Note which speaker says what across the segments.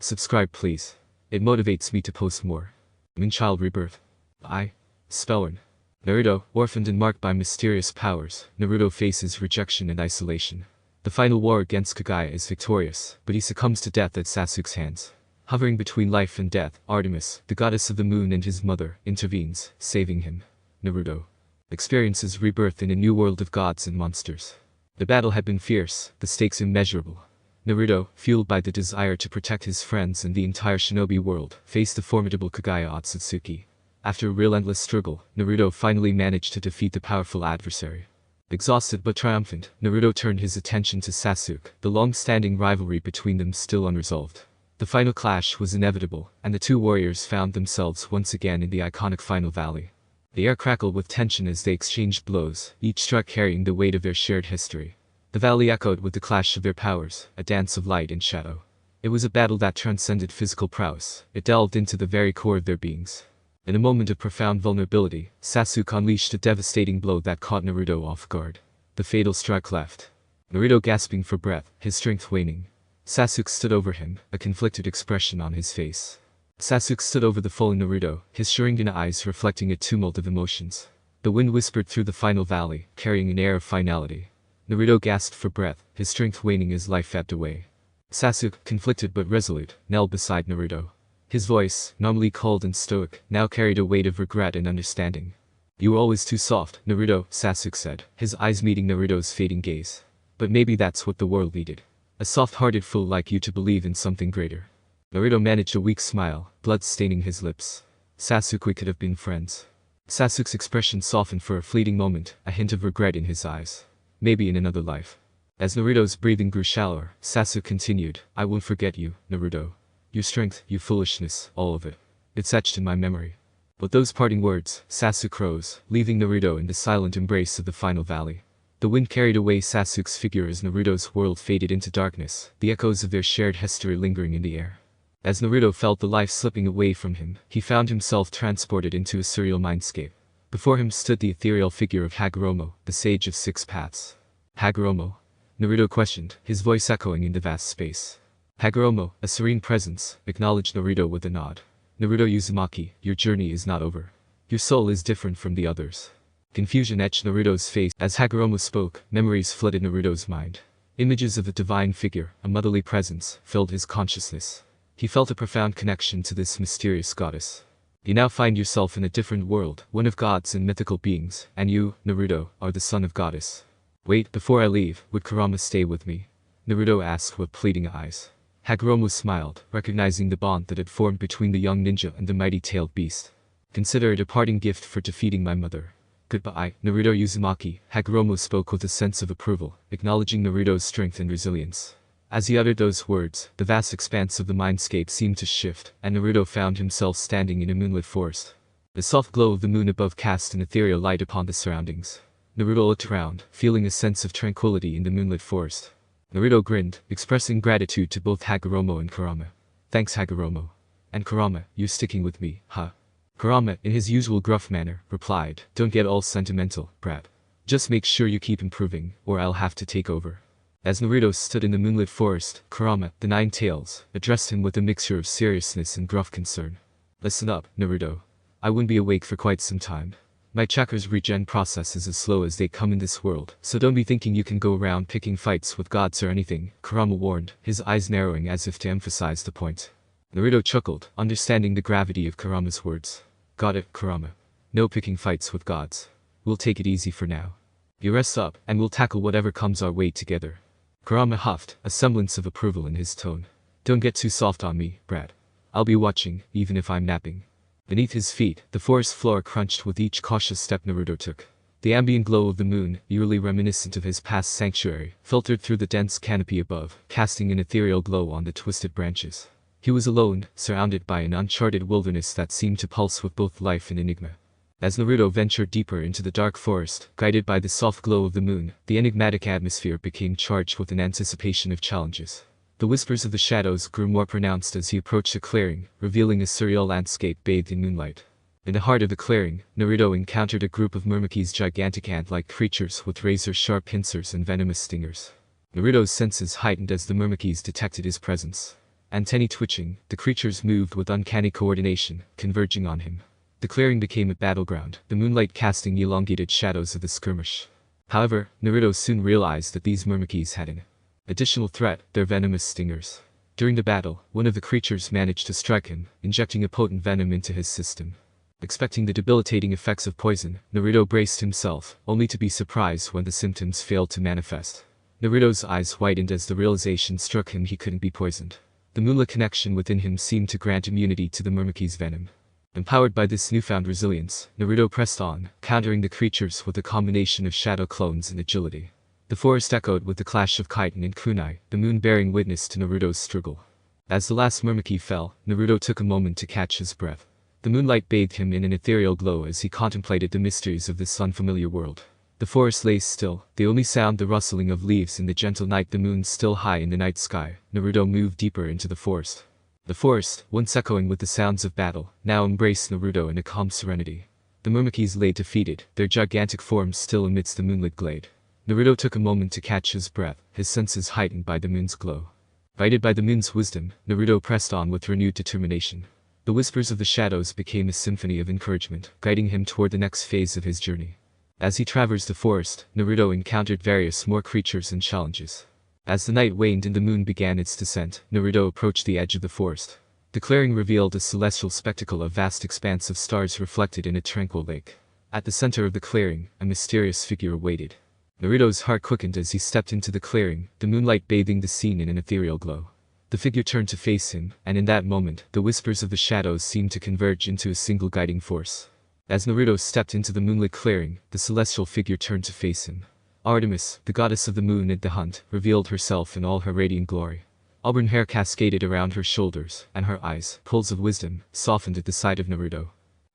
Speaker 1: Subscribe please. It motivates me to post more. Moonchild Rebirth. Spellern. Naruto, orphaned and marked by mysterious powers, Naruto faces rejection and isolation. The final war against Kagaya is victorious, but he succumbs to death at Sasuke's hands. Hovering between life and death, Artemis, the goddess of the moon and his mother, intervenes, saving him. Naruto experiences rebirth in a new world of gods and monsters. The battle had been fierce, the stakes immeasurable. Naruto, fueled by the desire to protect his friends and the entire shinobi world, faced the formidable Kagaya Otsutsuki. After a relentless struggle, Naruto finally managed to defeat the powerful adversary. Exhausted but triumphant, Naruto turned his attention to Sasuke, the long-standing rivalry between them still unresolved. The final clash was inevitable, and the two warriors found themselves once again in the iconic Final Valley. The air crackled with tension as they exchanged blows, each strike carrying the weight of their shared history. The valley echoed with the clash of their powers, a dance of light and shadow. It was a battle that transcended physical prowess. It delved into the very core of their beings. In a moment of profound vulnerability, Sasuke unleashed a devastating blow that caught Naruto off guard. The fatal strike left Naruto gasping for breath, his strength waning. Sasuke stood over him, a conflicted expression on his face. Sasuke stood over the fallen Naruto, his Sharingan eyes reflecting a tumult of emotions. The wind whispered through the Final Valley, carrying an air of finality. Naruto gasped for breath, his strength waning as life ebbed away. Sasuke, conflicted but resolute, knelt beside Naruto. His voice, normally cold and stoic, now carried a weight of regret and understanding. "You were always too soft, Naruto," Sasuke said, his eyes meeting Naruto's fading gaze. "But maybe that's what the world needed. A soft-hearted fool like you to believe in something greater." Naruto managed a weak smile, blood staining his lips. "Sasuke, we could have been friends." Sasuke's expression softened for a fleeting moment, a hint of regret in his eyes. "Maybe in another life." As Naruto's breathing grew shallower, Sasuke continued, "I won't forget you, Naruto. Your strength, your foolishness, all of it. It's etched in my memory." With those parting words, Sasuke rose, leaving Naruto in the silent embrace of the Final Valley. The wind carried away Sasuke's figure as Naruto's world faded into darkness, the echoes of their shared history lingering in the air. As Naruto felt the life slipping away from him, he found himself transported into a surreal mindscape. Before him stood the ethereal figure of Hagoromo, the sage of six paths. "Hagoromo?" Naruto questioned, his voice echoing in the vast space. Hagoromo, a serene presence, acknowledged Naruto with a nod. "Naruto Uzumaki, your journey is not over. Your soul is different from the others." Confusion etched Naruto's face. As Hagoromo spoke, memories flooded Naruto's mind. Images of a divine figure, a motherly presence, filled his consciousness. He felt a profound connection to this mysterious goddess. "You now find yourself in a different world, one of gods and mythical beings, and you, Naruto, are the son of Godess. Wait, before I leave, would Kurama stay with me?" Naruto asked with pleading eyes. Hagoromo smiled, recognizing the bond that had formed between the young ninja and the mighty-tailed beast. "Consider it a parting gift for defeating my mother. Goodbye, Naruto Uzumaki." Hagoromo spoke with a sense of approval, acknowledging Naruto's strength and resilience. As he uttered those words, the vast expanse of the mindscape seemed to shift, and Naruto found himself standing in a moonlit forest. The soft glow of the moon above cast an ethereal light upon the surroundings. Naruto looked around, feeling a sense of tranquility in the moonlit forest. Naruto grinned, expressing gratitude to both Hagoromo and Kurama. "Thanks, Hagoromo. And Kurama, you're sticking with me, huh?" Kurama, in his usual gruff manner, replied, "Don't get all sentimental, brat. Just make sure you keep improving, or I'll have to take over." As Naruto stood in the moonlit forest, Kurama, the Nine Tails, addressed him with a mixture of seriousness and gruff concern. "Listen up, Naruto. I wouldn't be awake for quite some time. My chakra's regen process is as slow as they come in this world, so don't be thinking you can go around picking fights with gods or anything," Kurama warned, his eyes narrowing as if to emphasize the point. Naruto chuckled, understanding the gravity of Kurama's words. "Got it, Kurama. No picking fights with gods. We'll take it easy for now. You rest up, and we'll tackle whatever comes our way together." Kurama huffed, a semblance of approval in his tone. "Don't get too soft on me, brat. I'll be watching, even if I'm napping." Beneath his feet, the forest floor crunched with each cautious step Naruto took. The ambient glow of the moon, eerily reminiscent of his past sanctuary, filtered through the dense canopy above, casting an ethereal glow on the twisted branches. He was alone, surrounded by an uncharted wilderness that seemed to pulse with both life and enigma. As Naruto ventured deeper into the dark forest, guided by the soft glow of the moon, the enigmatic atmosphere became charged with an anticipation of challenges. The whispers of the shadows grew more pronounced as he approached a clearing, revealing a surreal landscape bathed in moonlight. In the heart of the clearing, Naruto encountered a group of Murmuki's gigantic ant-like creatures with razor-sharp pincers and venomous stingers. Naruto's senses heightened as the Murmukis detected his presence. Antennae twitching, the creatures moved with uncanny coordination, converging on him. The clearing became a battleground, the moonlight casting elongated shadows of the skirmish. However, Naruto soon realized that these Murmukis had an additional threat, their venomous stingers. During the battle, one of the creatures managed to strike him, injecting a potent venom into his system. Expecting the debilitating effects of poison, Naruto braced himself, only to be surprised when the symptoms failed to manifest. Naruto's eyes widened as the realization struck him he couldn't be poisoned. The moonlit connection within him seemed to grant immunity to the Murmuki's venom. Empowered by this newfound resilience, Naruto pressed on, countering the creatures with a combination of shadow clones and agility. The forest echoed with the clash of chitin and kunai, the moon bearing witness to Naruto's struggle. As the last Murmuki fell, Naruto took a moment to catch his breath. The moonlight bathed him in an ethereal glow as he contemplated the mysteries of this unfamiliar world. The forest lay still, the only sound the rustling of leaves in the gentle night, the moon still high in the night sky. Naruto moved deeper into the forest. The forest, once echoing with the sounds of battle, now embraced Naruto in a calm serenity. The Murmukis lay defeated, their gigantic forms still amidst the moonlit glade. Naruto took a moment to catch his breath, his senses heightened by the moon's glow. Guided by the moon's wisdom, Naruto pressed on with renewed determination. The whispers of the shadows became a symphony of encouragement, guiding him toward the next phase of his journey. As he traversed the forest, Naruto encountered various more creatures and challenges. As the night waned and the moon began its descent, Naruto approached the edge of the forest. The clearing revealed a celestial spectacle, a vast expanse of stars reflected in a tranquil lake. At the center of the clearing, a mysterious figure awaited. Naruto's heart quickened as he stepped into the clearing, the moonlight bathing the scene in an ethereal glow. The figure turned to face him, and in that moment, the whispers of the shadows seemed to converge into a single guiding force. As Naruto stepped into the moonlit clearing, the celestial figure turned to face him. Artemis, the goddess of the moon and the hunt, revealed herself in all her radiant glory. Auburn hair cascaded around her shoulders, and her eyes, pools of wisdom, softened at the sight of Naruto.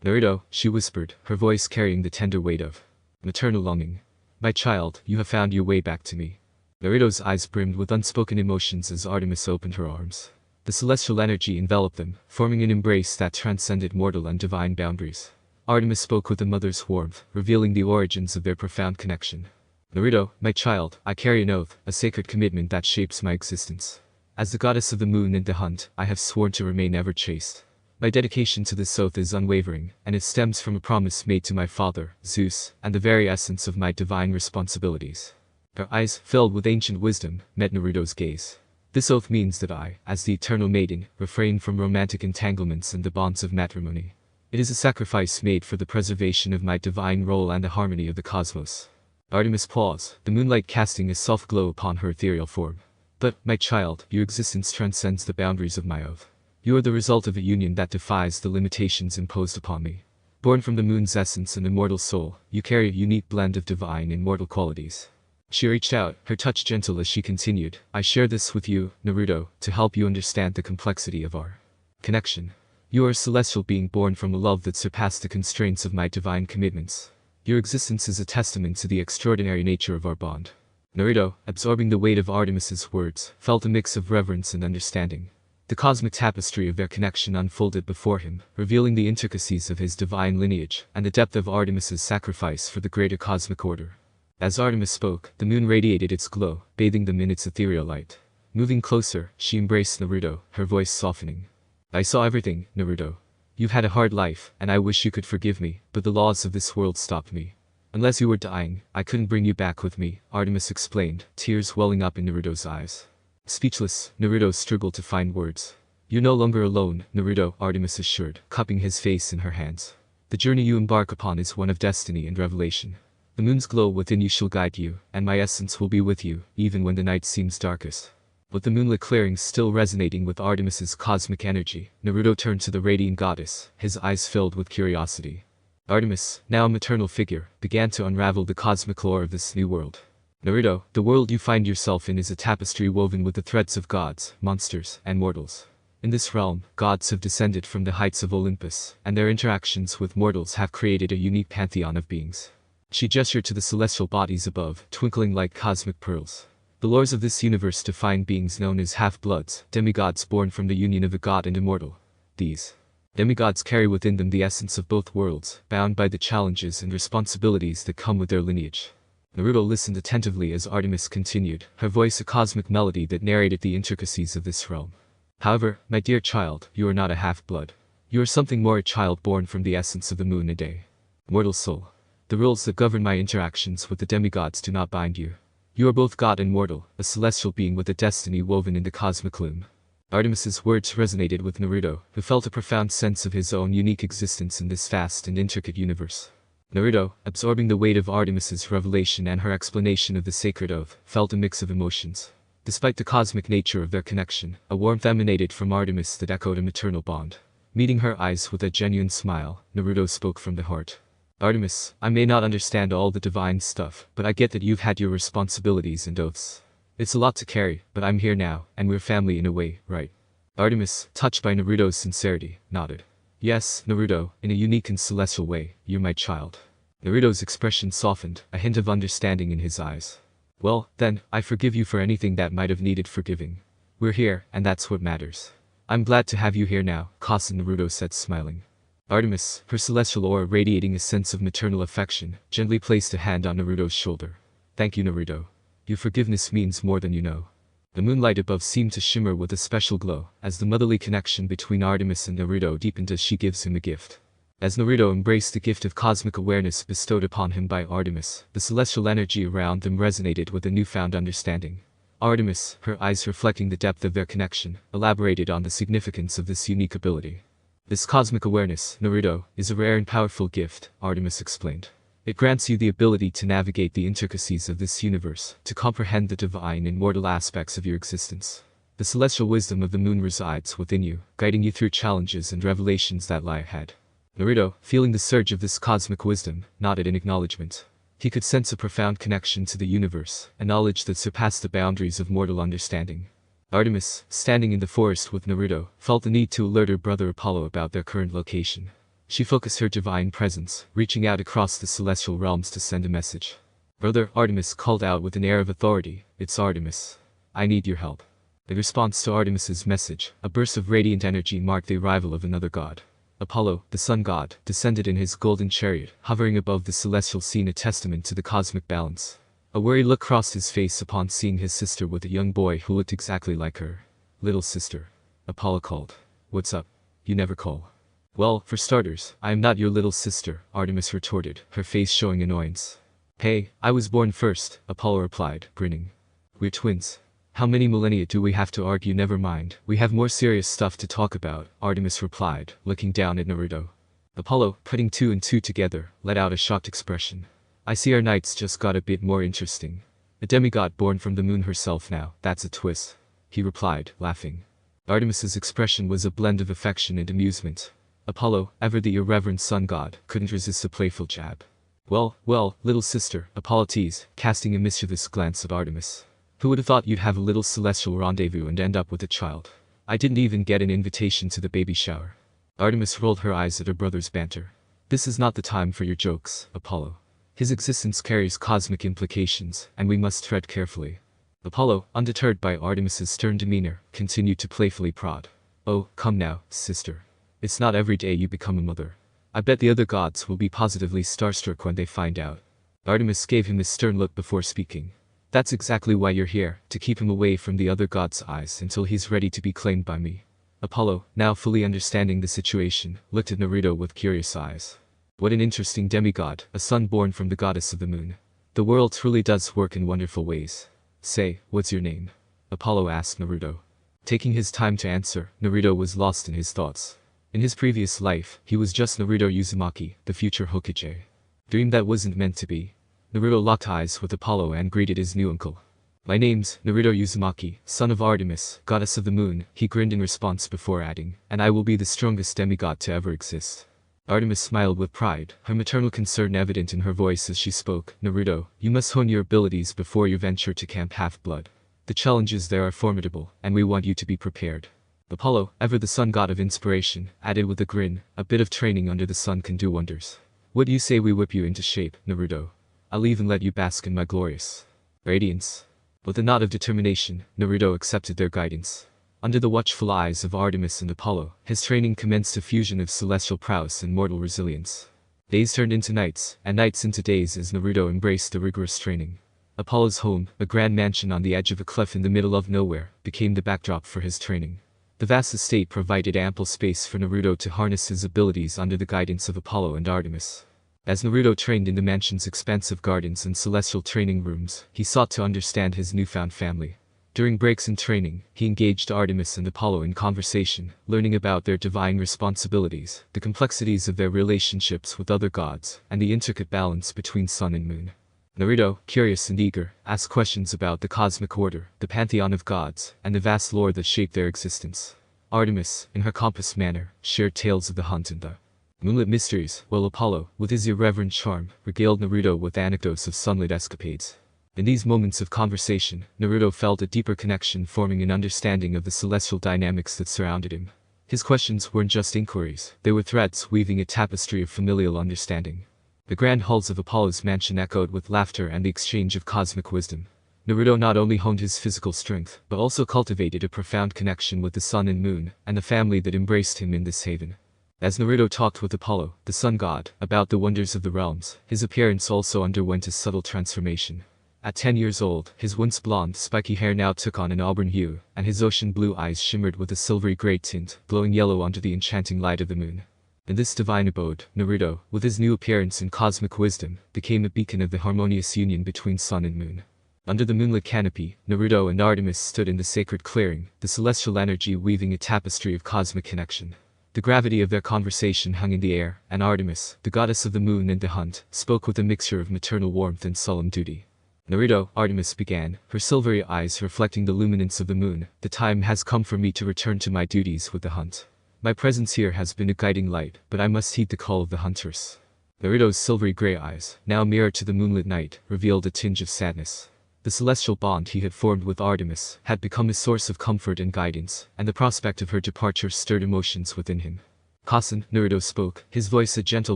Speaker 1: "Naruto," she whispered, her voice carrying the tender weight of maternal longing. "My child, you have found your way back to me." Naruto's eyes brimmed with unspoken emotions as Artemis opened her arms. The celestial energy enveloped them, forming an embrace that transcended mortal and divine boundaries. Artemis spoke with a mother's warmth, revealing the origins of their profound connection. "Naruto, my child, I carry an oath, a sacred commitment that shapes my existence. As the goddess of the moon and the hunt, I have sworn to remain ever chaste. My dedication to this oath is unwavering, and it stems from a promise made to my father, Zeus, and the very essence of my divine responsibilities." Her eyes, filled with ancient wisdom, met Naruto's gaze. "This oath means that I, as the eternal maiden, refrain from romantic entanglements and the bonds of matrimony. It is a sacrifice made for the preservation of my divine role and the harmony of the cosmos." Artemis paused, the moonlight casting a soft glow upon her ethereal form. "But, my child, your existence transcends the boundaries of my oath. You are the result of a union that defies the limitations imposed upon me. Born from the moon's essence and immortal soul, you carry a unique blend of divine and mortal qualities." She reached out, her touch gentle as she continued, "I share this with you, Naruto, to help you understand the complexity of our connection. You are a celestial being born from a love that surpassed the constraints of my divine commitments. Your existence is a testament to the extraordinary nature of our bond." Naruto, absorbing the weight of Artemis's words, felt a mix of reverence and understanding. The cosmic tapestry of their connection unfolded before him, revealing the intricacies of his divine lineage, and the depth of Artemis's sacrifice for the greater cosmic order. As Artemis spoke, the moon radiated its glow, bathing them in its ethereal light. Moving closer, she embraced Naruto, her voice softening. "I saw everything, Naruto. You've had a hard life, and I wish you could forgive me, but the laws of this world stopped me. Unless you were dying, I couldn't bring you back with me," Artemis explained, tears welling up in Naruto's eyes. Speechless, Naruto struggled to find words. "You're no longer alone, Naruto," Artemis assured, cupping his face in her hands. "The journey you embark upon is one of destiny and revelation. The moon's glow within you shall guide you, and my essence will be with you, even when the night seems darkest." With the moonlit clearing still resonating with Artemis's cosmic energy, Naruto turned to the radiant goddess, his eyes filled with curiosity. Artemis, now a maternal figure, began to unravel the cosmic lore of this new world. "Naruto, the world you find yourself in is a tapestry woven with the threads of gods, monsters, and mortals. In this realm, gods have descended from the heights of Olympus, and their interactions with mortals have created a unique pantheon of beings." She gestured to the celestial bodies above, twinkling like cosmic pearls. "The lords of this universe define beings known as half-bloods, demigods born from the union of a god and immortal. These demigods carry within them the essence of both worlds, bound by the challenges and responsibilities that come with their lineage." Naruto listened attentively as Artemis continued, her voice a cosmic melody that narrated the intricacies of this realm. However, my dear child, you are not a half-blood. You are something more, a child born from the essence of the moon a day. Mortal soul. The rules that govern my interactions with the demigods do not bind you. You are both god and mortal, a celestial being with a destiny woven in the cosmic loom. Artemis's words resonated with Naruto, who felt a profound sense of his own unique existence in this vast and intricate universe. Naruto, absorbing the weight of Artemis's revelation and her explanation of the sacred oath, felt a mix of emotions. Despite the cosmic nature of their connection, a warmth emanated from Artemis that echoed a maternal bond. Meeting her eyes with a genuine smile, Naruto spoke from the heart. Artemis, I may not understand all the divine stuff, but I get that you've had your responsibilities and oaths. It's a lot to carry, but I'm here now, and we're family in a way, right? Artemis, touched by Naruto's sincerity, nodded. Yes, Naruto, in a unique and celestial way, you're my child. Naruto's expression softened, a hint of understanding in his eyes. Well, then, I forgive you for anything that might have needed forgiving. We're here, and that's what matters. I'm glad to have you here now, Kasa, Naruto said, smiling. Artemis, her celestial aura radiating a sense of maternal affection, gently placed a hand on Naruto's shoulder. Thank you, Naruto. Your forgiveness means more than you know. The moonlight above seemed to shimmer with a special glow, as the motherly connection between Artemis and Naruto deepened as she gives him a gift. As Naruto embraced the gift of cosmic awareness bestowed upon him by Artemis, the celestial energy around them resonated with a newfound understanding. Artemis, her eyes reflecting the depth of their connection, elaborated on the significance of this unique ability. This cosmic awareness, Naruto, is a rare and powerful gift, Artemis explained. It grants you the ability to navigate the intricacies of this universe, to comprehend the divine and mortal aspects of your existence. The celestial wisdom of the moon resides within you, guiding you through challenges and revelations that lie ahead. Naruto, feeling the surge of this cosmic wisdom, nodded in acknowledgement. He could sense a profound connection to the universe, a knowledge that surpassed the boundaries of mortal understanding. Artemis, standing in the forest with Naruto, felt the need to alert her brother Apollo about their current location. She focused her divine presence, reaching out across the celestial realms to send a message. Brother, Artemis called out with an air of authority, "It's Artemis. I need your help." In response to Artemis's message, a burst of radiant energy marked the arrival of another god. Apollo, the sun god, descended in his golden chariot, hovering above the celestial scene, a testament to the cosmic balance. A worried look crossed his face upon seeing his sister with a young boy who looked exactly like her. "Little sister," Apollo called. "What's up? You never call." "Well, for starters, I am not your little sister," Artemis retorted, her face showing annoyance. "Hey, I was born first," Apollo replied, grinning. "We're twins. How many millennia do we have to argue? Never mind, we have more serious stuff to talk about," Artemis replied, looking down at Naruto. Apollo, putting two and two together, let out a shocked expression. "I see our nights just got a bit more interesting. A demigod born from the moon herself now, that's a twist," he replied, laughing. Artemis's expression was a blend of affection and amusement. Apollo, ever the irreverent sun god, couldn't resist a playful jab. Well, little sister," Apollo teased, casting a mischievous glance at Artemis. "Who would have thought you'd have a little celestial rendezvous and end up with a child? I didn't even get an invitation to the baby shower." Artemis rolled her eyes at her brother's banter. "This is not the time for your jokes, Apollo. His existence carries cosmic implications, and we must tread carefully." Apollo, undeterred by Artemis's stern demeanor, continued to playfully prod. "Oh, come now, sister. It's not every day you become a mother. I bet the other gods will be positively starstruck when they find out." Artemis gave him a stern look before speaking. "That's exactly why you're here, to keep him away from the other gods' eyes until he's ready to be claimed by me." Apollo, now fully understanding the situation, looked at Naruto with curious eyes. What an interesting demigod, a son born from the goddess of the moon. The world truly does work in wonderful ways. "Say, what's your name?" Apollo asked Naruto. Taking his time to answer, Naruto was lost in his thoughts. In his previous life, he was just Naruto Uzumaki, the future Hokage. Dream that wasn't meant to be. Naruto locked eyes with Apollo and greeted his new uncle. "My name's Naruto Uzumaki, son of Artemis, goddess of the moon," he grinned in response before adding, "and I will be the strongest demigod to ever exist." Artemis smiled with pride, her maternal concern evident in her voice as she spoke. "Naruto, you must hone your abilities before you venture to Camp Half-Blood. The challenges there are formidable, and we want you to be prepared." Apollo, ever the sun god of inspiration, added with a grin, "A bit of training under the sun can do wonders. What do you say we whip you into shape, Naruto? I'll even let you bask in my glorious radiance." With a nod of determination, Naruto accepted their guidance. Under the watchful eyes of Artemis and Apollo, his training commenced a fusion of celestial prowess and mortal resilience. Days turned into nights, and nights into days as Naruto embraced the rigorous training. Apollo's home, a grand mansion on the edge of a cliff in the middle of nowhere, became the backdrop for his training. The vast estate provided ample space for Naruto to harness his abilities under the guidance of Apollo and Artemis. As Naruto trained in the mansion's expansive gardens and celestial training rooms, he sought to understand his newfound family. During breaks in training, he engaged Artemis and Apollo in conversation, learning about their divine responsibilities, the complexities of their relationships with other gods, and the intricate balance between sun and moon. Naruto, curious and eager, asked questions about the cosmic order, the pantheon of gods, and the vast lore that shaped their existence. Artemis, in her compass manner, shared tales of the hunt and the moonlit mysteries, while Apollo, with his irreverent charm, regaled Naruto with anecdotes of sunlit escapades. In these moments of conversation, Naruto felt a deeper connection, forming an understanding of the celestial dynamics that surrounded him. His questions weren't just inquiries, they were threads weaving a tapestry of familial understanding. The grand halls of Apollo's mansion echoed with laughter and the exchange of cosmic wisdom. Naruto not only honed his physical strength, but also cultivated a profound connection with the sun and moon, and the family that embraced him in this haven. As Naruto talked with Apollo, the sun god, about the wonders of the realms, his appearance also underwent a subtle transformation. At 10 years old, his once blonde, spiky hair now took on an auburn hue, and his ocean blue eyes shimmered with a silvery gray tint, glowing yellow under the enchanting light of the moon. In this divine abode, Naruto, with his new appearance and cosmic wisdom, became a beacon of the harmonious union between sun and moon. Under the moonlit canopy, Naruto and Artemis stood in the sacred clearing, the celestial energy weaving a tapestry of cosmic connection. The gravity of their conversation hung in the air, and Artemis, the goddess of the moon and the hunt, spoke with a mixture of maternal warmth and solemn duty. Naruto, Artemis began, her silvery eyes reflecting the luminance of the moon, the time has come for me to return to my duties with the hunt. My presence here has been a guiding light, but I must heed the call of the huntress. Naruto's silvery gray eyes, now mirrored to the moonlit night, revealed a tinge of sadness. The celestial bond he had formed with Artemis had become a source of comfort and guidance, and the prospect of her departure stirred emotions within him. Kasen, Naruto spoke, his voice a gentle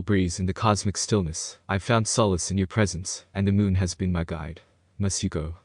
Speaker 1: breeze in the cosmic stillness. I've found solace in your presence, and the moon has been my guide. Must you go?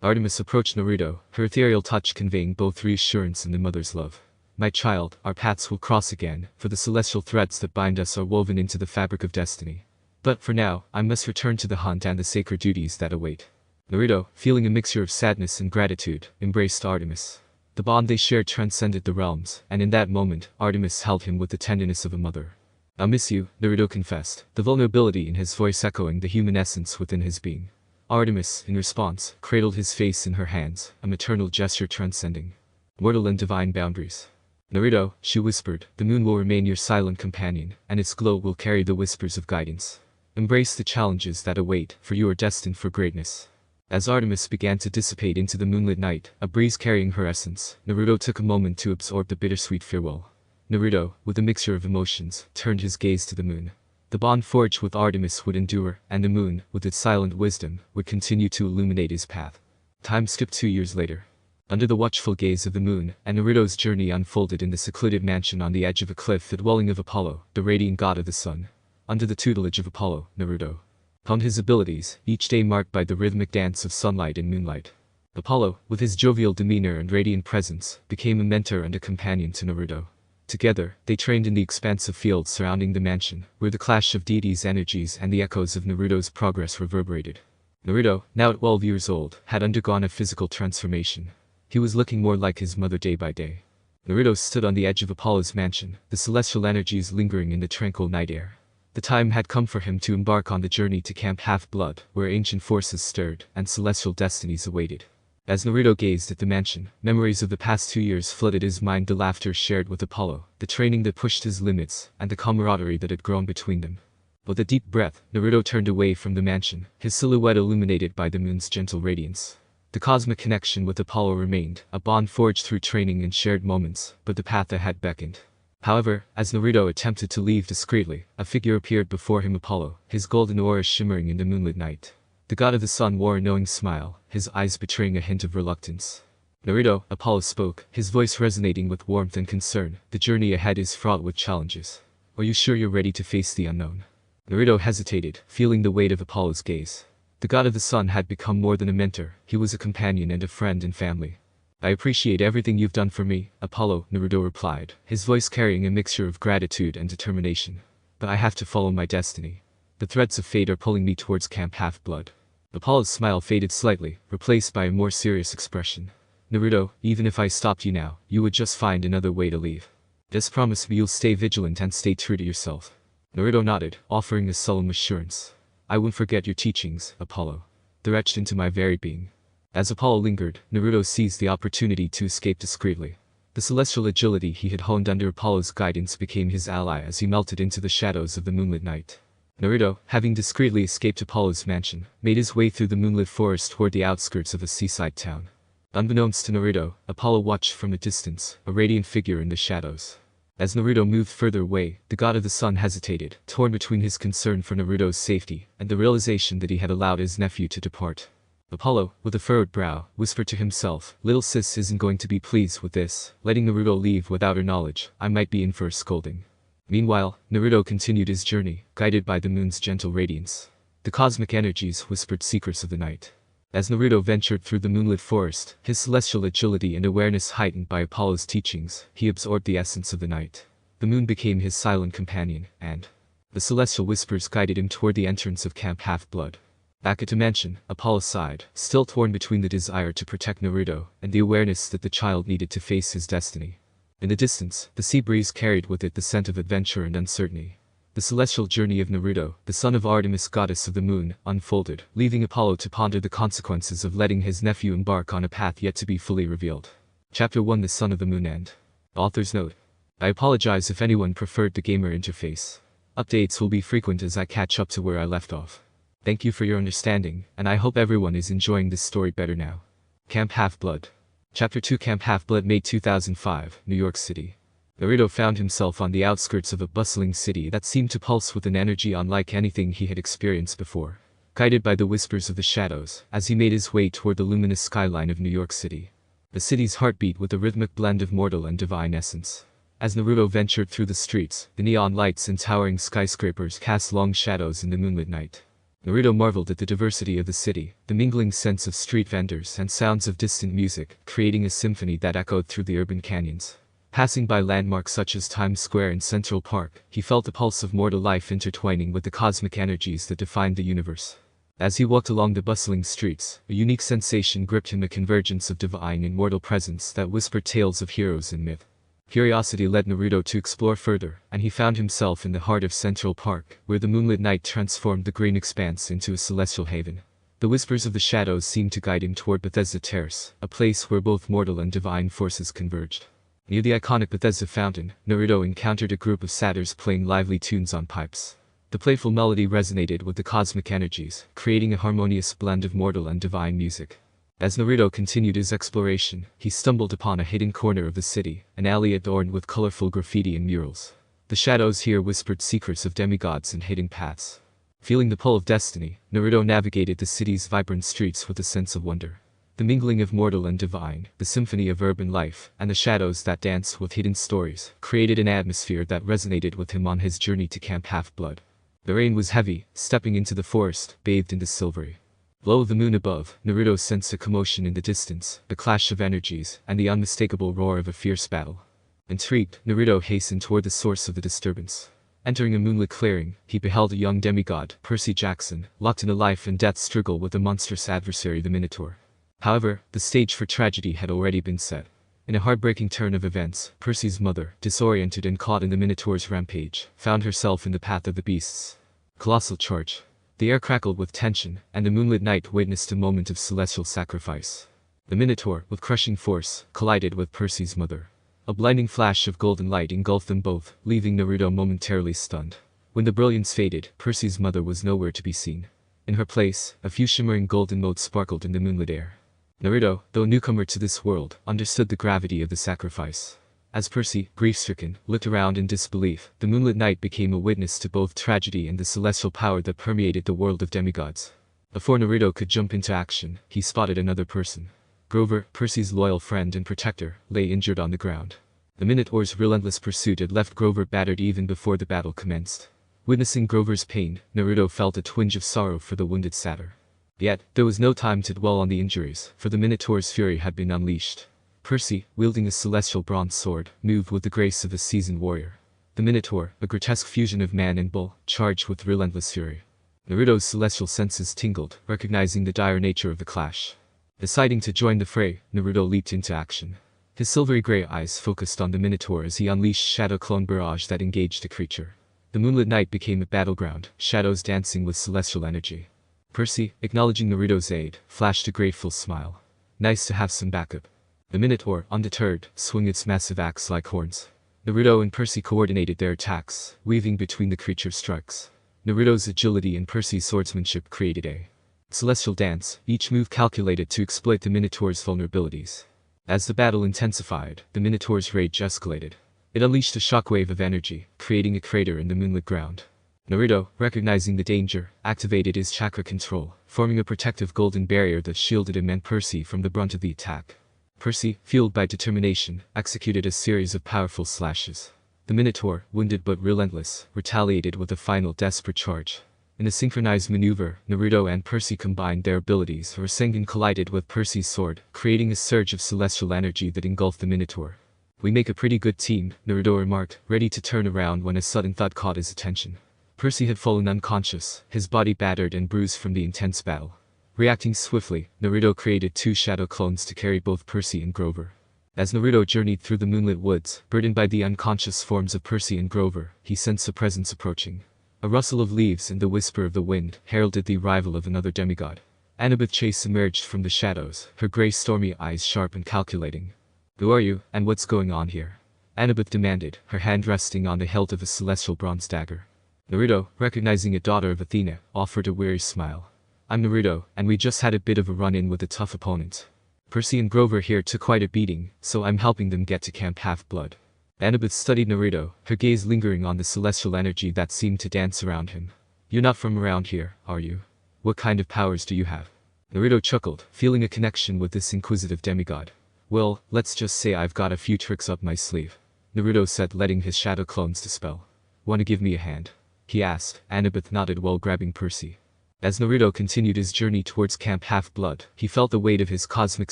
Speaker 1: Artemis approached Naruto, her ethereal touch conveying both reassurance and the mother's love. My child, our paths will cross again, for the celestial threads that bind us are woven into the fabric of destiny. But for now, I must return to the hunt and the sacred duties that await. Naruto, feeling a mixture of sadness and gratitude, embraced Artemis. The bond they shared transcended the realms, and in that moment, Artemis held him with the tenderness of a mother. I'll miss you, Naruto confessed, the vulnerability in his voice echoing the human essence within his being. Artemis, in response, cradled his face in her hands, a maternal gesture transcending mortal and divine boundaries. Naruto, she whispered, the moon will remain your silent companion, and its glow will carry the whispers of guidance. Embrace the challenges that await, for you are destined for greatness. As Artemis began to dissipate into the moonlit night, a breeze carrying her essence, Naruto took a moment to absorb the bittersweet farewell. Naruto, with a mixture of emotions, turned his gaze to the moon. The bond forged with Artemis would endure, and the moon, with its silent wisdom, would continue to illuminate his path. Time skipped 2 years later. Under the watchful gaze of the moon, and Naruto's journey unfolded in the secluded mansion on the edge of a cliff, the dwelling of Apollo, the radiant god of the sun. Under the tutelage of Apollo, Naruto honed his abilities, each day marked by the rhythmic dance of sunlight and moonlight. Apollo, with his jovial demeanor and radiant presence, became a mentor and a companion to Naruto. Together, they trained in the expansive fields surrounding the mansion, where the clash of deities' energies and the echoes of Naruto's progress reverberated. Naruto, now 12 years old, had undergone a physical transformation. He was looking more like his mother day by day. Naruto stood on the edge of Apollo's mansion, the celestial energies lingering in the tranquil night air. The time had come for him to embark on the journey to Camp Half-Blood, where ancient forces stirred, and celestial destinies awaited. As Naruto gazed at the mansion, memories of the past 2 years flooded his mind, the laughter shared with Apollo, the training that pushed his limits, and the camaraderie that had grown between them. With a deep breath, Naruto turned away from the mansion, his silhouette illuminated by the moon's gentle radiance. The cosmic connection with Apollo remained, a bond forged through training and shared moments, but the path ahead beckoned. However, as Naruto attempted to leave discreetly, a figure appeared before him, Apollo, his golden aura shimmering in the moonlit night. The god of the sun wore a knowing smile, his eyes betraying a hint of reluctance. Naruto, Apollo spoke, his voice resonating with warmth and concern, the journey ahead is fraught with challenges. Are you sure you're ready to face the unknown? Naruto hesitated, feeling the weight of Apollo's gaze. The god of the sun had become more than a mentor, he was a companion and a friend and family. I appreciate everything you've done for me, Apollo, Naruto replied, his voice carrying a mixture of gratitude and determination. But I have to follow my destiny. The threads of fate are pulling me towards Camp Half-Blood. Apollo's smile faded slightly, replaced by a more serious expression. Naruto, even if I stopped you now, you would just find another way to leave. Just promise me you'll stay vigilant and stay true to yourself. Naruto nodded, offering a solemn assurance. I won't forget your teachings, Apollo. They're etched into my very being. As Apollo lingered, Naruto seized the opportunity to escape discreetly. The celestial agility he had honed under Apollo's guidance became his ally as he melted into the shadows of the moonlit night. Naruto, having discreetly escaped Apollo's mansion, made his way through the moonlit forest toward the outskirts of a seaside town. Unbeknownst to Naruto, Apollo watched from a distance, a radiant figure in the shadows. As Naruto moved further away, the god of the sun hesitated, torn between his concern for Naruto's safety and the realization that he had allowed his nephew to depart. Apollo, with a furrowed brow, whispered to himself, little sis isn't going to be pleased with this, letting Naruto leave without her knowledge, I might be in for a scolding. Meanwhile, Naruto continued his journey, guided by the moon's gentle radiance. The cosmic energies whispered secrets of the night. As Naruto ventured through the moonlit forest, his celestial agility and awareness heightened by Apollo's teachings, he absorbed the essence of the night. The moon became his silent companion, and the celestial whispers guided him toward the entrance of Camp Half-Blood. Back at the mansion, Apollo sighed, still torn between the desire to protect Naruto and the awareness that the child needed to face his destiny. In the distance, the sea breeze carried with it the scent of adventure and uncertainty. The celestial journey of Naruto, the son of Artemis, goddess of the moon, unfolded, leaving Apollo to ponder the consequences of letting his nephew embark on a path yet to be fully revealed. Chapter 1: The Son of the Moon. End. Author's note. I apologize if anyone preferred the gamer interface. Updates will be frequent as I catch up to where I left off. Thank you for your understanding, and I hope everyone is enjoying this story better now. Camp Half-Blood. Chapter 2: Camp Half-Blood, May 2005, New York City. Naruto found himself on the outskirts of a bustling city that seemed to pulse with an energy unlike anything he had experienced before. Guided by the whispers of the shadows, as he made his way toward the luminous skyline of New York City. The city's heart beat with a rhythmic blend of mortal and divine essence. As Naruto ventured through the streets, the neon lights and towering skyscrapers cast long shadows in the moonlit night. Naruto marveled at the diversity of the city, the mingling scents of street vendors and sounds of distant music, creating a symphony that echoed through the urban canyons. Passing by landmarks such as Times Square and Central Park, he felt the pulse of mortal life intertwining with the cosmic energies that defined the universe. As he walked along the bustling streets, a unique sensation gripped him, a convergence of divine and mortal presence that whispered tales of heroes and myth. Curiosity led Naruto to explore further, and he found himself in the heart of Central Park, where the moonlit night transformed the green expanse into a celestial haven. The whispers of the shadows seemed to guide him toward Bethesda Terrace, a place where both mortal and divine forces converged. Near the iconic Bethesda fountain, Naruto encountered a group of satyrs playing lively tunes on pipes. The playful melody resonated with the cosmic energies, creating a harmonious blend of mortal and divine music. As Naruto continued his exploration, he stumbled upon a hidden corner of the city, an alley adorned with colorful graffiti and murals. The shadows here whispered secrets of demigods and hidden paths. Feeling the pull of destiny, Naruto navigated the city's vibrant streets with a sense of wonder. The mingling of mortal and divine, the symphony of urban life, and the shadows that danced with hidden stories, created an atmosphere that resonated with him on his journey to Camp Half-Blood. The rain was heavy, stepping into the forest, bathed in the silvery glow of the moon above. Naruto sensed a commotion in the distance, the clash of energies, and the unmistakable roar of a fierce battle. Intrigued, Naruto hastened toward the source of the disturbance. Entering a moonlit clearing, he beheld a young demigod, Percy Jackson, locked in a life and death struggle with a monstrous adversary, the Minotaur. However, the stage for tragedy had already been set. In a heartbreaking turn of events, Percy's mother, disoriented and caught in the Minotaur's rampage, found herself in the path of the beasts. Colossal charge. The air crackled with tension, and the moonlit night witnessed a moment of celestial sacrifice. The Minotaur, with crushing force, collided with Percy's mother. A blinding flash of golden light engulfed them both, leaving Naruto momentarily stunned. When the brilliance faded, Percy's mother was nowhere to be seen. In her place, a few shimmering golden motes sparkled in the moonlit air. Naruto, though a newcomer to this world, understood the gravity of the sacrifice. As Percy, grief-stricken, looked around in disbelief, the moonlit night became a witness to both tragedy and the celestial power that permeated the world of demigods. Before Naruto could jump into action, he spotted another person. Grover, Percy's loyal friend and protector, lay injured on the ground. The Minotaur's relentless pursuit had left Grover battered even before the battle commenced. Witnessing Grover's pain, Naruto felt a twinge of sorrow for the wounded satyr. Yet, there was no time to dwell on the injuries, for the Minotaur's fury had been unleashed. Percy, wielding a celestial bronze sword, moved with the grace of a seasoned warrior. The Minotaur, a grotesque fusion of man and bull, charged with relentless fury. Naruto's celestial senses tingled, recognizing the dire nature of the clash. Deciding to join the fray, Naruto leaped into action. His silvery gray eyes focused on the Minotaur as he unleashed Shadow Clone barrage that engaged the creature. The moonlit night became a battleground, shadows dancing with celestial energy. Percy, acknowledging Naruto's aid, flashed a grateful smile. Nice to have some backup. The Minotaur, undeterred, swung its massive axe like horns. Naruto and Percy coordinated their attacks, weaving between the creature's strikes. Naruto's agility and Percy's swordsmanship created a celestial dance, each move calculated to exploit the Minotaur's vulnerabilities. As the battle intensified, the Minotaur's rage escalated. It unleashed a shockwave of energy, creating a crater in the moonlit ground. Naruto, recognizing the danger, activated his chakra control, forming a protective golden barrier that shielded him and Percy from the brunt of the attack. Percy, fueled by determination, executed a series of powerful slashes. The Minotaur, wounded but relentless, retaliated with a final desperate charge. In a synchronized maneuver, Naruto and Percy combined their abilities. Rasengan collided with Percy's sword, creating a surge of celestial energy that engulfed the Minotaur. "We make a pretty good team," Naruto remarked, ready to turn around when a sudden thought caught his attention. Percy had fallen unconscious, his body battered and bruised from the intense battle. Reacting swiftly, Naruto created 2 shadow clones to carry both Percy and Grover. As Naruto journeyed through the moonlit woods, burdened by the unconscious forms of Percy and Grover, he sensed a presence approaching. A rustle of leaves and the whisper of the wind heralded the arrival of another demigod. Annabeth Chase emerged from the shadows, her gray stormy eyes sharp and calculating. "Who are you, and what's going on here?" Annabeth demanded, her hand resting on the hilt of a celestial bronze dagger. Naruto, recognizing a daughter of Athena, offered a weary smile. "I'm Naruto, and we just had a bit of a run-in with a tough opponent. Percy and Grover here took quite a beating, so I'm helping them get to Camp Half-Blood." Annabeth studied Naruto, her gaze lingering on the celestial energy that seemed to dance around him. "You're not from around here, are you? What kind of powers do you have?" Naruto chuckled, feeling a connection with this inquisitive demigod. "Well, let's just say I've got a few tricks up my sleeve," Naruto said, letting his shadow clones dispel. "Wanna give me a hand?" he asked. Annabeth nodded while grabbing Percy. As Naruto continued his journey towards Camp Half-Blood, he felt the weight of his cosmic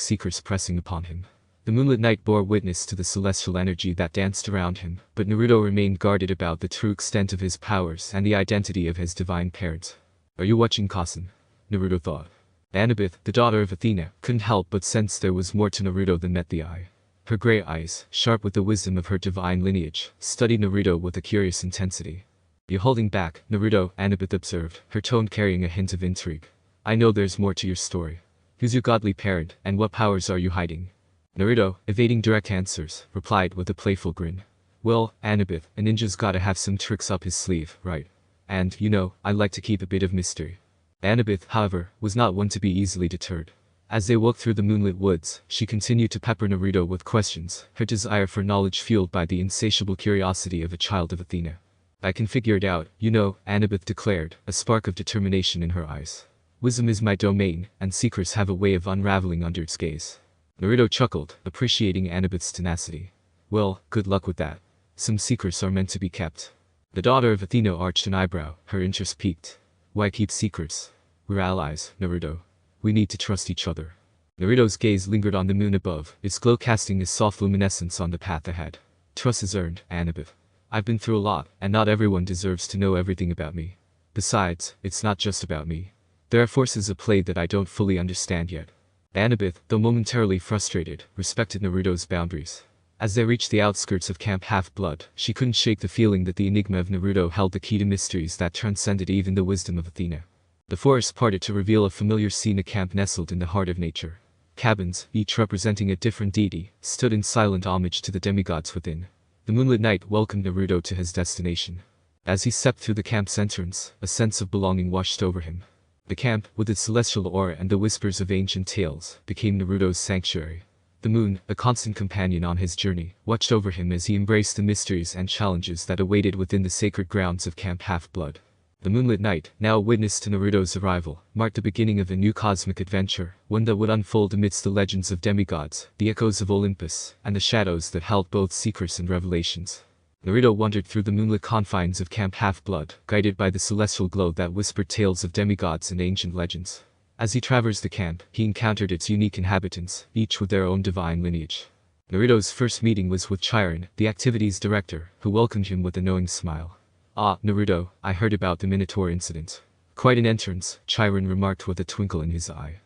Speaker 1: secrets pressing upon him. The moonlit night bore witness to the celestial energy that danced around him, but Naruto remained guarded about the true extent of his powers and the identity of his divine parents. "Are you watching Kasen?" Naruto thought. Annabeth, the daughter of Athena, couldn't help but sense there was more to Naruto than met the eye. Her gray eyes, sharp with the wisdom of her divine lineage, studied Naruto with a curious intensity. "You're holding back, Naruto," Annabeth observed, her tone carrying a hint of intrigue. "I know there's more to your story. Who's your godly parent, and what powers are you hiding?" Naruto, evading direct answers, replied with a playful grin. "Well, Annabeth, a ninja's gotta have some tricks up his sleeve, right? And, I like to keep a bit of mystery." Annabeth, however, was not one to be easily deterred. As they walked through the moonlit woods, she continued to pepper Naruto with questions, her desire for knowledge fueled by the insatiable curiosity of a child of Athena. "I can figure it out, Annabeth declared, a spark of determination in her eyes. "Wisdom is my domain, and secrets have a way of unraveling under its gaze." Naruto chuckled, appreciating Annabeth's tenacity. "Well, good luck with that. Some secrets are meant to be kept." The daughter of Athena arched an eyebrow, her interest piqued. "Why keep secrets? We're allies, Naruto. We need to trust each other." Naruto's gaze lingered on the moon above, its glow casting a soft luminescence on the path ahead. "Trust is earned, Annabeth. I've been through a lot, and not everyone deserves to know everything about me. Besides, it's not just about me. There are forces at play that I don't fully understand yet." Annabeth, though momentarily frustrated, respected Naruto's boundaries. As they reached the outskirts of Camp Half-Blood, she couldn't shake the feeling that the enigma of Naruto held the key to mysteries that transcended even the wisdom of Athena. The forest parted to reveal a familiar scene: a camp nestled in the heart of nature. Cabins, each representing a different deity, stood in silent homage to the demigods within. The moonlit night welcomed Naruto to his destination. As he stepped through the camp's entrance, a sense of belonging washed over him. The camp, with its celestial aura and the whispers of ancient tales, became Naruto's sanctuary. The moon, a constant companion on his journey, watched over him as he embraced the mysteries and challenges that awaited within the sacred grounds of Camp Half-Blood. The moonlit night, now a witness to Naruto's arrival, marked the beginning of a new cosmic adventure, one that would unfold amidst the legends of demigods, the echoes of Olympus, and the shadows that held both secrets and revelations. Naruto wandered through the moonlit confines of Camp Half-Blood, guided by the celestial glow that whispered tales of demigods and ancient legends. As he traversed the camp, he encountered its unique inhabitants, each with their own divine lineage. Naruto's first meeting was with Chiron, the activities director, who welcomed him with a knowing smile. "Ah, Naruto, I heard about the Minotaur incident." "Quite an entrance," Chiron remarked with a twinkle in his eye.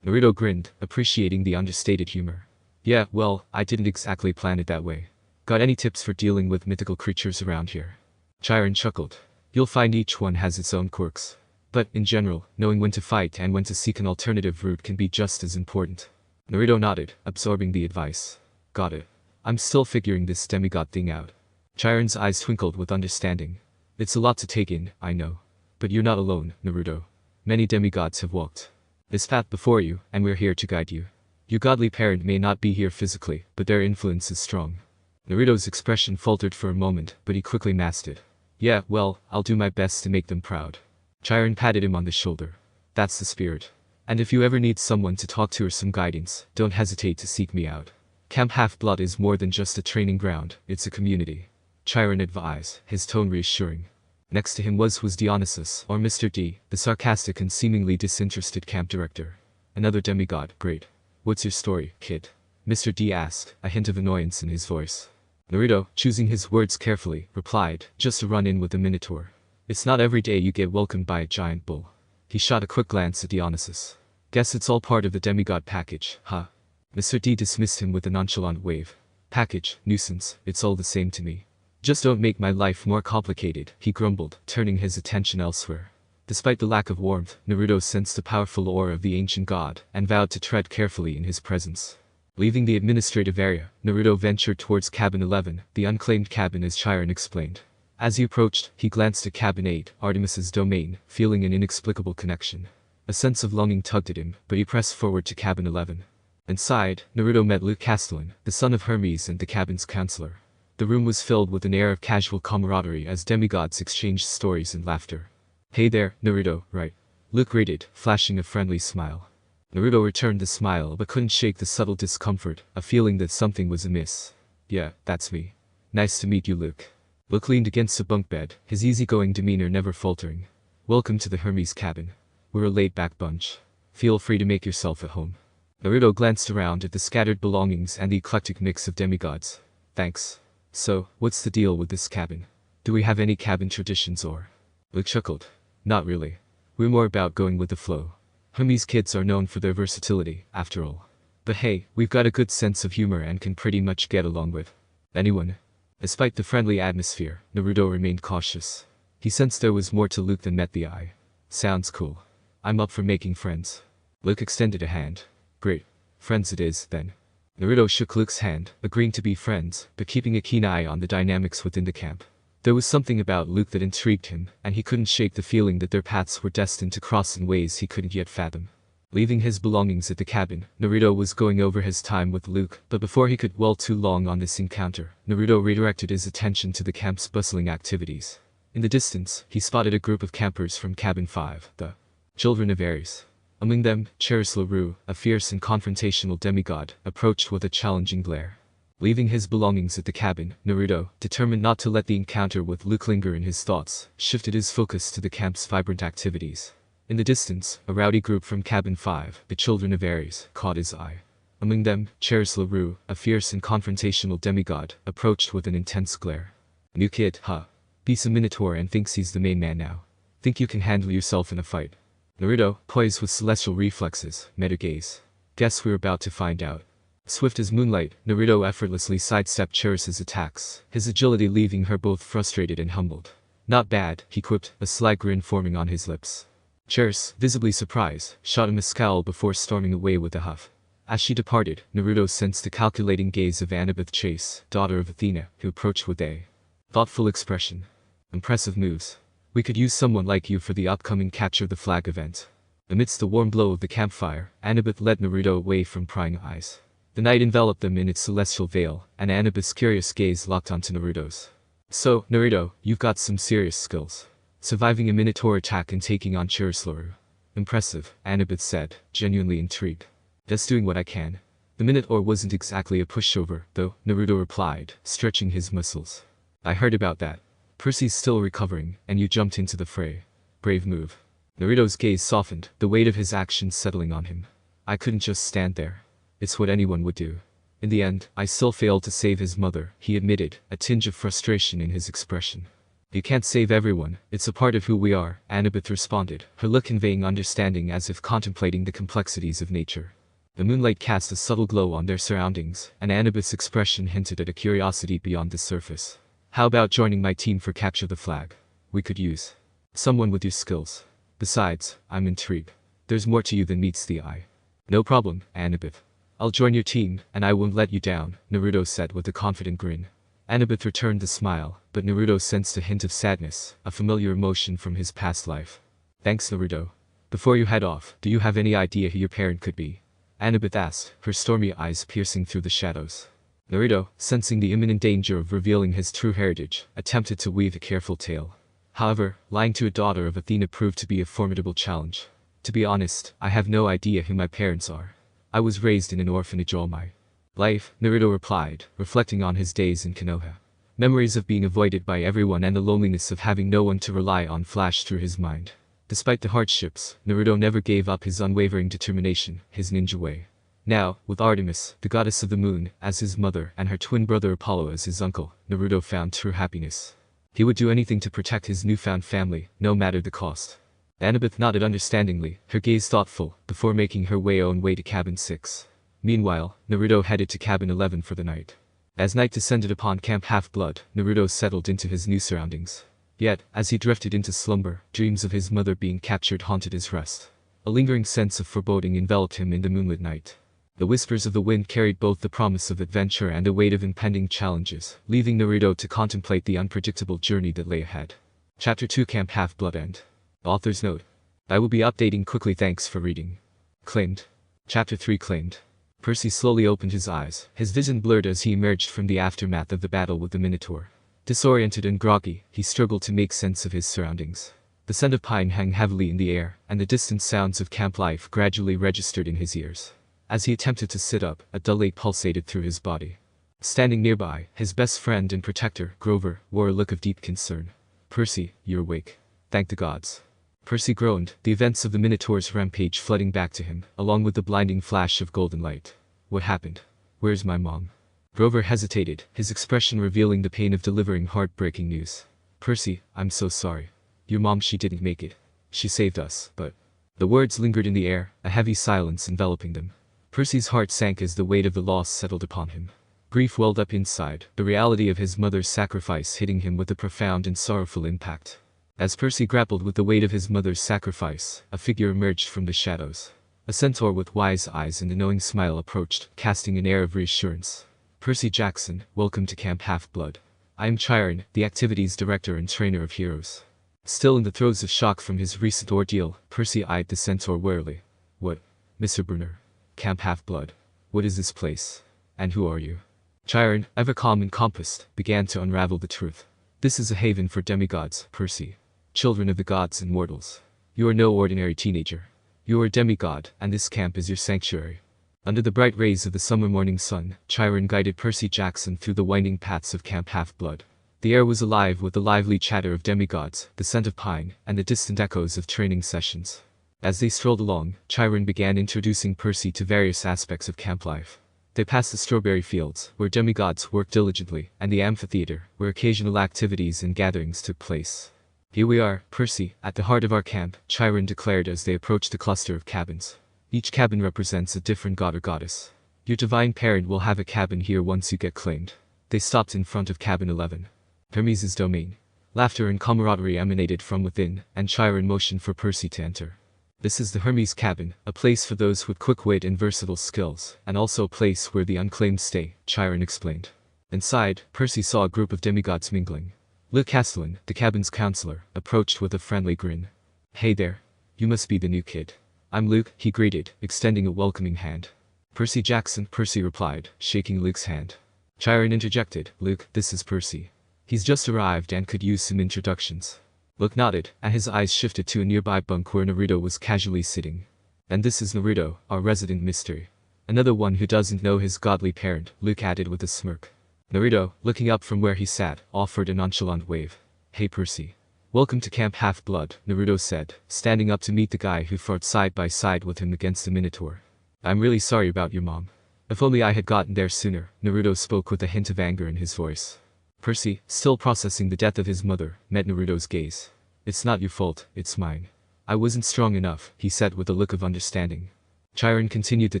Speaker 1: Naruto grinned, appreciating the understated humor. Yeah, well, I didn't exactly plan it that way. Got any tips for dealing with mythical creatures around here? Chiron chuckled. You'll find each one has its own quirks. But, in general, knowing when to fight and when to seek an alternative route can be just as important. Naruto nodded, absorbing the advice. Got it. I'm still figuring this demigod thing out. Chiron's eyes twinkled with understanding. It's a lot to take in, I know. But you're not alone, Naruto. Many demigods have walked this path before you, and we're here to guide you. Your godly parent may not be here physically, but their influence is strong. Naruto's expression faltered for a moment, but he quickly masked it. Yeah, well, I'll do my best to make them proud. Chiron patted him on the shoulder. That's the spirit. And if you ever need someone to talk to or some guidance, don't hesitate to seek me out. Camp Half-Blood is more than just a training ground, it's a community. Chiron advised, his tone reassuring. Next to him was Dionysus, or Mr. D, the sarcastic and seemingly disinterested camp director. Another demigod, great. What's your story, kid? Mr. D asked, a hint of annoyance in his voice. Naruto, choosing his words carefully, replied, just a run-in with the Minotaur. It's not every day you get welcomed by a giant bull. He shot a quick glance at Dionysus. Guess it's all part of the demigod package, huh? Mr. D dismissed him with a nonchalant wave. Package, nuisance, it's all the same to me. Just don't make my life more complicated, he grumbled, turning his attention elsewhere. Despite the lack of warmth, Naruto sensed the powerful aura of the ancient god, and vowed to tread carefully in his presence. Leaving the administrative area, Naruto ventured towards Cabin 11, the unclaimed cabin as Chiron explained. As he approached, he glanced at Cabin 8, Artemis's domain, feeling an inexplicable connection. A sense of longing tugged at him, but he pressed forward to Cabin 11. Inside, Naruto met Luke Castellan, the son of Hermes and the cabin's counselor. The room was filled with an air of casual camaraderie as demigods exchanged stories and laughter. Hey there, Naruto, right? Luke greeted, flashing a friendly smile. Naruto returned the smile but couldn't shake the subtle discomfort, a feeling that something was amiss. Yeah, that's me. Nice to meet you, Luke. Luke leaned against a bunk bed, his easygoing demeanor never faltering. Welcome to the Hermes cabin. We're a laid-back bunch. Feel free to make yourself at home. Naruto glanced around at the scattered belongings and the eclectic mix of demigods. Thanks. So, what's the deal with this cabin? Do we have any cabin traditions or? Luke chuckled. Not really. We're more about going with the flow. Hermes kids are known for their versatility, after all. But hey, we've got a good sense of humor and can pretty much get along with anyone. Despite the friendly atmosphere, Naruto remained cautious. He sensed there was more to Luke than met the eye. Sounds cool. I'm up for making friends. Luke extended a hand. Great. Friends it is, then. Naruto shook Luke's hand, agreeing to be friends, but keeping a keen eye on the dynamics within the camp. There was something about Luke that intrigued him, and he couldn't shake the feeling that their paths were destined to cross in ways he couldn't yet fathom. Leaving his belongings at the cabin, Naruto was going over his time with Luke, but before he could dwell too long on this encounter, Naruto redirected his attention to the camp's bustling activities. In the distance, he spotted a group of campers from Cabin 5, the Children of Ares. Among them, Cherislaru, a fierce and confrontational demigod, approached with a challenging glare. Leaving his belongings at the cabin, Naruto, determined not to let the encounter with Luke linger in his thoughts, shifted his focus to the camp's vibrant activities. In the distance, a rowdy group from Cabin 5, the Children of Ares, caught his eye. Among them, Cherislaru, a fierce and confrontational demigod, approached with an intense glare. New kid, huh? Beats a minotaur and thinks he's the main man now. Think you can handle yourself in a fight? Naruto, poised with celestial reflexes, met her gaze. Guess we're about to find out. Swift as moonlight, Naruto effortlessly sidestepped Cheris's attacks, his agility leaving her both frustrated and humbled. Not bad, he quipped, a sly grin forming on his lips. Cheris, visibly surprised, shot him a scowl before storming away with a huff. As she departed, Naruto sensed the calculating gaze of Annabeth Chase, daughter of Athena, who approached with a thoughtful expression. Impressive moves. We could use someone like you for the upcoming Capture the Flag event. Amidst the warm glow of the campfire, Annabeth led Naruto away from prying eyes. The night enveloped them in its celestial veil, and Annabeth's curious gaze locked onto Naruto's. So, Naruto, you've got some serious skills. Surviving a Minotaur attack and taking on Cherislaru. Impressive, Annabeth said, genuinely intrigued. Just doing what I can. The Minotaur wasn't exactly a pushover, though, Naruto replied, stretching his muscles. I heard about that. Percy's still recovering, and you jumped into the fray. Brave move. Naruto's gaze softened, the weight of his actions settling on him. I couldn't just stand there. It's what anyone would do. In the end, I still failed to save his mother, he admitted, a tinge of frustration in his expression. You can't save everyone, it's a part of who we are, Annabeth responded, her look conveying understanding as if contemplating the complexities of nature. The moonlight cast a subtle glow on their surroundings, and Annabeth's expression hinted at a curiosity beyond the surface. How about joining my team for Capture the Flag? We could use someone with your skills. Besides, I'm intrigued. There's more to you than meets the eye. No problem, Annabeth. I'll join your team, and I won't let you down, Naruto said with a confident grin. Annabeth returned the smile, but Naruto sensed a hint of sadness, a familiar emotion from his past life. Thanks, Naruto. Before you head off, do you have any idea who your parent could be? Annabeth asked, her stormy eyes piercing through the shadows. Naruto, sensing the imminent danger of revealing his true heritage, attempted to weave a careful tale. However, lying to a daughter of Athena proved to be a formidable challenge. To be honest, I have no idea who my parents are. I was raised in an orphanage all my life, Naruto replied, reflecting on his days in Konoha. Memories of being avoided by everyone and the loneliness of having no one to rely on flashed through his mind. Despite the hardships, Naruto never gave up his unwavering determination, his ninja way. Now, with Artemis, the goddess of the moon, as his mother and her twin brother Apollo as his uncle, Naruto found true happiness. He would do anything to protect his newfound family, no matter the cost. Annabeth nodded understandingly, her gaze thoughtful, before making her way to Cabin 6. Meanwhile, Naruto headed to Cabin 11 for the night. As night descended upon Camp Half-Blood, Naruto settled into his new surroundings. Yet, as he drifted into slumber, dreams of his mother being captured haunted his rest. A lingering sense of foreboding enveloped him in the moonlit night. The whispers of the wind carried both the promise of adventure and a weight of impending challenges, leaving Naruto to contemplate the unpredictable journey that lay ahead. Chapter 2 Camp Half-Blood End. Author's note. I will be updating quickly, thanks for reading. Claimed. Chapter 3 Claimed. Percy slowly opened his eyes, his vision blurred as he emerged from the aftermath of the battle with the Minotaur. Disoriented and groggy, he struggled to make sense of his surroundings. The scent of pine hung heavily in the air, and the distant sounds of camp life gradually registered in his ears. As he attempted to sit up, a dull ache pulsated through his body. Standing nearby, his best friend and protector, Grover, wore a look of deep concern. Percy, you're awake. Thank the gods. Percy groaned, the events of the Minotaur's rampage flooding back to him, along with the blinding flash of golden light. What happened? Where's my mom? Grover hesitated, his expression revealing the pain of delivering heartbreaking news. Percy, I'm so sorry. Your mom, she didn't make it. She saved us, but... The words lingered in the air, a heavy silence enveloping them. Percy's heart sank as the weight of the loss settled upon him. Grief welled up inside, the reality of his mother's sacrifice hitting him with a profound and sorrowful impact. As Percy grappled with the weight of his mother's sacrifice, a figure emerged from the shadows. A centaur with wise eyes and a knowing smile approached, casting an air of reassurance. Percy Jackson, welcome to Camp Half-Blood. I am Chiron, the activities director and trainer of heroes. Still in the throes of shock from his recent ordeal, Percy eyed the centaur warily. What? Mr. Brunner. Camp Half-Blood. What is this place? And who are you? Chiron, ever calm and compassed, began to unravel the truth. This is a haven for demigods, Percy. Children of the gods and mortals. You are no ordinary teenager. You are a demigod, and this camp is your sanctuary. Under the bright rays of the summer morning sun, Chiron guided Percy Jackson through the winding paths of Camp Half-Blood. The air was alive with the lively chatter of demigods, the scent of pine, and the distant echoes of training sessions. As they strolled along, Chiron began introducing Percy to various aspects of camp life. They passed the strawberry fields, where demigods worked diligently, and the amphitheater, where occasional activities and gatherings took place. Here we are, Percy, at the heart of our camp, Chiron declared as they approached the cluster of cabins. Each cabin represents a different god or goddess. Your divine parent will have a cabin here once you get claimed. They stopped in front of cabin 11. Hermes' domain. Laughter and camaraderie emanated from within, and Chiron motioned for Percy to enter. This is the Hermes cabin, a place for those with quick wit and versatile skills, and also a place where the unclaimed stay, Chiron explained. Inside, Percy saw a group of demigods mingling. Luke Castellan, the cabin's counselor, approached with a friendly grin. Hey there. You must be the new kid. I'm Luke, he greeted, extending a welcoming hand. Percy Jackson, Percy replied, shaking Luke's hand. Chiron interjected, Luke, this is Percy. He's just arrived and could use some introductions. Luke nodded, and his eyes shifted to a nearby bunk where Naruto was casually sitting. And this is Naruto, our resident mystery. Another one who doesn't know his godly parent, Luke added with a smirk. Naruto, looking up from where he sat, offered a nonchalant wave. Hey Percy. Welcome to Camp Half-Blood, Naruto said, standing up to meet the guy who fought side by side with him against the Minotaur. I'm really sorry about your mom. If only I had gotten there sooner, Naruto spoke with a hint of anger in his voice. Percy, still processing the death of his mother, met Naruto's gaze. "It's not your fault, it's mine. I wasn't strong enough," he said with a look of understanding. Chiron continued the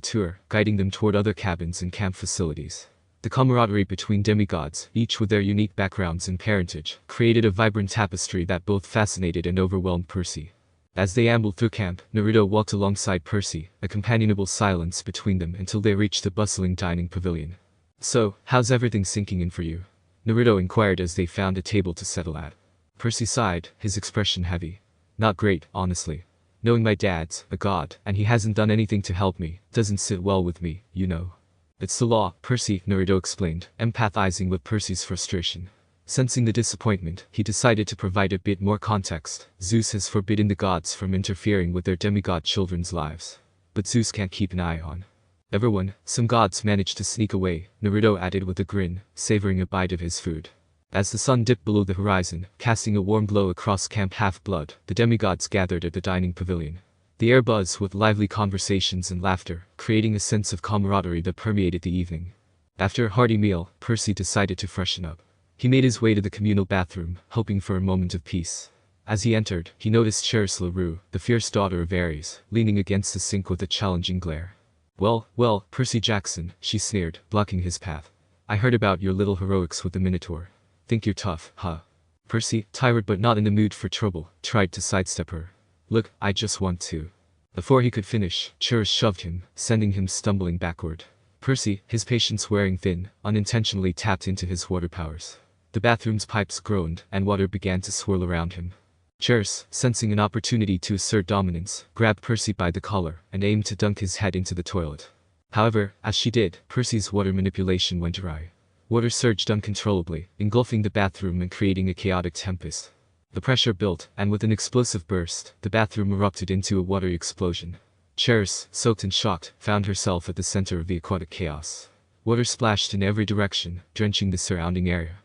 Speaker 1: tour, guiding them toward other cabins and camp facilities. The camaraderie between demigods, each with their unique backgrounds and parentage, created a vibrant tapestry that both fascinated and overwhelmed Percy. As they ambled through camp, Naruto walked alongside Percy, a companionable silence between them until they reached the bustling dining pavilion. "So, how's everything sinking in for you?" Naruto inquired as they found a table to settle at. Percy sighed, his expression heavy. "Not great, honestly. Knowing my dad's a god, and he hasn't done anything to help me, doesn't sit well with me, you know." "It's the law, Percy," Naruto explained, empathizing with Percy's frustration. Sensing the disappointment, he decided to provide a bit more context. "Zeus has forbidden the gods from interfering with their demigod children's lives. But Zeus can't keep an eye on everyone. Some gods manage to sneak away," Naruto added with a grin, savoring a bite of his food. As the sun dipped below the horizon, casting a warm glow across Camp Half-Blood, the demigods gathered at the dining pavilion. The air buzzed with lively conversations and laughter, creating a sense of camaraderie that permeated the evening. After a hearty meal, Percy decided to freshen up. He made his way to the communal bathroom, hoping for a moment of peace. As he entered, he noticed Cheris LaRue, the fierce daughter of Ares, leaning against the sink with a challenging glare. Well, Percy Jackson," she sneered, blocking his path. "I heard about your little heroics with the Minotaur. Think you're tough, huh?" Percy, tired but not in the mood for trouble, tried to sidestep her. "Look, I just want to." Before he could finish, Cheris shoved him, sending him stumbling backward. Percy, his patience wearing thin, unintentionally tapped into his water powers. The bathroom's pipes groaned, and water began to swirl around him. Cheris, sensing an opportunity to assert dominance, grabbed Percy by the collar and aimed to dunk his head into the toilet. However, as she did, Percy's water manipulation went awry. Water surged uncontrollably, engulfing the bathroom and creating a chaotic tempest. The pressure built, and with an explosive burst, the bathroom erupted into a watery explosion. Cheris, soaked and shocked, found herself at the center of the aquatic chaos. Water splashed in every direction, drenching the surrounding area.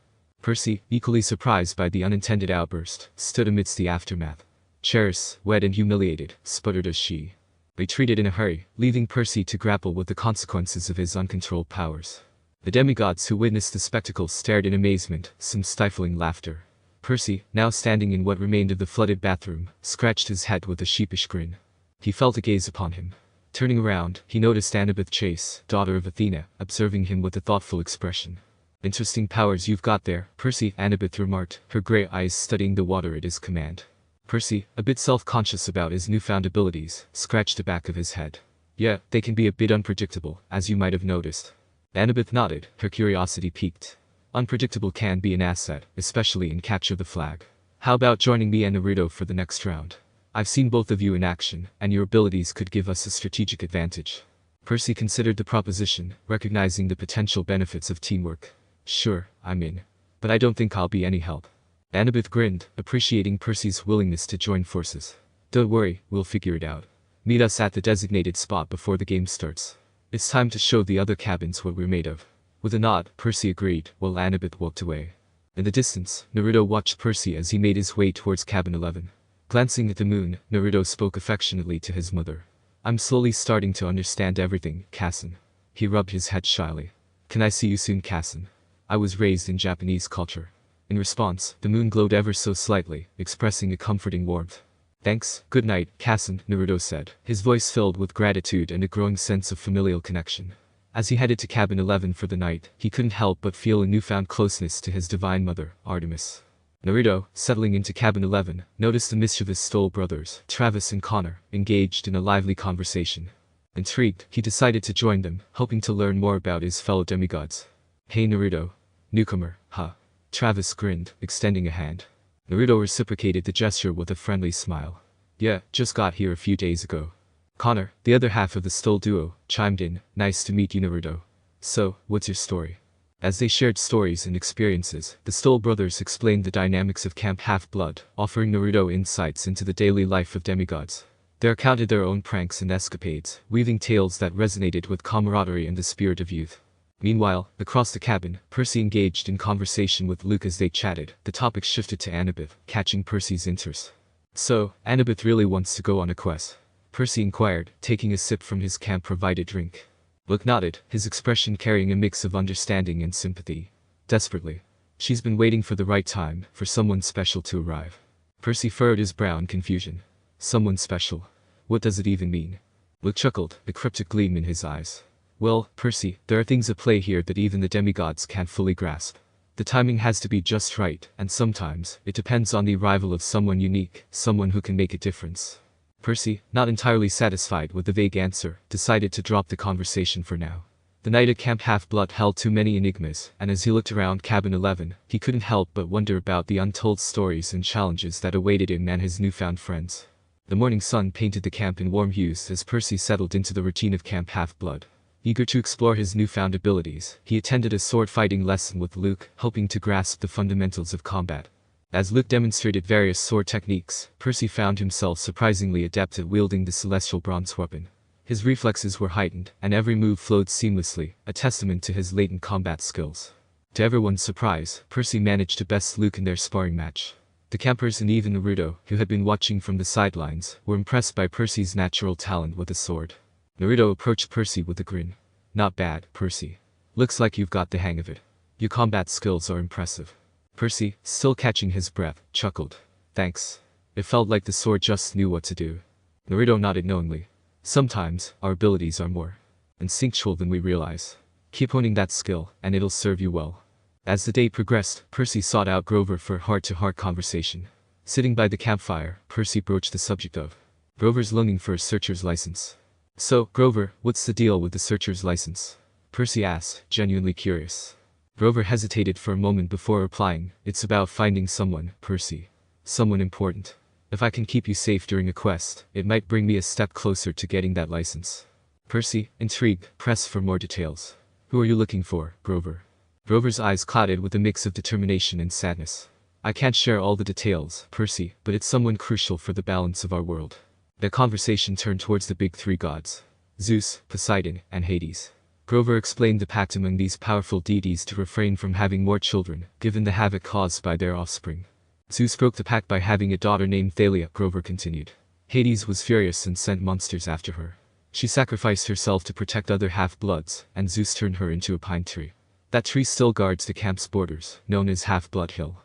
Speaker 1: Percy, equally surprised by the unintended outburst, stood amidst the aftermath. Cheris, wet and humiliated, sputtered as she retreated in a hurry, leaving Percy to grapple with the consequences of his uncontrolled powers. The demigods who witnessed the spectacle stared in amazement, some stifling laughter. Percy, now standing in what remained of the flooded bathroom, scratched his head with a sheepish grin. He felt a gaze upon him. Turning around, he noticed Annabeth Chase, daughter of Athena, observing him with a thoughtful expression. "Interesting powers you've got there, Percy," Annabeth remarked, her grey eyes studying the water at his command. Percy, a bit self-conscious about his newfound abilities, scratched the back of his head. "Yeah, they can be a bit unpredictable, as you might have noticed." Annabeth nodded, her curiosity piqued. "Unpredictable can be an asset, especially in Capture the Flag. How about joining me and Naruto for the next round? I've seen both of you in action, and your abilities could give us a strategic advantage." Percy considered the proposition, recognizing the potential benefits of teamwork. "Sure, I'm in. But I don't think I'll be any help." Annabeth grinned, appreciating Percy's willingness to join forces. "Don't worry, we'll figure it out. Meet us at the designated spot before the game starts. It's time to show the other cabins what we're made of." With a nod, Percy agreed, while Annabeth walked away. In the distance, Naruto watched Percy as he made his way towards cabin 11. Glancing at the moon, Naruto spoke affectionately to his mother. "I'm slowly starting to understand everything, Kassen." He rubbed his head shyly. "Can I see you soon, Kassen? I was raised in Japanese culture." In response, the moon glowed ever so slightly, expressing a comforting warmth. "Thanks, good night, Kassen," Naruto said, his voice filled with gratitude and a growing sense of familial connection. As he headed to cabin 11 for the night, he couldn't help but feel a newfound closeness to his divine mother, Artemis. Naruto, settling into cabin 11, noticed the mischievous Stoll brothers, Travis and Connor, engaged in a lively conversation. Intrigued, he decided to join them, hoping to learn more about his fellow demigods. "Hey Naruto." "Newcomer, huh?" Travis grinned, extending a hand. Naruto reciprocated the gesture with a friendly smile. "Yeah, just got here a few days ago." Connor, the other half of the Stoll duo, chimed in. "Nice to meet you, Naruto. So, what's your story?" As they shared stories and experiences, the Stoll brothers explained the dynamics of Camp Half-Blood, offering Naruto insights into the daily life of demigods. They recounted their own pranks and escapades, weaving tales that resonated with camaraderie and the spirit of youth. Meanwhile, across the cabin, Percy engaged in conversation with Luke as they chatted. The topic shifted to Annabeth, catching Percy's interest. "So, Annabeth really wants to go on a quest?" Percy inquired, taking a sip from his camp-provided drink. Luke nodded, his expression carrying a mix of understanding and sympathy. "Desperately. She's been waiting for the right time, for someone special to arrive. Percy furrowed his brow in confusion. Someone special? What does it even mean? Luke chuckled, a cryptic gleam in his eyes. Well, Percy, there are things at play here that even the demigods can't fully grasp. The timing has to be just right, and sometimes, it depends on the arrival of someone unique, someone who can make a difference. Percy, not entirely satisfied with the vague answer, decided to drop the conversation for now. The night at Camp Half-Blood held too many enigmas, and as he looked around Cabin 11, he couldn't help but wonder about the untold stories and challenges that awaited him and his newfound friends. The morning sun painted the camp in warm hues as Percy settled into the routine of Camp Half-Blood. Eager to explore his newfound abilities, he attended a sword-fighting lesson with Luke, hoping to grasp the fundamentals of combat. As Luke demonstrated various sword techniques, Percy found himself surprisingly adept at wielding the celestial bronze weapon. His reflexes were heightened, and every move flowed seamlessly, a testament to his latent combat skills. To everyone's surprise, Percy managed to best Luke in their sparring match. The campers and even Naruto, who had been watching from the sidelines, were impressed by Percy's natural talent with a sword. Naruto approached Percy with a grin. Not bad, Percy. Looks like you've got the hang of it. Your combat skills are impressive. Percy, still catching his breath, chuckled. Thanks. It felt like the sword just knew what to do. Naruto nodded knowingly. Sometimes, our abilities are more instinctual than we realize. Keep honing that skill, and it'll serve you well. As the day progressed, Percy sought out Grover for a heart-to-heart conversation. Sitting by the campfire, Percy broached the subject of Grover's longing for a searcher's license. So, Grover, what's the deal with the searcher's license? Percy asked, genuinely curious. Grover hesitated for a moment before replying, it's about finding someone, Percy. Someone important. If I can keep you safe during a quest, it might bring me a step closer to getting that license. Percy, intrigued, pressed for more details. Who are you looking for, Grover? Grover's eyes clouded with a mix of determination and sadness. I can't share all the details, Percy, but it's someone crucial for the balance of our world. The conversation turned towards the big three gods. Zeus, Poseidon, and Hades. Grover explained the pact among these powerful deities to refrain from having more children, given the havoc caused by their offspring. Zeus broke the pact by having a daughter named Thalia, Grover continued. Hades was furious and sent monsters after her. She sacrificed herself to protect other half-bloods, and Zeus turned her into a pine tree. That tree still guards the camp's borders, known as Half-Blood Hill.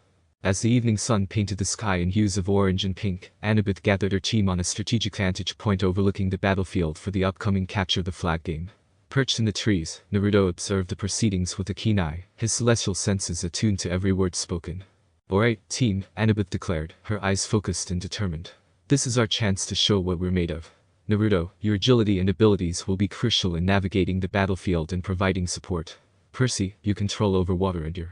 Speaker 1: As the evening sun painted the sky in hues of orange and pink, Annabeth gathered her team on a strategic vantage point overlooking the battlefield for the upcoming Capture the Flag game. Perched in the trees, Naruto observed the proceedings with a keen eye, his celestial senses attuned to every word spoken. Alright, team, Annabeth declared, her eyes focused and determined. This is our chance to show what we're made of. Naruto, your agility and abilities will be crucial in navigating the battlefield and providing support. Percy, your control over water and your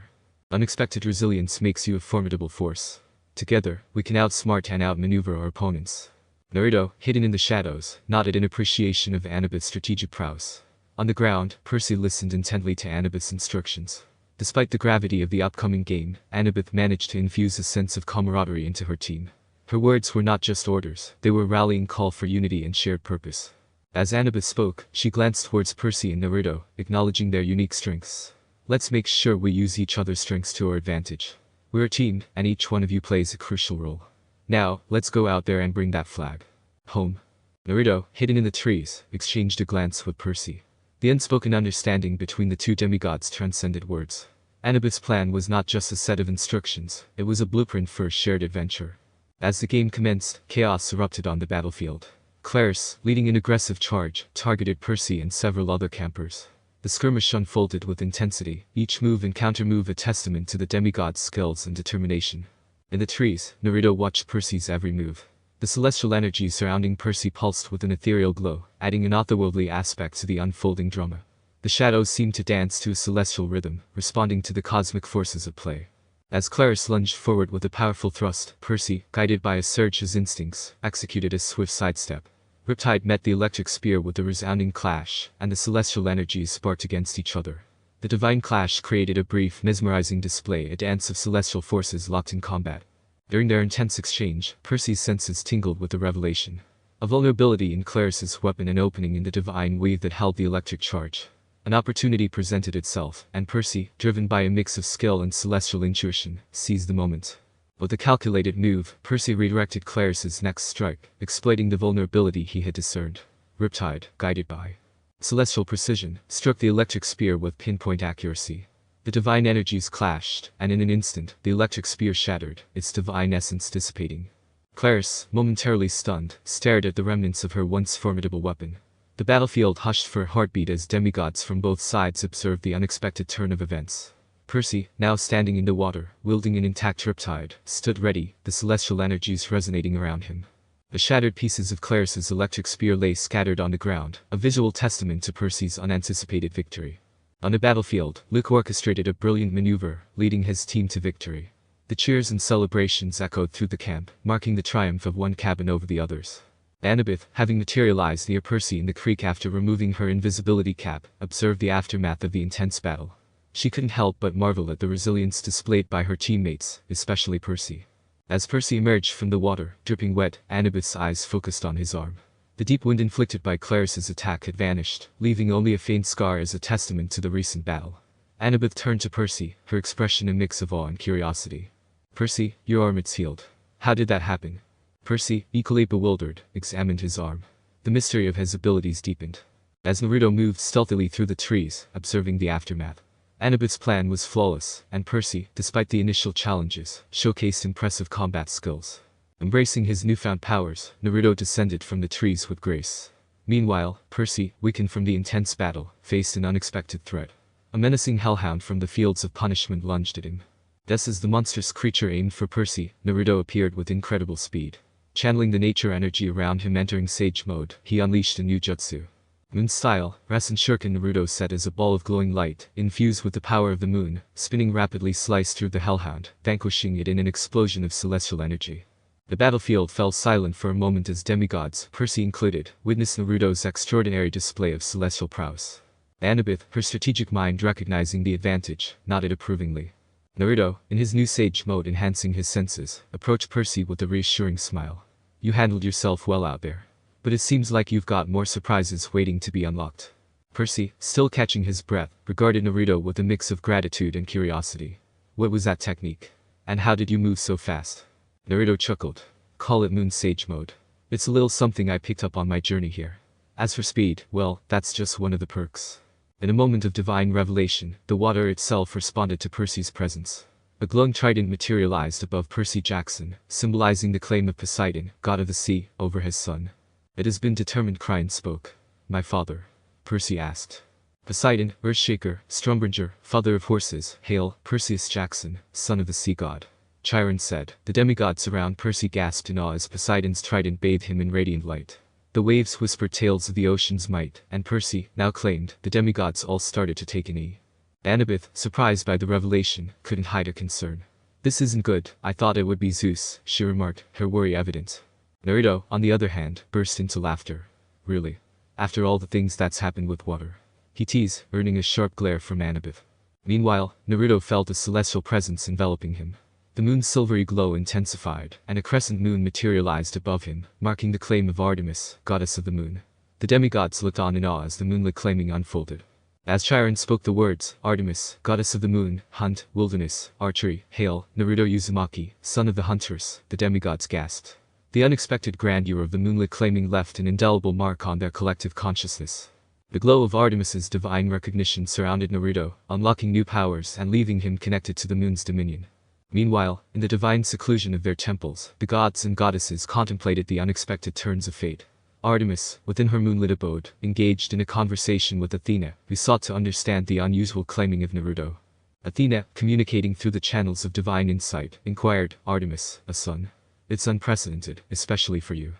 Speaker 1: unexpected resilience makes you a formidable force. Together, we can outsmart and outmaneuver our opponents. Naruto, hidden in the shadows, nodded in appreciation of Annabeth's strategic prowess. On the ground, Percy listened intently to Annabeth's instructions. Despite the gravity of the upcoming game, Annabeth managed to infuse a sense of camaraderie into her team. Her words were not just orders, they were a rallying call for unity and shared purpose. As Annabeth spoke, she glanced towards Percy and Naruto, acknowledging their unique strengths. Let's make sure we use each other's strengths to our advantage. We're a team, and each one of you plays a crucial role. Now, let's go out there and bring that flag home. Naruto, hidden in the trees, exchanged a glance with Percy. The unspoken understanding between the two demigods transcended words. Annabeth's plan was not just a set of instructions, it was a blueprint for a shared adventure. As the game commenced, chaos erupted on the battlefield. Clarus, leading an aggressive charge, targeted Percy and several other campers. The skirmish unfolded with intensity, each move and counter-move a testament to the demigod's skills and determination. In the trees, Naruto watched Percy's every move. The celestial energy surrounding Percy pulsed with an ethereal glow, adding an otherworldly aspect to the unfolding drama. The shadows seemed to dance to a celestial rhythm, responding to the cosmic forces at play. As Clarus lunged forward with a powerful thrust, Percy, guided by a surge of instincts, executed a swift sidestep. Riptide met the electric spear with a resounding clash, and the celestial energies sparked against each other. The divine clash created a brief, mesmerizing display, a dance of celestial forces locked in combat. During their intense exchange, Percy's senses tingled with the revelation. A vulnerability in Clarus's weapon, an opening in the divine weave that held the electric charge. An opportunity presented itself, and Percy, driven by a mix of skill and celestial intuition, seized the moment. With a calculated move, Percy redirected Clarus's next strike, exploiting the vulnerability he had discerned. Riptide, guided by celestial precision, struck the electric spear with pinpoint accuracy. The divine energies clashed, and in an instant, the electric spear shattered, its divine essence dissipating. Claris, momentarily stunned, stared at the remnants of her once formidable weapon. The battlefield hushed for a heartbeat as demigods from both sides observed the unexpected turn of events. Percy, now standing in the water, wielding an intact riptide, stood ready, the celestial energies resonating around him. The shattered pieces of Claris's electric spear lay scattered on the ground, a visual testament to Percy's unanticipated victory. On the battlefield, Luke orchestrated a brilliant maneuver, leading his team to victory. The cheers and celebrations echoed through the camp, marking the triumph of one cabin over the others. Annabeth, having materialized near Percy in the creek after removing her invisibility cap, observed the aftermath of the intense battle. She couldn't help but marvel at the resilience displayed by her teammates, especially Percy. As Percy emerged from the water, dripping wet, Annabeth's eyes focused on his arm. The deep wound inflicted by Claris's attack had vanished, leaving only a faint scar as a testament to the recent battle. Annabeth turned to Percy, her expression a mix of awe and curiosity. "Percy, your arm is healed. How did that happen?" Percy, equally bewildered, examined his arm. The mystery of his abilities deepened. As Naruto moved stealthily through the trees, observing the aftermath. Annabeth's plan was flawless, and Percy, despite the initial challenges, showcased impressive combat skills. Embracing his newfound powers, Naruto descended from the trees with grace. Meanwhile, Percy, weakened from the intense battle, faced an unexpected threat. A menacing hellhound from the fields of punishment lunged at him. Just as the monstrous creature aimed for Percy, Naruto appeared with incredible speed. Channeling the nature energy around him entering Sage mode, he unleashed a new jutsu. Moon style, Rasen Shuriken Naruto set as a ball of glowing light, infused with the power of the moon, spinning rapidly sliced through the hellhound, vanquishing it in an explosion of celestial energy. The battlefield fell silent for a moment as demigods, Percy included, witnessed Naruto's extraordinary display of celestial prowess. Annabeth, her strategic mind recognizing the advantage, nodded approvingly. Naruto, in his new sage mode enhancing his senses, approached Percy with a reassuring smile. "You handled yourself well out there. But it seems like you've got more surprises waiting to be unlocked." Percy, still catching his breath, regarded Naruto with a mix of gratitude and curiosity. "What was that technique? And how did you move so fast?" Naruto chuckled. "Call it Moon Sage mode. It's a little something I picked up on my journey here. As for speed, well, that's just one of the perks." In a moment of divine revelation, the water itself responded to Percy's presence. A glowing trident materialized above Percy Jackson, symbolizing the claim of Poseidon, god of the sea, over his son. "It has been determined," Cryon spoke. "My father?" Percy asked. "Poseidon, Earthshaker, Stormbringer, father of horses, hail, Perseus Jackson, son of the sea god," Chiron said. The demigods around Percy gasped in awe as Poseidon's trident bathed him in radiant light. The waves whispered tales of the ocean's might, and Percy, now claimed, the demigods all started to take an e. Annabeth, surprised by the revelation, couldn't hide her concern. "This isn't good, I thought it would be Zeus," she remarked, her worry evident. Naruto, on the other hand, burst into laughter. "Really? After all the things that's happened with water?" he teased, earning a sharp glare from Annabeth. Meanwhile, Naruto felt a celestial presence enveloping him. The moon's silvery glow intensified, and a crescent moon materialized above him, marking the claim of Artemis, goddess of the moon. The demigods looked on in awe as the moonlit claiming unfolded. As Chiron spoke the words, "Artemis, goddess of the moon, hunt, wilderness, archery, hail, Naruto Uzumaki, son of the hunters," the demigods gasped. The unexpected grandeur of the moonlit claiming left an indelible mark on their collective consciousness. The glow of Artemis's divine recognition surrounded Naruto, unlocking new powers and leaving him connected to the moon's dominion. Meanwhile, in the divine seclusion of their temples, the gods and goddesses contemplated the unexpected turns of fate. Artemis, within her moonlit abode, engaged in a conversation with Athena, who sought to understand the unusual claiming of Naruto. Athena, communicating through the channels of divine insight, inquired, "Artemis, a son? It's unprecedented, especially for you."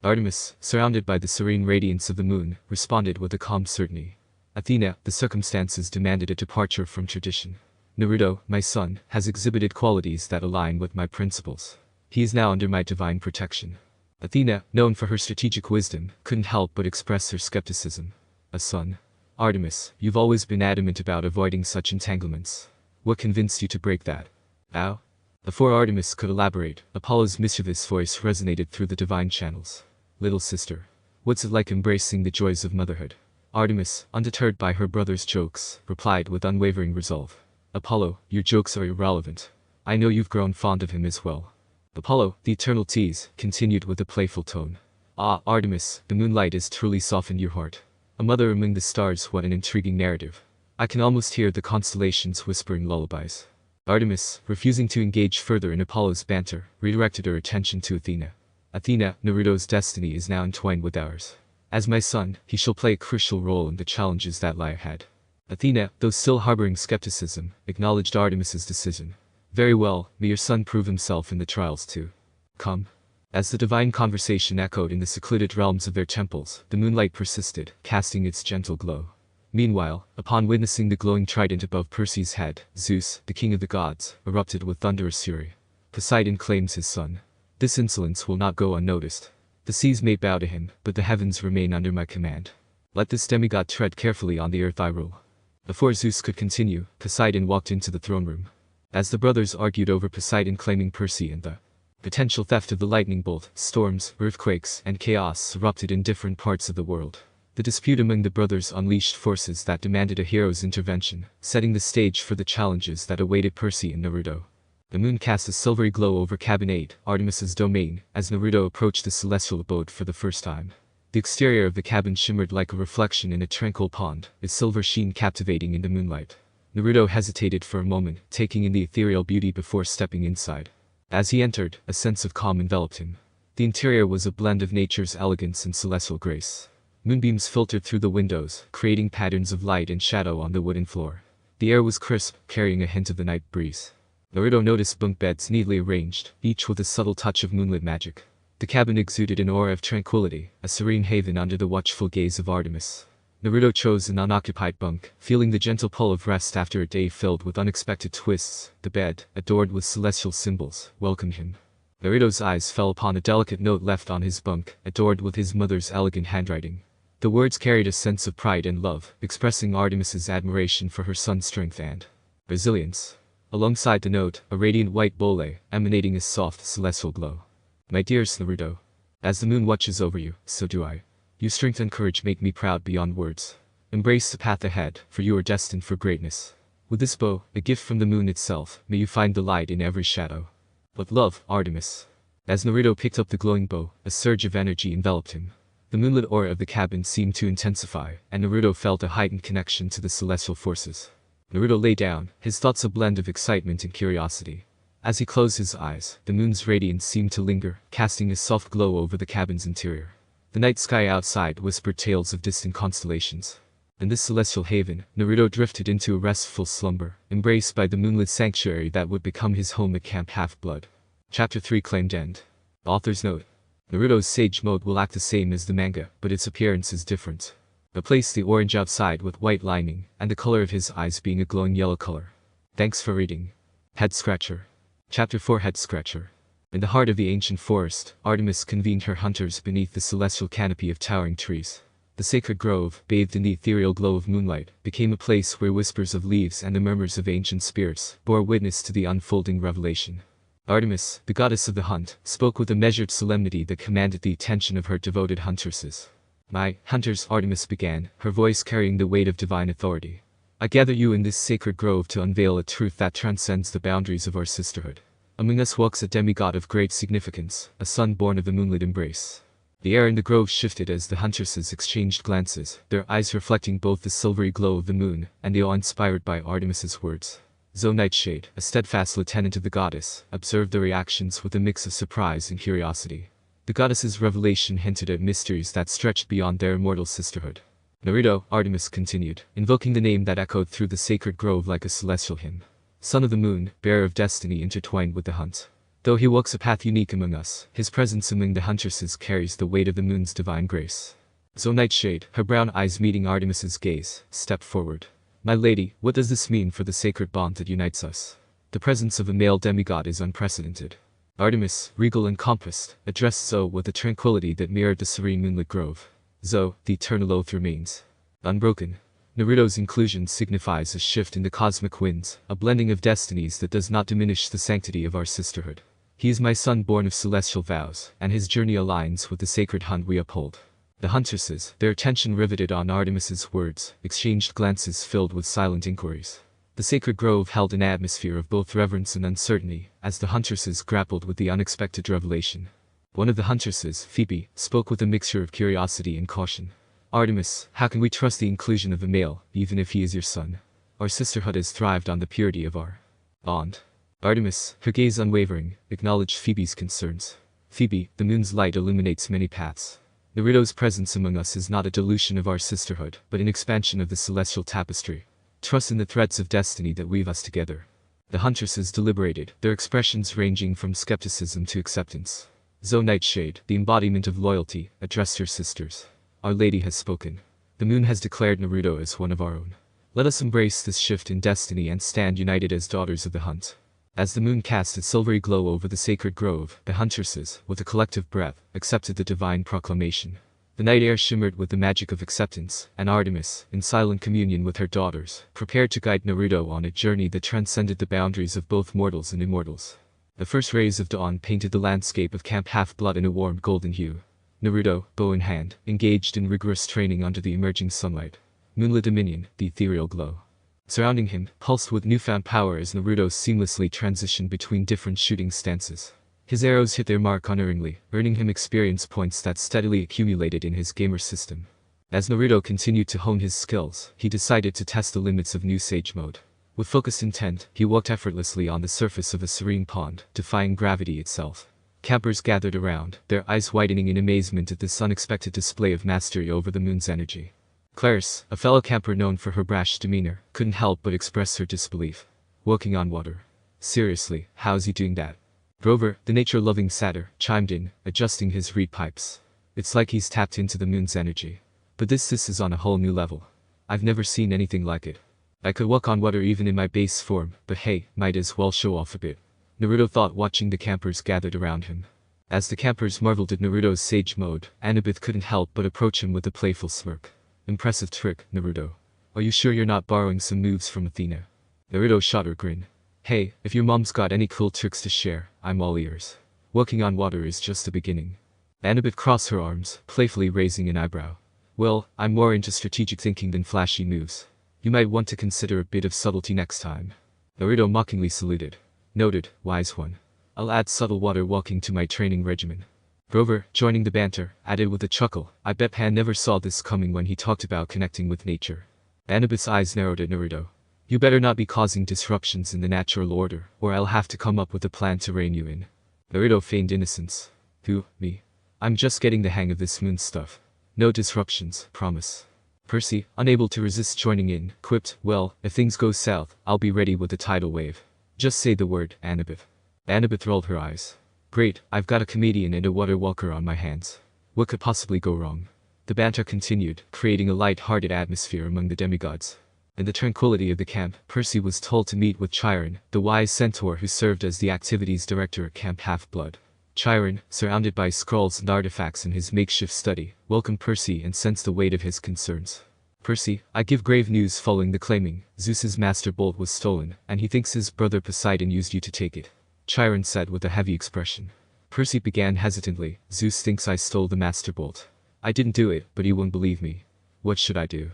Speaker 1: Artemis, surrounded by the serene radiance of the moon, responded with a calm certainty. "Athena, the circumstances demanded a departure from tradition. Naruto, my son, has exhibited qualities that align with my principles. He is now under my divine protection." Athena, known for her strategic wisdom, couldn't help but express her skepticism. "A son? Artemis, you've always been adamant about avoiding such entanglements. What convinced you to break that vow?" Before Artemis could elaborate, Apollo's mischievous voice resonated through the divine channels. "Little sister, what's it like embracing the joys of motherhood?" Artemis, undeterred by her brother's jokes, replied with unwavering resolve. "Apollo, your jokes are irrelevant. I know you've grown fond of him as well." Apollo, the eternal tease, continued with a playful tone. "Ah, Artemis, the moonlight has truly softened your heart. A mother among the stars, what an intriguing narrative. I can almost hear the constellations whispering lullabies. Artemis, refusing to engage further in Apollo's banter, redirected her attention to Athena. Athena, Naruto's destiny is now entwined with ours. As my son, he shall play a crucial role in the challenges that lie ahead. Athena, though still harboring skepticism, acknowledged Artemis's decision. Very well, may your son prove himself in the trials too. Come. As the divine conversation echoed in the secluded realms of their temples, the moonlight persisted, casting its gentle glow. Meanwhile, upon witnessing the glowing trident above Perseus' head, Zeus, the king of the gods, erupted with thunderous fury. Poseidon claims his son. This insolence will not go unnoticed. The seas may bow to him, but the heavens remain under my command. Let this demigod tread carefully on the earth I rule. Before Zeus could continue, Poseidon walked into the throne room. As the brothers argued over Poseidon claiming Perseus and the potential theft of the lightning bolt, storms, earthquakes, and chaos erupted in different parts of the world. The dispute among the brothers unleashed forces that demanded a hero's intervention, setting the stage for the challenges that awaited Perseus and Naruto. The moon cast a silvery glow over Cabin 8, Artemis's domain, as Naruto approached the celestial abode for the first time. The exterior of the cabin shimmered like a reflection in a tranquil pond, its silver sheen captivating in the moonlight. Naruto hesitated for a moment, taking in the ethereal beauty before stepping inside. As he entered, a sense of calm enveloped him. The interior was a blend of nature's elegance and celestial grace. Moonbeams filtered through the windows, creating patterns of light and shadow on the wooden floor. The air was crisp, carrying a hint of the night breeze. Naruto noticed bunk beds neatly arranged, each with a subtle touch of moonlit magic. The cabin exuded an aura of tranquility, a serene haven under the watchful gaze of Artemis. Naruto chose an unoccupied bunk, feeling the gentle pull of rest after a day filled with unexpected twists. The bed, adorned with celestial symbols, welcomed him. Naruto's eyes fell upon a delicate note left on his bunk, adorned with his mother's elegant handwriting. The words carried a sense of pride and love, expressing Artemis's admiration for her son's strength and resilience. Alongside the note, a radiant white bowl emanating a soft, celestial glow. My dearest Naruto, as the moon watches over you, so do I. Your strength and courage make me proud beyond words. Embrace the path ahead, for you are destined for greatness. With this bow, a gift from the moon itself, may you find the light in every shadow. With love, Artemis. As Naruto picked up the glowing bow, a surge of energy enveloped him. The moonlit aura of the cabin seemed to intensify, and Naruto felt a heightened connection to the celestial forces. Naruto lay down, his thoughts a blend of excitement and curiosity. As he closed his eyes, the moon's radiance seemed to linger, casting a soft glow over the cabin's interior. The night sky outside whispered tales of distant constellations. In this celestial haven, Naruto drifted into a restful slumber, embraced by the moonlit sanctuary that would become his home at Camp Half-Blood. Chapter 3 Claimed End. Author's note. Naruto's Sage Mode will act the same as the manga, but its appearance is different. Replace the orange outside with white lining, and the color of his eyes being a glowing yellow color. Thanks for reading. Head Scratcher. Chapter 4 Head Scratcher. In the heart of the ancient forest, Artemis convened her hunters beneath the celestial canopy of towering trees. The sacred grove, bathed in the ethereal glow of moonlight, became a place where whispers of leaves and the murmurs of ancient spirits bore witness to the unfolding revelation. Artemis, the goddess of the hunt, spoke with a measured solemnity that commanded the attention of her devoted huntresses. My hunters, Artemis began, her voice carrying the weight of divine authority. I gather you in this sacred grove to unveil a truth that transcends the boundaries of our sisterhood. Among us walks a demigod of great significance, a son born of the moonlit embrace. The air in the grove shifted as the huntresses exchanged glances, their eyes reflecting both the silvery glow of the moon and the awe inspired by Artemis's words. Zoe Nightshade, a steadfast lieutenant of the goddess, observed their reactions with a mix of surprise and curiosity. The goddess's revelation hinted at mysteries that stretched beyond their immortal sisterhood. Naruto, Artemis continued, invoking the name that echoed through the sacred grove like a celestial hymn. Son of the moon, bearer of destiny intertwined with the hunt. Though he walks a path unique among us, his presence among the huntresses carries the weight of the moon's divine grace. Zoe Nightshade, her brown eyes meeting Artemis's gaze, stepped forward. My lady, what does this mean for the sacred bond that unites us? The presence of a male demigod is unprecedented. Artemis, regal and compassed, addressed Zoe with a tranquility that mirrored the serene moonlit grove. Zoe, the eternal oath remains unbroken. Naruto's inclusion signifies a shift in the cosmic winds, a blending of destinies that does not diminish the sanctity of our sisterhood. He is my son born of celestial vows, and his journey aligns with the sacred hunt we uphold. The huntresses, their attention riveted on Artemis's words, exchanged glances filled with silent inquiries. The sacred grove held an atmosphere of both reverence and uncertainty, as the huntresses grappled with the unexpected revelation. One of the huntresses, Phoebe, spoke with a mixture of curiosity and caution. Artemis, how can we trust the inclusion of a male, even if he is your son? Our sisterhood has thrived on the purity of our bond. Artemis, her gaze unwavering, acknowledged Phoebe's concerns. Phoebe, the moon's light illuminates many paths. Naruto's presence among us is not a dilution of our sisterhood, but an expansion of the celestial tapestry. Trust in the threads of destiny that weave us together. The huntresses deliberated, their expressions ranging from skepticism to acceptance. Zoe Nightshade, the embodiment of loyalty, addressed her sisters. Our lady has spoken. The moon has declared Naruto as one of our own. Let us embrace this shift in destiny and stand united as daughters of the hunt. As the moon cast its silvery glow over the sacred grove, the huntresses, with a collective breath, accepted the divine proclamation. The night air shimmered with the magic of acceptance, and Artemis, in silent communion with her daughters, prepared to guide Naruto on a journey that transcended the boundaries of both mortals and immortals. The first rays of dawn painted the landscape of Camp Half-Blood in a warm golden hue. Naruto, bow in hand, engaged in rigorous training under the emerging sunlight. Moonlit Dominion, the ethereal glow surrounding him, pulsed with newfound power as Naruto seamlessly transitioned between different shooting stances. His arrows hit their mark unerringly, earning him experience points that steadily accumulated in his gamer system. As Naruto continued to hone his skills, he decided to test the limits of New Sage Mode. With focused intent, he walked effortlessly on the surface of a serene pond, defying gravity itself. Campers gathered around, their eyes widening in amazement at this unexpected display of mastery over the moon's energy. Clarice, a fellow camper known for her brash demeanor, couldn't help but express her disbelief. Walking on water. Seriously, how's he doing that? Grover, the nature-loving satyr, chimed in, adjusting his reed pipes. It's like he's tapped into the moon's energy. But this is on a whole new level. I've never seen anything like it. I could walk on water even in my base form, but hey, might as well show off a bit. Naruto thought, watching the campers gathered around him. As the campers marveled at Naruto's sage mode, Annabeth couldn't help but approach him with a playful smirk. Impressive trick, Naruto. Are you sure you're not borrowing some moves from Athena? Naruto shot her grin. Hey, if your mom's got any cool tricks to share, I'm all ears. Walking on water is just the beginning. Annabeth crossed her arms, playfully raising an eyebrow. Well, I'm more into strategic thinking than flashy moves. You might want to consider a bit of subtlety next time. Naruto mockingly saluted. Noted, wise one. I'll add subtle water walking to my training regimen. Grover, joining the banter, added with a chuckle, I bet Pan never saw this coming when he talked about connecting with nature. Annabeth's eyes narrowed at Naruto. You better not be causing disruptions in the natural order, or I'll have to come up with a plan to rein you in. Naruto feigned innocence. Who, me? I'm just getting the hang of this moon stuff. No disruptions, promise. Percy, unable to resist joining in, quipped, well, if things go south, I'll be ready with the tidal wave. Just say the word, Annabeth. Annabeth rolled her eyes. Great, I've got a comedian and a water walker on my hands. What could possibly go wrong? The banter continued, creating a light-hearted atmosphere among the demigods. In the tranquility of the camp, Percy was told to meet with Chiron, the wise centaur who served as the activities director at Camp Half-Blood. Chiron, surrounded by scrolls and artifacts in his makeshift study, welcomed Percy and sensed the weight of his concerns. Percy, I give grave news following the claiming, Zeus's master bolt was stolen, and he thinks his brother Poseidon used you to take it. Chiron said with a heavy expression. Percy began hesitantly, Zeus thinks I stole the master bolt. I didn't do it, but he won't believe me. What should I do?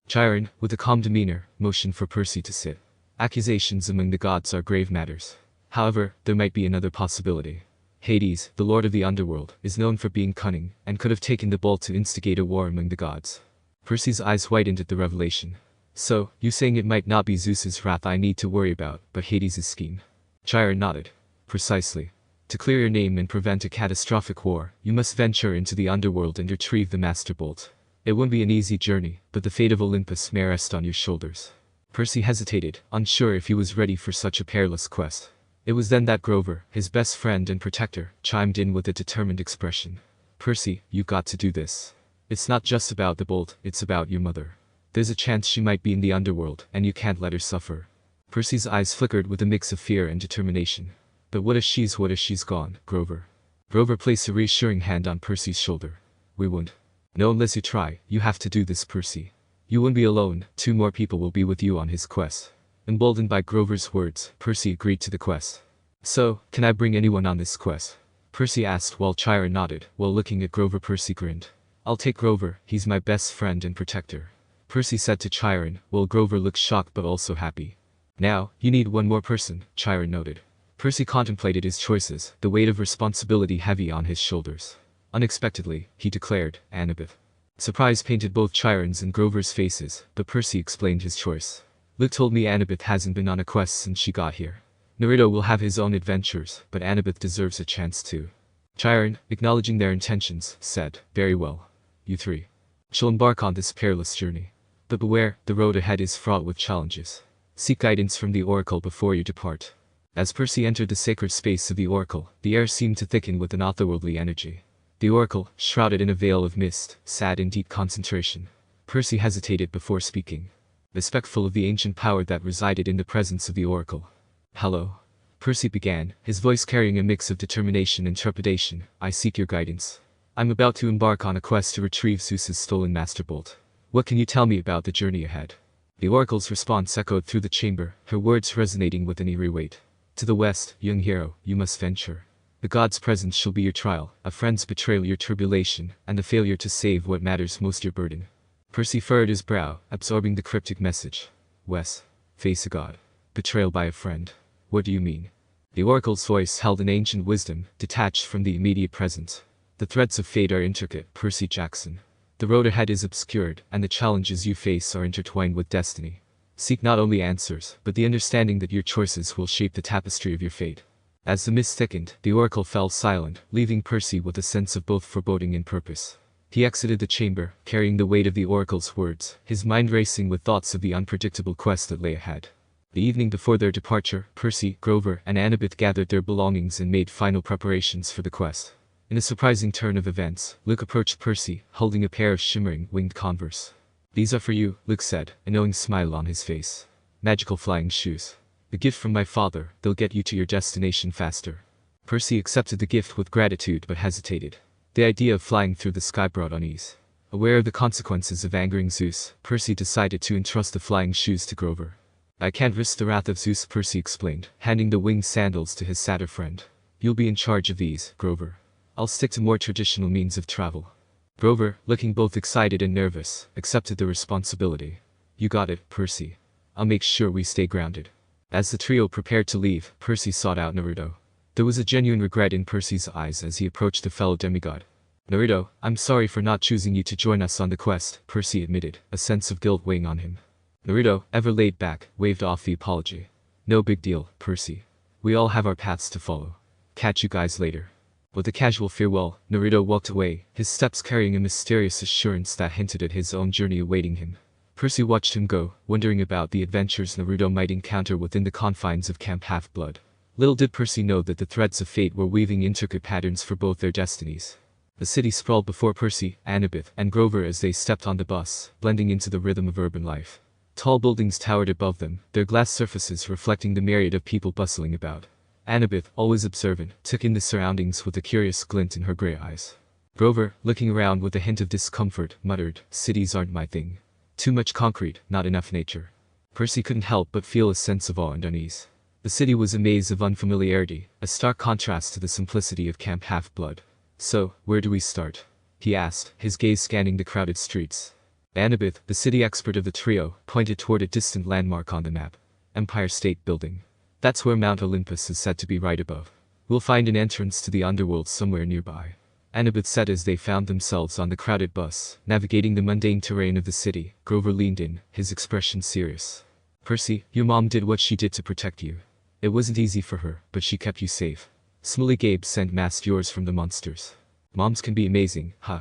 Speaker 1: Chiron, with a calm demeanor, motioned for Percy to sit. Accusations among the gods are grave matters. However, there might be another possibility. Hades, the lord of the underworld, is known for being cunning, and could have taken the bolt to instigate a war among the gods. Percy's eyes widened at the revelation. So, you saying it might not be Zeus's wrath I need to worry about, but Hades' scheme? Chiron nodded. Precisely. To clear your name and prevent a catastrophic war, you must venture into the underworld and retrieve the master bolt. It won't be an easy journey, but the fate of Olympus may rest on your shoulders. Percy hesitated, unsure if he was ready for such a perilous quest. It was then that Grover, his best friend and protector, chimed in with a determined expression. Percy, you've got to do this. It's not just about the bolt, it's about your mother. There's a chance she might be in the underworld, and you can't let her suffer. Percy's eyes flickered with a mix of fear and determination. But what if she's gone, Grover? Grover placed a reassuring hand on Percy's shoulder. We won't. No, unless you try, you have to do this, Percy. You won't be alone, 2 more people will be with you on his quest. Emboldened by Grover's words, Percy agreed to the quest. So, can I bring anyone on this quest? Percy asked while Chiron nodded, while looking at Grover. Percy grinned. I'll take Grover, he's my best friend and protector. Percy said to Chiron, while Grover looked shocked but also happy. Now, you need 1 more person, Chiron noted. Percy contemplated his choices, the weight of responsibility heavy on his shoulders. Unexpectedly, he declared, Annabeth. Surprise painted both Chiron's and Grover's faces, but Percy explained his choice. Luke told me Annabeth hasn't been on a quest since she got here. Naruto will have his own adventures, but Annabeth deserves a chance too. Chiron, acknowledging their intentions, said, "Very well. You three shall embark on this perilous journey. But beware, the road ahead is fraught with challenges. Seek guidance from the oracle before you depart." As Percy entered the sacred space of the oracle, the air seemed to thicken with an otherworldly energy. The oracle, shrouded in a veil of mist, sat in deep concentration. Percy hesitated before speaking, respectful of the ancient power that resided in the presence of the oracle. "Hello," Percy began, his voice carrying a mix of determination and trepidation. "I seek your guidance. I'm about to embark on a quest to retrieve Zeus's stolen Master Bolt. What can you tell me about the journey ahead?" The oracle's response echoed through the chamber, her words resonating with an eerie weight. "To the west, young hero, you must venture. The god's presence shall be your trial, a friend's betrayal your tribulation, and the failure to save what matters most your burden." Percy furrowed his brow, absorbing the cryptic message. "Wes, face a god. Betrayal by a friend. What do you mean?" The oracle's voice held an ancient wisdom, detached from the immediate present. "The threads of fate are intricate, Percy Jackson. The road ahead is obscured, and the challenges you face are intertwined with destiny. Seek not only answers, but the understanding that your choices will shape the tapestry of your fate." As the mist thickened, the oracle fell silent, leaving Percy with a sense of both foreboding and purpose. He exited the chamber, carrying the weight of the oracle's words, his mind racing with thoughts of the unpredictable quest that lay ahead. The evening before their departure, Percy, Grover, and Annabeth gathered their belongings and made final preparations for the quest. In a surprising turn of events, Luke approached Percy, holding a pair of shimmering, winged Converse. "These are for you," Luke said, a knowing smile on his face. "Magical flying shoes. A gift from my father, they'll get you to your destination faster." Percy accepted the gift with gratitude but hesitated. The idea of flying through the sky brought unease. Aware of the consequences of angering Zeus, Percy decided to entrust the flying shoes to Grover. "I can't risk the wrath of Zeus," Percy explained, handing the winged sandals to his satyr friend. "You'll be in charge of these, Grover. I'll stick to more traditional means of travel." Grover, looking both excited and nervous, accepted the responsibility. "You got it, Percy. I'll make sure we stay grounded." As the trio prepared to leave, Percy sought out Naruto. There was a genuine regret in Percy's eyes as he approached the fellow demigod. "Naruto, I'm sorry for not choosing you to join us on the quest," Percy admitted, a sense of guilt weighing on him. Naruto, ever laid back, waved off the apology. "No big deal, Percy. We all have our paths to follow. Catch you guys later." With a casual farewell, Naruto walked away, his steps carrying a mysterious assurance that hinted at his own journey awaiting him. Percy watched him go, wondering about the adventures Naruto might encounter within the confines of Camp Half-Blood. Little did Percy know that the threads of fate were weaving intricate patterns for both their destinies. The city sprawled before Percy, Annabeth, and Grover as they stepped on the bus, blending into the rhythm of urban life. Tall buildings towered above them, their glass surfaces reflecting the myriad of people bustling about. Annabeth, always observant, took in the surroundings with a curious glint in her gray eyes. Grover, looking around with a hint of discomfort, muttered, "Cities aren't my thing. Too much concrete, not enough nature." Percy couldn't help but feel a sense of awe and unease. The city was a maze of unfamiliarity, a stark contrast to the simplicity of Camp Half-Blood. "So, where do we start?" he asked, his gaze scanning the crowded streets. Annabeth, the city expert of the trio, pointed toward a distant landmark on the map. "Empire State Building. That's where Mount Olympus is said to be right above. We'll find an entrance to the underworld somewhere nearby." Annabeth said as they found themselves on the crowded bus, navigating the mundane terrain of the city. Grover leaned in, his expression serious. "Percy, your mom did what she did to protect you. It wasn't easy for her, but she kept you safe. Smiley Gabe sent masked yours from the monsters. Moms can be amazing, huh?"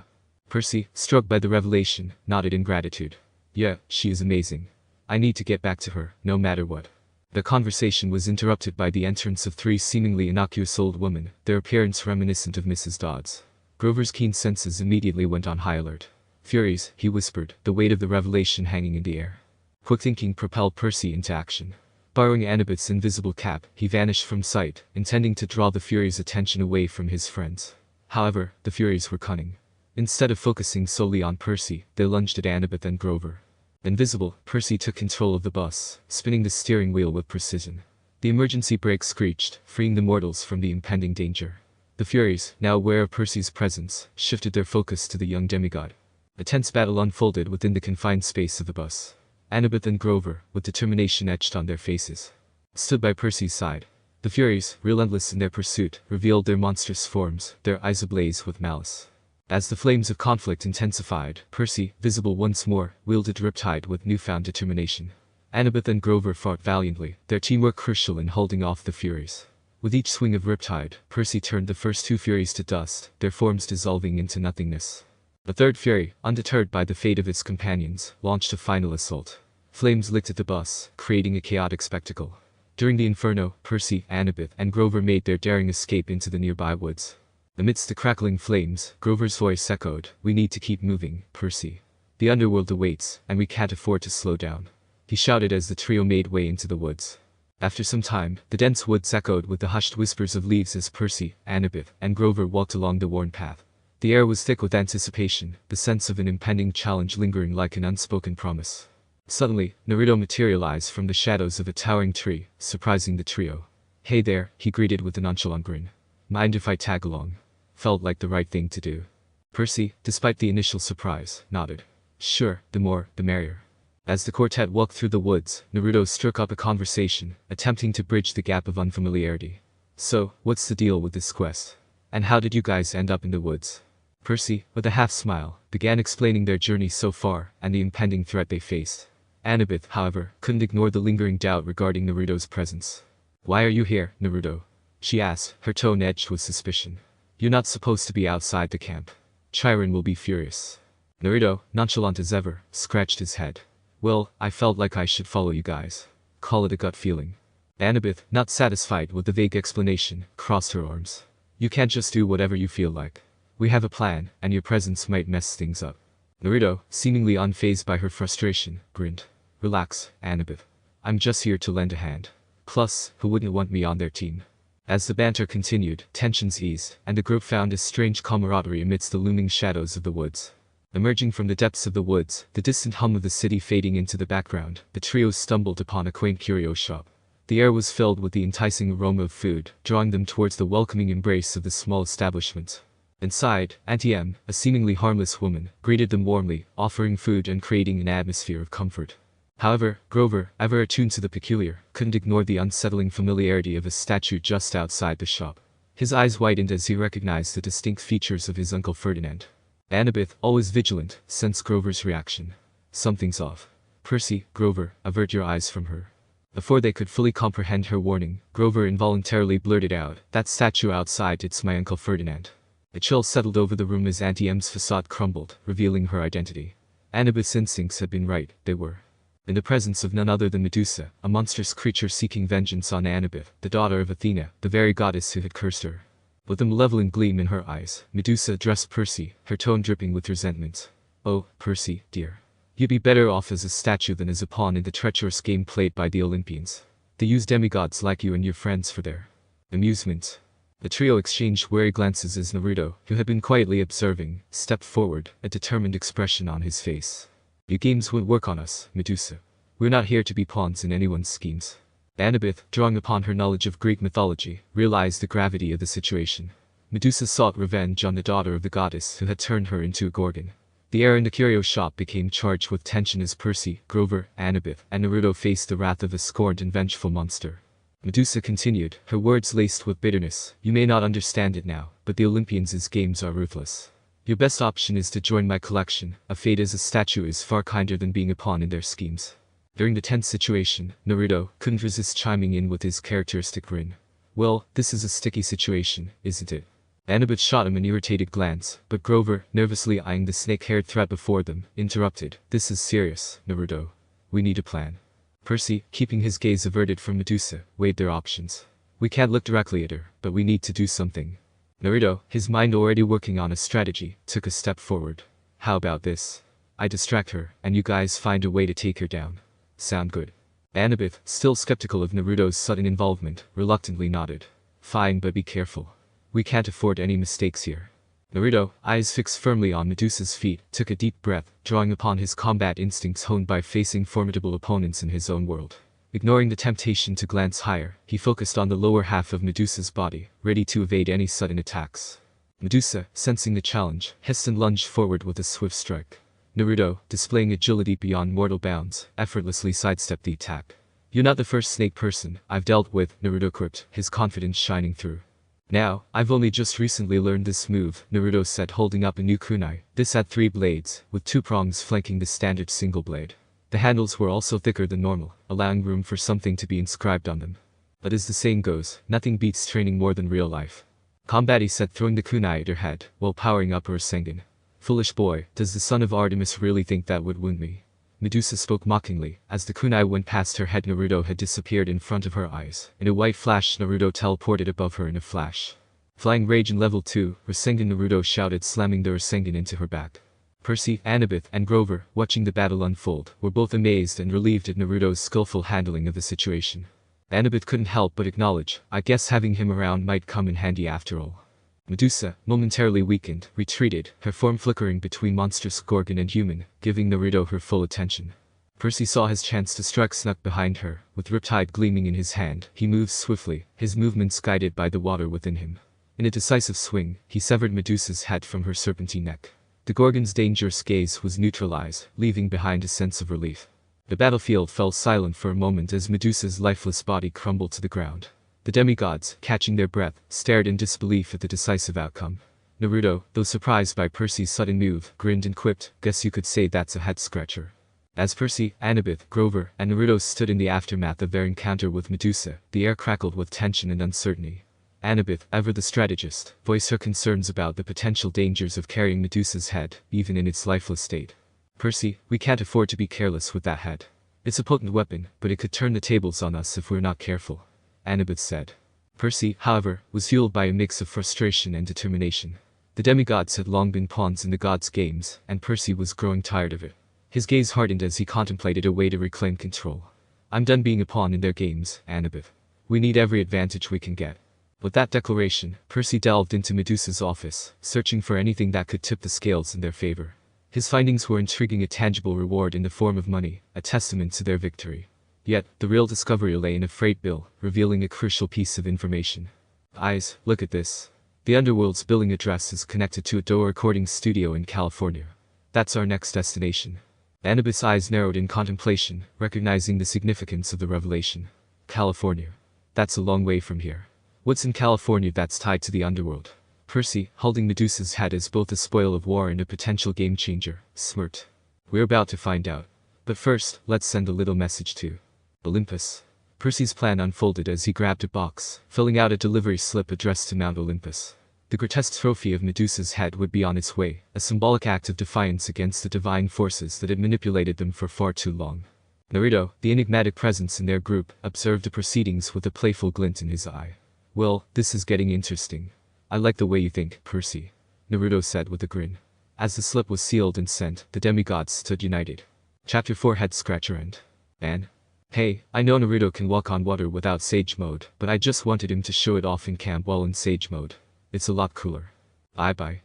Speaker 1: Percy, struck by the revelation, nodded in gratitude. "Yeah, she is amazing. I need to get back to her, no matter what." The conversation was interrupted by the entrance of three seemingly innocuous old women, their appearance reminiscent of Mrs. Dodds. Grover's keen senses immediately went on high alert. "Furies," he whispered, the weight of the revelation hanging in the air. Quick thinking propelled Percy into action. Borrowing Annabeth's invisible cap, he vanished from sight, intending to draw the Furies' attention away from his friends. However, the Furies were cunning. Instead of focusing solely on Percy, they lunged at Annabeth and Grover. Invisible, Percy took control of the bus, spinning the steering wheel with precision. The emergency brake screeched, freeing the mortals from the impending danger. The Furies, now aware of Percy's presence, shifted their focus to the young demigod. A tense battle unfolded within the confined space of the bus. Annabeth and Grover, with determination etched on their faces, stood by Percy's side. The Furies, relentless in their pursuit, revealed their monstrous forms, their eyes ablaze with malice. As the flames of conflict intensified, Percy, visible once more, wielded Riptide with newfound determination. Annabeth and Grover fought valiantly, their teamwork crucial in holding off the Furies. With each swing of Riptide, Percy turned the first two Furies to dust, their forms dissolving into nothingness. The third Fury, undeterred by the fate of its companions, launched a final assault. Flames licked at the bus, creating a chaotic spectacle. During the inferno, Percy, Annabeth, and Grover made their daring escape into the nearby woods. Amidst the crackling flames, Grover's voice echoed, "We need to keep moving, Percy. The underworld awaits, and we can't afford to slow down," he shouted as the trio made way into the woods. After some time, the dense woods echoed with the hushed whispers of leaves as Percy, Annabeth, and Grover walked along the worn path. The air was thick with anticipation, the sense of an impending challenge lingering like an unspoken promise. Suddenly, Naruto materialized from the shadows of a towering tree, surprising the trio. "Hey there," he greeted with a nonchalant grin. "Mind if I tag along?" Felt like the right thing to do. Percy, despite the initial surprise, nodded. "Sure, the more, the merrier." As the quartet walked through the woods, Naruto struck up a conversation, attempting to bridge the gap of unfamiliarity. "So, what's the deal with this quest? And how did you guys end up in the woods?" Percy, with a half-smile, began explaining their journey so far and the impending threat they faced. Annabeth, however, couldn't ignore the lingering doubt regarding Naruto's presence. "Why are you here, Naruto?" she asked, her tone edged with suspicion. "You're not supposed to be outside the camp. Chiron will be furious." Naruto, nonchalant as ever, scratched his head. "Well, I felt like I should follow you guys. Call it a gut feeling." Annabeth, not satisfied with the vague explanation, crossed her arms. "You can't just do whatever you feel like. We have a plan, and your presence might mess things up." Naruto, seemingly unfazed by her frustration, grinned. "Relax, Annabeth. I'm just here to lend a hand. Plus, who wouldn't want me on their team?" As the banter continued, tensions eased, and the group found a strange camaraderie amidst the looming shadows of the woods. Emerging from the depths of the woods, the distant hum of the city fading into the background, the trio stumbled upon a quaint curio shop. The air was filled with the enticing aroma of food, drawing them towards the welcoming embrace of the small establishment. Inside, Auntie M, a seemingly harmless woman, greeted them warmly, offering food and creating an atmosphere of comfort. However, Grover, ever attuned to the peculiar, couldn't ignore the unsettling familiarity of a statue just outside the shop. His eyes widened as he recognized the distinct features of his Uncle Ferdinand. Annabeth, always vigilant, sensed Grover's reaction. "Something's off. Percy, Grover, avert your eyes from her." Before they could fully comprehend her warning, Grover involuntarily blurted out, "That statue outside, it's my Uncle Ferdinand." A chill settled over the room as Auntie M's facade crumbled, revealing her identity. Annabeth's instincts had been right, they were. In the presence of none other than Medusa, a monstrous creature seeking vengeance on Annabeth, the daughter of Athena, the very goddess who had cursed her. With a malevolent gleam in her eyes, Medusa addressed Percy, her tone dripping with resentment. "Oh, Percy, dear. You'd be better off as a statue than as a pawn in the treacherous game played by the Olympians. They use demigods like you and your friends for their amusement." The trio exchanged wary glances as Naruto, who had been quietly observing, stepped forward, a determined expression on his face. "Your games won't work on us, Medusa. We're not here to be pawns in anyone's schemes." Annabeth, drawing upon her knowledge of Greek mythology, realized the gravity of the situation. Medusa sought revenge on the daughter of the goddess who had turned her into a gorgon. The air in the curio shop became charged with tension as Percy, Grover, Annabeth, and Naruto faced the wrath of a scorned and vengeful monster. Medusa continued, her words laced with bitterness. "You may not understand it now, but the Olympians' games are ruthless. Your best option is to join my collection. A fate as a statue is far kinder than being a pawn in their schemes." During the tense situation, Naruto couldn't resist chiming in with his characteristic grin. "Well, this is a sticky situation, isn't it?" Annabeth shot him an irritated glance, but Grover, nervously eyeing the snake-haired threat before them, interrupted. "This is serious, Naruto. We need a plan." Percy, keeping his gaze averted from Medusa, weighed their options. "We can't look directly at her, but we need to do something." Naruto, his mind already working on a strategy, took a step forward. "How about this? I distract her, and you guys find a way to take her down. Sound good?" Annabeth, still skeptical of Naruto's sudden involvement, reluctantly nodded. "Fine, but be careful. We can't afford any mistakes here." Naruto, eyes fixed firmly on Medusa's feet, took a deep breath, drawing upon his combat instincts honed by facing formidable opponents in his own world. Ignoring the temptation to glance higher, he focused on the lower half of Medusa's body, ready to evade any sudden attacks. Medusa, sensing the challenge, hissed and lunged forward with a swift strike. Naruto, displaying agility beyond mortal bounds, effortlessly sidestepped the attack. "You're not the first snake person I've dealt with," Naruto quipped, his confidence shining through. "Now, I've only just recently learned this move," Naruto said, holding up a new kunai. This had 3 blades, with 2 prongs flanking the standard single blade. The handles were also thicker than normal, allowing room for something to be inscribed on them. But as the saying goes, nothing beats training more than real life. Combati said, throwing the kunai at her head, while powering up her Rasengan. Foolish boy, does the son of Artemis really think that would wound me? Medusa spoke mockingly. As the kunai went past her head, Naruto had disappeared in front of her eyes. In a white flash, Naruto teleported above her in a flash. Flying Rage in level 2, Rasengan, Naruto shouted, slamming the Rasengan into her back. Percy, Annabeth, and Grover, watching the battle unfold, were both amazed and relieved at Naruto's skillful handling of the situation. Annabeth couldn't help but acknowledge, I guess having him around might come in handy after all. Medusa, momentarily weakened, retreated, her form flickering between monstrous Gorgon and human, giving Naruto her full attention. Percy saw his chance to strike, snuck behind her, with Riptide gleaming in his hand. He moved swiftly, his movements guided by the water within him. In a decisive swing, he severed Medusa's head from her serpentine neck. The Gorgon's dangerous gaze was neutralized, leaving behind a sense of relief. The battlefield fell silent for a moment as Medusa's lifeless body crumbled to the ground. The demigods, catching their breath, stared in disbelief at the decisive outcome. Naruto, though surprised by Percy's sudden move, grinned and quipped, guess you could say that's a head-scratcher. As Percy, Annabeth, Grover, and Naruto stood in the aftermath of their encounter with Medusa, the air crackled with tension and uncertainty. Annabeth, ever the strategist, voiced her concerns about the potential dangers of carrying Medusa's head, even in its lifeless state. Percy, we can't afford to be careless with that head. It's a potent weapon, but it could turn the tables on us if we're not careful, Annabeth said. Percy, however, was fueled by a mix of frustration and determination. The demigods had long been pawns in the gods' games, and Percy was growing tired of it. His gaze hardened as he contemplated a way to reclaim control. I'm done being a pawn in their games, Annabeth. We need every advantage we can get. With that declaration, Percy delved into Medusa's office, searching for anything that could tip the scales in their favor. His findings were intriguing, a tangible reward in the form of money, a testament to their victory. Yet, the real discovery lay in a freight bill, revealing a crucial piece of information. Eyes, look at this. The Underworld's billing address is connected to a door recording studio in California. That's our next destination. Annabeth's eyes narrowed in contemplation, recognizing the significance of the revelation. California. That's a long way from here. What's in California that's tied to the underworld? Percy, holding Medusa's head as both a spoil of war and a potential game-changer, smirked. We're about to find out. But first, let's send a little message to Olympus. Percy's plan unfolded as he grabbed a box, filling out a delivery slip addressed to Mount Olympus. The grotesque trophy of Medusa's head would be on its way, a symbolic act of defiance against the divine forces that had manipulated them for far too long. Naruto, the enigmatic presence in their group, observed the proceedings with a playful glint in his eye. Well, this is getting interesting. I like the way you think, Percy, Naruto said with a grin. As the slip was sealed and sent, the demigods stood united. Chapter 4 Head Scratcher End. And? Hey, I know Naruto can walk on water without Sage Mode, but I just wanted him to show it off in camp while in Sage Mode. It's a lot cooler. Bye.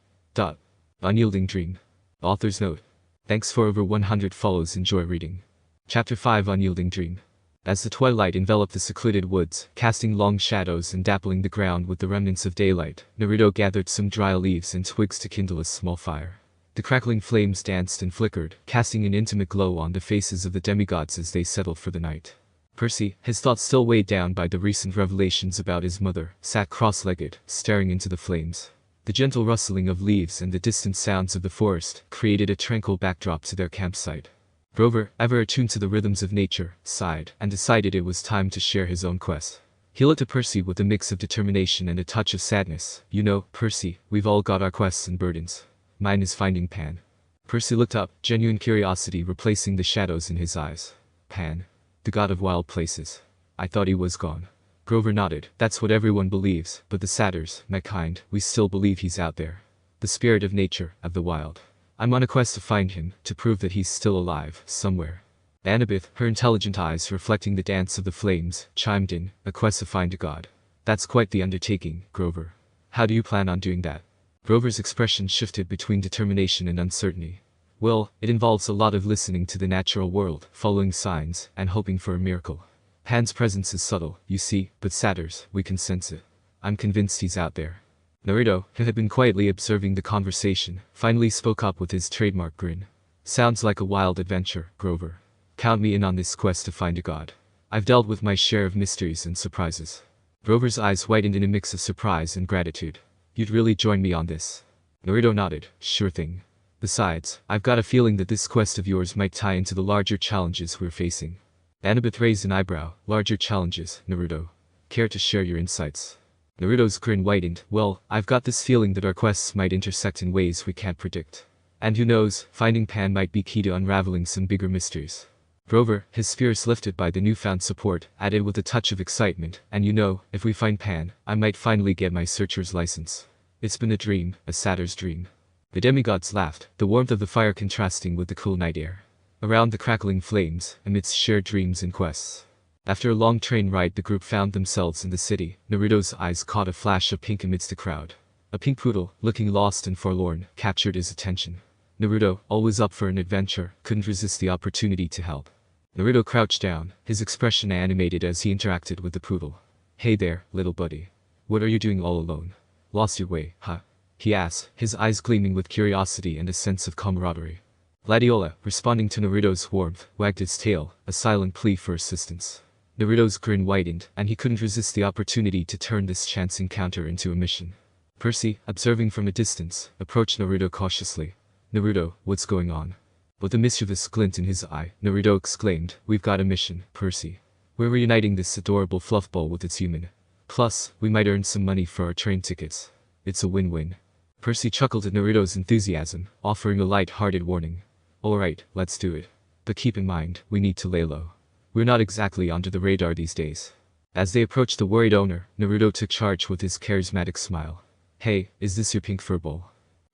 Speaker 1: Unyielding Dream. Author's note. Thanks for over 100 follows, enjoy reading. Chapter 5 Unyielding Dream. As the twilight enveloped the secluded woods, casting long shadows and dappling the ground with the remnants of daylight, Naruto gathered some dry leaves and twigs to kindle a small fire. The crackling flames danced and flickered, casting an intimate glow on the faces of the demigods as they settled for the night. Percy, his thoughts still weighed down by the recent revelations about his mother, sat cross-legged, staring into the flames. The gentle rustling of leaves and the distant sounds of the forest created a tranquil backdrop to their campsite. Grover, ever attuned to the rhythms of nature, sighed, and decided it was time to share his own quest. He looked at Percy with a mix of determination and a touch of sadness. You know, Percy, we've all got our quests and burdens. Mine is finding Pan. Percy looked up, genuine curiosity replacing the shadows in his eyes. Pan? The god of wild places. I thought he was gone. Grover nodded. That's what everyone believes, but the satyrs, my kind, we still believe he's out there. The spirit of nature, of the wild. I'm on a quest to find him, to prove that he's still alive, somewhere. Annabeth, her intelligent eyes reflecting the dance of the flames, chimed in, a quest to find a god. That's quite the undertaking, Grover. How do you plan on doing that? Grover's expression shifted between determination and uncertainty. Well, it involves a lot of listening to the natural world, following signs, and hoping for a miracle. Pan's presence is subtle, you see, but satyrs, we can sense it. I'm convinced he's out there. Naruto, who had been quietly observing the conversation, finally spoke up with his trademark grin. Sounds like a wild adventure, Grover. Count me in on this quest to find a god. I've dealt with my share of mysteries and surprises. Grover's eyes widened in a mix of surprise and gratitude. You'd really join me on this? Naruto nodded, sure thing. Besides, I've got a feeling that this quest of yours might tie into the larger challenges we're facing. Annabeth raised an eyebrow. Larger challenges, Naruto. Care to share your insights? Naruto's grin widened. Well, I've got this feeling that our quests might intersect in ways we can't predict. And who knows, finding Pan might be key to unraveling some bigger mysteries. Grover, his spirits lifted by the newfound support, added with a touch of excitement, and you know, if we find Pan, I might finally get my searcher's license. It's been a dream, a satyr's dream. The demigods laughed, the warmth of the fire contrasting with the cool night air. Around the crackling flames, amidst shared dreams and quests. After a long train ride, the group found themselves in the city. Naruto's eyes caught a flash of pink amidst the crowd. A pink poodle, looking lost and forlorn, captured his attention. Naruto, always up for an adventure, couldn't resist the opportunity to help. Naruto crouched down, his expression animated as he interacted with the poodle. Hey there, little buddy. What are you doing all alone? Lost your way, huh? He asked, his eyes gleaming with curiosity and a sense of camaraderie. Gladiola, responding to Naruto's warmth, wagged its tail, a silent plea for assistance. Naruto's grin widened, and he couldn't resist the opportunity to turn this chance encounter into a mission. Percy, observing from a distance, approached Naruto cautiously. Naruto, what's going on? With a mischievous glint in his eye, Naruto exclaimed, we've got a mission, Percy. We're reuniting this adorable fluffball with its human. Plus, we might earn some money for our train tickets. It's a win-win. Percy chuckled at Naruto's enthusiasm, offering a light-hearted warning. Alright, let's do it. But keep in mind, we need to lay low. We're not exactly onto the radar these days. As they approached the worried owner, Naruto took charge with his charismatic smile. Hey, is this your pink furball?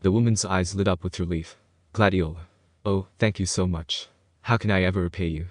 Speaker 1: The woman's eyes lit up with relief. Gladiola. Oh, thank you so much. How can I ever repay you?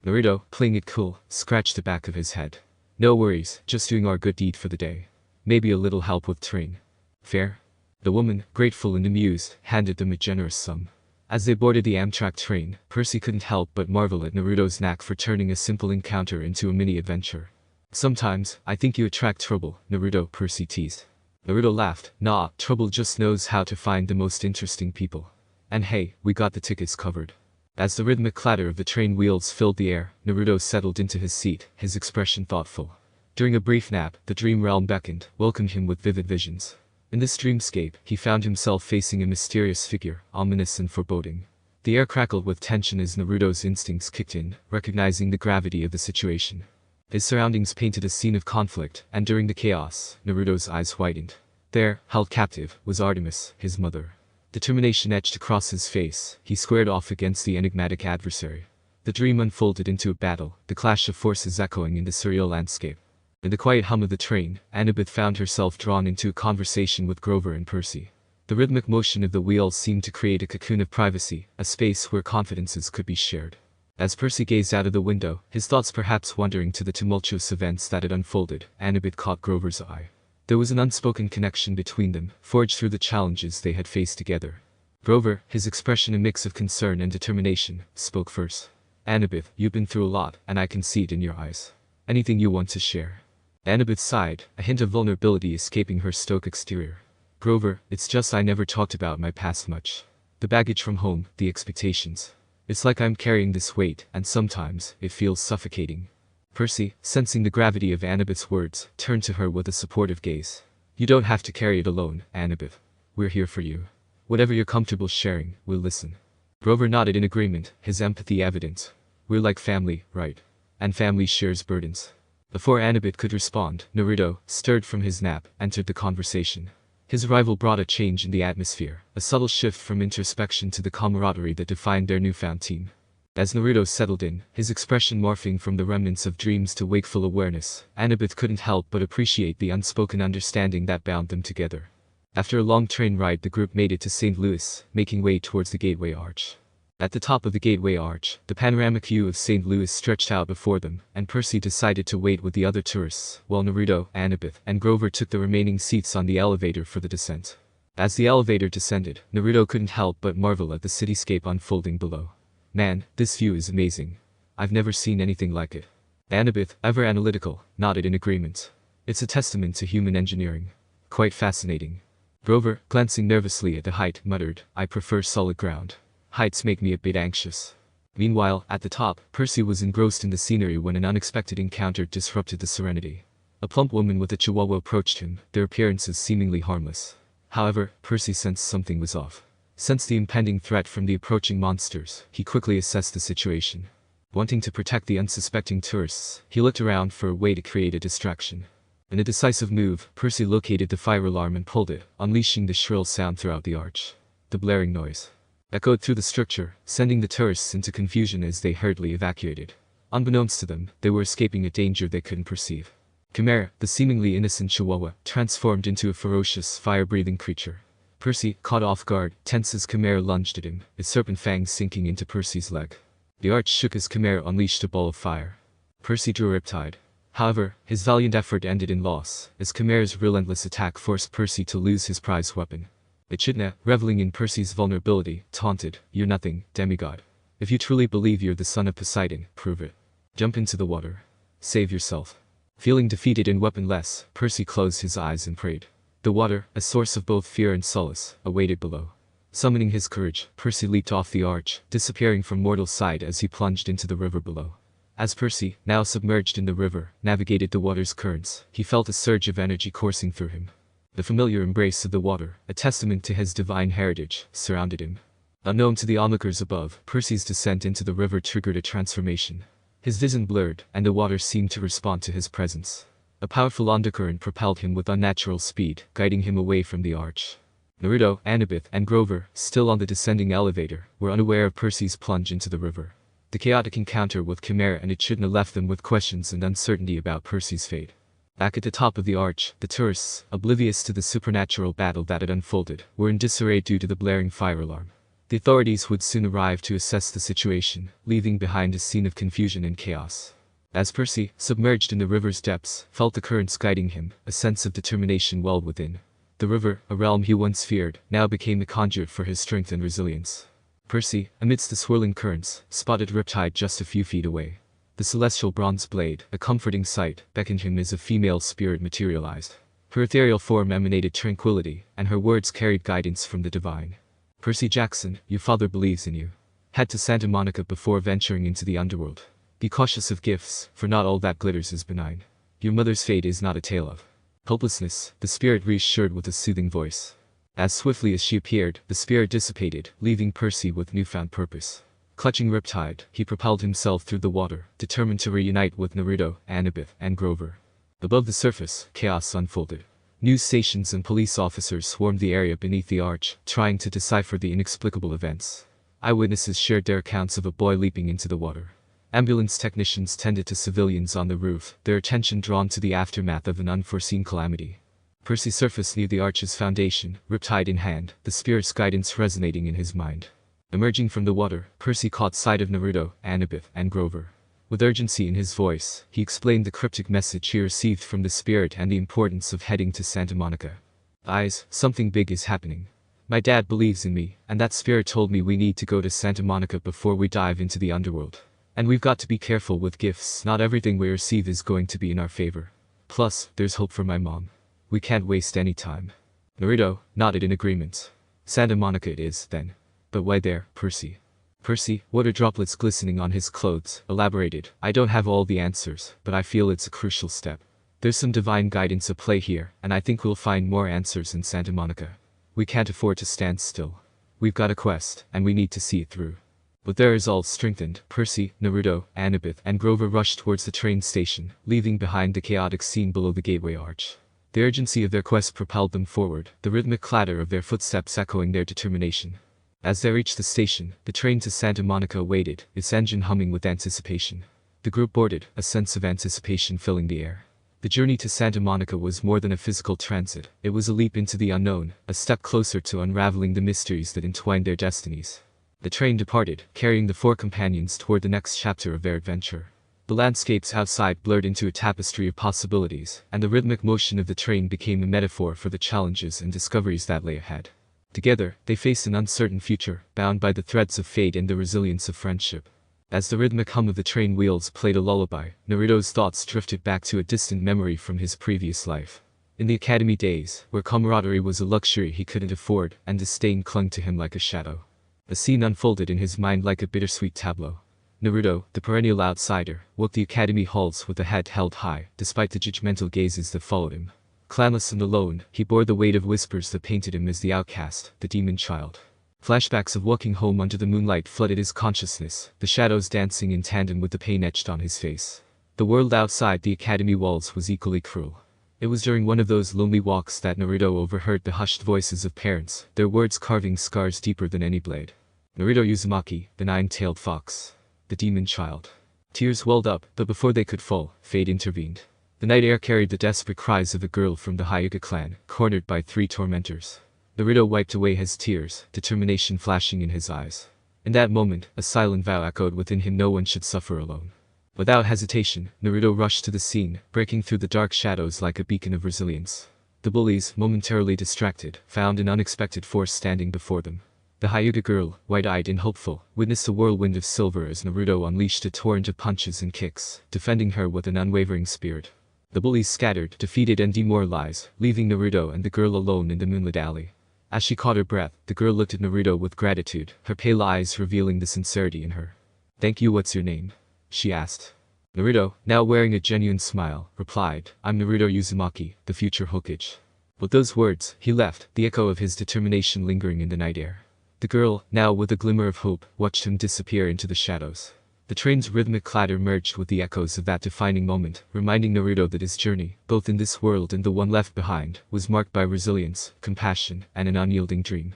Speaker 1: Naruto, playing it cool, scratched the back of his head. No worries, just doing our good deed for the day. Maybe a little help with train. Fair? The woman, grateful and amused, handed them a generous sum. As they boarded the Amtrak train, Percy couldn't help but marvel at Naruto's knack for turning a simple encounter into a mini-adventure. Sometimes, I think you attract trouble, Naruto, Percy teased. Naruto laughed. Nah, trouble just knows how to find the most interesting people. And hey, we got the tickets covered. As the rhythmic clatter of the train wheels filled the air, Naruto settled into his seat, his expression thoughtful. During a brief nap, the dream realm beckoned, welcomed him with vivid visions. In this dreamscape, he found himself facing a mysterious figure, ominous and foreboding. The air crackled with tension as Naruto's instincts kicked in, recognizing the gravity of the situation. His surroundings painted a scene of conflict, and during the chaos, Naruto's eyes widened. There, held captive, was Artemis, his mother. Determination etched across his face, he squared off against the enigmatic adversary. The dream unfolded into a battle, the clash of forces echoing in the surreal landscape. In the quiet hum of the train, Annabeth found herself drawn into a conversation with Grover and Percy. The rhythmic motion of the wheels seemed to create a cocoon of privacy, a space where confidences could be shared. As Percy gazed out of the window, his thoughts perhaps wandering to the tumultuous events that had unfolded, Annabeth caught Grover's eye. There was an unspoken connection between them, forged through the challenges they had faced together. Grover, his expression a mix of concern and determination, spoke first. Annabeth, you've been through a lot, and I can see it in your eyes. Anything you want to share? Annabeth sighed, a hint of vulnerability escaping her stoic exterior. Grover, it's just I never talked about my past much. The baggage from home, the expectations. It's like I'm carrying this weight, and sometimes, it feels suffocating. Percy, sensing the gravity of Annabeth's words, turned to her with a supportive gaze. You don't have to carry it alone, Annabeth. We're here for you. Whatever you're comfortable sharing, we'll listen. Grover nodded in agreement, his empathy evident. We're like family, right? And family shares burdens. Before Annabeth could respond, Naruto, stirred from his nap, entered the conversation. His arrival brought a change in the atmosphere, a subtle shift from introspection to the camaraderie that defined their newfound team. As Naruto settled in, his expression morphing from the remnants of dreams to wakeful awareness, Annabeth couldn't help but appreciate the unspoken understanding that bound them together. After a long train ride, the group made it to St. Louis, making way towards the Gateway Arch. At the top of the Gateway Arch, the panoramic view of St. Louis stretched out before them, and Percy decided to wait with the other tourists, while Naruto, Annabeth, and Grover took the remaining seats on the elevator for the descent. As the elevator descended, Naruto couldn't help but marvel at the cityscape unfolding below. Man, this view is amazing. I've never seen anything like it. Annabeth, ever analytical, nodded in agreement. It's a testament to human engineering. Quite fascinating. Grover, glancing nervously at the height, muttered, I prefer solid ground. Heights make me a bit anxious. Meanwhile, at the top, Percy was engrossed in the scenery when an unexpected encounter disrupted the serenity. A plump woman with a chihuahua approached him, their appearances seemingly harmless. However, Percy sensed something was off. Sensed the impending threat from the approaching monsters, he quickly assessed the situation. Wanting to protect the unsuspecting tourists, he looked around for a way to create a distraction. In a decisive move, Percy located the fire alarm and pulled it, unleashing the shrill sound throughout the arch. The blaring noise echoed through the structure, sending the tourists into confusion as they hurriedly evacuated. Unbeknownst to them, they were escaping a danger they couldn't perceive. Chimera, the seemingly innocent chihuahua, transformed into a ferocious, fire-breathing creature. Percy, caught off guard, tense as Chimera lunged at him, its serpent fangs sinking into Percy's leg. The arch shook as Chimera unleashed a ball of fire. Percy drew Riptide. However, his valiant effort ended in loss, as Chimera's relentless attack forced Percy to lose his prized weapon. Echidna, reveling in Percy's vulnerability, taunted, "You're nothing, demigod. If you truly believe you're the son of Poseidon, prove it. Jump into the water. Save yourself." Feeling defeated and weaponless, Percy closed his eyes and prayed. The water, a source of both fear and solace, awaited below. Summoning his courage, Percy leaped off the arch, disappearing from mortal sight as he plunged into the river below. As Percy, now submerged in the river, navigated the water's currents, he felt a surge of energy coursing through him. The familiar embrace of the water, a testament to his divine heritage, surrounded him. Unknown to the onlookers above, Percy's descent into the river triggered a transformation. His vision blurred, and the water seemed to respond to his presence. A powerful undercurrent propelled him with unnatural speed, guiding him away from the arch. Naruto, Annabeth, and Grover, still on the descending elevator, were unaware of Percy's plunge into the river. The chaotic encounter with Chimera and Echidna left them with questions and uncertainty about Percy's fate. Back at the top of the arch, the tourists, oblivious to the supernatural battle that had unfolded, were in disarray due to the blaring fire alarm. The authorities would soon arrive to assess the situation, leaving behind a scene of confusion and chaos. As Percy, submerged in the river's depths, felt the currents guiding him, a sense of determination welled within. The river, a realm he once feared, now became a conduit for his strength and resilience. Percy, amidst the swirling currents, spotted Riptide just a few feet away. The celestial bronze blade, a comforting sight, beckoned him as a female spirit materialized. Her ethereal form emanated tranquility, and her words carried guidance from the divine. "Percy Jackson, your father believes in you. Head to Santa Monica before venturing into the underworld. Be cautious of gifts, for not all that glitters is benign. Your mother's fate is not a tale of hopelessness," the spirit reassured with a soothing voice. As swiftly as she appeared, the spirit dissipated, leaving Percy with newfound purpose. Clutching Riptide, he propelled himself through the water, determined to reunite with Naruto, Annabeth, and Grover. Above the surface, chaos unfolded. News stations and police officers swarmed the area beneath the arch, trying to decipher the inexplicable events. Eyewitnesses shared their accounts of a boy leaping into the water. Ambulance technicians tended to civilians on the roof, their attention drawn to the aftermath of an unforeseen calamity. Percy surfaced near the arch's foundation, Riptide in hand, the spirit's guidance resonating in his mind. Emerging from the water, Percy caught sight of Naruto, Annabeth, and Grover. With urgency in his voice, he explained the cryptic message he received from the spirit and the importance of heading to Santa Monica. "Eyes, something big is happening. My dad believes in me, and that spirit told me we need to go to Santa Monica before we dive into the underworld. And we've got to be careful with gifts, not everything we receive is going to be in our favor. Plus, there's hope for my mom. We can't waste any time." Naruto nodded in agreement. "Santa Monica it is, then. But why there, Percy?" Percy, water droplets glistening on his clothes, elaborated, "I don't have all the answers, but I feel it's a crucial step. There's some divine guidance at play here, and I think we'll find more answers in Santa Monica. We can't afford to stand still. We've got a quest, and we need to see it through." With their resolve strengthened, Percy, Naruto, Annabeth, and Grover rushed towards the train station, leaving behind the chaotic scene below the gateway arch. The urgency of their quest propelled them forward, the rhythmic clatter of their footsteps echoing their determination. As they reached the station, the train to Santa Monica awaited, its engine humming with anticipation. The group boarded, a sense of anticipation filling the air. The journey to Santa Monica was more than a physical transit, it was a leap into the unknown, a step closer to unraveling the mysteries that entwined their destinies. The train departed, carrying the four companions toward the next chapter of their adventure. The landscapes outside blurred into a tapestry of possibilities, and the rhythmic motion of the train became a metaphor for the challenges and discoveries that lay ahead. Together, they faced an uncertain future, bound by the threads of fate and the resilience of friendship. As the rhythmic hum of the train wheels played a lullaby, Naruto's thoughts drifted back to a distant memory from his previous life. In the academy days, where camaraderie was a luxury he couldn't afford, and disdain clung to him like a shadow. A scene unfolded in his mind like a bittersweet tableau. Naruto, the perennial outsider, walked the academy halls with a head held high, despite the judgmental gazes that followed him. Clanless and alone, he bore the weight of whispers that painted him as the outcast, the demon child. Flashbacks of walking home under the moonlight flooded his consciousness, the shadows dancing in tandem with the pain etched on his face. The world outside the academy walls was equally cruel. It was during one of those lonely walks that Naruto overheard the hushed voices of parents, their words carving scars deeper than any blade. Naruto Uzumaki, the nine-tailed fox. The demon child. Tears welled up, but before they could fall, fate intervened. The night air carried the desperate cries of a girl from the Hyuga clan, cornered by 3 tormentors. Naruto wiped away his tears, determination flashing in his eyes. In that moment, a silent vow echoed within him: no one should suffer alone. Without hesitation, Naruto rushed to the scene, breaking through the dark shadows like a beacon of resilience. The bullies, momentarily distracted, found an unexpected force standing before them. The Hyuga girl, wide-eyed and hopeful, witnessed a whirlwind of silver as Naruto unleashed a torrent of punches and kicks, defending her with an unwavering spirit. The bullies scattered, defeated and demoralized, leaving Naruto and the girl alone in the moonlit alley. As she caught her breath, the girl looked at Naruto with gratitude, her pale eyes revealing the sincerity in her. "Thank you, what's your name?" she asked. Naruto, now wearing a genuine smile, replied, "I'm Naruto Uzumaki, the future Hokage." With those words, he left, the echo of his determination lingering in the night air. The girl, now with a glimmer of hope, watched him disappear into the shadows. The train's rhythmic clatter merged with the echoes of that defining moment, reminding Naruto that his journey, both in this world and the one left behind, was marked by resilience, compassion, and an unyielding dream.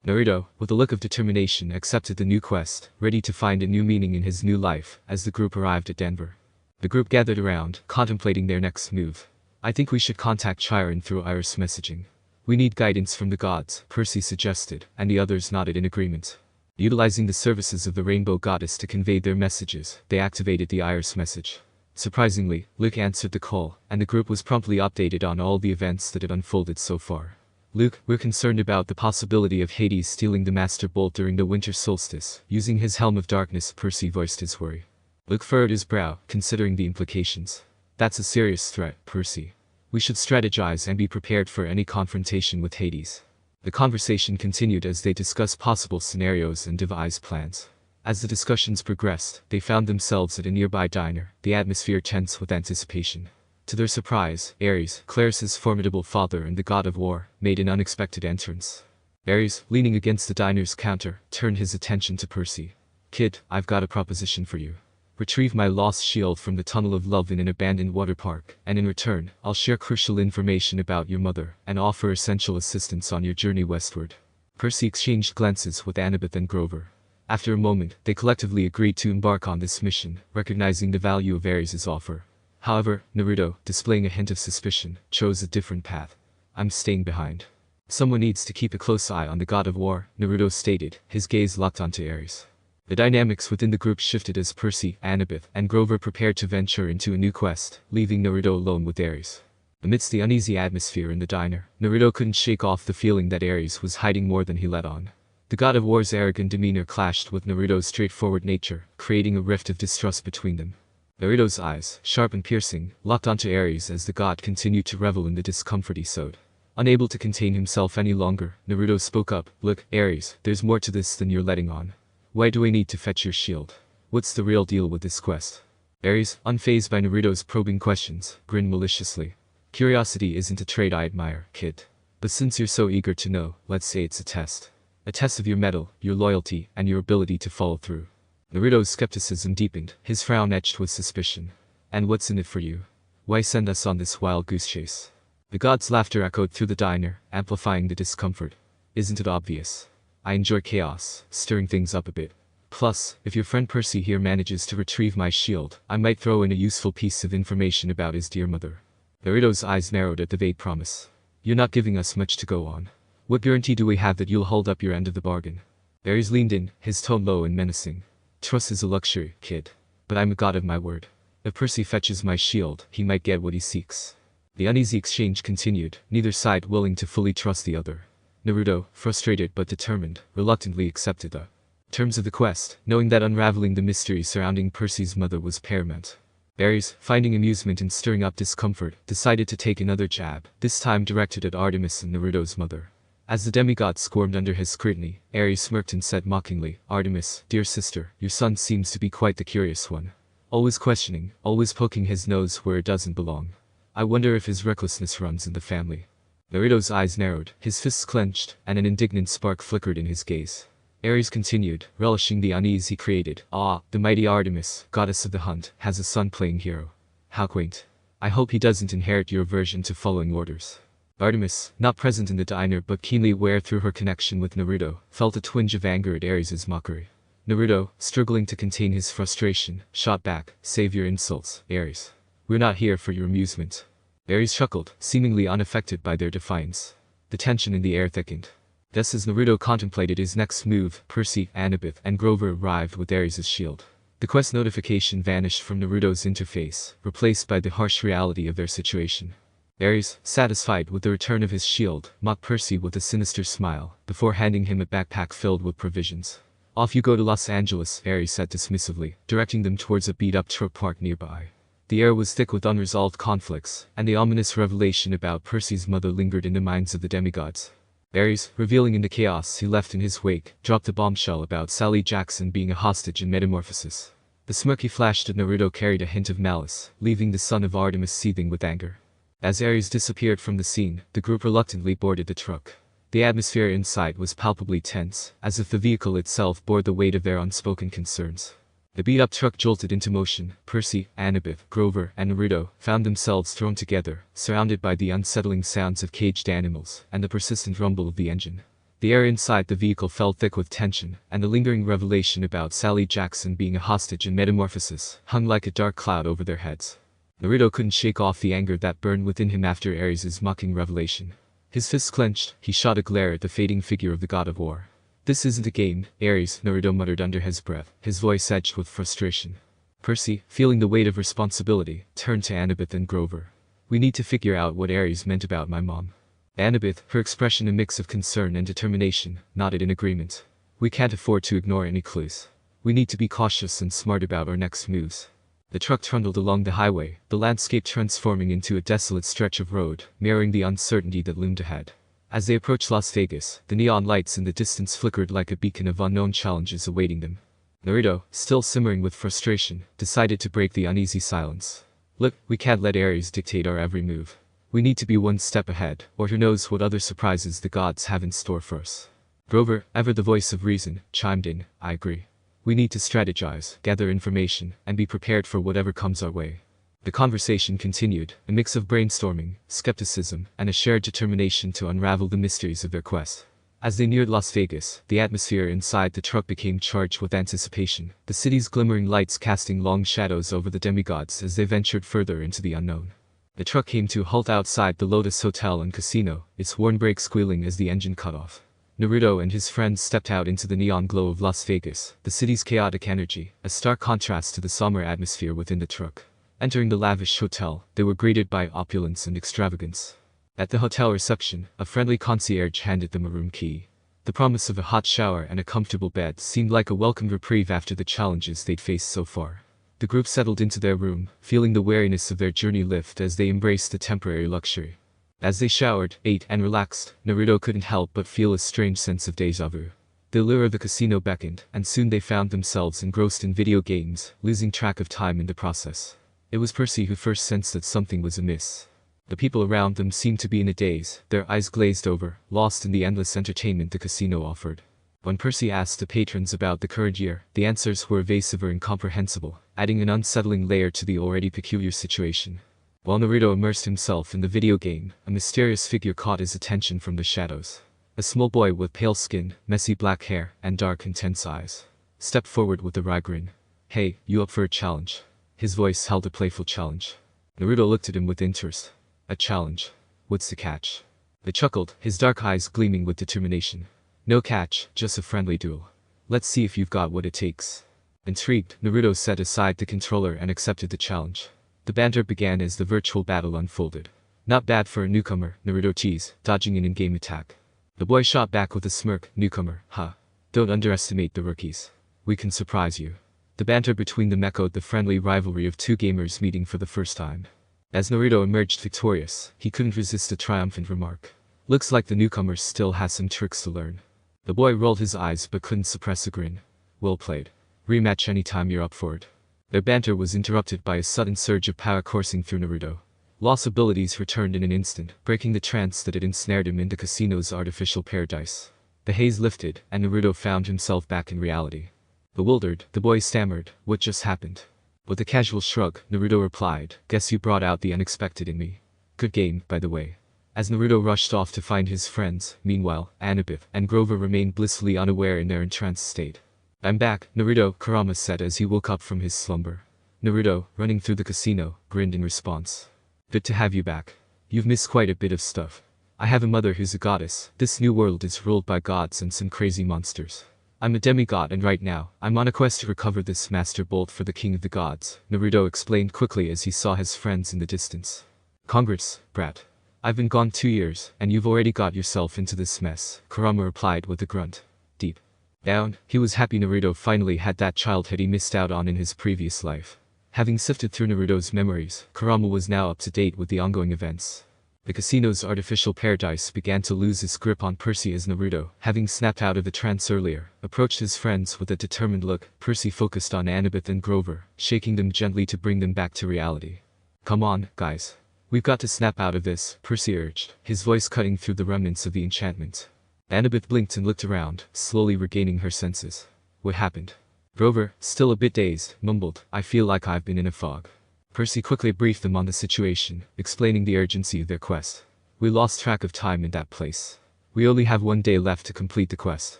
Speaker 1: Naruto, with a look of determination, accepted the new quest, ready to find a new meaning in his new life, as the group arrived at Denver. The group gathered around, contemplating their next move. "I think we should contact Chiron through Iris messaging. We need guidance from the gods," Percy suggested, and the others nodded in agreement. Utilizing the services of the Rainbow Goddess to convey their messages, they activated the Iris message. Surprisingly, Luke answered the call, and the group was promptly updated on all the events that had unfolded so far. "Luke, we're concerned about the possibility of Hades stealing the Master Bolt during the winter solstice, using his Helm of Darkness," Percy voiced his worry. Luke furrowed his brow, considering the implications. "That's a serious threat, Percy. We should strategize and be prepared for any confrontation with Hades." The conversation continued as they discussed possible scenarios and devised plans. As the discussions progressed, they found themselves at a nearby diner, the atmosphere tense with anticipation. To their surprise, Ares, Clariss's formidable father and the god of war, made an unexpected entrance. Ares, leaning against the diner's counter, turned his attention to Percy. "Kid, I've got a proposition for you. Retrieve my lost shield from the Tunnel of Love in an abandoned water park, and in return, I'll share crucial information about your mother, and offer essential assistance on your journey westward." Percy exchanged glances with Annabeth and Grover. After a moment, they collectively agreed to embark on this mission, recognizing the value of Ares' offer. However, Naruto, displaying a hint of suspicion, chose a different path. "I'm staying behind. Someone needs to keep a close eye on the god of war," Naruto stated, his gaze locked onto Ares. The dynamics within the group shifted as Percy, Annabeth, and Grover prepared to venture into a new quest, leaving Naruto alone with Ares. Amidst the uneasy atmosphere in the diner, Naruto couldn't shake off the feeling that Ares was hiding more than he let on. The god of war's arrogant demeanor clashed with Naruto's straightforward nature, creating a rift of distrust between them. Naruto's eyes, sharp and piercing, locked onto Ares as the god continued to revel in the discomfort he sowed. Unable to contain himself any longer, Naruto spoke up, "Look, Ares, there's more to this than you're letting on. Why do I need to fetch your shield? What's the real deal with this quest?" Ares, unfazed by Naruto's probing questions, grinned maliciously. "Curiosity isn't a trait I admire, kid. But since you're so eager to know, let's say it's a test. A test of your mettle, your loyalty, and your ability to follow through." Naruto's skepticism deepened, his frown etched with suspicion. "And what's in it for you? Why send us on this wild goose chase?" The god's laughter echoed through the diner, amplifying the discomfort. "Isn't it obvious? I enjoy chaos, stirring things up a bit. Plus, if your friend Percy here manages to retrieve my shield, I might throw in a useful piece of information about his dear mother." Naruto's eyes narrowed at the vague promise. "You're not giving us much to go on. What guarantee do we have that you'll hold up your end of the bargain?" Ares leaned in, his tone low and menacing. "Trust is a luxury, kid. But I'm a god of my word. If Percy fetches my shield, he might get what he seeks." The uneasy exchange continued, neither side willing to fully trust the other. Naruto, frustrated but determined, reluctantly accepted the terms of the quest, knowing that unraveling the mystery surrounding Percy's mother was paramount. Ares, finding amusement in stirring up discomfort, decided to take another jab, this time directed at Artemis and Naruto's mother. As the demigod squirmed under his scrutiny, Ares smirked and said mockingly, "Artemis, dear sister, your son seems to be quite the curious one. Always questioning, always poking his nose where it doesn't belong. I wonder if his recklessness runs in the family." Naruto's eyes narrowed, his fists clenched, and an indignant spark flickered in his gaze. Ares continued, relishing the unease he created. Ah, the mighty Artemis, goddess of the hunt, has a son playing hero. How quaint. I hope he doesn't inherit your aversion to following orders. Artemis, not present in the diner but keenly aware through her connection with Naruto, felt a twinge of anger at Ares' mockery. Naruto, struggling to contain his frustration, shot back, "Save your insults, Ares. We're not here for your amusement." Ares chuckled, seemingly unaffected by their defiance. The tension in the air thickened. Just as Naruto contemplated his next move, Percy, Annabeth, and Grover arrived with Ares' shield. The quest notification vanished from Naruto's interface, replaced by the harsh reality of their situation. Ares, satisfied with the return of his shield, mocked Percy with a sinister smile, before handing him a backpack filled with provisions. "Off you go to Los Angeles," Ares said dismissively, directing them towards a beat-up truck parked nearby. The air was thick with unresolved conflicts, and the ominous revelation about Percy's mother lingered in the minds of the demigods. Ares, revealing in the chaos he left in his wake, dropped a bombshell about Sally Jackson being a hostage in Metamorphosis. The smirk he flashed at Naruto carried a hint of malice, leaving the son of Artemis seething with anger. As Ares disappeared from the scene, the group reluctantly boarded the truck. The atmosphere inside was palpably tense, as if the vehicle itself bore the weight of their unspoken concerns. The beat-up truck jolted into motion. Percy, Annabeth, Grover, and Naruto found themselves thrown together, surrounded by the unsettling sounds of caged animals and the persistent rumble of the engine. The air inside the vehicle felt thick with tension, and the lingering revelation about Sally Jackson being a hostage in Metamorphosis hung like a dark cloud over their heads. Naruto couldn't shake off the anger that burned within him after Ares' mocking revelation. His fists clenched, he shot a glare at the fading figure of the god of war. "This isn't a game, Ares," Naruto muttered under his breath, his voice edged with frustration. Percy, feeling the weight of responsibility, turned to Annabeth and Grover. "We need to figure out what Ares meant about my mom." Annabeth, her expression a mix of concern and determination, nodded in agreement. "We can't afford to ignore any clues. We need to be cautious and smart about our next moves." The truck trundled along the highway, the landscape transforming into a desolate stretch of road, mirroring the uncertainty that loomed ahead. As they approached Las Vegas, the neon lights in the distance flickered like a beacon of unknown challenges awaiting them. Naruto, still simmering with frustration, decided to break the uneasy silence. "Look, we can't let Ares dictate our every move. We need to be one step ahead, or who knows what other surprises the gods have in store for us." Grover, ever the voice of reason, chimed in. "I agree. We need to strategize, gather information, and be prepared for whatever comes our way." The conversation continued, a mix of brainstorming, skepticism, and a shared determination to unravel the mysteries of their quest. As they neared Las Vegas, the atmosphere inside the truck became charged with anticipation, the city's glimmering lights casting long shadows over the demigods as they ventured further into the unknown. The truck came to a halt outside the Lotus Hotel and Casino, its horn brake squealing as the engine cut off. Naruto and his friends stepped out into the neon glow of Las Vegas, the city's chaotic energy, a stark contrast to the somber atmosphere within the truck. Entering the lavish hotel, they were greeted by opulence and extravagance. At the hotel reception, a friendly concierge handed them a room key. The promise of a hot shower and a comfortable bed seemed like a welcome reprieve after the challenges they'd faced so far. The group settled into their room, feeling the weariness of their journey lift as they embraced the temporary luxury. As they showered, ate, and relaxed, Naruto couldn't help but feel a strange sense of déjà vu. The allure of the casino beckoned, and soon they found themselves engrossed in video games, losing track of time in the process. It was Percy who first sensed that something was amiss. The people around them seemed to be in a daze, their eyes glazed over, lost in the endless entertainment the casino offered. When Percy asked the patrons about the current year, the answers were evasive or incomprehensible, adding an unsettling layer to the already peculiar situation. While Naruto immersed himself in the video game, a mysterious figure caught his attention from the shadows. A small boy with pale skin, messy black hair, and dark, intense eyes stepped forward with a wry grin. "Hey, you up for a challenge?" His voice held a playful challenge. Naruto looked at him with interest. "A challenge? What's the catch?" He chuckled, his dark eyes gleaming with determination. "No catch, just a friendly duel. Let's see if you've got what it takes." Intrigued, Naruto set aside the controller and accepted the challenge. The banter began as the virtual battle unfolded. "Not bad for a newcomer," Naruto teased, dodging an in-game attack. The boy shot back with a smirk. "Newcomer, huh? Don't underestimate the rookies. We can surprise you." The banter between them echoed the friendly rivalry of two gamers meeting for the first time. As Naruto emerged victorious, he couldn't resist a triumphant remark. "Looks like the newcomer still has some tricks to learn." The boy rolled his eyes but couldn't suppress a grin. "Well played. Rematch anytime you're up for it." Their banter was interrupted by a sudden surge of power coursing through Naruto. Lost abilities returned in an instant, breaking the trance that had ensnared him in the casino's artificial paradise. The haze lifted, and Naruto found himself back in reality. Bewildered, the boy stammered, "What just happened?" With a casual shrug, Naruto replied, "Guess you brought out the unexpected in me. Good game, by the way." As Naruto rushed off to find his friends, meanwhile, Annabeth and Grover remained blissfully unaware in their entranced state. "I'm back, Naruto," Kurama said as he woke up from his slumber. Naruto, running through the casino, grinned in response. "Good to have you back. You've missed quite a bit of stuff. I have a mother who's a goddess. This new world is ruled by gods and some crazy monsters. I'm a demigod and right now, I'm on a quest to recover this master bolt for the king of the gods," Naruto explained quickly as he saw his friends in the distance. "Congrats, brat. I've been gone 2 years, and you've already got yourself into this mess," Kurama replied with a grunt. Deep down, he was happy Naruto finally had that childhood he missed out on in his previous life. Having sifted through Naruto's memories, Kurama was now up to date with the ongoing events. The casino's artificial paradise began to lose its grip on Percy as Naruto, having snapped out of the trance earlier, approached his friends with a determined look. Percy focused on Annabeth and Grover, shaking them gently to bring them back to reality. "Come on, guys. We've got to snap out of this," Percy urged, his voice cutting through the remnants of the enchantment. Annabeth blinked and looked around, slowly regaining her senses. "What happened?" Grover, still a bit dazed, mumbled, "I feel like I've been in a fog." Percy quickly briefed them on the situation, explaining the urgency of their quest. "We lost track of time in that place. We only have 1 day left to complete the quest."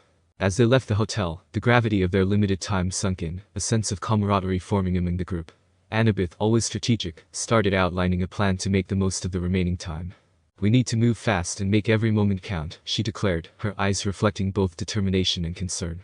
Speaker 1: As they left the hotel, the gravity of their limited time sunk in, a sense of camaraderie forming among the group. Annabeth, always strategic, started outlining a plan to make the most of the remaining time. "We need to move fast and make every moment count," she declared, her eyes reflecting both determination and concern.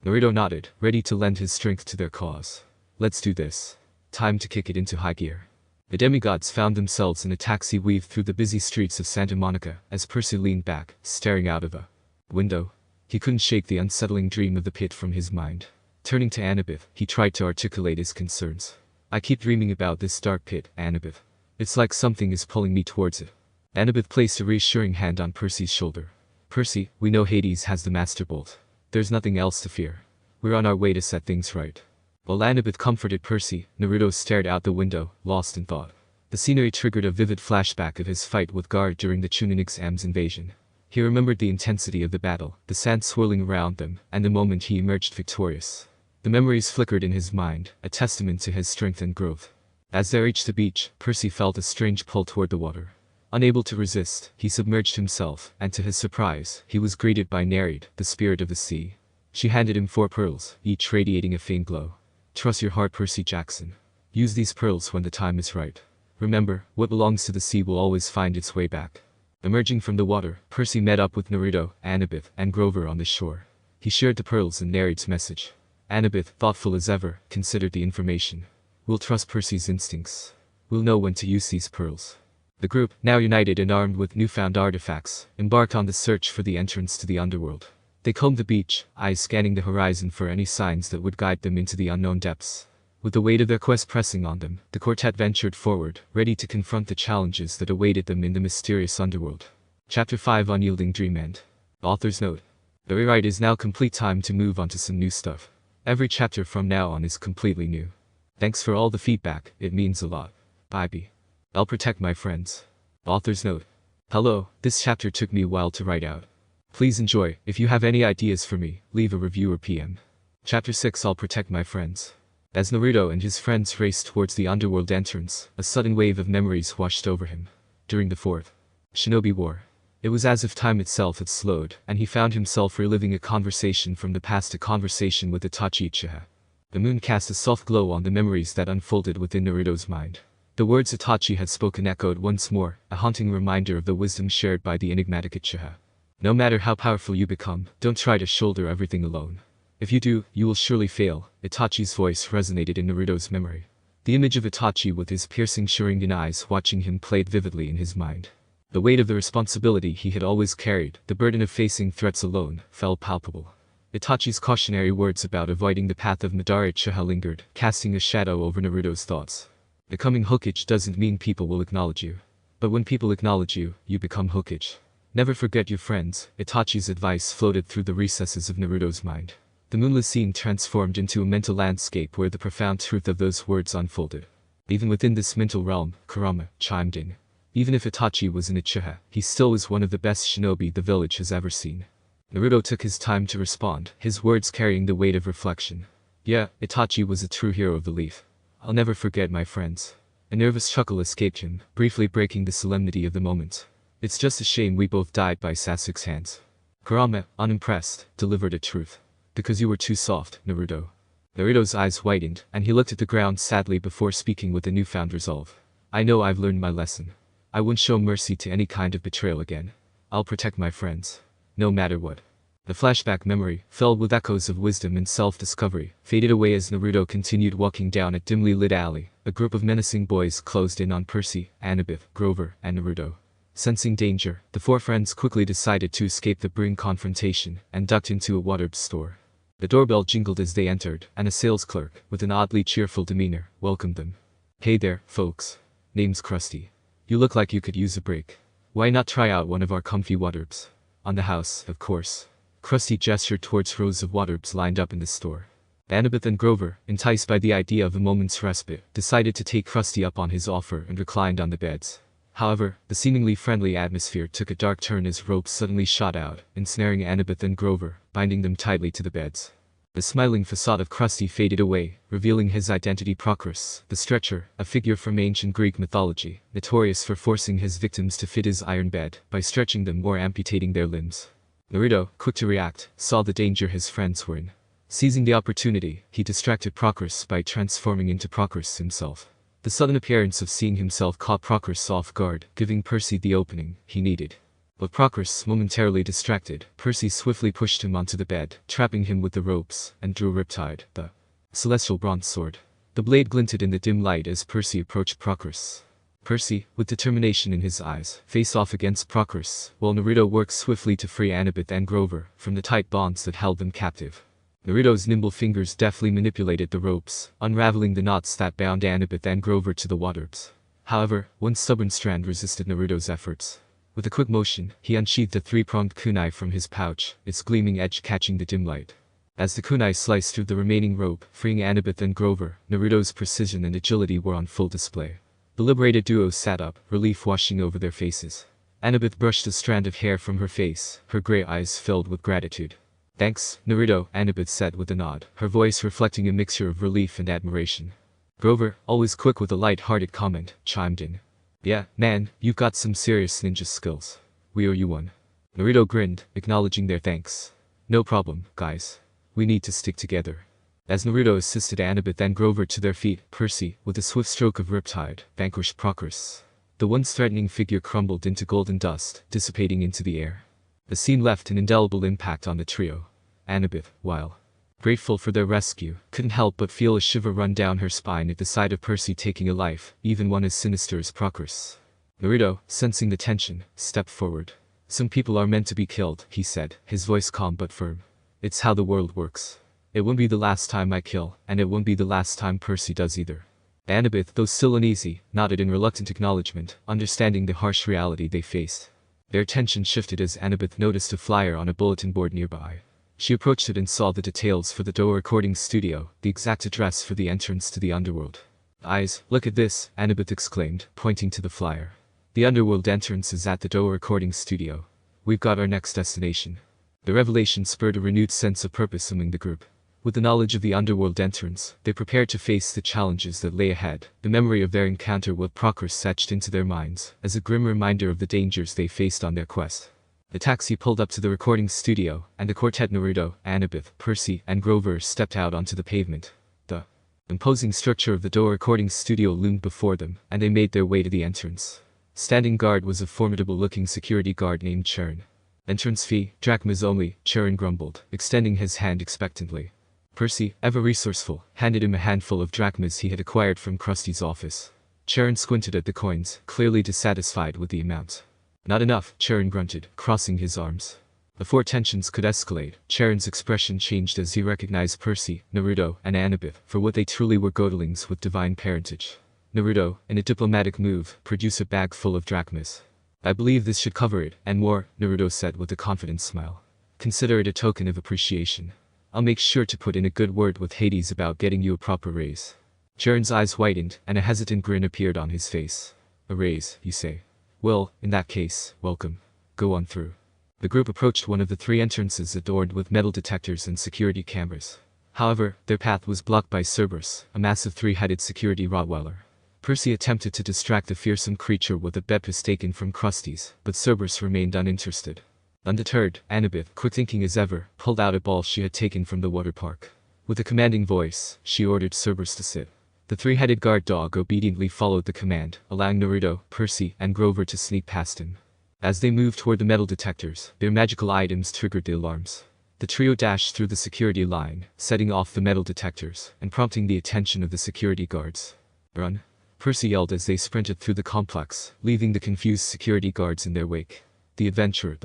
Speaker 1: Naruto nodded, ready to lend his strength to their cause. "Let's do this. Time to kick it into high gear." The demigods found themselves in a taxi weaved through the busy streets of Santa Monica as Percy leaned back, staring out of a window. He couldn't shake the unsettling dream of the pit from his mind. Turning to Annabeth, he tried to articulate his concerns. "I keep dreaming about this dark pit, Annabeth. It's like something is pulling me towards it." Annabeth placed a reassuring hand on Percy's shoulder. "Percy, we know Hades has the Master Bolt. There's nothing else to fear. We're on our way to set things right." While Annabeth comforted Percy, Naruto stared out the window, lost in thought. The scenery triggered a vivid flashback of his fight with Guard during the Chunin exam's invasion. He remembered the intensity of the battle, the sand swirling around them, and the moment he emerged victorious. The memories flickered in his mind, a testament to his strength and growth. As they reached the beach, Percy felt a strange pull toward the water. Unable to resist, he submerged himself, and to his surprise, he was greeted by Nereid, the spirit of the sea. She handed him 4 pearls, each radiating a faint glow. "Trust your heart, Percy Jackson. Use these pearls when the time is right. Remember, what belongs to the sea will always find its way back." Emerging from the water, Percy met up with Naruto, Annabeth, and Grover on the shore. He shared the pearls and Nereid's message. Annabeth, thoughtful as ever, considered the information. "We'll trust Percy's instincts. We'll know when to use these pearls." The group, now united and armed with newfound artifacts, embarked on the search for the entrance to the underworld. They combed the beach, eyes scanning the horizon for any signs that would guide them into the unknown depths. With the weight of their quest pressing on them, the quartet ventured forward, ready to confront the challenges that awaited them in the mysterious underworld. Chapter 5: Unyielding Dream End. Author's note. The rewrite is now complete. Time to move on to some new stuff. Every chapter from now on is completely new. Thanks for all the feedback, it means a lot. Bye. I'll protect my friends. Author's note. Hello, this chapter took me a while to write out. Please enjoy. If you have any ideas for me, leave a review or PM. Chapter 6: I'll protect my friends. As Naruto and his friends raced towards the underworld entrance, a sudden wave of memories washed over him. During the 4th Shinobi War, it was as if time itself had slowed, and he found himself reliving a conversation from the past, a conversation with Itachi Uchiha. The moon cast a soft glow on the memories that unfolded within Naruto's mind. The words Itachi had spoken echoed once more, a haunting reminder of the wisdom shared by the enigmatic Uchiha. No matter how powerful you become, don't try to shoulder everything alone. If you do, you will surely fail. Itachi's voice resonated in Naruto's memory. The image of Itachi with his piercing Sharingan eyes watching him played vividly in his mind. The weight of the responsibility he had always carried, the burden of facing threats alone, felt palpable. Itachi's cautionary words about avoiding the path of Madara Uchiha lingered, casting a shadow over Naruto's thoughts. Becoming Hokage doesn't mean people will acknowledge you. But when people acknowledge you, you become Hokage. Never forget your friends. Itachi's advice floated through the recesses of Naruto's mind. The moonless scene transformed into a mental landscape where the profound truth of those words unfolded. Even within this mental realm, Kurama chimed in. Even if Itachi was an Uchiha, he still was one of the best shinobi the village has ever seen. Naruto took his time to respond, his words carrying the weight of reflection. Yeah, Itachi was a true hero of the leaf. I'll never forget my friends. A nervous chuckle escaped him, briefly breaking the solemnity of the moment. It's just a shame we both died by Sasuke's hands. Kurama, unimpressed, delivered a truth. Because you were too soft, Naruto. Naruto's eyes widened, and he looked at the ground sadly before speaking with a newfound resolve. I know I've learned my lesson. I won't show mercy to any kind of betrayal again. I'll protect my friends. No matter what. The flashback memory, filled with echoes of wisdom and self-discovery, faded away as Naruto continued walking down a dimly lit alley. A group of menacing boys closed in on Percy, Annabeth, Grover, and Naruto. Sensing danger, the four friends quickly decided to escape the brewing confrontation and ducked into a water store. The doorbell jingled as they entered, and a sales clerk, with an oddly cheerful demeanor, welcomed them. Hey there, folks. Name's Krusty. You look like you could use a break. Why not try out one of our comfy waterbs? On the house, of course. Krusty gestured towards rows of waterbs lined up in the store. Annabeth and Grover, enticed by the idea of a moment's respite, decided to take Krusty up on his offer and reclined on the beds. However, the seemingly friendly atmosphere took a dark turn as ropes suddenly shot out, ensnaring Annabeth and Grover, binding them tightly to the beds. The smiling facade of Krusty faded away, revealing his identity: Procrus, the Stretcher, a figure from ancient Greek mythology, notorious for forcing his victims to fit his iron bed, by stretching them or amputating their limbs. Naruto, quick to react, saw the danger his friends were in. Seizing the opportunity, he distracted Procrus by transforming into Procrus himself. The sudden appearance of seeing himself caught Procrus off guard, giving Percy the opening he needed. But Procrus, momentarily distracted, Percy swiftly pushed him onto the bed, trapping him with the ropes, and drew Riptide, the celestial bronze sword. The blade glinted in the dim light as Percy approached Procrus. Percy, with determination in his eyes, faced off against Procrus, while Naruto worked swiftly to free Annabeth and Grover from the tight bonds that held them captive. Naruto's nimble fingers deftly manipulated the ropes, unraveling the knots that bound Annabeth and Grover to the waterbs. However, one stubborn strand resisted Naruto's efforts. With a quick motion, he unsheathed a three-pronged kunai from his pouch, its gleaming edge catching the dim light. As the kunai sliced through the remaining rope, freeing Annabeth and Grover, Naruto's precision and agility were on full display. The liberated duo sat up, relief washing over their faces. Annabeth brushed a strand of hair from her face, her gray eyes filled with gratitude. Thanks, Naruto, Annabeth said with a nod, her voice reflecting a mixture of relief and admiration. Grover, always quick with a light-hearted comment, chimed in. Yeah, man, you've got some serious ninja skills. We owe you one. Naruto grinned, acknowledging their thanks. No problem, guys. We need to stick together. As Naruto assisted Annabeth and Grover to their feet, Percy, with a swift stroke of Riptide, vanquished Procrus. The once threatening figure crumbled into golden dust, dissipating into the air. The scene left an indelible impact on the trio. Annabeth, while grateful for their rescue, couldn't help but feel a shiver run down her spine at the sight of Percy taking a life, even one as sinister as Procrus. Naruto, sensing the tension, stepped forward. Some people are meant to be killed, he said, his voice calm but firm. It's how the world works. It won't be the last time I kill, and it won't be the last time Percy does either. Annabeth, though still uneasy, nodded in reluctant acknowledgement, understanding the harsh reality they faced. Their attention shifted as Annabeth noticed a flyer on a bulletin board nearby. She approached it and saw the details for the Doe recording studio, the exact address for the entrance to the underworld. Eyes, look at this, Annabeth exclaimed, pointing to the flyer. The underworld entrance is at the Doe recording studio. We've got our next destination. The revelation spurred a renewed sense of purpose among the group. With the knowledge of the underworld entrance, they prepared to face the challenges that lay ahead. The memory of their encounter with Procrus etched into their minds, as a grim reminder of the dangers they faced on their quest. The taxi pulled up to the recording studio, and the quartet Naruto, Annabeth, Percy, and Grover stepped out onto the pavement. The imposing structure of the Doe recording studio loomed before them, and they made their way to the entrance. Standing guard was a formidable-looking security guard named Chern. Entrance fee, drachmas only, Chern grumbled, extending his hand expectantly. Percy, ever resourceful, handed him a handful of drachmas he had acquired from Krusty's office. Chern squinted at the coins, clearly dissatisfied with the amount. Not enough, Chern grunted, crossing his arms. Before tensions could escalate, Chern's expression changed as he recognized Percy, Naruto, and Annabeth for what they truly were godlings with divine parentage. Naruto, in a diplomatic move, produced a bag full of drachmas. I believe this should cover it, and more, Naruto said with a confident smile. Consider it a token of appreciation. I'll make sure to put in a good word with Hades about getting you a proper raise. Chern's eyes widened, and a hesitant grin appeared on his face. A raise, you say? Well, in that case, welcome. Go on through. The group approached one of the 3 entrances adorned with metal detectors and security cameras. However, their path was blocked by Cerberus, a massive 3-headed security Rottweiler. Percy attempted to distract the fearsome creature with a bedpost taken from Krusty's, but Cerberus remained uninterested. Undeterred, Annabeth, quick-thinking as ever, pulled out a ball she had taken from the water park. With a commanding voice, she ordered Cerberus to sit. The 3-headed guard dog obediently followed the command, allowing Naruto, Percy, and Grover to sneak past him. As they moved toward the metal detectors, their magical items triggered the alarms. The trio dashed through the security line, setting off the metal detectors, and prompting the attention of the security guards. "Run!" Percy yelled as they sprinted through the complex, leaving the confused security guards in their wake. The adventure,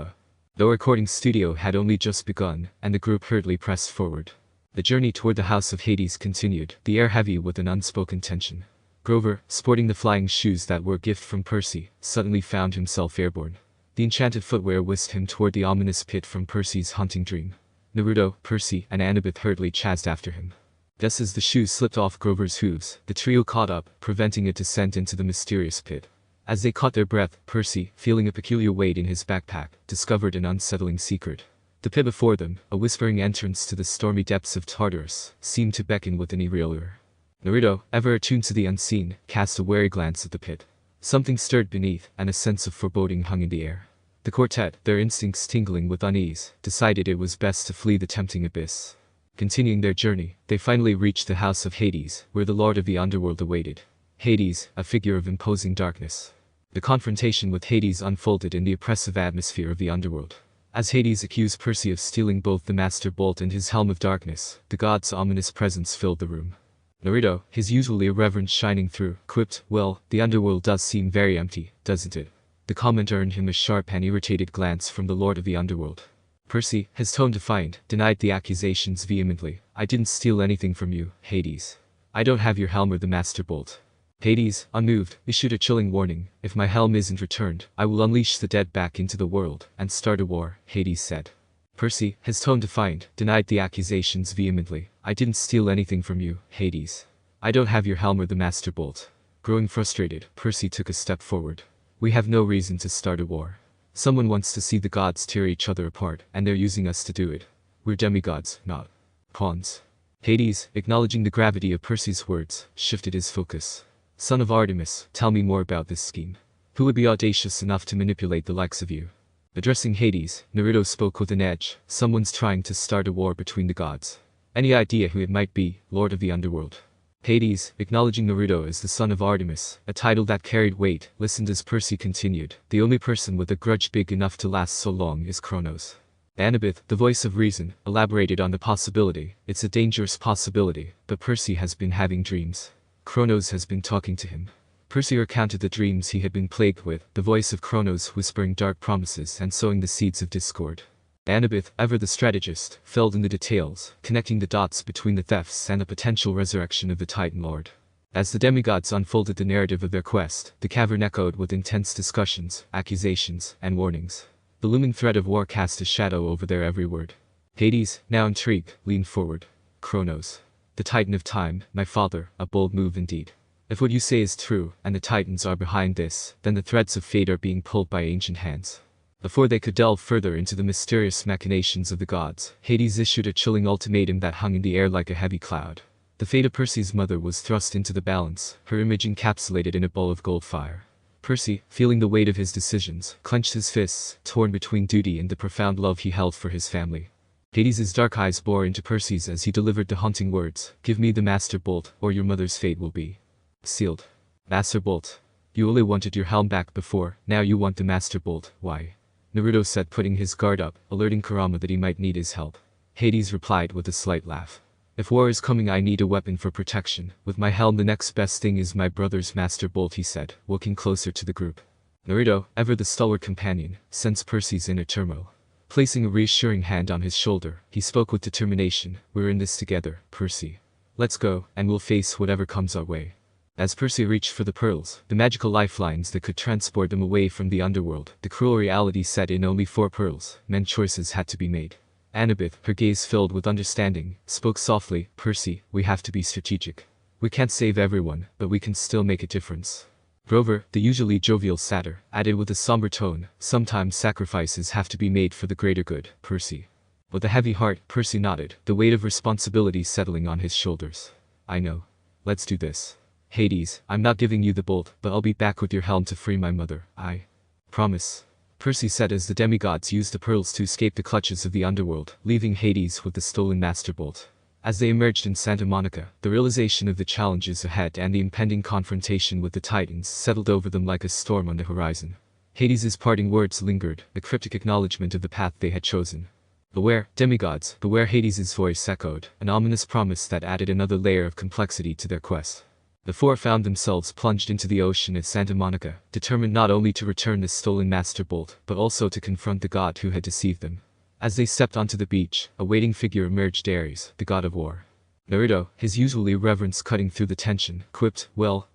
Speaker 1: the recording studio had only just begun, and the group hurriedly pressed forward. The journey toward the House of Hades continued, the air heavy with an unspoken tension. Grover, sporting the flying shoes that were a gift from Percy, suddenly found himself airborne. The enchanted footwear whisked him toward the ominous pit from Percy's hunting dream. Naruto, Percy, and Annabeth hurriedly chased after him. Just as the shoes slipped off Grover's hooves, the trio caught up, preventing a descent into the mysterious pit. As they caught their breath, Percy, feeling a peculiar weight in his backpack, discovered an unsettling secret. The pit before them, a whispering entrance to the stormy depths of Tartarus, seemed to beckon with an eerie allure. Naruto, ever attuned to the unseen, cast a wary glance at the pit. Something stirred beneath, and a sense of foreboding hung in the air. The quartet, their instincts tingling with unease, decided it was best to flee the tempting abyss. Continuing their journey, they finally reached the House of Hades, where the Lord of the Underworld awaited. Hades, a figure of imposing darkness. The confrontation with Hades unfolded in the oppressive atmosphere of the underworld. As Hades accused Percy of stealing both the Master Bolt and his Helm of Darkness, the god's ominous presence filled the room. Naruto, his usually irreverence shining through, quipped, "Well, the underworld does seem very empty, doesn't it?" The comment earned him a sharp and irritated glance from the Lord of the Underworld. Percy, his tone defiant, denied the accusations vehemently. "I didn't steal anything from you, Hades. I don't have your helm or the Master Bolt." Hades, unmoved, issued a chilling warning. "If my helm isn't returned, I will unleash the dead back into the world and start a war," Hades said. Percy, his tone defiant, denied the accusations vehemently. "I didn't steal anything from you, Hades. I don't have your helm or the Master Bolt." Growing frustrated, Percy took a step forward. "We have no reason to start a war. Someone wants to see the gods tear each other apart, and they're using us to do it. We're demigods, not pawns." Hades, acknowledging the gravity of Percy's words, shifted his focus. "Son of Artemis, tell me more about this scheme. Who would be audacious enough to manipulate the likes of you?" Addressing Hades, Naruto spoke with an edge. "Someone's trying to start a war between the gods. Any idea who it might be, Lord of the Underworld?" Hades, acknowledging Naruto as the son of Artemis, a title that carried weight, listened as Percy continued. "The only person with a grudge big enough to last so long is Kronos." Annabeth, the voice of reason, elaborated on the possibility. "It's a dangerous possibility, but Percy has been having dreams. Kronos has been talking to him." Percy recounted the dreams he had been plagued with, the voice of Kronos whispering dark promises and sowing the seeds of discord. Annabeth, ever the strategist, filled in the details, connecting the dots between the thefts and the potential resurrection of the Titan Lord. As the demigods unfolded the narrative of their quest, the cavern echoed with intense discussions, accusations, and warnings. The looming threat of war cast a shadow over their every word. Hades, now intrigued, leaned forward. "Kronos, the Titan of Time, my father, a bold move indeed. If what you say is true, and the Titans are behind this, then the threads of fate are being pulled by ancient hands." Before they could delve further into the mysterious machinations of the gods, Hades issued a chilling ultimatum that hung in the air like a heavy cloud. The fate of Percy's mother was thrust into the balance, her image encapsulated in a bowl of gold fire. Percy, feeling the weight of his decisions, clenched his fists, torn between duty and the profound love he held for his family. Hades's dark eyes bore into Percy's as he delivered the haunting words, "Give me the Master Bolt, or your mother's fate will be sealed." "Master Bolt. You only wanted your helm back before, now you want the Master Bolt, why?" Naruto said, putting his guard up, alerting Kurama that he might need his help. Hades replied with a slight laugh. "If war is coming, I need a weapon for protection. With my helm, the next best thing is my brother's Master Bolt," he said, walking closer to the group. Naruto, ever the stalwart companion, sensed Percy's inner turmoil. Placing a reassuring hand on his shoulder, he spoke with determination. "We're in this together, Percy. Let's go, and we'll face whatever comes our way." As Percy reached for the pearls, the magical lifelines that could transport them away from the underworld, the cruel reality set in. Only 4 pearls, meant choices had to be made. Annabeth, her gaze filled with understanding, spoke softly. "Percy, we have to be strategic. We can't save everyone, but we can still make a difference." Grover, the usually jovial satyr, added with a somber tone, sometimes sacrifices have to be made for the greater good, Percy. With a heavy heart, Percy nodded, the weight of responsibility settling on his shoulders. I know. Let's do this. Hades, I'm not giving you the bolt, but I'll be back with your helm to free my mother. I promise. Percy said as the demigods used the pearls to escape the clutches of the underworld, leaving Hades with the stolen Master Bolt. As they emerged in Santa Monica, the realization of the challenges ahead and the impending confrontation with the Titans settled over them like a storm on the horizon. Hades's parting words lingered, a cryptic acknowledgement of the path they had chosen. Beware, demigods, beware, Hades's voice echoed, an ominous promise that added another layer of complexity to their quest. The four found themselves plunged into the ocean at Santa Monica, determined not only to return the stolen Master Bolt, but also to confront the god who had deceived them. As they stepped onto the beach, a waiting figure emerged, Ares, the god of war. Naruto, his usually reverence cutting through the tension, quipped, well,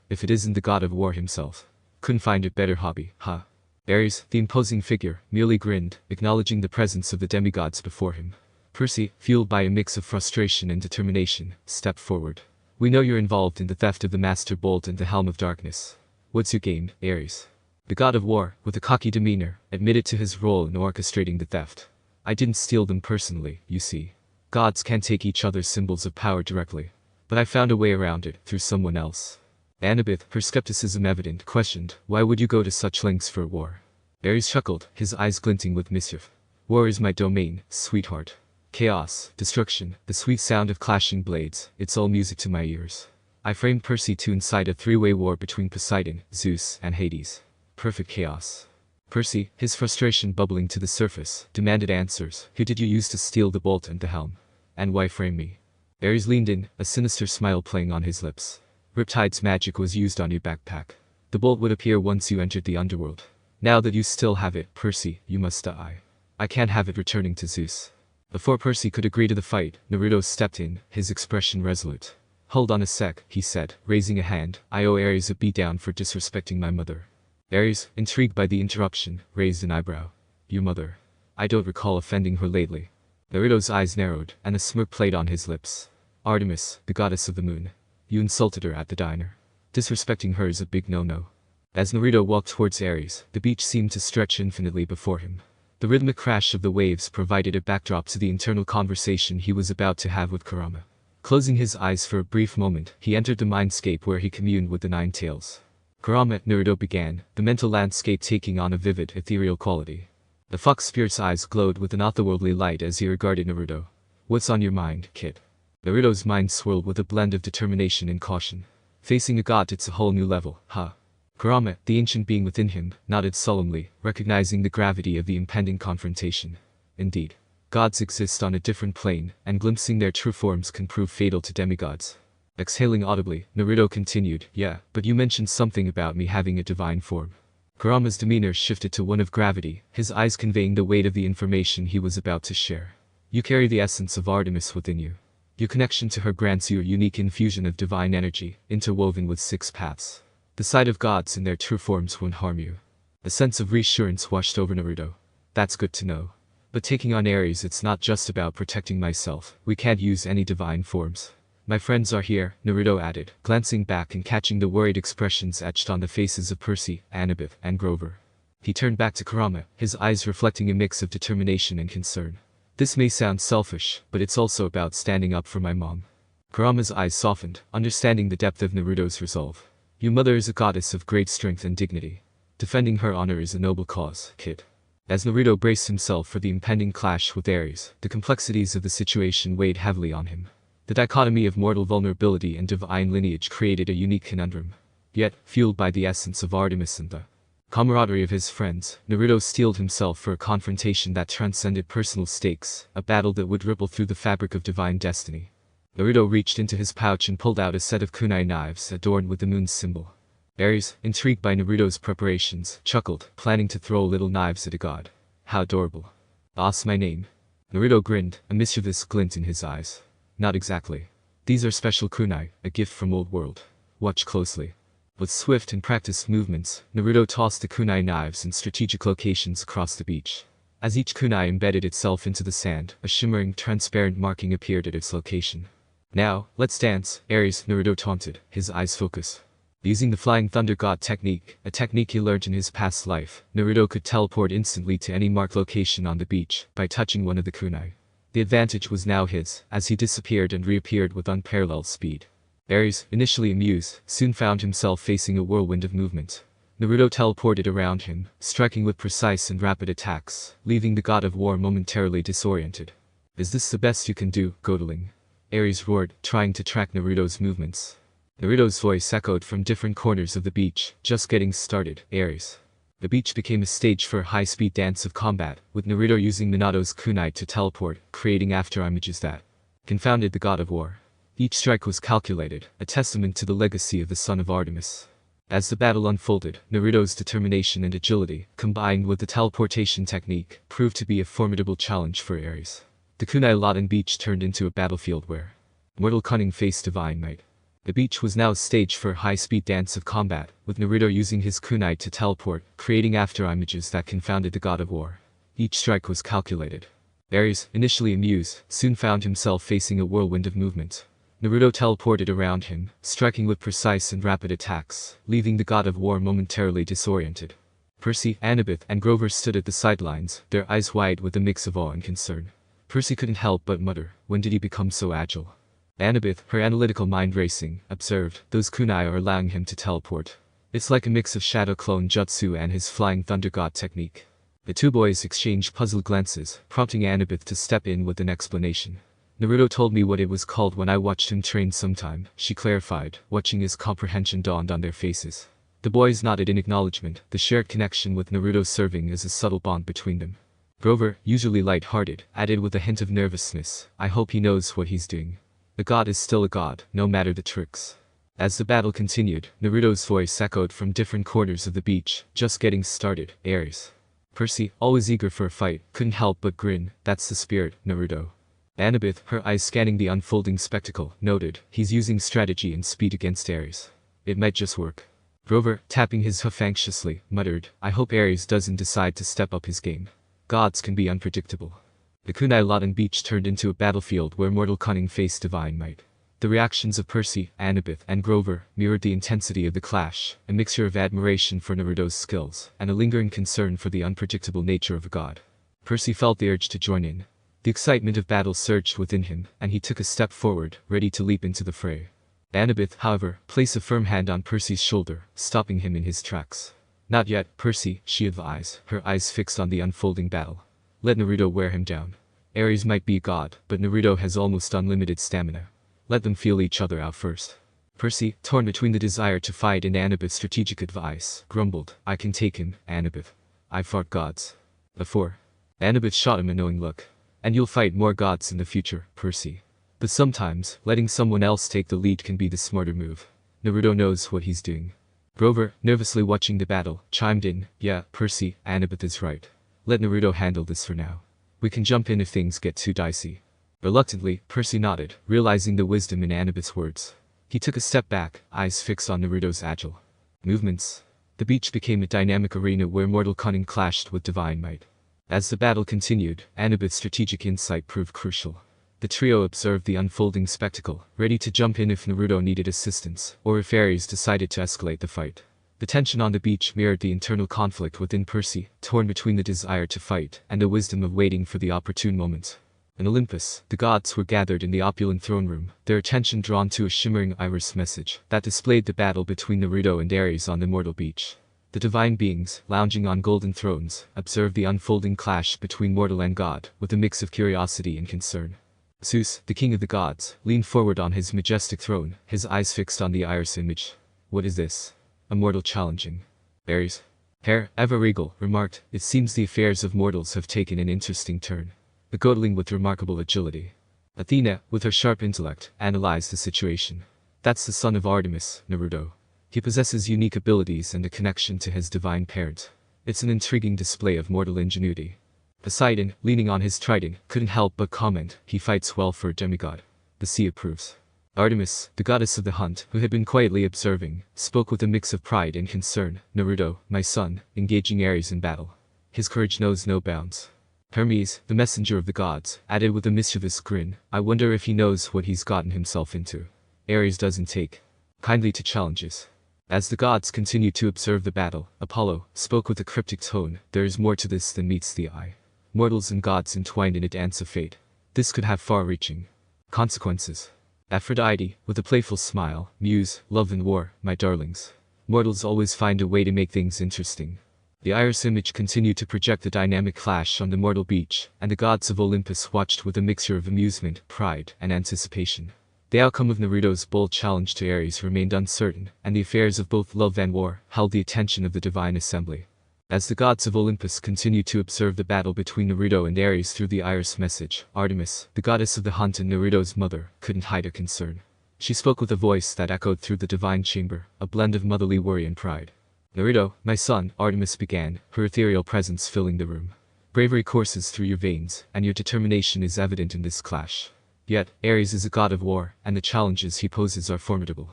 Speaker 1: if it isn't the god of war himself. Couldn't find a better hobby, huh? Ares, the imposing figure, merely grinned, acknowledging the presence of the demigods before him. Percy, fueled by a mix of frustration and determination, stepped forward. We know you're involved in the theft of the Master Bolt and the Helm of Darkness. What's your game, Ares? The god of war, with a cocky demeanor, admitted to his role in orchestrating the theft. I didn't steal them personally, you see. Gods can't take each other's symbols of power directly. But I found a way around it, through someone else. Annabeth, her skepticism evident, questioned, why would you go to such lengths for war? Ares chuckled, his eyes glinting with mischief. War is my domain, sweetheart. Chaos, destruction, the sweet sound of clashing blades, it's all music to my ears. I framed Percy to incite a three-way war between Poseidon, Zeus, and Hades. Perfect chaos. Percy, his frustration bubbling to the surface, demanded answers. Who did you use to steal the bolt and the helm? And why frame me? Ares leaned in, a sinister smile playing on his lips. Riptide's magic was used on your backpack. The bolt would appear once you entered the underworld. Now that you still have it, Percy, you must die. I can't have it returning to Zeus. Before Percy could agree to the fight, Naruto stepped in, his expression resolute. Hold on a sec, he said, raising a hand. I owe Ares a beatdown for disrespecting my mother. Ares, intrigued by the interruption, raised an eyebrow. Your mother. I don't recall offending her lately. Naruto's eyes narrowed, and a smirk played on his lips. Artemis, the goddess of the moon. You insulted her at the diner. Disrespecting her is a big no-no. As Naruto walked towards Ares, the beach seemed to stretch infinitely before him. The rhythmic crash of the waves provided a backdrop to the internal conversation he was about to have with Kurama. Closing his eyes for a brief moment, he entered the mindscape where he communed with the Nine Tails. Kurama, Naruto began, the mental landscape taking on a vivid, ethereal quality. The fox spirit's eyes glowed with an otherworldly light as he regarded Naruto. What's on your mind, kid? Naruto's mind swirled with a blend of determination and caution. Facing a god, it's a whole new level, huh? Kurama, the ancient being within him, nodded solemnly, recognizing the gravity of the impending confrontation. Indeed. Gods exist on a different plane, and glimpsing their true forms can prove fatal to demigods. Exhaling audibly, Naruto continued, yeah, but you mentioned something about me having a divine form. Kurama's demeanor shifted to one of gravity, his eyes conveying the weight of the information he was about to share. You carry the essence of Artemis within you. Your connection to her grants you a unique infusion of divine energy, interwoven with 6 paths. The sight of gods in their true forms won't harm you. A sense of reassurance washed over Naruto. That's good to know. But taking on Ares, it's not just about protecting myself. We can't use any divine forms. My friends are here, Naruto added, glancing back and catching the worried expressions etched on the faces of Percy, Annabeth, and Grover. He turned back to Kurama, his eyes reflecting a mix of determination and concern. This may sound selfish, but it's also about standing up for my mom. Kurama's eyes softened, understanding the depth of Naruto's resolve. Your mother is a goddess of great strength and dignity. Defending her honor is a noble cause, kid. As Naruto braced himself for the impending clash with Ares, the complexities of the situation weighed heavily on him. The dichotomy of mortal vulnerability and divine lineage created a unique conundrum. Yet, fueled by the essence of Artemis and the camaraderie of his friends, Naruto steeled himself for a confrontation that transcended personal stakes, a battle that would ripple through the fabric of divine destiny. Naruto reached into his pouch and pulled out a set of kunai knives adorned with the moon's symbol. Ares, intrigued by Naruto's preparations, chuckled, planning to throw little knives at a god. How adorable. Ask my name. Naruto grinned, a mischievous glint in his eyes. Not exactly. These are special kunai, a gift from old world. Watch closely. With swift and practiced movements, Naruto tossed the kunai knives in strategic locations across the beach. As each kunai embedded itself into the sand, a shimmering, transparent marking appeared at its location. Now, let's dance, Ares, Naruto taunted, his eyes focused. Using the Flying Thunder God technique, a technique he learned in his past life, Naruto could teleport instantly to any marked location on the beach by touching one of the kunai. The advantage was now his, as he disappeared and reappeared with unparalleled speed. Ares, initially amused, soon found himself facing a whirlwind of movement. Naruto teleported around him, striking with precise and rapid attacks, leaving the god of war momentarily disoriented. "Is this the best you can do, Godling?" Ares roared, trying to track Naruto's movements. Naruto's voice echoed from different corners of the beach. "Just getting started, Ares." The beach became a stage for a high-speed dance of combat, with Naruto using Minato's kunai to teleport, creating afterimages that confounded the god of war. Each strike was calculated, a testament to the legacy of the son of Artemis. As the battle unfolded, Naruto's determination and agility, combined with the teleportation technique, proved to be a formidable challenge for Ares. The kunai Laden beach turned into a battlefield where mortal cunning faced divine might. The beach was now a stage for a high-speed dance of combat, with Naruto using his kunai to teleport, creating afterimages that confounded the god of war. Each strike was calculated. Ares, initially amused, soon found himself facing a whirlwind of movement. Naruto teleported around him, striking with precise and rapid attacks, leaving the god of war momentarily disoriented. Percy, Annabeth, and Grover stood at the sidelines, their eyes wide with a mix of awe and concern. Percy couldn't help but mutter, "When did he become so agile?" Annabeth, her analytical mind racing, observed, "Those kunai are allowing him to teleport. It's like a mix of Shadow Clone Jutsu and his Flying Thunder God technique." The two boys exchanged puzzled glances, prompting Annabeth to step in with an explanation. "Naruto told me what it was called when I watched him train sometime," she clarified, watching as comprehension dawned on their faces. The boys nodded in acknowledgement, the shared connection with Naruto serving as a subtle bond between them. Grover, usually light-hearted, added with a hint of nervousness, "I hope he knows what he's doing. A god is still a god, no matter the tricks." As the battle continued, Naruto's voice echoed from different corners of the beach. "Just getting started, Ares." Percy, always eager for a fight, couldn't help but grin. "That's the spirit, Naruto." Annabeth, her eyes scanning the unfolding spectacle, noted, "He's using strategy and speed against Ares. It might just work." Grover, tapping his hoof anxiously, muttered, "I hope Ares doesn't decide to step up his game. Gods can be unpredictable." The kunai Laden beach turned into a battlefield where mortal cunning faced divine might. The reactions of Percy, Annabeth, and Grover mirrored the intensity of the clash, a mixture of admiration for Naruto's skills, and a lingering concern for the unpredictable nature of a god. Percy felt the urge to join in. The excitement of battle surged within him, and he took a step forward, ready to leap into the fray. Annabeth, however, placed a firm hand on Percy's shoulder, stopping him in his tracks. "Not yet, Percy," she advised, her eyes fixed on the unfolding battle. "Let Naruto wear him down. Ares might be a god, but Naruto has almost unlimited stamina. Let them feel each other out first." Percy, torn between the desire to fight and Annabeth's strategic advice, grumbled, "I can take him, Annabeth. I've fought gods before." Annabeth shot him a knowing look. "And you'll fight more gods in the future, Percy. But sometimes, letting someone else take the lead can be the smarter move. Naruto knows what he's doing." Grover, nervously watching the battle, chimed in, "Yeah, Percy, Annabeth is right. Let Naruto handle this for now. We can jump in if things get too dicey." Reluctantly, Percy nodded, realizing the wisdom in Annabeth's words. He took a step back, eyes fixed on Naruto's agile movements. The beach became a dynamic arena where mortal cunning clashed with divine might. As the battle continued, Annabeth's strategic insight proved crucial. The trio observed the unfolding spectacle, ready to jump in if Naruto needed assistance, or if Ares decided to escalate the fight. The tension on the beach mirrored the internal conflict within Percy, torn between the desire to fight and the wisdom of waiting for the opportune moment. In Olympus, the gods were gathered in the opulent throne room, their attention drawn to a shimmering iris message that displayed the battle between Naruto and Ares on the mortal beach. The divine beings, lounging on golden thrones, observed the unfolding clash between mortal and god, with a mix of curiosity and concern. Zeus, the king of the gods, leaned forward on his majestic throne, his eyes fixed on the iris image. "What is this? A mortal challenging Ares?" Hera, ever regal, remarked, "It seems the affairs of mortals have taken an interesting turn." The godling with remarkable agility. Athena, with her sharp intellect, analyzed the situation. "That's the son of Artemis, Naruto. He possesses unique abilities and a connection to his divine parent. It's an intriguing display of mortal ingenuity." Poseidon, leaning on his trident, couldn't help but comment, "He fights well for a demigod. The sea approves." Artemis, the goddess of the hunt, who had been quietly observing, spoke with a mix of pride and concern, "Naruto, my son, engaging Ares in battle. His courage knows no bounds." Hermes, the messenger of the gods, added with a mischievous grin, "I wonder if he knows what he's gotten himself into. Ares doesn't take kindly to challenges." As the gods continued to observe the battle, Apollo spoke with a cryptic tone. There is more to this than meets the eye. Mortals and gods entwined in a dance of fate. This could have far-reaching consequences. Aphrodite, with a playful smile, Muse, love and war, my darlings. Mortals always find a way to make things interesting. The iris image continued to project the dynamic clash on the mortal beach, and the gods of Olympus watched with a mixture of amusement, pride, and anticipation. The outcome of Naruto's bold challenge to Ares remained uncertain, and the affairs of both love and war held the attention of the divine assembly. As the gods of Olympus continued to observe the battle between Naruto and Ares through the iris message, Artemis, the goddess of the hunt and Naruto's mother, couldn't hide her concern. She spoke with a voice that echoed through the divine chamber, a blend of motherly worry and pride. Naruto, my son, Artemis began, her ethereal presence filling the room. Bravery courses through your veins, and your determination is evident in this clash. Yet, Ares is a god of war, and the challenges he poses are formidable.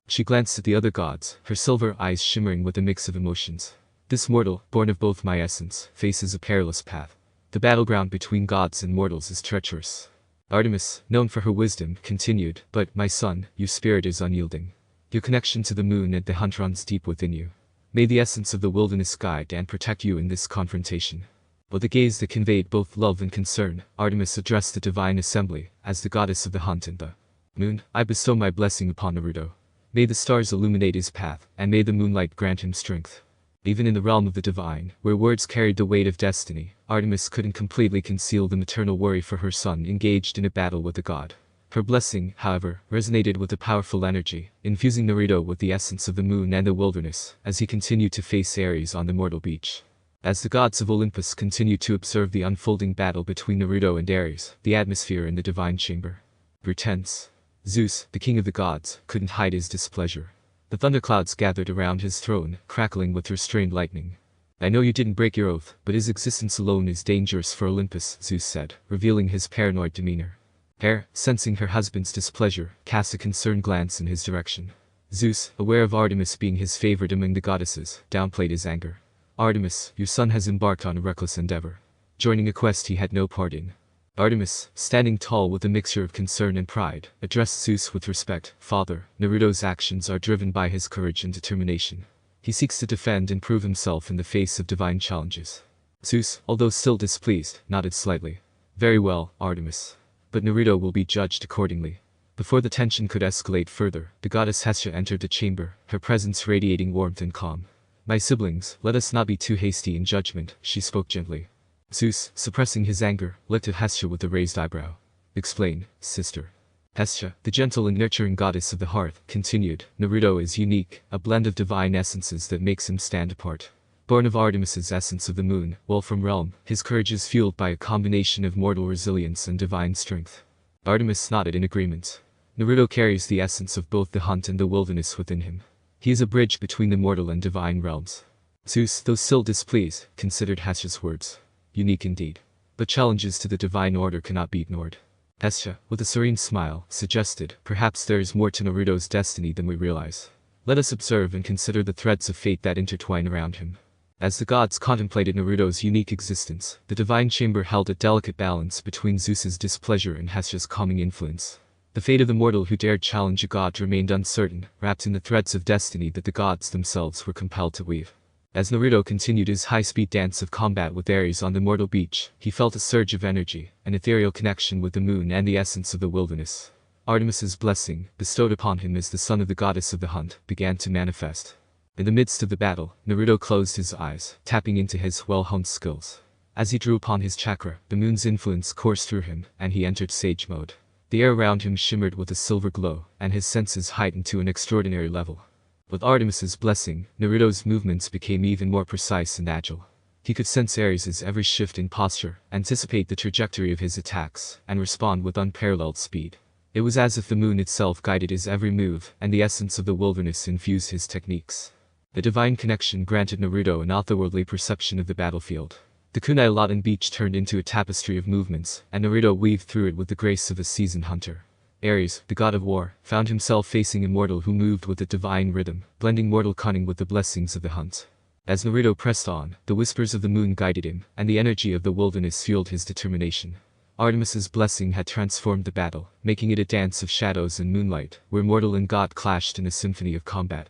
Speaker 1: She glanced at the other gods, her silver eyes shimmering with a mix of emotions. This mortal, born of both my essence, faces a perilous path. The battleground between gods and mortals is treacherous. Artemis, known for her wisdom, continued, but, my son, your spirit is unyielding. Your connection to the moon and the hunt runs deep within you. May the essence of the wilderness guide and protect you in this confrontation. With a gaze that conveyed both love and concern, Artemis addressed the divine assembly, as the goddess of the hunt and the moon, I bestow my blessing upon Naruto. May the stars illuminate his path, and may the moonlight grant him strength. Even in the realm of the divine, where words carried the weight of destiny, Artemis couldn't completely conceal the maternal worry for her son engaged in a battle with the god. Her blessing, however, resonated with a powerful energy, infusing Naruto with the essence of the moon and the wilderness, as he continued to face Ares on the mortal beach. As the gods of Olympus continued to observe the unfolding battle between Naruto and Ares, the atmosphere in the divine chamber grew tense. Zeus, the king of the gods, couldn't hide his displeasure. The thunderclouds gathered around his throne, crackling with restrained lightning. I know you didn't break your oath, but his existence alone is dangerous for Olympus, Zeus said, revealing his paranoid demeanor. Hera, sensing her husband's displeasure, cast a concerned glance in his direction. Zeus, aware of Artemis being his favorite among the goddesses, downplayed his anger. Artemis, your son has embarked on a reckless endeavor, joining a quest he had no part in. Artemis, standing tall with a mixture of concern and pride, addressed Zeus with respect. Father, Naruto's actions are driven by his courage and determination. He seeks to defend and prove himself in the face of divine challenges. Zeus, although still displeased, nodded slightly. Very well, Artemis. But Naruto will be judged accordingly. Before the tension could escalate further, the goddess Hestia entered the chamber, her presence radiating warmth and calm. My siblings, let us not be too hasty in judgment, she spoke gently. Zeus, suppressing his anger, looked at Hestia with a raised eyebrow. Explain, sister. Hestia, the gentle and nurturing goddess of the hearth, continued, Naruto is unique, a blend of divine essences that makes him stand apart. Born of Artemis's essence of the moon, well from realm, his courage is fueled by a combination of mortal resilience and divine strength. Artemis nodded in agreement. Naruto carries the essence of both the hunt and the wilderness within him. He is a bridge between the mortal and divine realms. Zeus, though still displeased, considered Hestia's words. Unique indeed. But challenges to the divine order cannot be ignored. Hestia, with a serene smile, suggested, perhaps there is more to Naruto's destiny than we realize. Let us observe and consider the threads of fate that intertwine around him. As the gods contemplated Naruto's unique existence, the divine chamber held a delicate balance between Zeus's displeasure and Hestia's calming influence. The fate of the mortal who dared challenge a god remained uncertain, wrapped in the threads of destiny that the gods themselves were compelled to weave. As Naruto continued his high-speed dance of combat with Ares on the mortal beach, he felt a surge of energy, an ethereal connection with the moon and the essence of the wilderness. Artemis's blessing, bestowed upon him as the son of the goddess of the hunt, began to manifest. In the midst of the battle, Naruto closed his eyes, tapping into his well-honed skills. As he drew upon his chakra, the moon's influence coursed through him, and he entered sage mode. The air around him shimmered with a silver glow, and his senses heightened to an extraordinary level. With Artemis's blessing, Naruto's movements became even more precise and agile. He could sense Ares' every shift in posture, anticipate the trajectory of his attacks, and respond with unparalleled speed. It was as if the moon itself guided his every move, and the essence of the wilderness infused his techniques. The divine connection granted Naruto an otherworldly perception of the battlefield. The kunai Latin beach turned into a tapestry of movements, and Naruto weaved through it with the grace of a seasoned hunter. Ares, the god of war, found himself facing a mortal who moved with a divine rhythm, blending mortal cunning with the blessings of the hunt. As Naruto pressed on, the whispers of the moon guided him, and the energy of the wilderness fueled his determination. Artemis's blessing had transformed the battle, making it a dance of shadows and moonlight, where mortal and god clashed in a symphony of combat.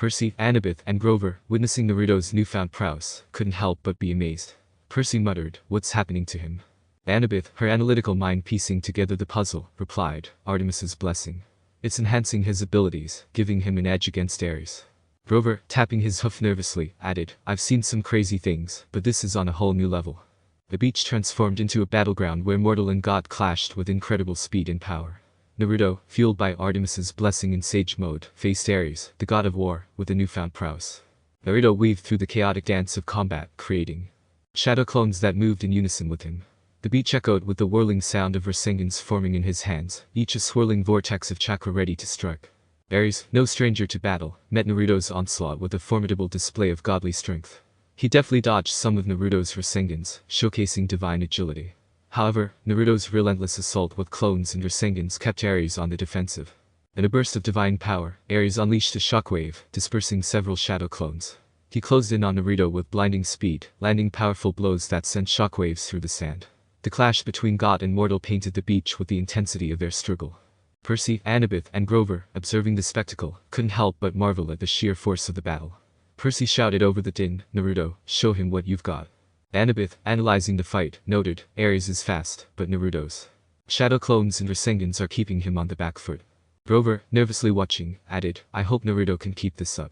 Speaker 1: Percy, Annabeth, and Grover, witnessing Naruto's newfound prowess, couldn't help but be amazed. Percy muttered, "What's happening to him?" Annabeth, her analytical mind piecing together the puzzle, replied, "Artemis's blessing. It's enhancing his abilities, giving him an edge against Ares." Grover, tapping his hoof nervously, added, "I've seen some crazy things, but this is on a whole new level." The beach transformed into a battleground where mortal and god clashed with incredible speed and power. Naruto, fueled by Artemis's blessing in Sage Mode, faced Ares, the god of war, with a newfound prowess. Naruto weaved through the chaotic dance of combat, creating shadow clones that moved in unison with him. The beach echoed with the whirling sound of Rasengan's forming in his hands, each a swirling vortex of chakra ready to strike. Ares, no stranger to battle, met Naruto's onslaught with a formidable display of godly strength. He deftly dodged some of Naruto's Rasengans, showcasing divine agility. However, Naruto's relentless assault with clones and Rasengans kept Ares on the defensive. In a burst of divine power, Ares unleashed a shockwave, dispersing several shadow clones. He closed in on Naruto with blinding speed, landing powerful blows that sent shockwaves through the sand. The clash between god and mortal painted the beach with the intensity of their struggle. Percy, Annabeth, and Grover, observing the spectacle, couldn't help but marvel at the sheer force of the battle. Percy shouted over the din, "Naruto, show him what you've got." Annabeth, analyzing the fight, noted, "Ares is fast, but Naruto's shadow clones and Rasengans are keeping him on the back foot." Grover, nervously watching, added, "I hope Naruto can keep this up."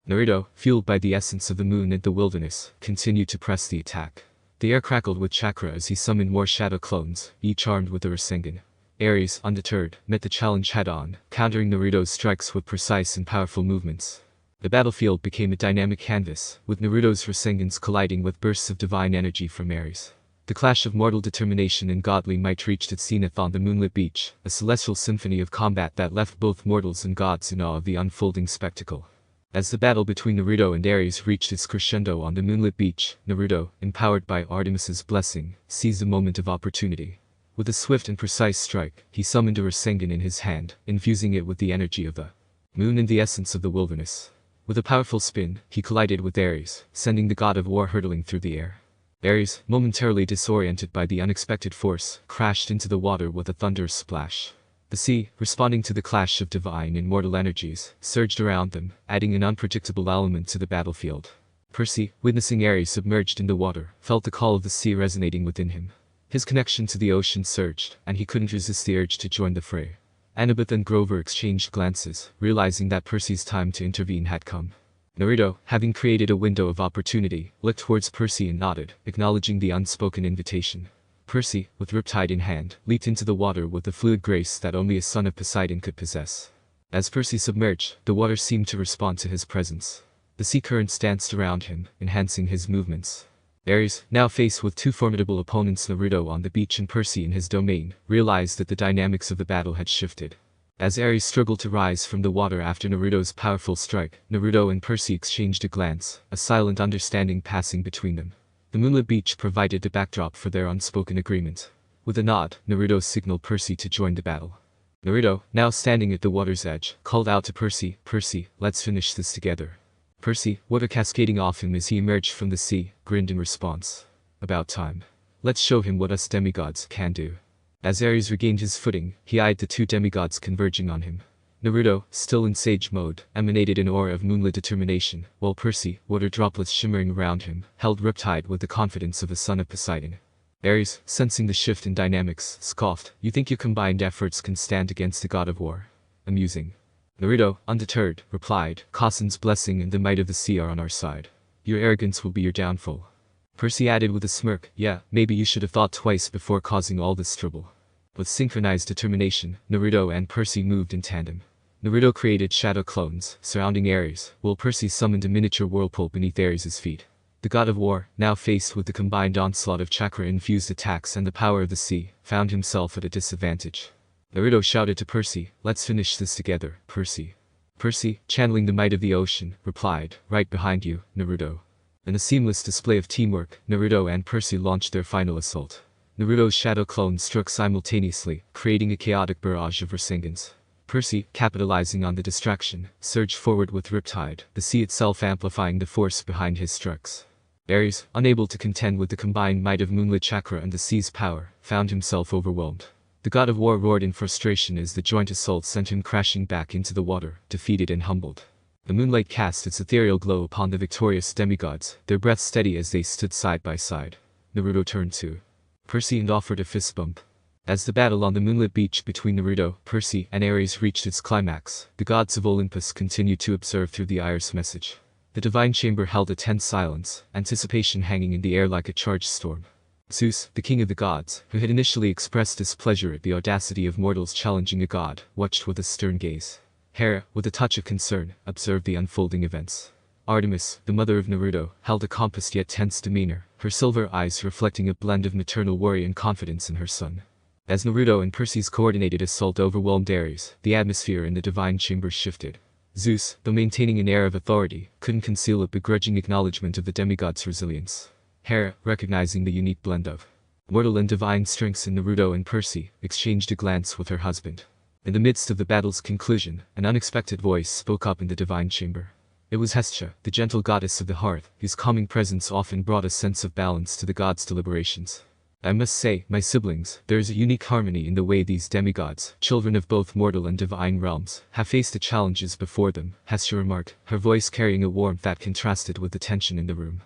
Speaker 1: Naruto, fueled by the essence of the moon and the wilderness, continued to press the attack. The air crackled with chakra as he summoned more shadow clones, each armed with a Rasengan. Ares, undeterred, met the challenge head-on, countering Naruto's strikes with precise and powerful movements. The battlefield became a dynamic canvas, with Naruto's Rasengans colliding with bursts of divine energy from Ares. The clash of mortal determination and godly might reached its zenith on the moonlit beach, a celestial symphony of combat that left both mortals and gods in awe of the unfolding spectacle. As the battle between Naruto and Ares reached its crescendo on the moonlit beach, Naruto, empowered by Artemis's blessing, seized a moment of opportunity. With a swift and precise strike, he summoned a Rasengan in his hand, infusing it with the energy of the moon and the essence of the wilderness. With a powerful spin, he collided with Ares, sending the god of war hurtling through the air. Ares, momentarily disoriented by the unexpected force, crashed into the water with a thunderous splash. The sea, responding to the clash of divine and mortal energies, surged around them, adding an unpredictable element to the battlefield. Percy, witnessing Ares submerged in the water, felt the call of the sea resonating within him. His connection to the ocean surged, and he couldn't resist the urge to join the fray. Annabeth and Grover exchanged glances, realizing that Percy's time to intervene had come. Naruto, having created a window of opportunity, looked towards Percy and nodded, acknowledging the unspoken invitation. Percy, with Riptide in hand, leaped into the water with the fluid grace that only a son of Poseidon could possess. As Percy submerged, the water seemed to respond to his presence. The sea currents danced around him, enhancing his movements. Ares, now faced with two formidable opponents, Naruto on the beach and Percy in his domain, realized that the dynamics of the battle had shifted. As Ares struggled to rise from the water after Naruto's powerful strike, Naruto and Percy exchanged a glance, a silent understanding passing between them. The moonlit beach provided the backdrop for their unspoken agreement. With a nod, Naruto signaled Percy to join the battle. Naruto, now standing at the water's edge, called out to Percy, "Percy, let's finish this together." Percy, water cascading off him as he emerged from the sea, grinned in response. "About time. Let's show him what us demigods can do." As Ares regained his footing, he eyed the two demigods converging on him. Naruto, still in Sage Mode, emanated an aura of moonlit determination, while Percy, water droplets shimmering around him, held Riptide with the confidence of a son of Poseidon. Ares, sensing the shift in dynamics, scoffed, "You think your combined efforts can stand against the god of war? Amusing." Naruto, undeterred, replied, "Kasen's blessing and the might of the sea are on our side. Your arrogance will be your downfall." Percy added with a smirk, "Yeah, maybe you should have thought twice before causing all this trouble." With synchronized determination, Naruto and Percy moved in tandem. Naruto created shadow clones, surrounding Ares, while Percy summoned a miniature whirlpool beneath Ares' feet. The god of war, now faced with the combined onslaught of chakra-infused attacks and the power of the sea, found himself at a disadvantage. Naruto shouted to Percy, "Let's finish this together, Percy." Percy, channeling the might of the ocean, replied, "Right behind you, Naruto." In a seamless display of teamwork, Naruto and Percy launched their final assault. Naruto's shadow clones struck simultaneously, creating a chaotic barrage of Rasengans. Percy, capitalizing on the distraction, surged forward with Riptide, the sea itself amplifying the force behind his strikes. Ares, unable to contend with the combined might of moonlit chakra and the sea's power, found himself overwhelmed. The god of war roared in frustration as the joint assault sent him crashing back into the water, defeated and humbled. The moonlight cast its ethereal glow upon the victorious demigods, their breath steady as they stood side by side. Naruto turned to Percy and offered a fist bump. As the battle on the moonlit beach between Naruto, Percy, and Ares reached its climax, the gods of Olympus continued to observe through the Iris message. The divine chamber held a tense silence, anticipation hanging in the air like a charged storm. Zeus, the king of the gods, who had initially expressed displeasure at the audacity of mortals challenging a god, watched with a stern gaze. Hera, with a touch of concern, observed the unfolding events. Artemis, the mother of Naruto, held a composed yet tense demeanor, her silver eyes reflecting a blend of maternal worry and confidence in her son. As Naruto and Percy's coordinated assault overwhelmed Ares, the atmosphere in the divine chamber shifted. Zeus, though maintaining an air of authority, couldn't conceal a begrudging acknowledgement of the demigod's resilience. Hera, recognizing the unique blend of mortal and divine strengths in Naruto and Percy, exchanged a glance with her husband. In the midst of the battle's conclusion, an unexpected voice spoke up in the divine chamber. It was Hestia, the gentle goddess of the hearth, whose calming presence often brought a sense of balance to the gods' deliberations. I must say, my siblings, there is a unique harmony in the way these demigods, children of both mortal and divine realms, have faced the challenges before them, Hestia remarked, her voice carrying a warmth that contrasted with the tension in the room.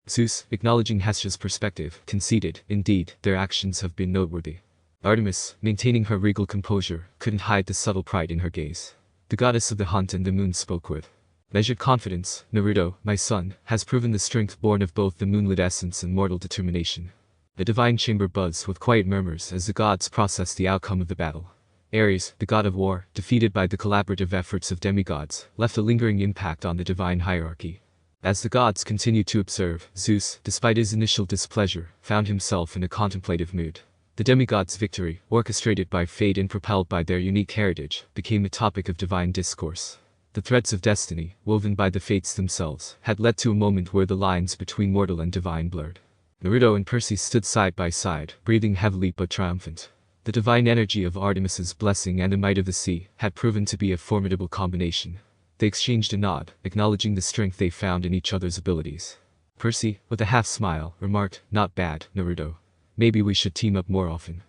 Speaker 1: Zeus, acknowledging Hestia's perspective, conceded, indeed, their actions have been noteworthy. Artemis, maintaining her regal composure, couldn't hide the subtle pride in her gaze. The goddess of the hunt and the moon spoke with measured confidence. Naruto, my son, has proven the strength born of both the moonlit essence and mortal determination. The divine chamber buzzed with quiet murmurs as the gods processed the outcome of the battle. Ares, the god of war, defeated by the collaborative efforts of demigods, left a lingering impact on the divine hierarchy. As the gods continued to observe, Zeus, despite his initial displeasure, found himself in a contemplative mood. The demigods' victory, orchestrated by fate and propelled by their unique heritage, became a topic of divine discourse. The threads of destiny, woven by the fates themselves, had led to a moment where the lines between mortal and divine blurred. Naruto and Percy stood side by side, breathing heavily but triumphant. The divine energy of Artemis's blessing and the might of the sea had proven to be a formidable combination. They exchanged a nod, acknowledging the strength they found in each other's abilities. Percy, with a half-smile, remarked, "Not bad, Naruto. Maybe we should team up more often."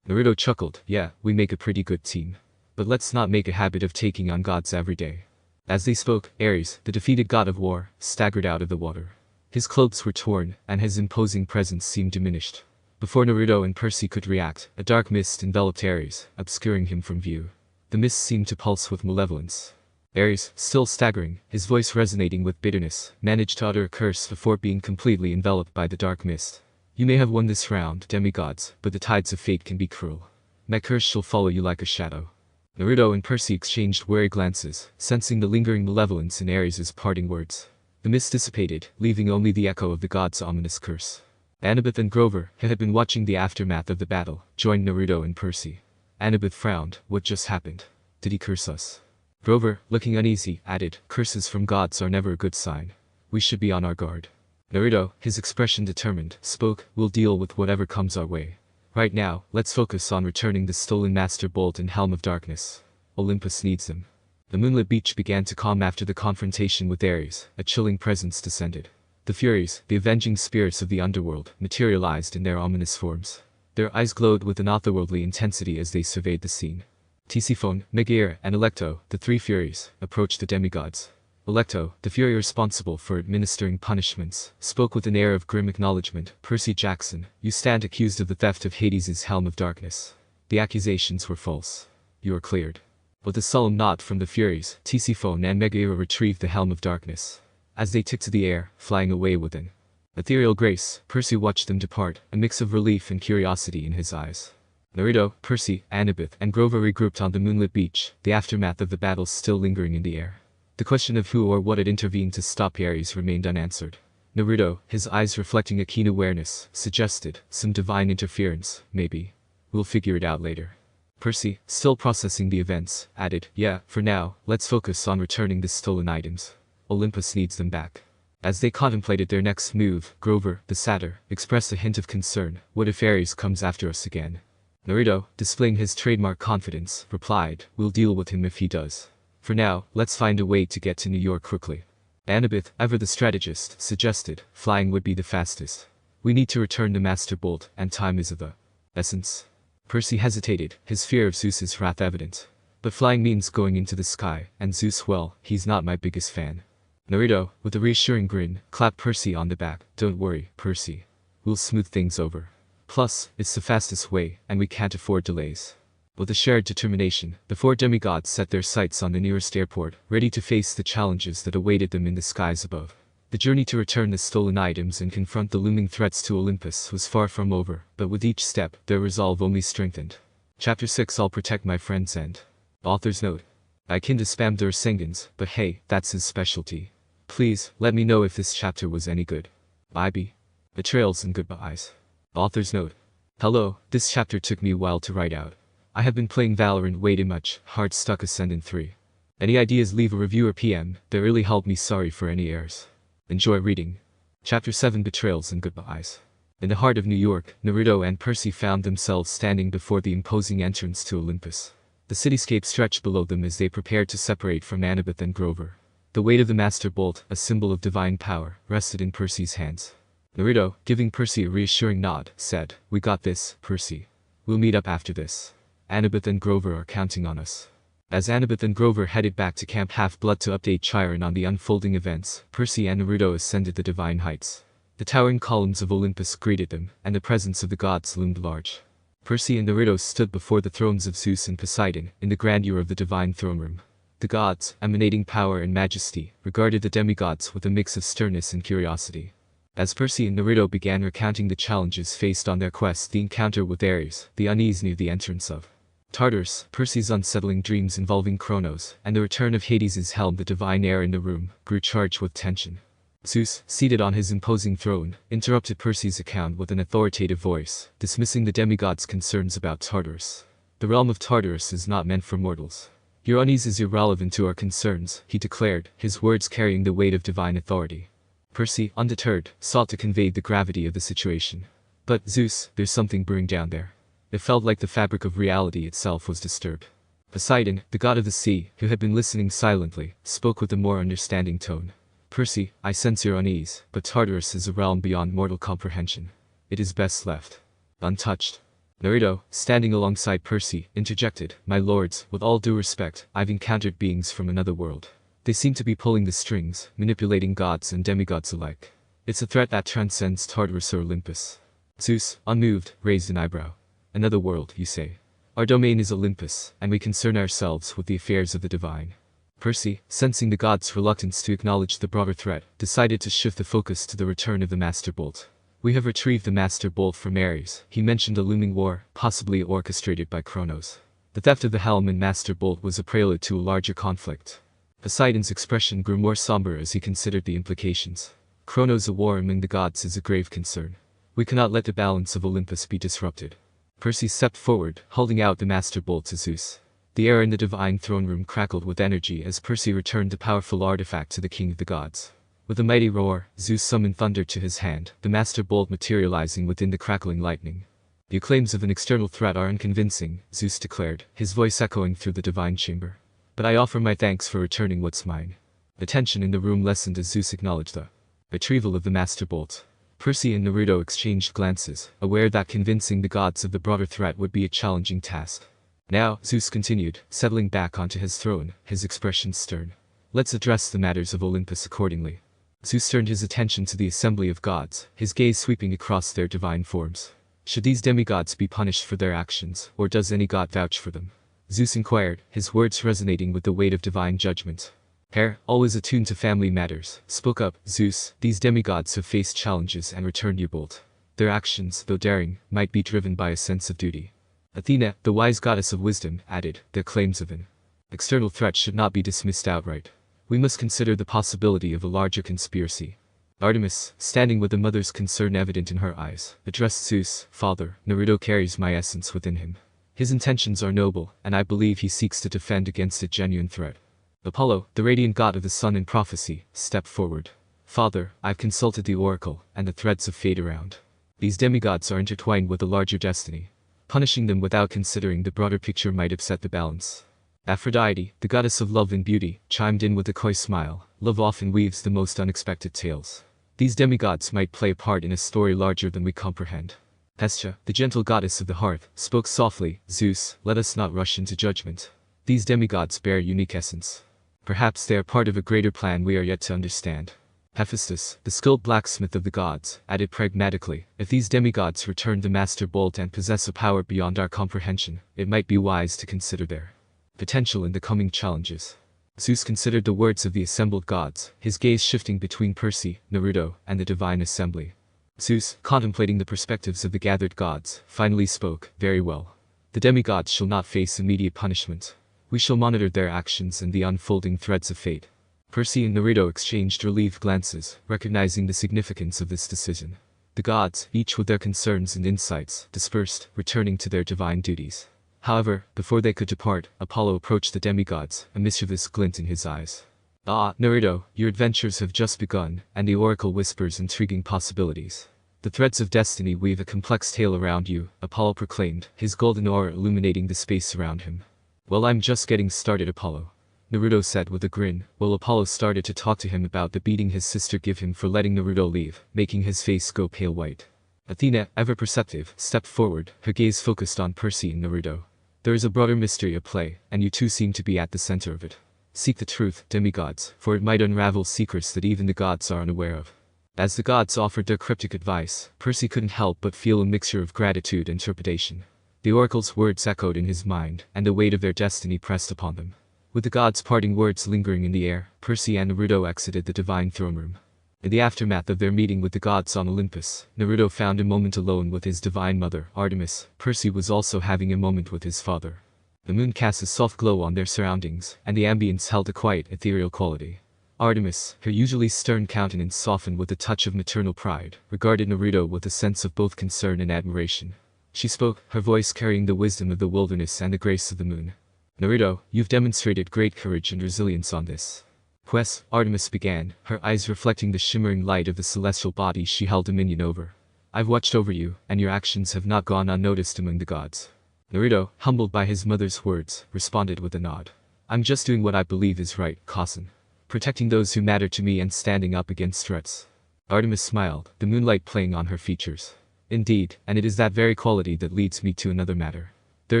Speaker 1: Naruto chuckled, "Yeah, we make a pretty good team. But let's not make a habit of taking on gods every day." As they spoke, Ares, the defeated god of war, staggered out of the water. His clothes were torn, and his imposing presence seemed diminished. Before Naruto and Percy could react, a dark mist enveloped Ares, obscuring him from view. The mist seemed to pulse with malevolence. Ares, still staggering, his voice resonating with bitterness, managed to utter a curse before being completely enveloped by the dark mist. "You may have won this round, demigods, but the tides of fate can be cruel. My curse shall follow you like a shadow." Naruto and Percy exchanged wary glances, sensing the lingering malevolence in Ares' parting words. The mist dissipated, leaving only the echo of the god's ominous curse. Annabeth and Grover, who had been watching the aftermath of the battle, joined Naruto and Percy. Annabeth frowned. "What just happened? Did he curse us?" Grover, looking uneasy, added, "Curses from gods are never a good sign. We should be on our guard." Naruto, his expression determined, spoke, "We'll deal with whatever comes our way. Right now, let's focus on returning the stolen Master Bolt and Helm of Darkness. Olympus needs them." The moonlit beach began to calm after the confrontation with Ares, a chilling presence descended. The Furies, the avenging spirits of the underworld, materialized in their ominous forms. Their eyes glowed with an otherworldly intensity as they surveyed the scene. Tisiphone, Megair, and Alecto, the three Furies, approached the demigods. Alecto, the Fury responsible for administering punishments, spoke with an air of grim acknowledgement. "Percy Jackson, you stand accused of the theft of Hades' Helm of Darkness. The accusations were false. You are cleared." With a solemn nod from the Furies, Tisiphone and Megair retrieved the Helm of Darkness. As they took to the air, flying away with an ethereal grace, Percy watched them depart, a mix of relief and curiosity in his eyes. Naruto, Percy, Annabeth, and Grover regrouped on the moonlit beach, the aftermath of the battle still lingering in the air. The question of who or what had intervened to stop Ares remained unanswered. Naruto, his eyes reflecting a keen awareness, suggested, "Some divine interference, maybe. We'll figure it out later." Percy, still processing the events, added, "Yeah, for now, let's focus on returning the stolen items. Olympus needs them back." As they contemplated their next move, Grover, the satyr, expressed a hint of concern. "What if Ares comes after us again?" Naruto, displaying his trademark confidence, replied, "We'll deal with him if he does. For now, let's find a way to get to New York quickly." Annabeth, ever the strategist, suggested, "Flying would be the fastest. We need to return the Master Bolt, and time is of the essence." Percy hesitated, his fear of Zeus's wrath evident. But flying means going into the sky, and Zeus, well, he's not my biggest fan. Naruto, with a reassuring grin, clapped Percy on the back. Don't worry, Percy. We'll smooth things over. Plus, it's the fastest way, and we can't afford delays. With a shared determination, the four demigods set their sights on the nearest airport, ready to face the challenges that awaited them in the skies above. The journey to return the stolen items and confront the looming threats to Olympus was far from over, but with each step, their resolve only strengthened. Chapter 6 I'll protect my friends and... Author's note. I kinda spammed the Rasengan's, but hey, that's his specialty. Please, let me know if this chapter was any good. IB. Betrayals and goodbyes. Author's note. Hello, this chapter took me a while to write out. I have been playing Valorant way too much, hard stuck Ascendant 3. Any ideas, leave a review or PM, that really helped me, sorry for any errors. Enjoy reading. Chapter 7 Betrayals and Goodbyes. In the heart of New York, Naruto and Percy found themselves standing before the imposing entrance to Olympus. The cityscape stretched below them as they prepared to separate from Annabeth and Grover. The weight of the Master Bolt, a symbol of divine power, rested in Percy's hands. Naruto, giving Percy a reassuring nod, said, "We got this, Percy. We'll meet up after this. Annabeth and Grover are counting on us." As Annabeth and Grover headed back to Camp Half-Blood to update Chiron on the unfolding events, Percy and Naruto ascended the divine heights. The towering columns of Olympus greeted them, and the presence of the gods loomed large. Percy and Naruto stood before the thrones of Zeus and Poseidon, in the grandeur of the divine throne room. The gods, emanating power and majesty, regarded the demigods with a mix of sternness and curiosity. As Percy and Naruto began recounting the challenges faced on their quest, the encounter with Ares, the unease near the entrance of Tartarus, Percy's unsettling dreams involving Kronos, and the return of Hades' helm, the divine air in the room grew charged with tension. Zeus, seated on his imposing throne, interrupted Percy's account with an authoritative voice, dismissing the demigods' concerns about Tartarus. The realm of Tartarus is not meant for mortals. Your unease is irrelevant to our concerns, he declared, his words carrying the weight of divine authority. Percy, undeterred, sought to convey the gravity of the situation. But, Zeus, there's something brewing down there. It felt like the fabric of reality itself was disturbed. Poseidon, the god of the sea, who had been listening silently, spoke with a more understanding tone. Percy, I sense your unease, but Tartarus is a realm beyond mortal comprehension. It is best left untouched. Naruto, standing alongside Percy, interjected, "My lords, with all due respect, I've encountered beings from another world. They seem to be pulling the strings, manipulating gods and demigods alike. It's a threat that transcends Tartarus or Olympus." Zeus, unmoved, raised an eyebrow. "Another world, you say? Our domain is Olympus, and we concern ourselves with the affairs of the divine." Percy, sensing the gods' reluctance to acknowledge the broader threat, decided to shift the focus to the return of the Master Bolt. "We have retrieved the Master Bolt from Ares." He mentioned a looming war, possibly orchestrated by Kronos. The theft of the helm and Master Bolt was a prelude to a larger conflict. Poseidon's expression grew more somber as he considered the implications. Kronos, a war among the gods, is a grave concern. We cannot let the balance of Olympus be disrupted. Percy stepped forward, holding out the Master Bolt to Zeus. The air in the divine throne room crackled with energy as Percy returned the powerful artifact to the king of the gods. With a mighty roar, Zeus summoned thunder to his hand, the Master Bolt materializing within the crackling lightning. "Your claims of an external threat are unconvincing," Zeus declared, his voice echoing through the divine chamber. "But I offer my thanks for returning what's mine." The tension in the room lessened as Zeus acknowledged the retrieval of the Master Bolt. Percy and Naruto exchanged glances, aware that convincing the gods of the broader threat would be a challenging task. "Now," Zeus continued, settling back onto his throne, his expression stern. "Let's address the matters of Olympus accordingly." Zeus turned his attention to the assembly of gods, his gaze sweeping across their divine forms. "Should these demigods be punished for their actions, or does any god vouch for them?" Zeus inquired, his words resonating with the weight of divine judgment. "Hare, always attuned to family matters, spoke up, Zeus, these demigods have faced challenges and returned your bolt. Their actions, though daring, might be driven by a sense of duty." Athena, the wise goddess of wisdom, added, "Their claims of an external threat should not be dismissed outright. We must consider the possibility of a larger conspiracy." Artemis, standing with a mother's concern evident in her eyes, addressed Zeus, "Father, Naruto carries my essence within him. His intentions are noble, and I believe he seeks to defend against a genuine threat." Apollo, the radiant god of the sun and prophecy, stepped forward. "Father, I've consulted the oracle, and the threads of fate around. These demigods are intertwined with a larger destiny. Punishing them without considering the broader picture might upset the balance." Aphrodite, the goddess of love and beauty, chimed in with a coy smile. "Love often weaves the most unexpected tales. These demigods might play a part in a story larger than we comprehend." Hestia, the gentle goddess of the hearth, spoke softly, "Zeus, let us not rush into judgment. These demigods bear unique essence. Perhaps they are part of a greater plan we are yet to understand. Hephaestus, the skilled blacksmith of the gods, added pragmatically, if these demigods return the master bolt and possess a power beyond our comprehension, it might be wise to consider their potential in the coming challenges. Zeus considered the words of the assembled gods, his gaze shifting between Percy, Naruto, and the divine assembly. Zeus, contemplating the perspectives of the gathered gods, finally spoke, very well. The demigods shall not face immediate punishment. We shall monitor their actions and the unfolding threads of fate. Percy and Naruto exchanged relieved glances, recognizing the significance of this decision. The gods, each with their concerns and insights, dispersed, returning to their divine duties. However, before they could depart, Apollo approached the demigods, a mischievous glint in his eyes. Ah, Naruto, your adventures have just begun, and the oracle whispers intriguing possibilities. The threads of destiny weave a complex tale around you, Apollo proclaimed, his golden aura illuminating the space around him. Well, I'm just getting started, Apollo, Naruto said with a grin, while Apollo started to talk to him about the beating his sister gave him for letting Naruto leave, making his face go pale white. Athena, ever perceptive, stepped forward, her gaze focused on Percy and Naruto. There is a broader mystery at play, and you two seem to be at the center of it. Seek the truth, demigods, for it might unravel secrets that even the gods are unaware of. As the gods offered their cryptic advice, Percy couldn't help but feel a mixture of gratitude and trepidation. The oracle's words echoed in his mind, and the weight of their destiny pressed upon them. With the gods' parting words lingering in the air, Percy and Naruto exited the divine throne room. In the aftermath of their meeting with the gods on Olympus, Naruto found a moment alone with his divine mother, Artemis. Percy was also having a moment with his father. The moon cast a soft glow on their surroundings, and the ambience held a quiet, ethereal quality. Artemis, her usually stern countenance softened with a touch of maternal pride, regarded Naruto with a sense of both concern and admiration. She spoke, her voice carrying the wisdom of the wilderness and the grace of the moon. Naruto, you've demonstrated great courage and resilience on this quest, Artemis began, her eyes reflecting the shimmering light of the celestial body she held dominion over. I've watched over you, and your actions have not gone unnoticed among the gods. Naruto, humbled by his mother's words, responded with a nod. I'm just doing what I believe is right, Cousin. Protecting those who matter to me and standing up against threats. Artemis smiled, the moonlight playing on her features. Indeed, and it is that very quality that leads me to another matter. There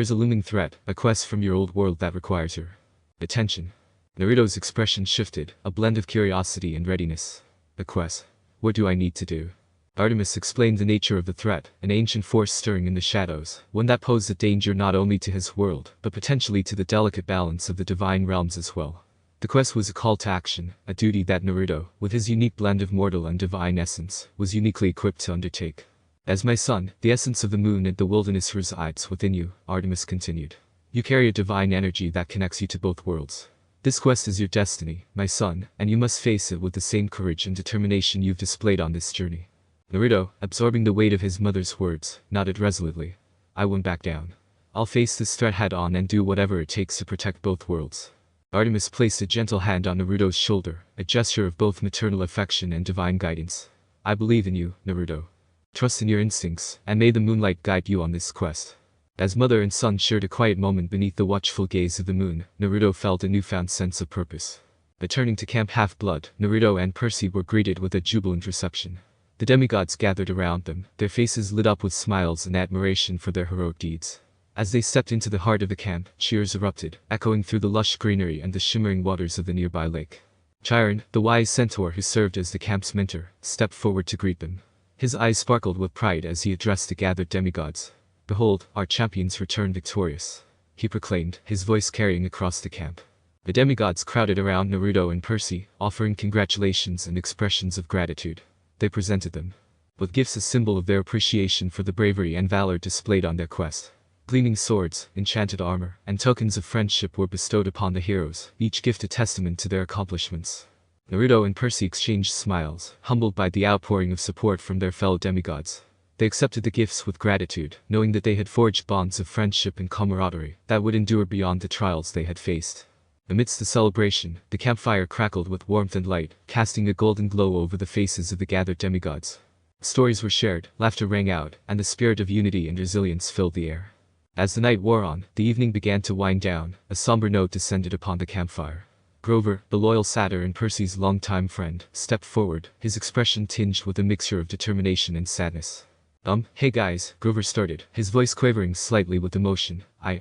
Speaker 1: is a looming threat, a quest from your old world that requires your attention. Naruto's expression shifted, a blend of curiosity and readiness. A quest? What do I need to do? Artemis explained the nature of the threat, an ancient force stirring in the shadows, one that posed a danger not only to his world, but potentially to the delicate balance of the divine realms as well. The quest was a call to action, a duty that Naruto, with his unique blend of mortal and divine essence, was uniquely equipped to undertake. As my son, the essence of the moon and the wilderness resides within you, Artemis continued. You carry a divine energy that connects you to both worlds. This quest is your destiny, my son, and you must face it with the same courage and determination you've displayed on this journey. Naruto, absorbing the weight of his mother's words, nodded resolutely. I won't back down. I'll face this threat head on and do whatever it takes to protect both worlds. Artemis placed a gentle hand on Naruto's shoulder, a gesture of both maternal affection and divine guidance. I believe in you, Naruto. Trust in your instincts, and may the moonlight guide you on this quest. As mother and son shared a quiet moment beneath the watchful gaze of the moon, Naruto felt a newfound sense of purpose. Returning to Camp Half-Blood, Naruto and Percy were greeted with a jubilant reception. The demigods gathered around them, their faces lit up with smiles and admiration for their heroic deeds. As they stepped into the heart of the camp, cheers erupted, echoing through the lush greenery and the shimmering waters of the nearby lake. Chiron, the wise centaur who served as the camp's mentor, stepped forward to greet them. His eyes sparkled with pride as he addressed the gathered demigods. Behold, our champions return victorious, he proclaimed, his voice carrying across the camp. The demigods crowded around Naruto and Percy, offering congratulations and expressions of gratitude. They presented them with gifts, a symbol of their appreciation for the bravery and valor displayed on their quest. Gleaming swords, enchanted armor, and tokens of friendship were bestowed upon the heroes, each gift a testament to their accomplishments. Naruto and Percy exchanged smiles, humbled by the outpouring of support from their fellow demigods. They accepted the gifts with gratitude, knowing that they had forged bonds of friendship and camaraderie that would endure beyond the trials they had faced. Amidst the celebration, the campfire crackled with warmth and light, casting a golden glow over the faces of the gathered demigods. Stories were shared, laughter rang out, and the spirit of unity and resilience filled the air. As the night wore on, the evening began to wind down, a somber note descended upon the campfire. Grover, the loyal satyr and Percy's longtime friend, stepped forward, his expression tinged with a mixture of determination and sadness. Hey guys, Grover started, his voice quavering slightly with emotion. I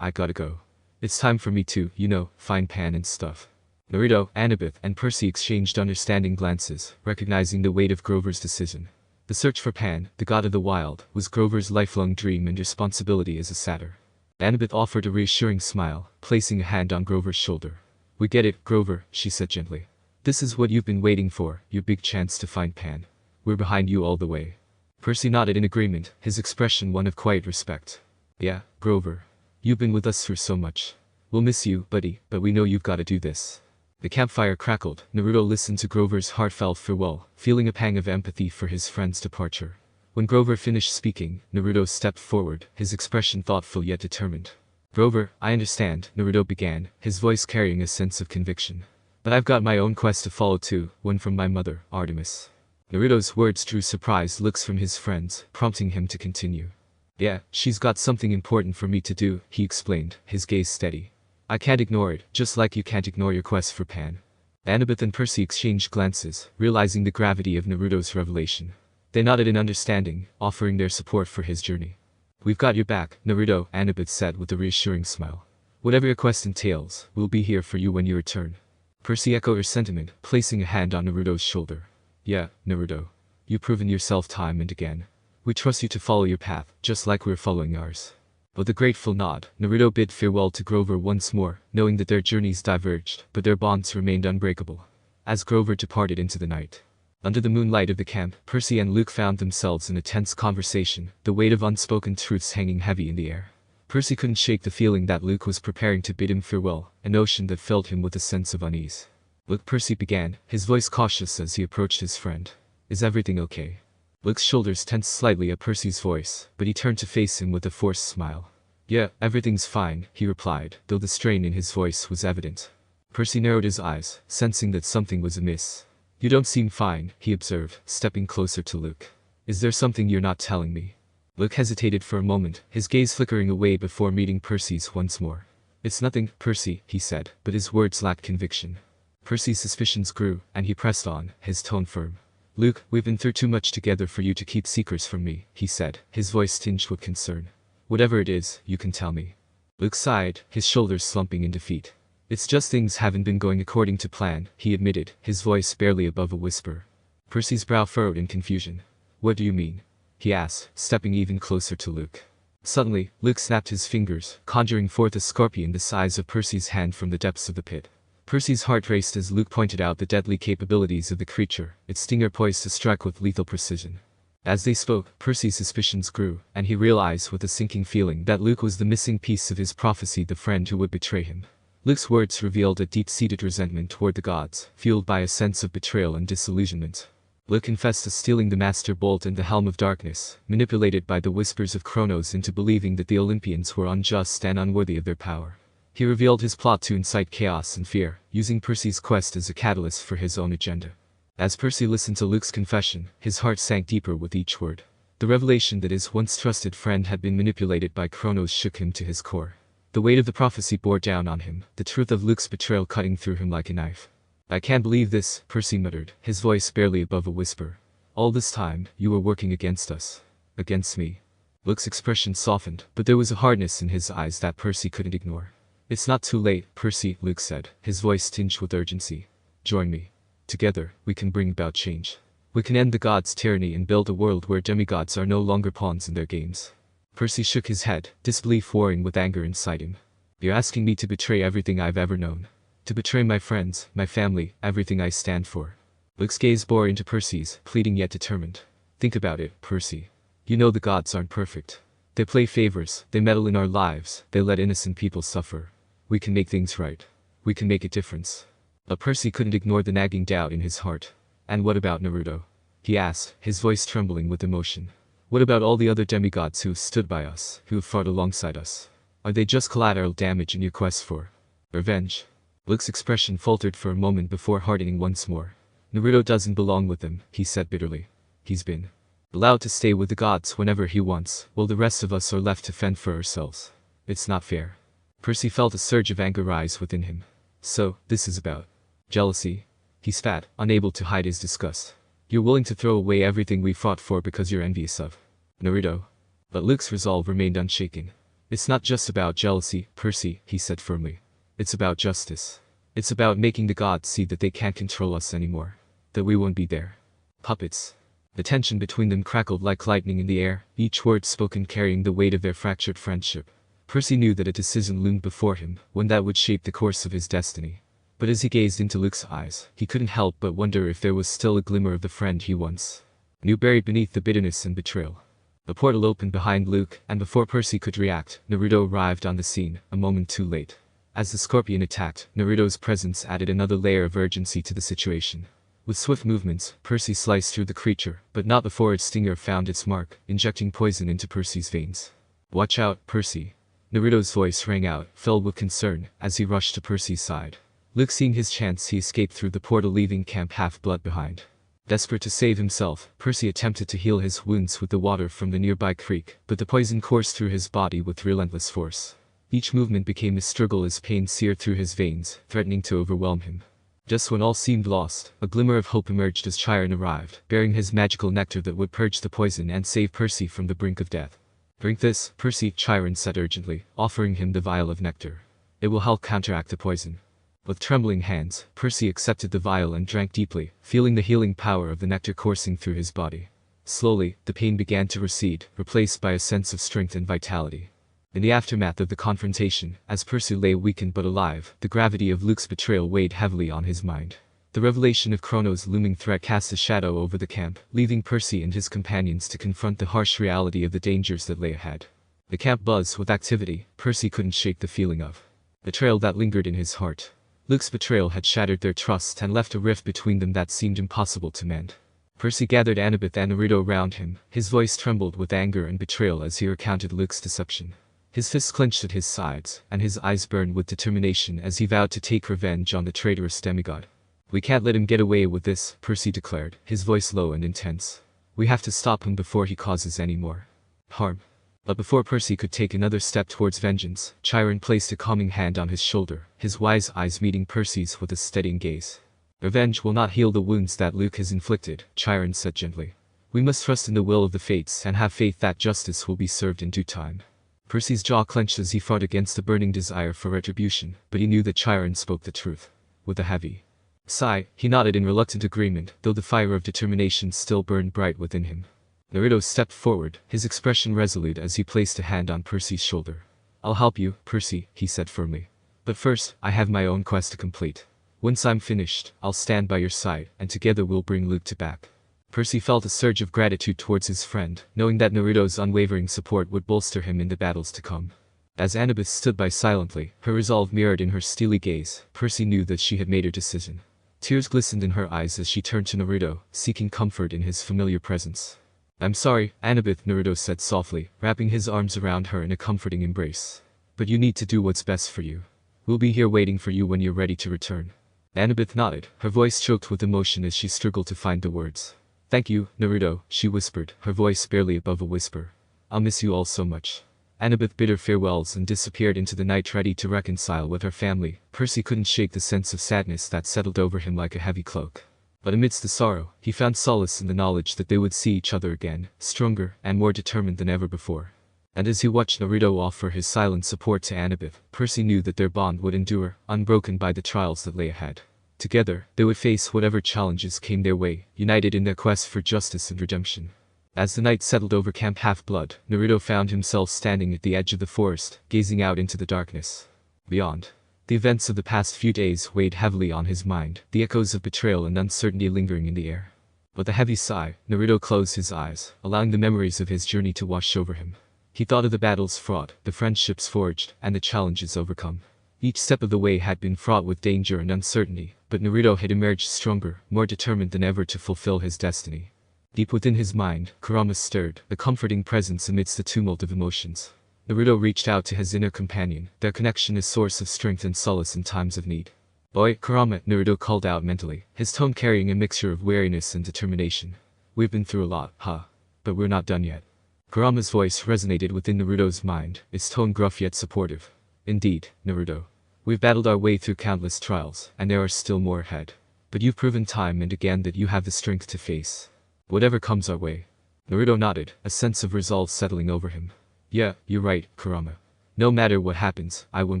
Speaker 1: gotta go. It's time for me to, find Pan and stuff. Naruto, Annabeth, and Percy exchanged understanding glances, recognizing the weight of Grover's decision. The search for Pan, the god of the wild, was Grover's lifelong dream and responsibility as a satyr. Annabeth offered a reassuring smile, placing a hand on Grover's shoulder. We get it, Grover, she said gently. This is what you've been waiting for, your big chance to find Pan. We're behind you all the way. Percy nodded in agreement, his expression one of quiet respect. Yeah, Grover. You've been with us through so much. We'll miss you, buddy, but we know you've got to do this. The campfire crackled. Naruto listened to Grover's heartfelt farewell, feeling a pang of empathy for his friend's departure. When Grover finished speaking, Naruto stepped forward, his expression thoughtful yet determined. Grover, I understand, Naruto began, his voice carrying a sense of conviction. But I've got my own quest to follow too, one from my mother, Artemis. Naruto's words drew surprised looks from his friends, prompting him to continue. Yeah, she's got something important for me to do, he explained, his gaze steady. I can't ignore it, just like you can't ignore your quest for Pan. Annabeth and Percy exchanged glances, realizing the gravity of Naruto's revelation. They nodded in understanding, offering their support for his journey. We've got your back, Naruto, Annabeth said with a reassuring smile. Whatever your quest entails, we'll be here for you when you return. Percy echoed her sentiment, placing a hand on Naruto's shoulder. Yeah, Naruto. You've proven yourself time and again. We trust you to follow your path, just like we're following ours. With a grateful nod, Naruto bid farewell to Grover once more, knowing that their journeys diverged, but their bonds remained unbreakable. As Grover departed into the night. Under the moonlight of the camp, Percy and Luke found themselves in a tense conversation, the weight of unspoken truths hanging heavy in the air. Percy couldn't shake the feeling that Luke was preparing to bid him farewell, a notion that filled him with a sense of unease. Look, Percy began, his voice cautious as he approached his friend. Is everything okay? Luke's shoulders tensed slightly at Percy's voice, but he turned to face him with a forced smile. Yeah, everything's fine, he replied, though the strain in his voice was evident. Percy narrowed his eyes, sensing that something was amiss. You don't seem fine, he observed, stepping closer to Luke. Is there something you're not telling me? Luke hesitated for a moment, his gaze flickering away before meeting Percy's once more. It's nothing, Percy, he said, but his words lacked conviction. Percy's suspicions grew, and he pressed on, his tone firm. Luke, we've been through too much together for you to keep secrets from me, he said, his voice tinged with concern. Whatever it is, you can tell me. Luke sighed, his shoulders slumping in defeat. It's just things haven't been going according to plan, he admitted, his voice barely above a whisper. Percy's brow furrowed in confusion. What do you mean? He asked, stepping even closer to Luke. Suddenly, Luke snapped his fingers, conjuring forth a scorpion the size of Percy's hand from the depths of the pit. Percy's heart raced as Luke pointed out the deadly capabilities of the creature, its stinger poised to strike with lethal precision. As they spoke, Percy's suspicions grew, and he realized with a sinking feeling that Luke was the missing piece of his prophecy, the friend who would betray him. Luke's words revealed a deep-seated resentment toward the gods, fueled by a sense of betrayal and disillusionment. Luke confessed to stealing the Master Bolt and the Helm of Darkness, manipulated by the whispers of Kronos into believing that the Olympians were unjust and unworthy of their power. He revealed his plot to incite chaos and fear, using Percy's quest as a catalyst for his own agenda. As Percy listened to Luke's confession, his heart sank deeper with each word. The revelation that his once trusted friend had been manipulated by Kronos shook him to his core. The weight of the prophecy bore down on him, the truth of Luke's betrayal cutting through him like a knife. I can't believe this, Percy muttered, his voice barely above a whisper. All this time, you were working against us. Against me. Luke's expression softened, but there was a hardness in his eyes that Percy couldn't ignore. It's not too late, Percy, Luke said, his voice tinged with urgency. Join me. Together, we can bring about change. We can end the gods' tyranny and build a world where demigods are no longer pawns in their games. Percy shook his head, disbelief warring with anger inside him. You're asking me to betray everything I've ever known. To betray my friends, my family, everything I stand for. Luke's gaze bore into Percy's, pleading yet determined. Think about it, Percy. You know the gods aren't perfect. They play favors, they meddle in our lives, they let innocent people suffer. We can make things right. We can make a difference. But Percy couldn't ignore the nagging doubt in his heart. And what about Naruto? He asked, his voice trembling with emotion. What about all the other demigods who have stood by us, who have fought alongside us? Are they just collateral damage in your quest for revenge? Luke's expression faltered for a moment before hardening once more. Naruto doesn't belong with them, he said bitterly. He's been allowed to stay with the gods whenever he wants, while the rest of us are left to fend for ourselves. It's not fair. Percy felt a surge of anger rise within him. So, this is about jealousy? He spat, unable to hide his disgust. You're willing to throw away everything we fought for because you're envious of Naruto? But Luke's resolve remained unshaken. It's not just about jealousy, Percy, he said firmly. It's about justice. It's about making the gods see that they can't control us anymore. That we won't be their puppets. The tension between them crackled like lightning in the air, each word spoken carrying the weight of their fractured friendship. Percy knew that a decision loomed before him, one that would shape the course of his destiny. But as he gazed into Luke's eyes, he couldn't help but wonder if there was still a glimmer of the friend he once knew buried beneath the bitterness and betrayal. The portal opened behind Luke, and before Percy could react, Naruto arrived on the scene, a moment too late. As the scorpion attacked, Naruto's presence added another layer of urgency to the situation. With swift movements, Percy sliced through the creature, but not before its stinger found its mark, injecting poison into Percy's veins. "Watch out, Percy." Naruto's voice rang out, filled with concern, as he rushed to Percy's side. Luke seeing his chance, he escaped through the portal, leaving camp half blood behind. Desperate to save himself, Percy attempted to heal his wounds with the water from the nearby creek, but the poison coursed through his body with relentless force. Each movement became a struggle as pain seared through his veins, threatening to overwhelm him. Just when all seemed lost, a glimmer of hope emerged as Chiron arrived, bearing his magical nectar that would purge the poison and save Percy from the brink of death. "Drink this, Percy," Chiron said urgently, offering him the vial of nectar. "It will help counteract the poison." With trembling hands, Percy accepted the vial and drank deeply, feeling the healing power of the nectar coursing through his body. Slowly, the pain began to recede, replaced by a sense of strength and vitality. In the aftermath of the confrontation, as Percy lay weakened but alive, the gravity of Luke's betrayal weighed heavily on his mind. The revelation of Chrono's looming threat cast a shadow over the camp, leaving Percy and his companions to confront the harsh reality of the dangers that lay ahead. The camp buzzed with activity. Percy couldn't shake the feeling of betrayal that lingered in his heart. Luke's betrayal had shattered their trust and left a rift between them that seemed impossible to mend. Percy gathered Annabeth and Naruto around him, his voice trembled with anger and betrayal as he recounted Luke's deception. His fists clenched at his sides, and his eyes burned with determination as he vowed to take revenge on the traitorous demigod. "We can't let him get away with this," Percy declared, his voice low and intense. "We have to stop him before he causes any more harm." But before Percy could take another step towards vengeance, Chiron placed a calming hand on his shoulder, his wise eyes meeting Percy's with a steadying gaze. "Revenge will not heal the wounds that Luke has inflicted," Chiron said gently. "We must trust in the will of the fates and have faith that justice will be served in due time." Percy's jaw clenched as he fought against a burning desire for retribution, but he knew that Chiron spoke the truth. With a heavy sigh, he nodded in reluctant agreement, though the fire of determination still burned bright within him. Naruto stepped forward, his expression resolute as he placed a hand on Percy's shoulder. "I'll help you, Percy," he said firmly. "But first, I have my own quest to complete. Once I'm finished, I'll stand by your side, and together we'll bring Luke back." Percy felt a surge of gratitude towards his friend, knowing that Naruto's unwavering support would bolster him in the battles to come. As Annabeth stood by silently, her resolve mirrored in her steely gaze, Percy knew that she had made her decision. Tears glistened in her eyes as she turned to Naruto, seeking comfort in his familiar presence. "I'm sorry, Annabeth," Naruto said softly, wrapping his arms around her in a comforting embrace. "But you need to do what's best for you. We'll be here waiting for you when you're ready to return." Annabeth nodded, her voice choked with emotion as she struggled to find the words. "Thank you, Naruto," she whispered, her voice barely above a whisper. "I'll miss you all so much." Annabeth bid her farewells and disappeared into the night, ready to reconcile with her family. Percy couldn't shake the sense of sadness that settled over him like a heavy cloak. But amidst the sorrow, he found solace in the knowledge that they would see each other again, stronger and more determined than ever before. And as he watched Naruto offer his silent support to Annabeth, Percy knew that their bond would endure, unbroken by the trials that lay ahead. Together, they would face whatever challenges came their way, united in their quest for justice and redemption. As the night settled over Camp Half-Blood, Naruto found himself standing at the edge of the forest, gazing out into the darkness. Beyond, the events of the past few days weighed heavily on his mind, the echoes of betrayal and uncertainty lingering in the air. With a heavy sigh, Naruto closed his eyes, allowing the memories of his journey to wash over him. He thought of the battles fought, the friendships forged, and the challenges overcome. Each step of the way had been fraught with danger and uncertainty, but Naruto had emerged stronger, more determined than ever to fulfill his destiny. Deep within his mind, Kurama stirred, a comforting presence amidst the tumult of emotions. Naruto reached out to his inner companion, their connection a source of strength and solace in times of need. "Boy, Kurama," Naruto called out mentally, his tone carrying a mixture of weariness and determination. "We've been through a lot, huh? But we're not done yet." Kurama's voice resonated within Naruto's mind, its tone gruff yet supportive. "Indeed, Naruto. We've battled our way through countless trials, and there are still more ahead. But you've proven time and again that you have the strength to face whatever comes our way." Naruto nodded, a sense of resolve settling over him. "Yeah, you're right, Kurama. No matter what happens, I won't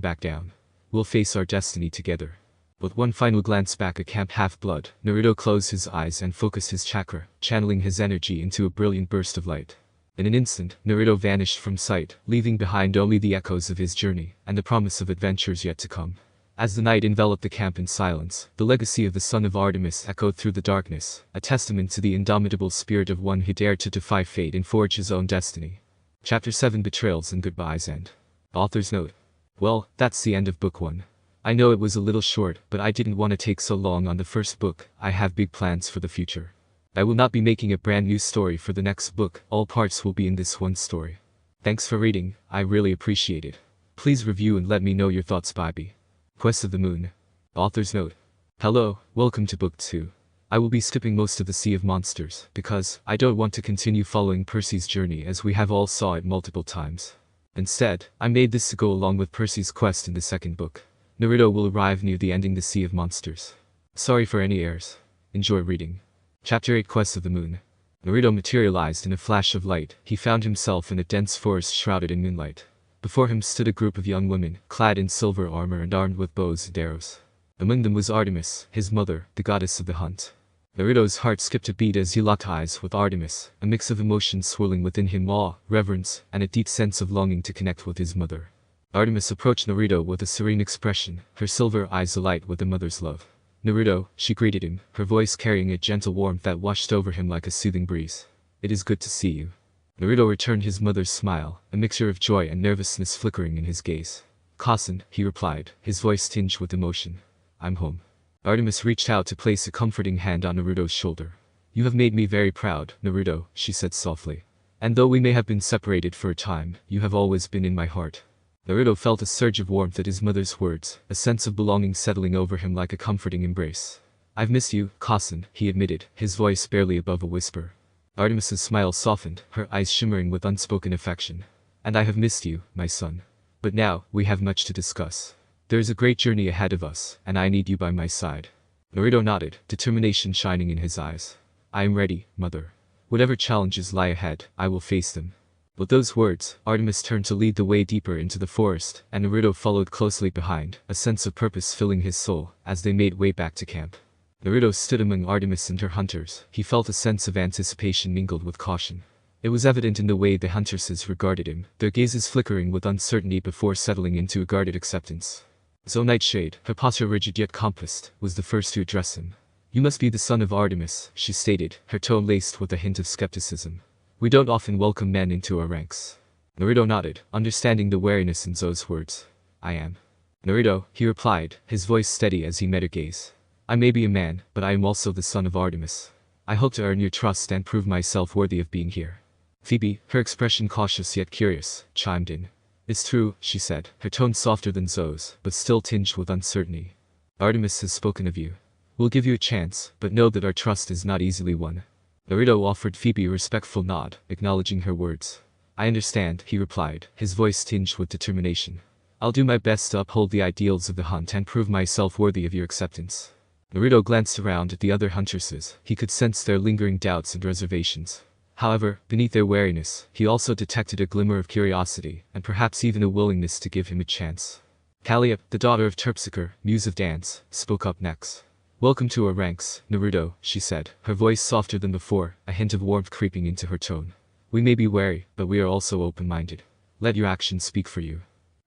Speaker 1: back down. We'll face our destiny together. With one final glance back at Camp Half-Blood, Naruto closed his eyes and focused his chakra, channeling his energy into a brilliant burst of light. In an instant, Naruto vanished from sight, leaving behind only the echoes of his journey, and the promise of adventures yet to come. As the night enveloped the camp in silence, the legacy of the son of Artemis echoed through the darkness, a testament to the indomitable spirit of one who dared to defy fate and forge his own destiny. Chapter 7 Betrayals and Goodbyes End. Author's note. Well, that's the end of book 1. I know it was a little short, but I didn't want to take so long on the first book. I have big plans for the future. I will not be making a brand new story for the next book, all parts will be in this one story. Thanks for reading, I really appreciate it. Please review and let me know your thoughts. Bye. Quest of the Moon. Author's note. Hello, welcome to book 2. I will be skipping most of the Sea of Monsters, because I don't want to continue following Percy's journey as we have all saw it multiple times. Instead, I made this to go along with Percy's quest in the second book. Naruto will arrive near the ending the Sea of Monsters. Sorry for any errors. Enjoy reading. Chapter 8 Quest of the Moon. Naruto materialized in a flash of light. He found himself in a dense forest shrouded in moonlight. Before him stood a group of young women, clad in silver armor and armed with bows and arrows. Among them was Artemis, his mother, the goddess of the hunt. Naruto's heart skipped a beat as he locked eyes with Artemis, a mix of emotions swirling within him: awe, reverence, and a deep sense of longing to connect with his mother. Artemis approached Naruto with a serene expression, her silver eyes alight with a mother's love. Naruto, she greeted him, her voice carrying a gentle warmth that washed over him like a soothing breeze. It is good to see you. Naruto returned his mother's smile, a mixture of joy and nervousness flickering in his gaze. Cousin, he replied, his voice tinged with emotion. I'm home. Artemis reached out to place a comforting hand on Naruto's shoulder. You have made me very proud, Naruto, she said softly. And though we may have been separated for a time, you have always been in my heart. Naruto felt a surge of warmth at his mother's words, a sense of belonging settling over him like a comforting embrace. I've missed you, cousin, he admitted, his voice barely above a whisper. Artemis's smile softened, her eyes shimmering with unspoken affection. And I have missed you, my son. But now, we have much to discuss. There is a great journey ahead of us, and I need you by my side. Naruto nodded, determination shining in his eyes. I am ready, mother. Whatever challenges lie ahead, I will face them. With those words, Artemis turned to lead the way deeper into the forest, and Naruto followed closely behind, a sense of purpose filling his soul, as they made way back to camp. Naruto stood among Artemis and her hunters. He felt a sense of anticipation mingled with caution. It was evident in the way the huntresses regarded him, their gazes flickering with uncertainty before settling into a guarded acceptance. Zoe Nightshade, her posture rigid yet composed, was the first to address him. You must be the son of Artemis, she stated, her tone laced with a hint of skepticism. We don't often welcome men into our ranks. Naruto nodded, understanding the wariness in Zoe's words. I am. Naruto, he replied, his voice steady as he met her gaze. I may be a man, but I am also the son of Artemis. I hope to earn your trust and prove myself worthy of being here. Phoebe, her expression cautious yet curious, chimed in. It's true, she said, her tone softer than Zoe's, but still tinged with uncertainty. Artemis has spoken of you. We'll give you a chance, but know that our trust is not easily won. Naruto offered Phoebe a respectful nod, acknowledging her words. I understand, he replied, his voice tinged with determination. I'll do my best to uphold the ideals of the hunt and prove myself worthy of your acceptance. Naruto glanced around at the other huntresses. He could sense their lingering doubts and reservations. However, beneath their wariness, he also detected a glimmer of curiosity, and perhaps even a willingness to give him a chance. Calliope, the daughter of Terpsichore, muse of dance, spoke up next. Welcome to our ranks, Naruto, she said, her voice softer than before, a hint of warmth creeping into her tone. We may be wary, but we are also open-minded. Let your actions speak for you.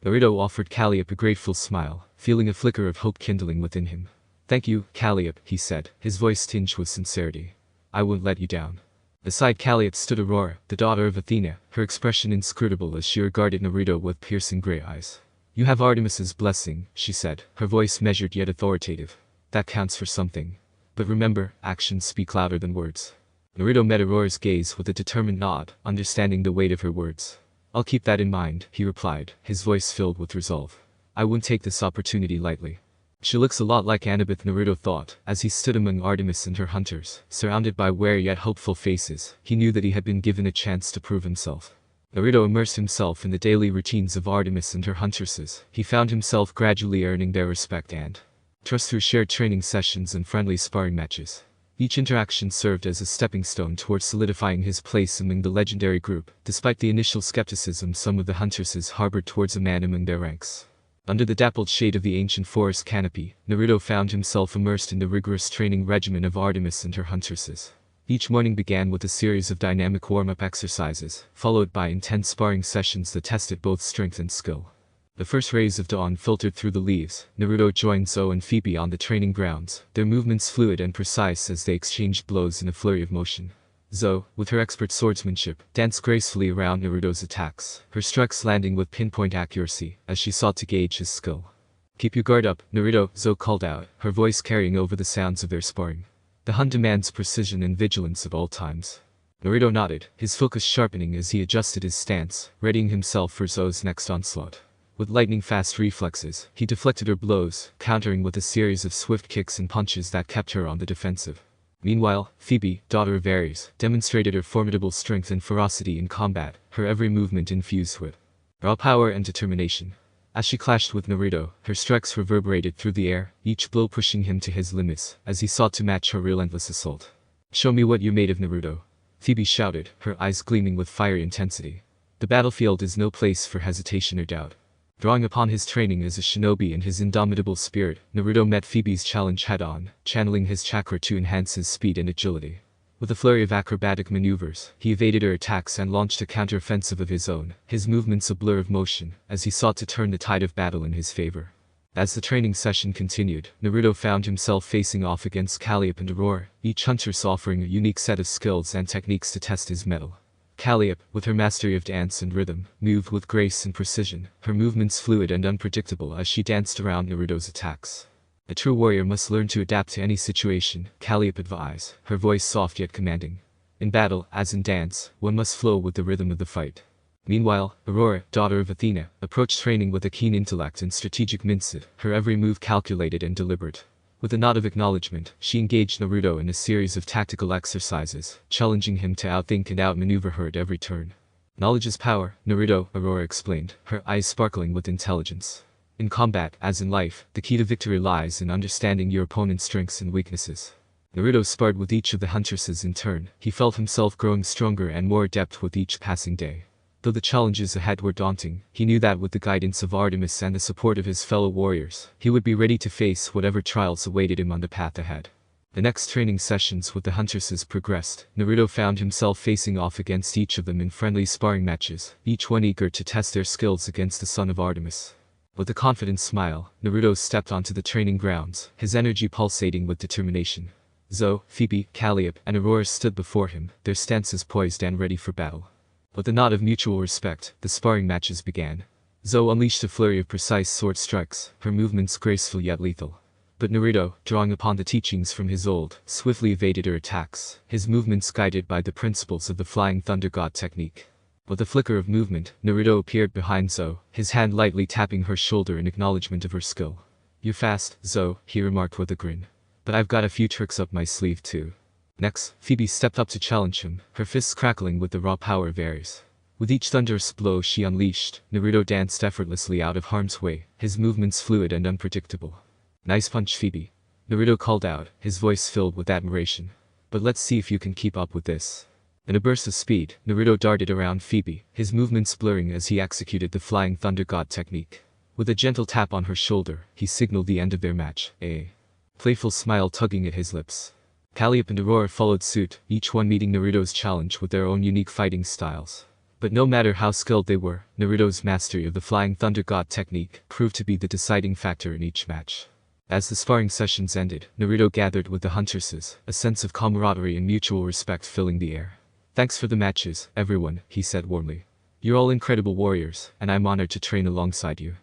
Speaker 1: Naruto offered Calliope a grateful smile, feeling a flicker of hope kindling within him. Thank you, Calliope, he said, his voice tinged with sincerity. I won't let you down. Beside Calliope stood Aurora, the daughter of Athena, her expression inscrutable as she regarded Naruto with piercing gray eyes. You have Artemis's blessing, she said, her voice measured yet authoritative. That counts for something. But remember, actions speak louder than words. Naruto met Aurora's gaze with a determined nod, understanding the weight of her words. I'll keep that in mind, he replied, his voice filled with resolve. I won't take this opportunity lightly. She looks a lot like Annabeth, Naruto thought, as he stood among Artemis and her hunters, surrounded by wary yet hopeful faces. He knew that he had been given a chance to prove himself. Naruto immersed himself in the daily routines of Artemis and her huntresses. He found himself gradually earning their respect and trust through shared training sessions and friendly sparring matches. Each interaction served as a stepping stone towards solidifying his place among the legendary group, despite the initial skepticism some of the huntresses harbored towards a man among their ranks. Under the dappled shade of the ancient forest canopy, Naruto found himself immersed in the rigorous training regimen of Artemis and her huntresses. Each morning began with a series of dynamic warm-up exercises, followed by intense sparring sessions that tested both strength and skill. The first rays of dawn filtered through the leaves. Naruto joined Zoe and Phoebe on the training grounds, their movements fluid and precise as they exchanged blows in a flurry of motion. Zoe, with her expert swordsmanship, danced gracefully around Naruto's attacks, her strikes landing with pinpoint accuracy as she sought to gauge his skill. "Keep your guard up, Naruto," Zoe called out, her voice carrying over the sounds of their sparring. "The hunt demands precision and vigilance at all times." Naruto nodded, his focus sharpening as he adjusted his stance, readying himself for Zoe's next onslaught. With lightning-fast reflexes, he deflected her blows, countering with a series of swift kicks and punches that kept her on the defensive. Meanwhile, Phoebe, daughter of Ares, demonstrated her formidable strength and ferocity in combat, her every movement infused with raw power and determination. As she clashed with Naruto, her strikes reverberated through the air, each blow pushing him to his limits, as he sought to match her relentless assault. "Show me what you made of, Naruto," Phoebe shouted, her eyes gleaming with fiery intensity. The battlefield is no place for hesitation or doubt. Drawing upon his training as a shinobi and his indomitable spirit, Naruto met Phoebe's challenge head-on, channeling his chakra to enhance his speed and agility. With a flurry of acrobatic maneuvers, he evaded her attacks and launched a counter-offensive of his own, his movements a blur of motion, as he sought to turn the tide of battle in his favor. As the training session continued, Naruto found himself facing off against Calliope and Aurora, each huntress offering a unique set of skills and techniques to test his mettle. Calliope, with her mastery of dance and rhythm, moved with grace and precision, her movements fluid and unpredictable as she danced around Naruto's attacks. "A true warrior must learn to adapt to any situation," Calliope advised, her voice soft yet commanding. "In battle, as in dance, one must flow with the rhythm of the fight." Meanwhile, Aurora, daughter of Athena, approached training with a keen intellect and strategic mindset, her every move calculated and deliberate. With a nod of acknowledgement, she engaged Naruto in a series of tactical exercises, challenging him to outthink and outmaneuver her at every turn. "Knowledge is power, Naruto," Aurora explained, her eyes sparkling with intelligence. "In combat, as in life, the key to victory lies in understanding your opponent's strengths and weaknesses." Naruto sparred with each of the huntresses in turn. He felt himself growing stronger and more adept with each passing day. Though the challenges ahead were daunting, he knew that with the guidance of Artemis and the support of his fellow warriors, he would be ready to face whatever trials awaited him on the path ahead. The next training sessions with the huntresses progressed. Naruto found himself facing off against each of them in friendly sparring matches, each one eager to test their skills against the son of Artemis. With a confident smile, Naruto stepped onto the training grounds, his energy pulsating with determination. Zoe, Phoebe, Calliope, and Aurora stood before him, their stances poised and ready for battle. With a nod of mutual respect, the sparring matches began. Zoe unleashed a flurry of precise sword strikes, her movements graceful yet lethal. But Naruto, drawing upon the teachings from his old, swiftly evaded her attacks, his movements guided by the principles of the Flying Thunder God technique. With a flicker of movement, Naruto appeared behind Zoe, his hand lightly tapping her shoulder in acknowledgement of her skill. "You're fast, Zoe," he remarked with a grin. "But I've got a few tricks up my sleeve too." Next, Phoebe stepped up to challenge him, her fists crackling with the raw power of Ares. With each thunderous blow she unleashed, Naruto danced effortlessly out of harm's way, his movements fluid and unpredictable. "Nice punch, Phoebe," Naruto called out, his voice filled with admiration. "But let's see if you can keep up with this." In a burst of speed, Naruto darted around Phoebe, his movements blurring as he executed the Flying Thunder God technique. With a gentle tap on her shoulder, he signaled the end of their match, a playful smile tugging at his lips. Calliope and Aurora followed suit, each one meeting Naruto's challenge with their own unique fighting styles. But no matter how skilled they were, Naruto's mastery of the Flying Thunder God technique proved to be the deciding factor in each match. As the sparring sessions ended, Naruto gathered with the huntresses, a sense of camaraderie and mutual respect filling the air. "Thanks for the matches, everyone," he said warmly. "You're all incredible warriors, and I'm honored to train alongside you."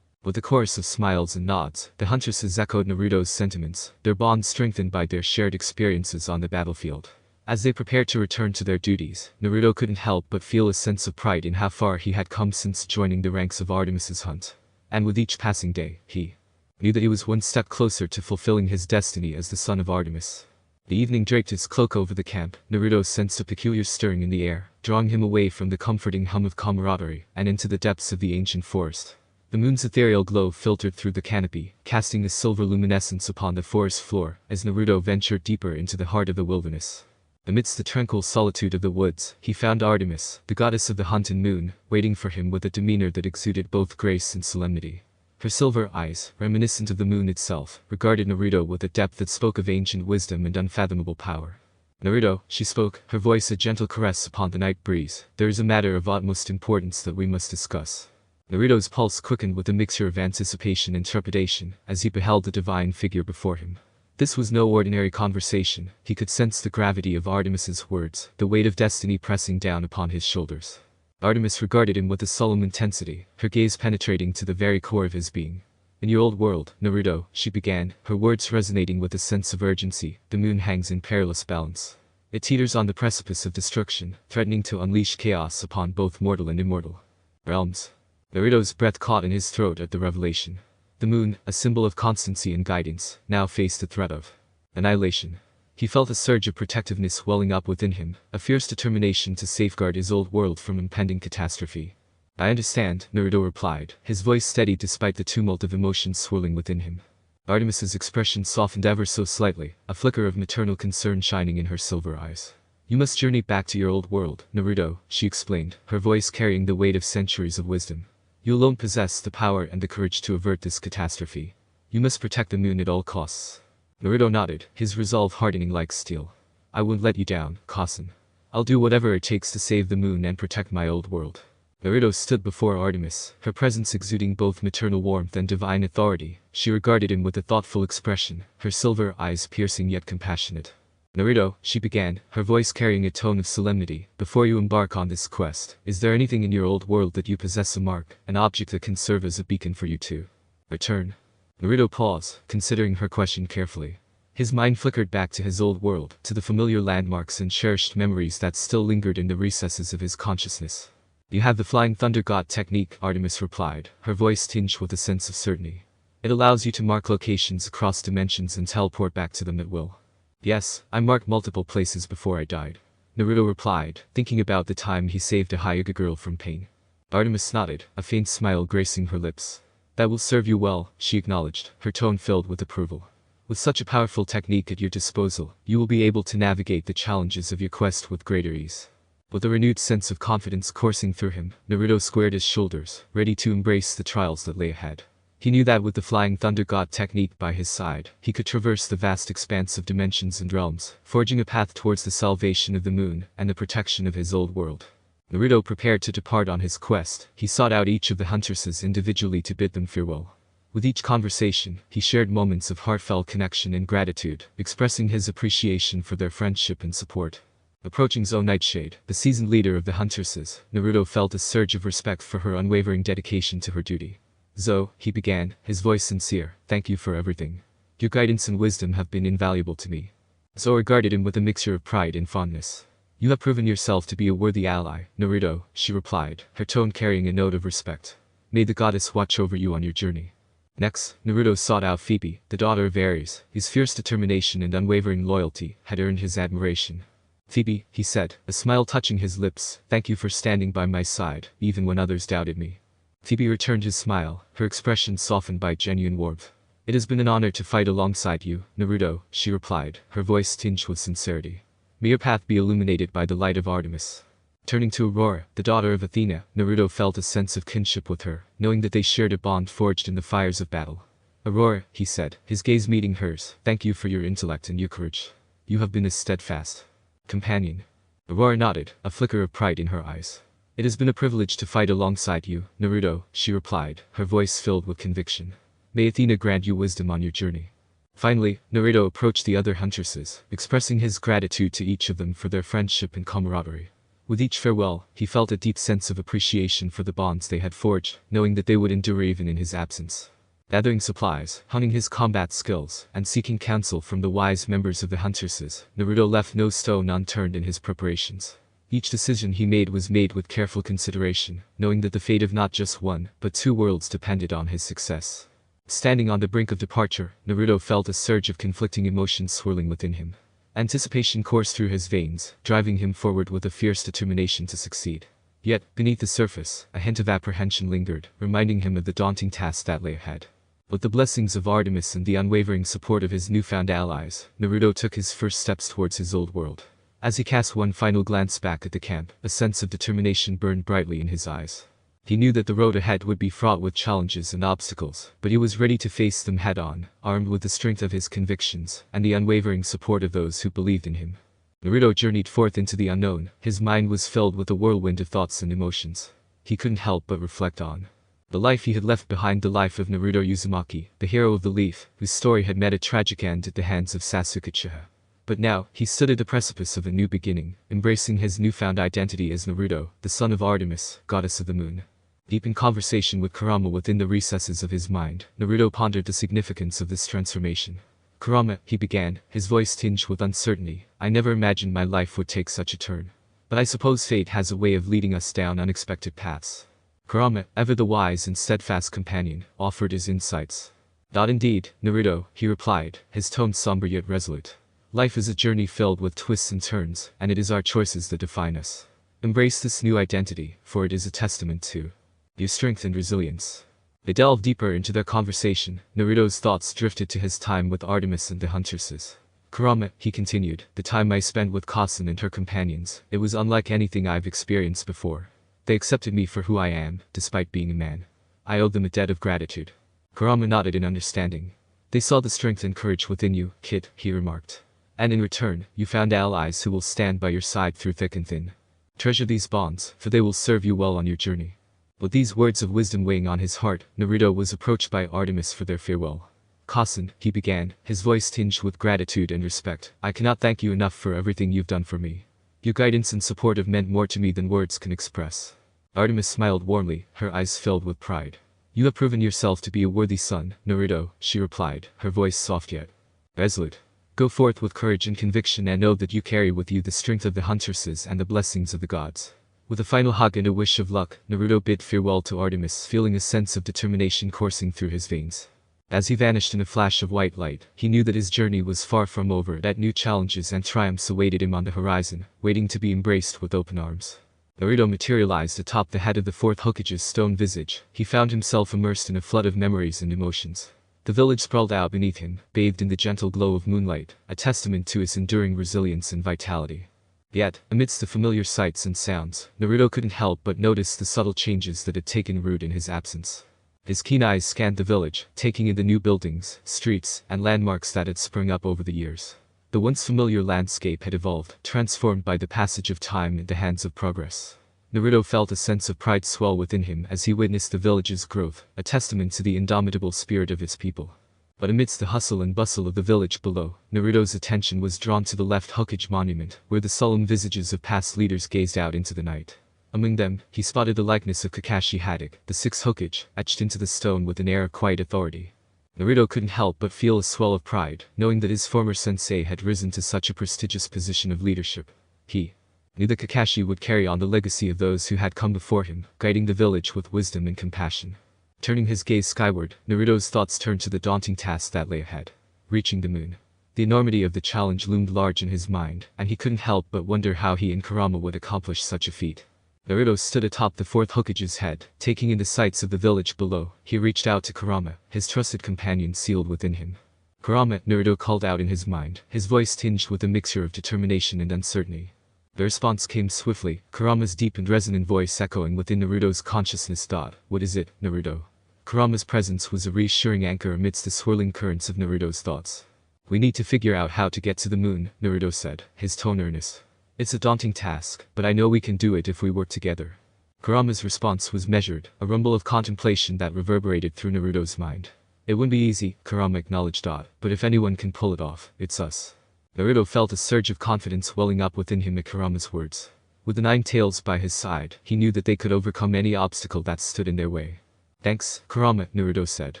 Speaker 1: With a chorus of smiles and nods, the huntresses echoed Naruto's sentiments, their bond strengthened by their shared experiences on the battlefield. As they prepared to return to their duties, Naruto couldn't help but feel a sense of pride in how far he had come since joining the ranks of Artemis's hunt. And with each passing day, he knew that he was one step closer to fulfilling his destiny as the son of Artemis. The evening draped his cloak over the camp. Naruto sensed a peculiar stirring in the air, drawing him away from the comforting hum of camaraderie and into the depths of the ancient forest. The moon's ethereal glow filtered through the canopy, casting a silver luminescence upon the forest floor as Naruto ventured deeper into the heart of the wilderness. Amidst the tranquil solitude of the woods, he found Artemis, the goddess of the hunt and moon, waiting for him with a demeanor that exuded both grace and solemnity. Her silver eyes, reminiscent of the moon itself, regarded Naruto with a depth that spoke of ancient wisdom and unfathomable power. "Naruto," she spoke, her voice a gentle caress upon the night breeze, "there is a matter of utmost importance that we must discuss." Naruto's pulse quickened with a mixture of anticipation and trepidation as he beheld the divine figure before him. This was no ordinary conversation. He could sense the gravity of Artemis's words, the weight of destiny pressing down upon his shoulders. Artemis regarded him with a solemn intensity, her gaze penetrating to the very core of his being. "In your old world, Naruto," she began, her words resonating with a sense of urgency, "the moon hangs in perilous balance. It teeters on the precipice of destruction, threatening to unleash chaos upon both mortal and immortal realms." Naruto's breath caught in his throat at the revelation. The moon, a symbol of constancy and guidance, now faced the threat of annihilation. He felt a surge of protectiveness welling up within him, a fierce determination to safeguard his old world from impending catastrophe. "I understand," Naruto replied, his voice steady despite the tumult of emotions swirling within him. Artemis's expression softened ever so slightly, a flicker of maternal concern shining in her silver eyes. "You must journey back to your old world, Naruto," she explained, her voice carrying the weight of centuries of wisdom. "You alone possess the power and the courage to avert this catastrophe. You must protect the moon at all costs." Naruto nodded, his resolve hardening like steel. "I won't let you down, Kasen. I'll do whatever it takes to save the moon and protect my old world." Naruto stood before Artemis, her presence exuding both maternal warmth and divine authority. She regarded him with a thoughtful expression, her silver eyes piercing yet compassionate. "Naruto," she began, her voice carrying a tone of solemnity, "before you embark on this quest, is there anything in your old world that you possess, a mark, an object that can serve as a beacon for you to return?" Naruto paused, considering her question carefully. His mind flickered back to his old world, to the familiar landmarks and cherished memories that still lingered in the recesses of his consciousness. "You have the Flying Thunder God technique," Artemis replied, her voice tinged with a sense of certainty. "It allows you to mark locations across dimensions and teleport back to them at will." "Yes, I marked multiple places before I died," Naruto replied, thinking about the time he saved a Hyuga girl from pain. Artemis nodded, a faint smile gracing her lips. "That will serve you well," she acknowledged, her tone filled with approval. "With such a powerful technique at your disposal, you will be able to navigate the challenges of your quest with greater ease." With a renewed sense of confidence coursing through him, Naruto squared his shoulders, ready to embrace the trials that lay ahead. He knew that with the Flying Thunder God technique by his side, he could traverse the vast expanse of dimensions and realms, forging a path towards the salvation of the moon and the protection of his old world. Naruto prepared to depart on his quest. He sought out each of the huntresses individually to bid them farewell. With each conversation, he shared moments of heartfelt connection and gratitude, expressing his appreciation for their friendship and support. Approaching Zoe Nightshade, the seasoned leader of the huntresses, Naruto felt a surge of respect for her unwavering dedication to her duty. "Zoe," he began, his voice sincere, "thank you for everything. Your guidance and wisdom have been invaluable to me." Zoe regarded him with a mixture of pride and fondness. "You have proven yourself to be a worthy ally, Naruto," she replied, her tone carrying a note of respect. "May the goddess watch over you on your journey." Next, Naruto sought out Phoebe, the daughter of Ares. His fierce determination and unwavering loyalty had earned his admiration. "Phoebe," he said, a smile touching his lips, "thank you for standing by my side, even when others doubted me." Phoebe returned his smile, her expression softened by genuine warmth. "It has been an honor to fight alongside you, Naruto," she replied, her voice tinged with sincerity. "May your path be illuminated by the light of Artemis." Turning to Aurora, the daughter of Athena, Naruto felt a sense of kinship with her, knowing that they shared a bond forged in the fires of battle. "Aurora," he said, his gaze meeting hers, "thank you for your intellect and your courage. You have been a steadfast companion." Aurora nodded, a flicker of pride in her eyes. "It has been a privilege to fight alongside you, Naruto," she replied, her voice filled with conviction. "May Athena grant you wisdom on your journey." Finally, Naruto approached the other huntresses, expressing his gratitude to each of them for their friendship and camaraderie. With each farewell, he felt a deep sense of appreciation for the bonds they had forged, knowing that they would endure even in his absence. Gathering supplies, honing his combat skills, and seeking counsel from the wise members of the huntresses, Naruto left no stone unturned in his preparations. Each decision he made was made with careful consideration, knowing that the fate of not just one, but two worlds depended on his success. Standing on the brink of departure, Naruto felt a surge of conflicting emotions swirling within him. Anticipation coursed through his veins, driving him forward with a fierce determination to succeed. Yet, beneath the surface, a hint of apprehension lingered, reminding him of the daunting task that lay ahead. With the blessings of Artemis and the unwavering support of his newfound allies, Naruto took his first steps towards his old world. As he cast one final glance back at the camp, a sense of determination burned brightly in his eyes. He knew that the road ahead would be fraught with challenges and obstacles, but he was ready to face them head-on, armed with the strength of his convictions and the unwavering support of those who believed in him. Naruto journeyed forth into the unknown. His mind was filled with a whirlwind of thoughts and emotions. He couldn't help but reflect on the life he had left behind, the life of Naruto Uzumaki, the hero of the Leaf, whose story had met a tragic end at the hands of Sasuke Uchiha. But now, he stood at the precipice of a new beginning, embracing his newfound identity as Naruto, the son of Artemis, goddess of the moon. Deep in conversation with Kurama within the recesses of his mind, Naruto pondered the significance of this transformation. Kurama, he began, his voice tinged with uncertainty, I never imagined my life would take such a turn. But I suppose fate has a way of leading us down unexpected paths. Kurama, ever the wise and steadfast companion, offered his insights. Not indeed, Naruto, he replied, his tone somber yet resolute. Life is a journey filled with twists and turns, and it is our choices that define us. Embrace this new identity, for it is a testament to your strength and resilience. They delved deeper into their conversation. Naruto's thoughts drifted to his time with Artemis and the Huntresses. Kurama, he continued, the time I spent with Kasen and her companions, it was unlike anything I've experienced before. They accepted me for who I am, despite being a man. I owed them a debt of gratitude. Kurama nodded in understanding. They saw the strength and courage within you, kid, he remarked. And in return, you found allies who will stand by your side through thick and thin. Treasure these bonds, for they will serve you well on your journey. With these words of wisdom weighing on his heart, Naruto was approached by Artemis for their farewell. Kasen, he began, his voice tinged with gratitude and respect, I cannot thank you enough for everything you've done for me. Your guidance and support have meant more to me than words can express. Artemis smiled warmly, her eyes filled with pride. You have proven yourself to be a worthy son, Naruto, she replied, her voice soft yet resolute. Go forth with courage and conviction and know that you carry with you the strength of the Huntresses and the blessings of the gods. With a final hug and a wish of luck, Naruto bid farewell to Artemis, feeling a sense of determination coursing through his veins. As he vanished in a flash of white light, he knew that his journey was far from over, that new challenges and triumphs awaited him on the horizon, waiting to be embraced with open arms. Naruto materialized atop the head of the fourth Hokage's stone visage. He found himself immersed in a flood of memories and emotions. The village sprawled out beneath him, bathed in the gentle glow of moonlight, a testament to its enduring resilience and vitality. Yet, amidst the familiar sights and sounds, Naruto couldn't help but notice the subtle changes that had taken root in his absence. His keen eyes scanned the village, taking in the new buildings, streets, and landmarks that had sprung up over the years. The once familiar landscape had evolved, transformed by the passage of time in the hands of progress. Naruto felt a sense of pride swell within him as he witnessed the village's growth, a testament to the indomitable spirit of its people. But amidst the hustle and bustle of the village below, Naruto's attention was drawn to the left Hokage monument, where the solemn visages of past leaders gazed out into the night. Among them, he spotted the likeness of Kakashi Hatake, the sixth Hokage, etched into the stone with an air of quiet authority. Naruto couldn't help but feel a swell of pride, knowing that his former sensei had risen to such a prestigious position of leadership. He knew that Kakashi would carry on the legacy of those who had come before him, guiding the village with wisdom and compassion. Turning his gaze skyward, Naruto's thoughts turned to the daunting task that lay ahead. Reaching the moon. The enormity of the challenge loomed large in his mind, and he couldn't help but wonder how he and Kurama would accomplish such a feat. Naruto stood atop the fourth Hokage's head, taking in the sights of the village below. He reached out to Kurama, his trusted companion sealed within him. Kurama, Naruto called out in his mind, his voice tinged with a mixture of determination and uncertainty. The response came swiftly, Kurama's deep and resonant voice echoing within Naruto's consciousness. What is it, Naruto? Kurama's presence was a reassuring anchor amidst the swirling currents of Naruto's thoughts. We need to figure out how to get to the moon, Naruto said, his tone earnest. It's a daunting task, but I know we can do it if we work together. Kurama's response was measured, a rumble of contemplation that reverberated through Naruto's mind. It wouldn't be easy, Kurama acknowledged, but if anyone can pull it off, it's us. Naruto felt a surge of confidence welling up within him at Kurama's words. With the 9 tails by his side, he knew that they could overcome any obstacle that stood in their way. Thanks, Kurama, Naruto said,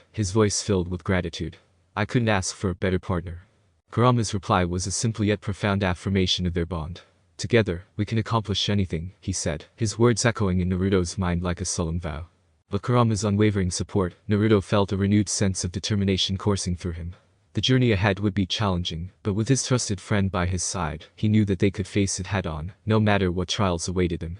Speaker 1: his voice filled with gratitude. I couldn't ask for a better partner. Kurama's reply was a simple yet profound affirmation of their bond. Together, we can accomplish anything, he said, his words echoing in Naruto's mind like a solemn vow. With Kurama's unwavering support, Naruto felt a renewed sense of determination coursing through him. The journey ahead would be challenging, but with his trusted friend by his side, he knew that they could face it head-on, no matter what trials awaited them.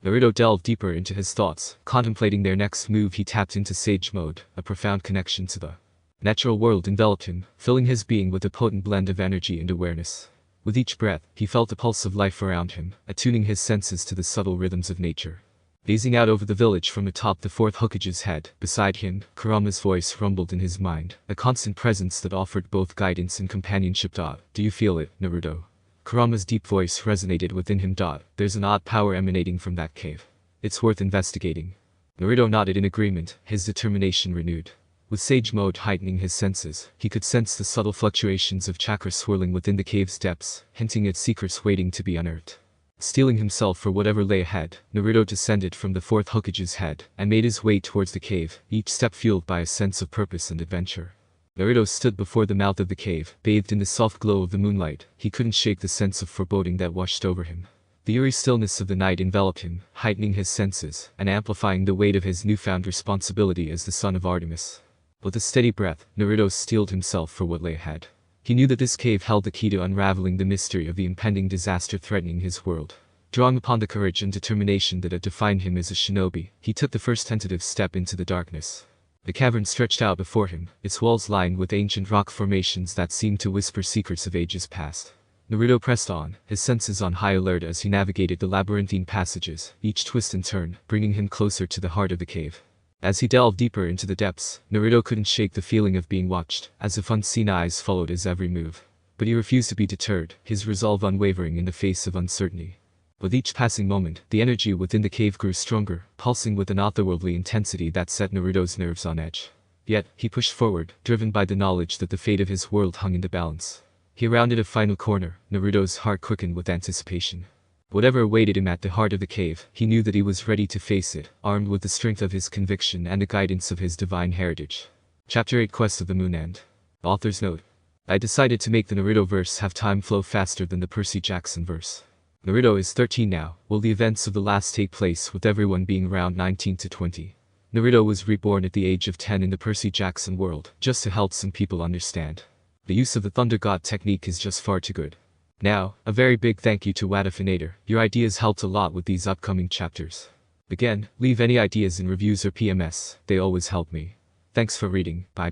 Speaker 1: Naruto delved deeper into his thoughts, contemplating their next move. He tapped into Sage Mode, a profound connection to the natural world enveloped him, filling his being with a potent blend of energy and awareness. With each breath, he felt the pulse of life around him, attuning his senses to the subtle rhythms of nature. Gazing out over the village from atop the fourth Hokage's head, beside him, Kurama's voice rumbled in his mind, a constant presence that offered both guidance and companionship. Do you feel it, Naruto? Kurama's deep voice resonated within him. There's an odd power emanating from that cave. It's worth investigating. Naruto nodded in agreement, his determination renewed. With Sage Mode heightening his senses, he could sense the subtle fluctuations of chakra swirling within the cave's depths, hinting at secrets waiting to be unearthed. Steeling himself for whatever lay ahead, Naruto descended from the fourth Hokage's head and made his way towards the cave, each step fueled by a sense of purpose and adventure. Naruto stood before the mouth of the cave, bathed in the soft glow of the moonlight. He couldn't shake the sense of foreboding that washed over him. The eerie stillness of the night enveloped him, heightening his senses and amplifying the weight of his newfound responsibility as the son of Artemis. With a steady breath, Naruto steeled himself for what lay ahead. He knew that this cave held the key to unraveling the mystery of the impending disaster threatening his world. Drawing upon the courage and determination that had defined him as a shinobi, he took the first tentative step into the darkness. The cavern stretched out before him, its walls lined with ancient rock formations that seemed to whisper secrets of ages past. Naruto pressed on, his senses on high alert as he navigated the labyrinthine passages, each twist and turn, bringing him closer to the heart of the cave. As he delved deeper into the depths, Naruto couldn't shake the feeling of being watched, as if unseen eyes followed his every move. But he refused to be deterred, his resolve unwavering in the face of uncertainty. With each passing moment, the energy within the cave grew stronger, pulsing with an otherworldly intensity that set Naruto's nerves on edge. Yet, he pushed forward, driven by the knowledge that the fate of his world hung in the balance. He rounded a final corner, Naruto's heart quickened with anticipation. Whatever awaited him at the heart of the cave, he knew that he was ready to face it, armed with the strength of his conviction and the guidance of his divine heritage. Chapter 8 Quest of the Moon End. Author's note. I decided to make the Naruto verse have time flow faster than the Percy Jackson verse. Naruto is 13 now, while the events of the last take place with everyone being around 19 to 20. Naruto was reborn at the age of 10 in the Percy Jackson world, just to help some people understand. The use of the Thunder God technique is just far too good. Now, a very big thank you to Wadafinator, your ideas helped a lot with these upcoming chapters. Again, leave any ideas in reviews or PMS, they always help me. Thanks for reading, bye.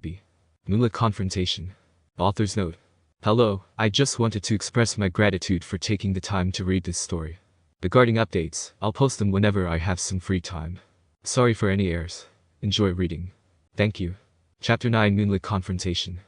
Speaker 1: Moonlit Confrontation. Author's note. Hello, I just wanted to express my gratitude for taking the time to read this story. Regarding updates, I'll post them whenever I have some free time. Sorry for any errors. Enjoy reading. Thank you. Chapter 9 Moonlit Confrontation.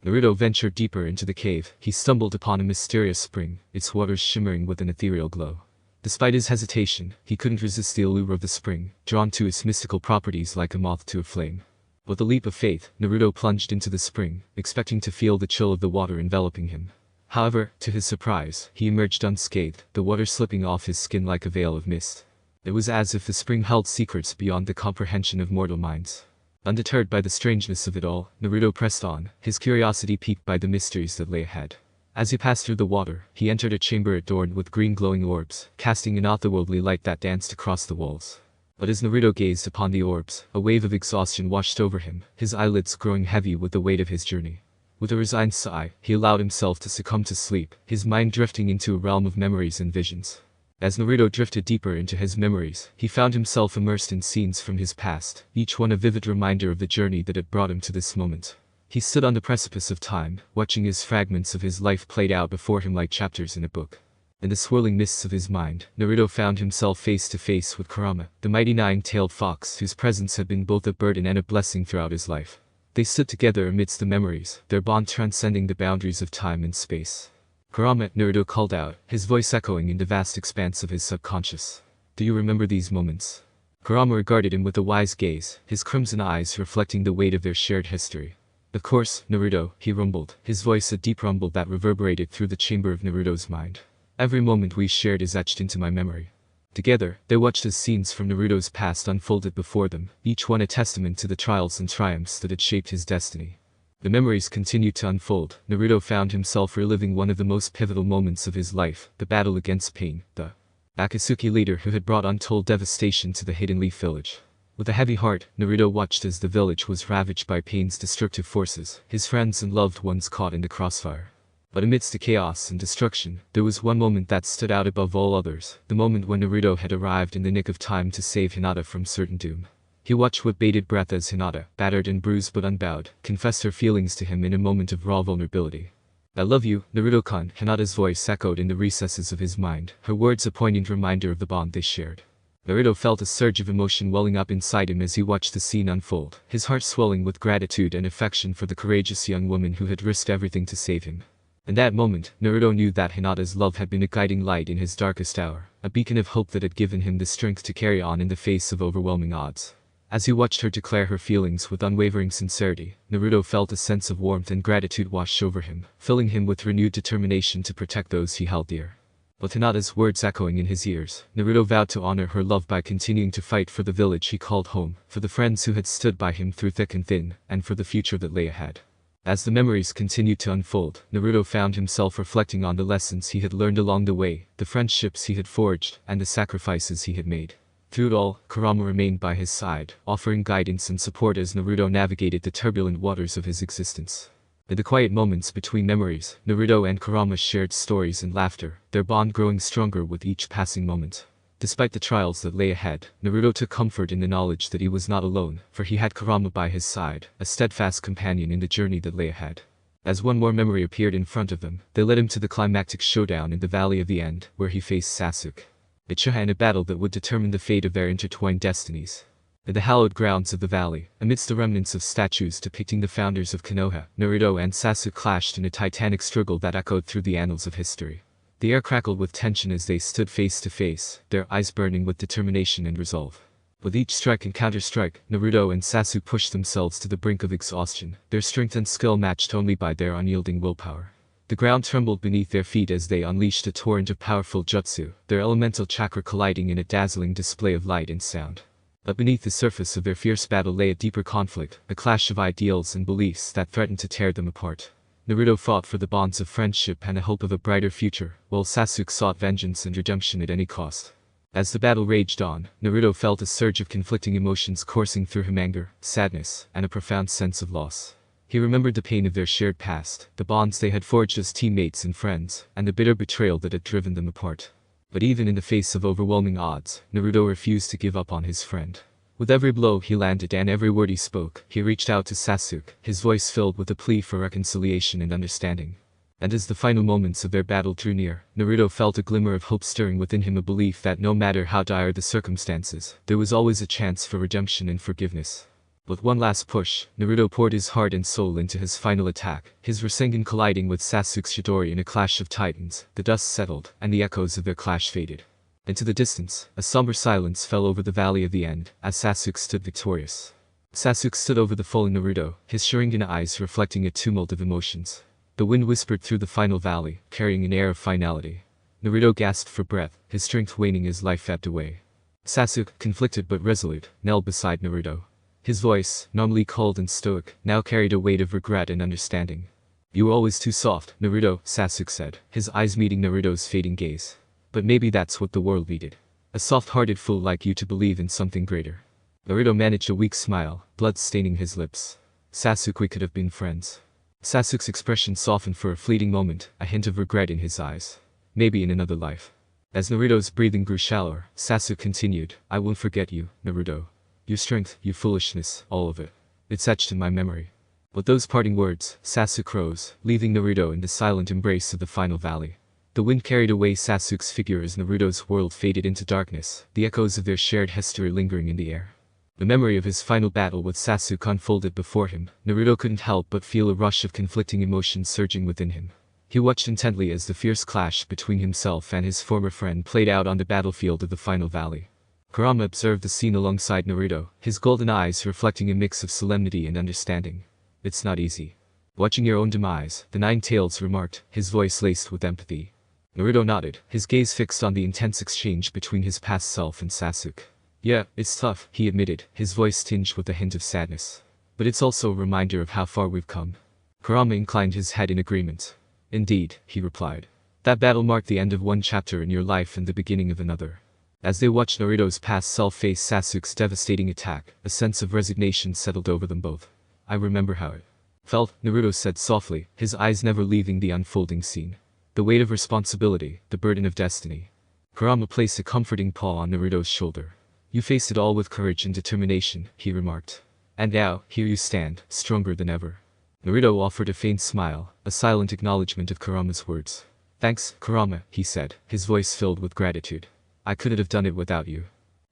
Speaker 1: Naruto ventured deeper into the cave. He stumbled upon a mysterious spring, its waters shimmering with an ethereal glow. Despite his hesitation, he couldn't resist the allure of the spring, drawn to its mystical properties like a moth to a flame. With a leap of faith, Naruto plunged into the spring, expecting to feel the chill of the water enveloping him. However, to his surprise, he emerged unscathed, the water slipping off his skin like a veil of mist. It was as if the spring held secrets beyond the comprehension of mortal minds. Undeterred by the strangeness of it all, Naruto pressed on, his curiosity piqued by the mysteries that lay ahead. As he passed through the water, he entered a chamber adorned with green glowing orbs, casting an otherworldly light that danced across the walls. But as Naruto gazed upon the orbs, a wave of exhaustion washed over him, his eyelids growing heavy with the weight of his journey. With a resigned sigh, he allowed himself to succumb to sleep, his mind drifting into a realm of memories and visions. As Naruto drifted deeper into his memories, he found himself immersed in scenes from his past, each one a vivid reminder of the journey that had brought him to this moment. He stood on the precipice of time, watching as fragments of his life played out before him like chapters in a book. In the swirling mists of his mind, Naruto found himself face to face with Kurama, the mighty nine-tailed fox whose presence had been both a burden and a blessing throughout his life. They stood together amidst the memories, their bond transcending the boundaries of time and space. Kurama, Naruto called out, his voice echoing in the vast expanse of his subconscious. Do you remember these moments? Kurama regarded him with a wise gaze, his crimson eyes reflecting the weight of their shared history. Of course, Naruto, he rumbled, his voice a deep rumble that reverberated through the chamber of Naruto's mind. Every moment we shared is etched into my memory. Together, they watched as scenes from Naruto's past unfolded before them, each one a testament to the trials and triumphs that had shaped his destiny. The memories continued to unfold. Naruto found himself reliving one of the most pivotal moments of his life, the battle against Pain, the Akatsuki leader who had brought untold devastation to the Hidden Leaf village. With a heavy heart, Naruto watched as the village was ravaged by Pain's destructive forces, his friends and loved ones caught in the crossfire. But amidst the chaos and destruction, there was one moment that stood out above all others, the moment when Naruto had arrived in the nick of time to save Hinata from certain doom. He watched with bated breath as Hinata, battered and bruised but unbowed, confessed her feelings to him in a moment of raw vulnerability. "I love you, Naruto-kun," Hinata's voice echoed in the recesses of his mind, her words a poignant reminder of the bond they shared. Naruto felt a surge of emotion welling up inside him as he watched the scene unfold, his heart swelling with gratitude and affection for the courageous young woman who had risked everything to save him. In that moment, Naruto knew that Hinata's love had been a guiding light in his darkest hour, a beacon of hope that had given him the strength to carry on in the face of overwhelming odds. As he watched her declare her feelings with unwavering sincerity, Naruto felt a sense of warmth and gratitude wash over him, filling him with renewed determination to protect those he held dear. With Hinata's words echoing in his ears, Naruto vowed to honor her love by continuing to fight for the village he called home, for the friends who had stood by him through thick and thin, and for the future that lay ahead. As the memories continued to unfold, Naruto found himself reflecting on the lessons he had learned along the way, the friendships he had forged, and the sacrifices he had made. Through it all, Kurama remained by his side, offering guidance and support as Naruto navigated the turbulent waters of his existence. In the quiet moments between memories, Naruto and Kurama shared stories and laughter, their bond growing stronger with each passing moment. Despite the trials that lay ahead, Naruto took comfort in the knowledge that he was not alone, for he had Kurama by his side, a steadfast companion in the journey that lay ahead. As one more memory appeared in front of them, they led him to the climactic showdown in the Valley of the End, where he faced Sasuke. Uchiha in a battle that would determine the fate of their intertwined destinies. In the hallowed grounds of the valley, amidst the remnants of statues depicting the founders of Konoha, Naruto and Sasuke clashed in a titanic struggle that echoed through the annals of history. The air crackled with tension as they stood face to face, their eyes burning with determination and resolve. With each strike and counter-strike, Naruto and Sasuke pushed themselves to the brink of exhaustion, their strength and skill matched only by their unyielding willpower. The ground trembled beneath their feet as they unleashed a torrent of powerful jutsu, their elemental chakra colliding in a dazzling display of light and sound. But beneath the surface of their fierce battle lay a deeper conflict, a clash of ideals and beliefs that threatened to tear them apart. Naruto fought for the bonds of friendship and a hope of a brighter future, while Sasuke sought vengeance and redemption at any cost. As the battle raged on, Naruto felt a surge of conflicting emotions coursing through him: anger, sadness, and a profound sense of loss. He remembered the pain of their shared past, the bonds they had forged as teammates and friends, and the bitter betrayal that had driven them apart. But even in the face of overwhelming odds, Naruto refused to give up on his friend. With every blow he landed and every word he spoke, he reached out to Sasuke, his voice filled with a plea for reconciliation and understanding. And as the final moments of their battle drew near, Naruto felt a glimmer of hope stirring within him, a belief that no matter how dire the circumstances, there was always a chance for redemption and forgiveness. With one last push, Naruto poured his heart and soul into his final attack, his Rasengan colliding with Sasuke's Chidori in a clash of titans. The dust settled, and the echoes of their clash faded. Into the distance, a somber silence fell over the Valley of the End, as Sasuke stood victorious. Sasuke stood over the fallen Naruto, his Sharingan eyes reflecting a tumult of emotions. The wind whispered through the final valley, carrying an air of finality. Naruto gasped for breath, his strength waning as life ebbed away. Sasuke, conflicted but resolute, knelt beside Naruto. His voice, normally cold and stoic, now carried a weight of regret and understanding. "You were always too soft, Naruto," Sasuke said, his eyes meeting Naruto's fading gaze. "But maybe that's what the world needed. A soft-hearted fool like you to believe in something greater." Naruto managed a weak smile, blood staining his lips. "Sasuke, we could have been friends." Sasuke's expression softened for a fleeting moment, a hint of regret in his eyes. "Maybe in another life." As Naruto's breathing grew shallower, Sasuke continued, "I won't forget you, Naruto. Your strength, your foolishness, all of it. It's etched in my memory." With those parting words, Sasuke rose, leaving Naruto in the silent embrace of the final valley. The wind carried away Sasuke's figure as Naruto's world faded into darkness, the echoes of their shared history lingering in the air. The memory of his final battle with Sasuke unfolded before him. Naruto couldn't help but feel a rush of conflicting emotions surging within him. He watched intently as the fierce clash between himself and his former friend played out on the battlefield of the final valley. Kurama observed the scene alongside Naruto, his golden eyes reflecting a mix of solemnity and understanding. "It's not easy. Watching your own demise," the Nine-Tails remarked, his voice laced with empathy. Naruto nodded, his gaze fixed on the intense exchange between his past self and Sasuke. "Yeah, it's tough," he admitted, his voice tinged with a hint of sadness. "But it's also a reminder of how far we've come." Kurama inclined his head in agreement. "Indeed," he replied. "That battle marked the end of one chapter in your life and the beginning of another." As they watched Naruto's past self face Sasuke's devastating attack, a sense of resignation settled over them both. "I remember how it Felt, Naruto said softly, his eyes never leaving the unfolding scene. The weight of responsibility, the burden of destiny. Kurama placed a comforting paw on Naruto's shoulder. You faced it all with courage and determination, he remarked. And now, here you stand, stronger than ever. Naruto offered a faint smile, a silent acknowledgement of Kurama's words. Thanks, Kurama, he said, his voice filled with gratitude. I couldn't have done it without you.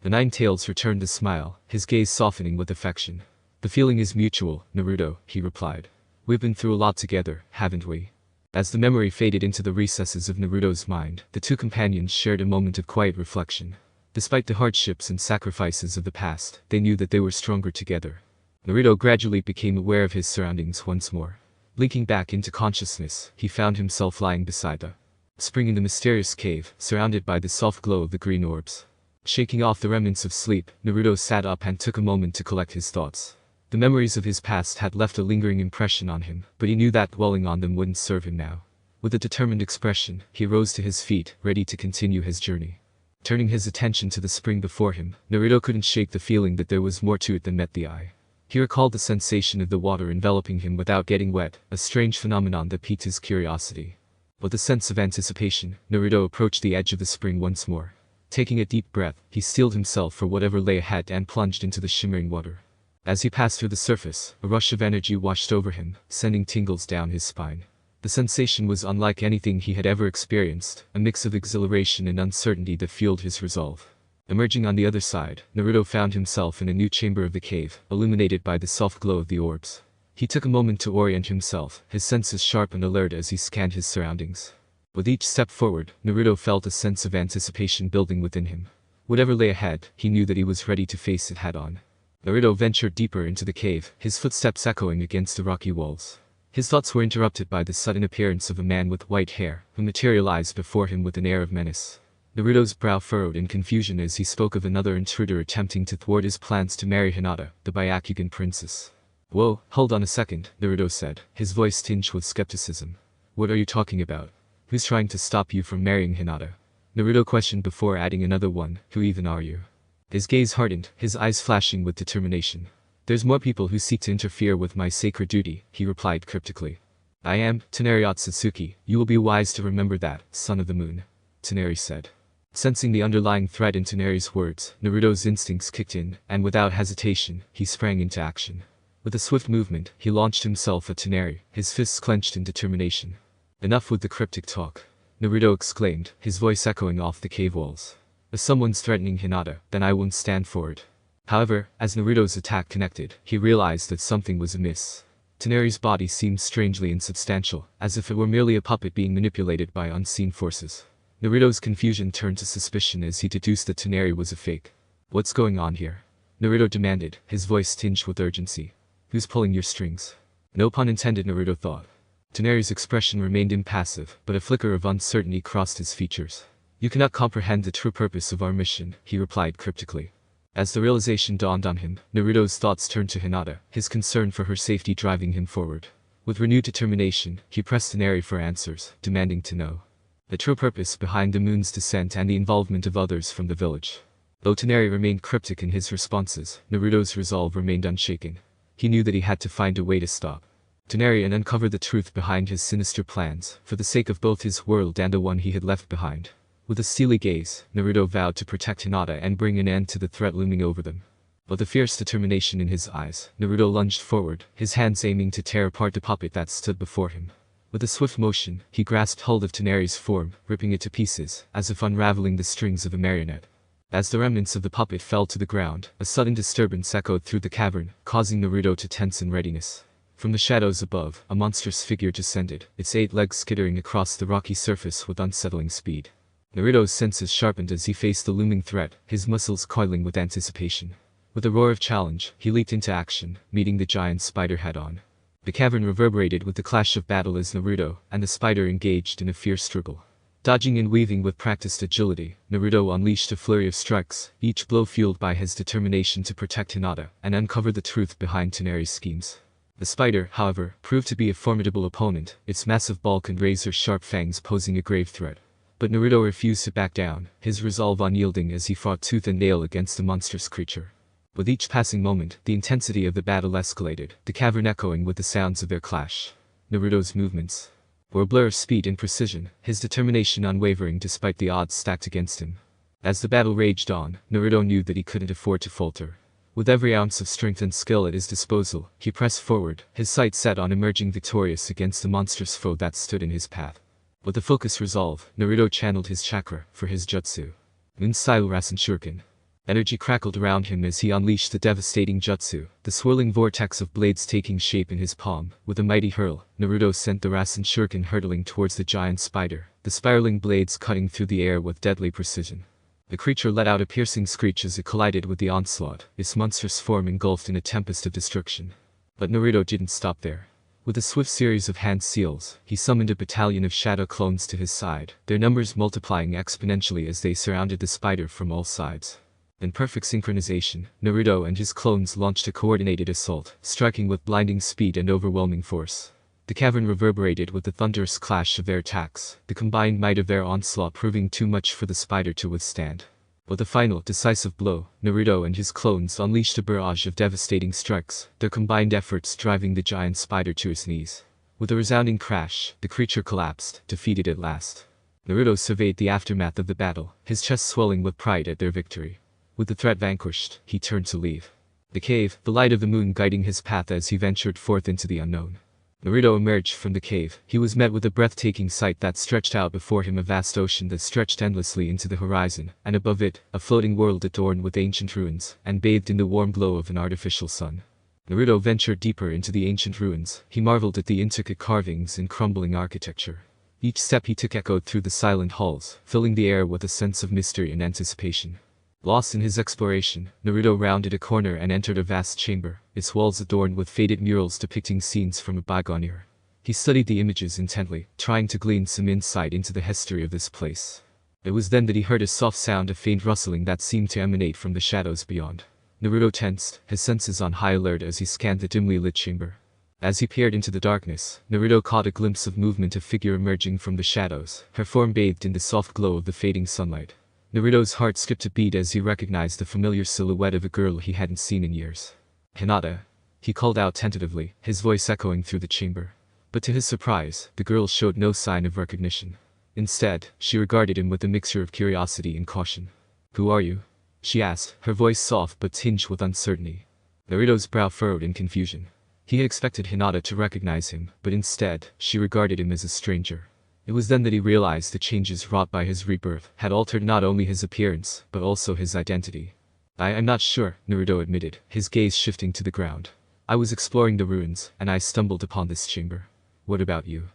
Speaker 1: The Nine Tails returned the smile, his gaze softening with affection. The feeling is mutual, Naruto, he replied. We've been through a lot together, haven't we? As the memory faded into the recesses of Naruto's mind, the two companions shared a moment of quiet reflection. Despite the hardships and sacrifices of the past, they knew that they were stronger together. Naruto gradually became aware of his surroundings once more. Blinking back into consciousness, he found himself lying beside the spring in the mysterious cave, surrounded by the soft glow of the green orbs. Shaking off the remnants of sleep, Naruto sat up and took a moment to collect his thoughts. The memories of his past had left a lingering impression on him, but he knew that dwelling on them wouldn't serve him now. With a determined expression, he rose to his feet, ready to continue his journey. Turning his attention to the spring before him, Naruto couldn't shake the feeling that there was more to it than met the eye. He recalled the sensation of the water enveloping him without getting wet, a strange phenomenon that piqued his curiosity. With a sense of anticipation, Naruto approached the edge of the spring once more. Taking a deep breath, he steeled himself for whatever lay ahead and plunged into the shimmering water. As he passed through the surface, a rush of energy washed over him, sending tingles down his spine. The sensation was unlike anything he had ever experienced, a mix of exhilaration and uncertainty that fueled his resolve. Emerging on the other side, Naruto found himself in a new chamber of the cave, illuminated by the soft glow of the orbs. He took a moment to orient himself, his senses sharp and alert as he scanned his surroundings. With each step forward, Naruto felt a sense of anticipation building within him. Whatever lay ahead, he knew that he was ready to face it head-on. Naruto ventured deeper into the cave, his footsteps echoing against the rocky walls. His thoughts were interrupted by the sudden appearance of a man with white hair, who materialized before him with an air of menace. Naruto's brow furrowed in confusion as he spoke of another intruder attempting to thwart his plans to marry Hinata, the Byakugan princess. Whoa, hold on a second, Naruto said, his voice tinged with skepticism. What are you talking about? Who's trying to stop you from marrying Hinata? Naruto questioned before adding another one, who even are you? His gaze hardened, his eyes flashing with determination. There's more people who seek to interfere with my sacred duty, he replied cryptically. I am, Toneri Otsutsuki, you will be wise to remember that, son of the moon. Toneri said. Sensing the underlying threat in Toneri's words, Naruto's instincts kicked in, and without hesitation, he sprang into action. With a swift movement, he launched himself at Toneri, his fists clenched in determination. Enough with the cryptic talk, Naruto exclaimed, his voice echoing off the cave walls. If someone's threatening Hinata, then I won't stand for it. However, as Naruto's attack connected, he realized that something was amiss. Toneri's body seemed strangely insubstantial, as if it were merely a puppet being manipulated by unseen forces. Naruto's confusion turned to suspicion as he deduced that Toneri was a fake. What's going on here? Naruto demanded, his voice tinged with urgency. Who's pulling your strings? No pun intended, Naruto thought. Toneri's expression remained impassive, but a flicker of uncertainty crossed his features. You cannot comprehend the true purpose of our mission, he replied cryptically. As the realization dawned on him, Naruto's thoughts turned to Hinata, his concern for her safety driving him forward. With renewed determination, he pressed Toneri for answers, demanding to know the true purpose behind the moon's descent and the involvement of others from the village. Though Toneri remained cryptic in his responses, Naruto's resolve remained unshaken. He knew that he had to find a way to stop Toneri and uncover the truth behind his sinister plans, for the sake of both his world and the one he had left behind. With a steely gaze, Naruto vowed to protect Hinata and bring an end to the threat looming over them. With a fierce determination in his eyes, Naruto lunged forward, his hands aiming to tear apart the puppet that stood before him. With a swift motion, he grasped hold of Toneri's form, ripping it to pieces, as if unraveling the strings of a marionette. As the remnants of the puppet fell to the ground, a sudden disturbance echoed through the cavern, causing Naruto to tense in readiness. From the shadows above, a monstrous figure descended, its 8 legs skittering across the rocky surface with unsettling speed. Naruto's senses sharpened as he faced the looming threat, his muscles coiling with anticipation. With a roar of challenge, he leaped into action, meeting the giant spider head-on. The cavern reverberated with the clash of battle as Naruto and the spider engaged in a fierce struggle. Dodging and weaving with practiced agility, Naruto unleashed a flurry of strikes, each blow fueled by his determination to protect Hinata and uncover the truth behind Toneri's schemes. The spider, however, proved to be a formidable opponent, its massive bulk and razor-sharp fangs posing a grave threat. But Naruto refused to back down, his resolve unyielding as he fought tooth and nail against the monstrous creature. With each passing moment, the intensity of the battle escalated, the cavern echoing with the sounds of their clash. Naruto's movements were a blur of speed and precision, his determination unwavering despite the odds stacked against him. As the battle raged on, Naruto knew that he couldn't afford to falter. With every ounce of strength and skill at his disposal, he pressed forward, his sights set on emerging victorious against the monstrous foe that stood in his path. With a focused resolve, Naruto channeled his chakra for his jutsu. Moon-style Rasenshuriken. Energy crackled around him as he unleashed the devastating jutsu, the swirling vortex of blades taking shape in his palm. With a mighty hurl, Naruto sent the Rasenshuriken hurtling towards the giant spider, the spiraling blades cutting through the air with deadly precision. The creature let out a piercing screech as it collided with the onslaught, its monstrous form engulfed in a tempest of destruction. But Naruto didn't stop there. With a swift series of hand seals, he summoned a battalion of shadow clones to his side, their numbers multiplying exponentially as they surrounded the spider from all sides. In perfect synchronization, Naruto and his clones launched a coordinated assault, striking with blinding speed and overwhelming force. The cavern reverberated with the thunderous clash of their attacks, the combined might of their onslaught proving too much for the spider to withstand. With a final, decisive blow, Naruto and his clones unleashed a barrage of devastating strikes, their combined efforts driving the giant spider to its knees. With a resounding crash, the creature collapsed, defeated at last. Naruto surveyed the aftermath of the battle, his chest swelling with pride at their victory. With the threat vanquished, he turned to leave the cave, the light of the moon guiding his path as he ventured forth into the unknown. Naruto emerged from the cave. He was met with a breathtaking sight that stretched out before him, a vast ocean that stretched endlessly into the horizon, and above it, a floating world adorned with ancient ruins, and bathed in the warm glow of an artificial sun. Naruto ventured deeper into the ancient ruins. He marveled at the intricate carvings and crumbling architecture. Each step he took echoed through the silent halls, filling the air with a sense of mystery and anticipation. Lost in his exploration, Naruto rounded a corner and entered a vast chamber, its walls adorned with faded murals depicting scenes from a bygone era. He studied the images intently, trying to glean some insight into the history of this place. It was then that he heard a soft sound of faint rustling that seemed to emanate from the shadows beyond. Naruto tensed, his senses on high alert as he scanned the dimly lit chamber. As he peered into the darkness, Naruto caught a glimpse of movement, a figure emerging from the shadows, her form bathed in the soft glow of the fading sunlight. Naruto's heart skipped a beat as he recognized the familiar silhouette of a girl he hadn't seen in years. "Hinata," he called out tentatively, his voice echoing through the chamber. But to his surprise, the girl showed no sign of recognition. Instead, she regarded him with a mixture of curiosity and caution. "Who are you?" she asked, her voice soft but tinged with uncertainty. Naruto's brow furrowed in confusion. He had expected Hinata to recognize him, but instead, she regarded him as a stranger. It was then that he realized the changes wrought by his rebirth had altered not only his appearance, but also his identity. I'm not sure," Naruto admitted, his gaze shifting to the ground. "I was exploring the ruins, and I stumbled upon this chamber. What about you?"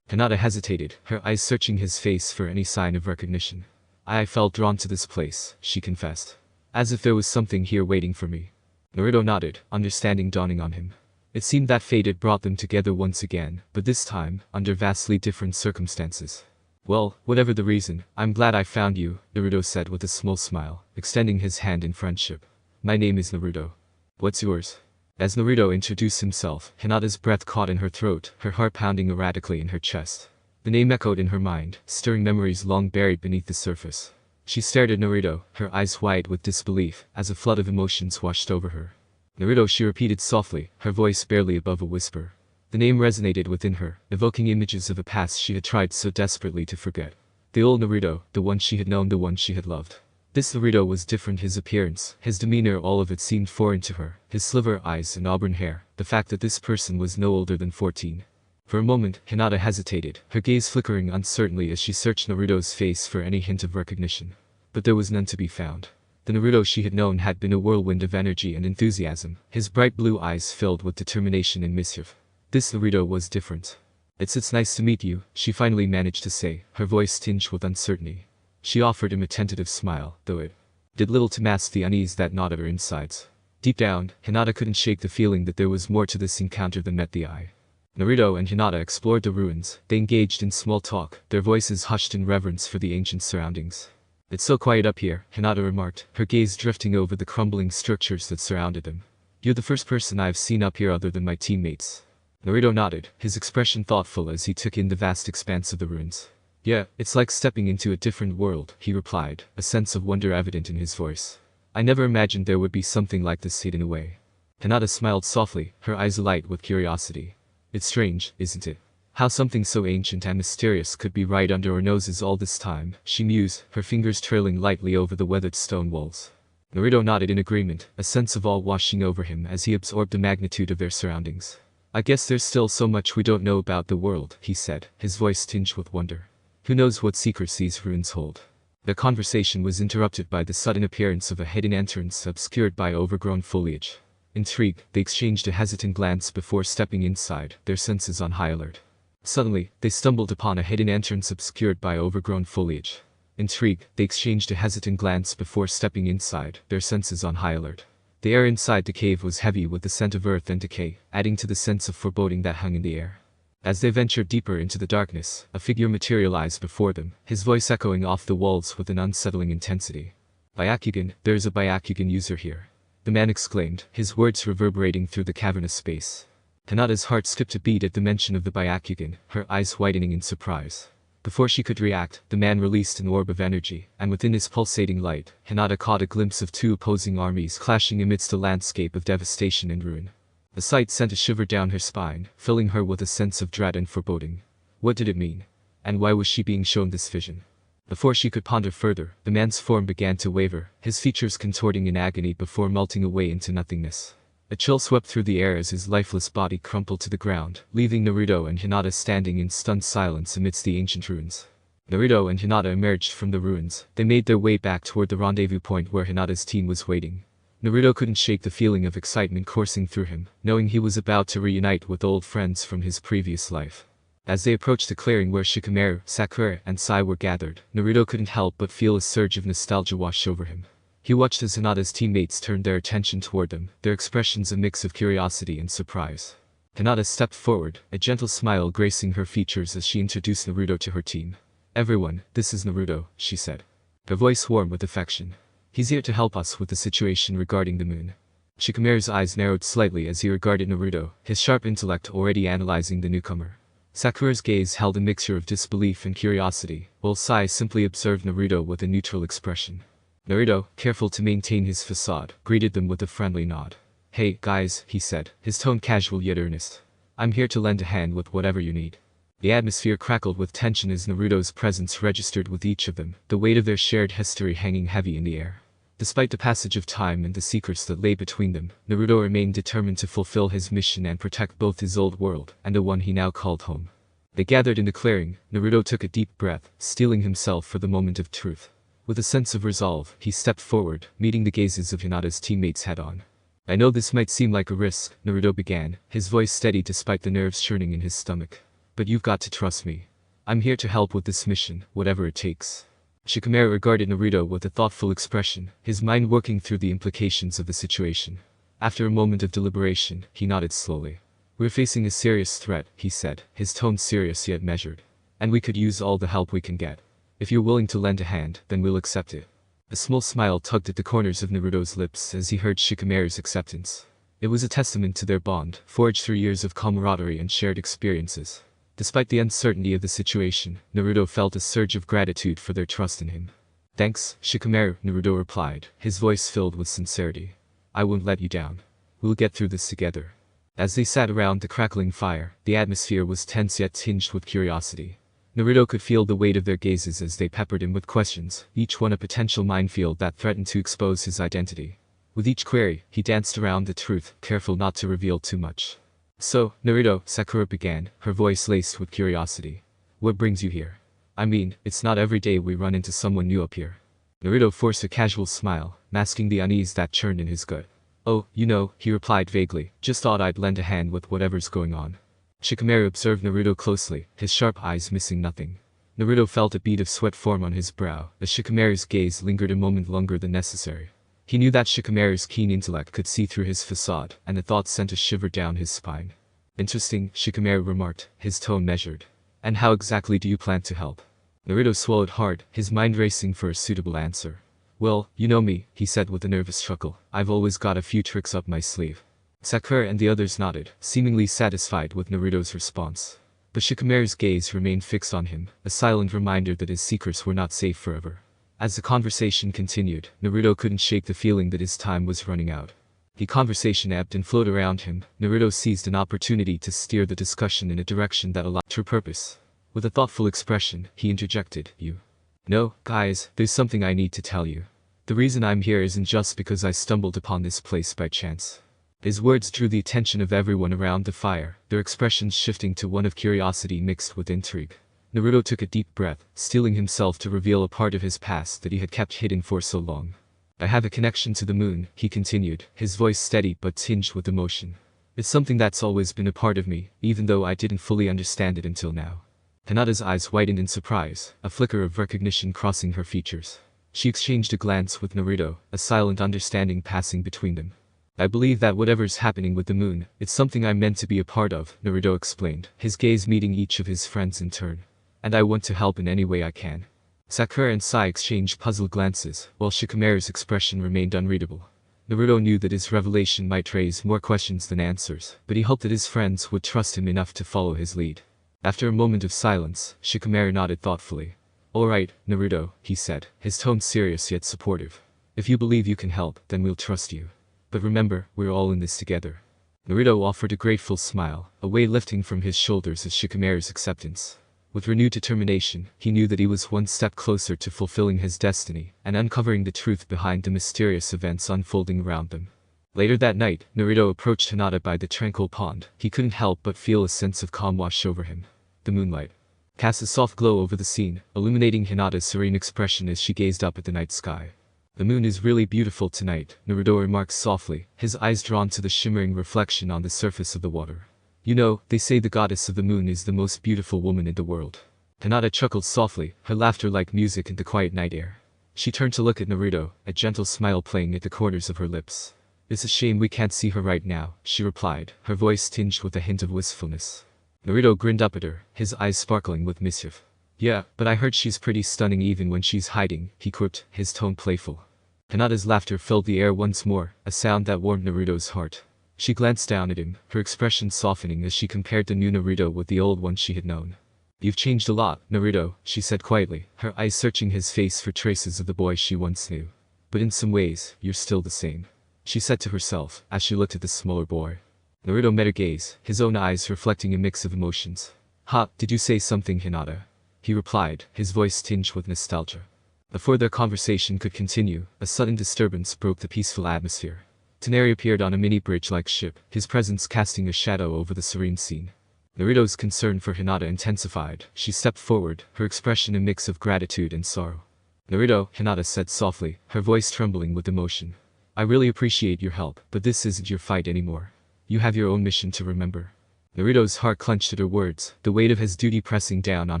Speaker 1: Hinata hesitated, her eyes searching his face for any sign of recognition. "I felt drawn to this place," she confessed. "As if there was something here waiting for me." Naruto nodded, understanding dawning on him. It seemed that fate had brought them together once again, but this time, under vastly different circumstances. "Well, whatever the reason, I'm glad I found you," Naruto said with a small smile, extending his hand in friendship. "My name is Naruto. What's yours?" As Naruto introduced himself, Hinata's breath caught in her throat, her heart pounding erratically in her chest. The name echoed in her mind, stirring memories long buried beneath the surface. She stared at Naruto, her eyes wide with disbelief, as a flood of emotions washed over her. "Naruto," she repeated softly, her voice barely above a whisper. The name resonated within her, evoking images of a past she had tried so desperately to forget. The old Naruto, the one she had known, the one she had loved. This Naruto was different, his appearance, his demeanor, all of it seemed foreign to her, his sliver eyes and auburn hair, the fact that this person was no older than 14. For a moment, Hinata hesitated, her gaze flickering uncertainly as she searched Naruto's face for any hint of recognition. But there was none to be found. The Naruto she had known had been a whirlwind of energy and enthusiasm, his bright blue eyes filled with determination and mischief. This Naruto was different. It's nice to meet you," she finally managed to say, her voice tinged with uncertainty. She offered him a tentative smile, though it did little to mask the unease that gnawed at her insides. Deep down, Hinata couldn't shake the feeling that there was more to this encounter than met the eye. Naruto and Hinata explored the ruins. They engaged in small talk, their voices hushed in reverence for the ancient surroundings. "It's so quiet up here," Hinata remarked, her gaze drifting over the crumbling structures that surrounded them. "You're the first person I've seen up here other than my teammates." Naruto nodded, his expression thoughtful as he took in the vast expanse of the ruins. "Yeah, it's like stepping into a different world," he replied, a sense of wonder evident in his voice. I never imagined there would be something like this hidden away. Hinata smiled softly, her eyes alight with curiosity. It's strange, isn't it? How something so ancient and mysterious could be right under our noses all this time, she mused, her fingers trailing lightly over the weathered stone walls. Naruto nodded in agreement, a sense of awe washing over him as he absorbed the magnitude of their surroundings. I guess there's still so much we don't know about the world, he said, his voice tinged with wonder. Who knows what secrets these ruins hold? Their conversation was interrupted by the sudden appearance of a hidden entrance obscured by overgrown foliage. Intrigued, they exchanged a hesitant glance before stepping inside, their senses on high alert. Suddenly, they stumbled upon a hidden entrance obscured by overgrown foliage. Intrigued, they exchanged a hesitant glance before stepping inside, their senses on high alert. The air inside the cave was heavy with the scent of earth and decay, adding to the sense of foreboding that hung in the air. As they ventured deeper into the darkness, a figure materialized before them, his voice echoing off the walls with an unsettling intensity. Byakugan, there is a Byakugan user here. The man exclaimed, his words reverberating through the cavernous space. Hinata's heart skipped a beat at the mention of the Byakugan, her eyes widening in surprise. Before she could react, the man released an orb of energy, and within his pulsating light, Hinata caught a glimpse of two opposing armies clashing amidst a landscape of devastation and ruin. The sight sent a shiver down her spine, filling her with a sense of dread and foreboding. What did it mean? And why was she being shown this vision? Before she could ponder further, the man's form began to waver, his features contorting in agony before melting away into nothingness. A chill swept through the air as his lifeless body crumpled to the ground, leaving Naruto and Hinata standing in stunned silence amidst the ancient ruins. Naruto and Hinata emerged from the ruins. They made their way back toward the rendezvous point where Hinata's team was waiting. Naruto couldn't shake the feeling of excitement coursing through him, knowing he was about to reunite with old friends from his previous life. As they approached the clearing where Shikamaru, Sakura, and Sai were gathered, Naruto couldn't help but feel a surge of nostalgia wash over him. He watched as Hinata's teammates turned their attention toward them, their expressions a mix of curiosity and surprise. Hinata stepped forward, a gentle smile gracing her features as she introduced Naruto to her team. Everyone, this is Naruto, she said. Her voice warm with affection. He's here to help us with the situation regarding the moon. Shikamaru's eyes narrowed slightly as he regarded Naruto, his sharp intellect already analyzing the newcomer. Sakura's gaze held a mixture of disbelief and curiosity, while Sai simply observed Naruto with a neutral expression. Naruto, careful to maintain his facade, greeted them with a friendly nod. Hey, guys, he said, his tone casual yet earnest. I'm here to lend a hand with whatever you need. The atmosphere crackled with tension as Naruto's presence registered with each of them, the weight of their shared history hanging heavy in the air. Despite the passage of time and the secrets that lay between them, Naruto remained determined to fulfill his mission and protect both his old world and the one he now called home. They gathered in the clearing. Naruto took a deep breath, steeling himself for the moment of truth. With a sense of resolve, he stepped forward, meeting the gazes of Hinata's teammates head-on. I know this might seem like a risk, Naruto began, his voice steady despite the nerves churning in his stomach. But you've got to trust me. I'm here to help with this mission, whatever it takes. Shikamaru regarded Naruto with a thoughtful expression, his mind working through the implications of the situation. After a moment of deliberation, he nodded slowly. We're facing a serious threat, he said, his tone serious yet measured. And we could use all the help we can get. If you're willing to lend a hand, then we'll accept it. A small smile tugged at the corners of Naruto's lips as he heard Shikamaru's acceptance. It was a testament to their bond, forged through years of camaraderie and shared experiences. Despite the uncertainty of the situation, Naruto felt a surge of gratitude for their trust in him. Thanks, Shikamaru, Naruto replied, his voice filled with sincerity. I won't let you down. We'll get through this together. As they sat around the crackling fire, the atmosphere was tense yet tinged with curiosity. Naruto could feel the weight of their gazes as they peppered him with questions, each one a potential minefield that threatened to expose his identity. With each query, he danced around the truth, careful not to reveal too much. So, Naruto, Sakura began, her voice laced with curiosity. What brings you here? I mean, it's not every day we run into someone new up here. Naruto forced a casual smile, masking the unease that churned in his gut. Oh, you know, he replied vaguely, just thought I'd lend a hand with whatever's going on. Shikamaru observed Naruto closely, his sharp eyes missing nothing. Naruto felt a bead of sweat form on his brow, as Shikamaru's gaze lingered a moment longer than necessary. He knew that Shikamaru's keen intellect could see through his facade, and the thought sent a shiver down his spine. Interesting, Shikamaru remarked, his tone measured. And how exactly do you plan to help? Naruto swallowed hard, his mind racing for a suitable answer. Well, you know me, he said with a nervous chuckle, I've always got a few tricks up my sleeve. Sakura and the others nodded, seemingly satisfied with Naruto's response. But Shikamaru's gaze remained fixed on him, a silent reminder that his secrets were not safe forever. As the conversation continued, Naruto couldn't shake the feeling that his time was running out. The conversation ebbed and flowed around him. Naruto seized an opportunity to steer the discussion in a direction that aligned to her purpose. With a thoughtful expression, he interjected, "You know, guys, there's something I need to tell you. The reason I'm here isn't just because I stumbled upon this place by chance." His words drew the attention of everyone around the fire, their expressions shifting to one of curiosity mixed with intrigue. Naruto took a deep breath, steeling himself to reveal a part of his past that he had kept hidden for so long. "I have a connection to the moon," he continued, his voice steady but tinged with emotion. "It's something that's always been a part of me, even though I didn't fully understand it until now." Hinata's eyes widened in surprise, a flicker of recognition crossing her features. She exchanged a glance with Naruto, a silent understanding passing between them. "I believe that whatever's happening with the moon, it's something I'm meant to be a part of," Naruto explained, his gaze meeting each of his friends in turn. "And I want to help in any way I can." Sakura and Sai exchanged puzzled glances, while Shikamaru's expression remained unreadable. Naruto knew that his revelation might raise more questions than answers, but he hoped that his friends would trust him enough to follow his lead. After a moment of silence, Shikamaru nodded thoughtfully. "Alright, Naruto," he said, his tone serious yet supportive. "If you believe you can help, then we'll trust you. But remember, we're all in this together." Naruto offered a grateful smile, a weight lifting from his shoulders as Shikamaru's acceptance. With renewed determination, he knew that he was one step closer to fulfilling his destiny and uncovering the truth behind the mysterious events unfolding around them. Later that night, Naruto approached Hinata by the tranquil pond. He couldn't help but feel a sense of calm wash over him. The moonlight cast a soft glow over the scene, illuminating Hinata's serene expression as she gazed up at the night sky. "The moon is really beautiful tonight," Naruto remarked softly, his eyes drawn to the shimmering reflection on the surface of the water. "You know, they say the goddess of the moon is the most beautiful woman in the world." Hinata chuckled softly, her laughter like music in the quiet night air. She turned to look at Naruto, a gentle smile playing at the corners of her lips. "It's a shame we can't see her right now," she replied, her voice tinged with a hint of wistfulness. Naruto grinned up at her, his eyes sparkling with mischief. "Yeah, but I heard she's pretty stunning even when she's hiding," he quipped, his tone playful. Hinata's laughter filled the air once more, a sound that warmed Naruto's heart. She glanced down at him, her expression softening as she compared the new Naruto with the old one she had known. "You've changed a lot, Naruto," she said quietly, her eyes searching his face for traces of the boy she once knew. "But in some ways, you're still the same," she said to herself, as she looked at the smaller boy. Naruto met her gaze, his own eyes reflecting a mix of emotions. "Ha, did you say something, Hinata?" he replied, his voice tinged with nostalgia. Before their conversation could continue, a sudden disturbance broke the peaceful atmosphere. Toneri appeared on a mini-bridge-like ship, his presence casting a shadow over the serene scene. Naruto's concern for Hinata intensified. She stepped forward, her expression a mix of gratitude and sorrow. "Naruto," Hinata said softly, her voice trembling with emotion. "I really appreciate your help, but this isn't your fight anymore. You have your own mission to remember." Naruto's heart clenched at her words, the weight of his duty pressing down on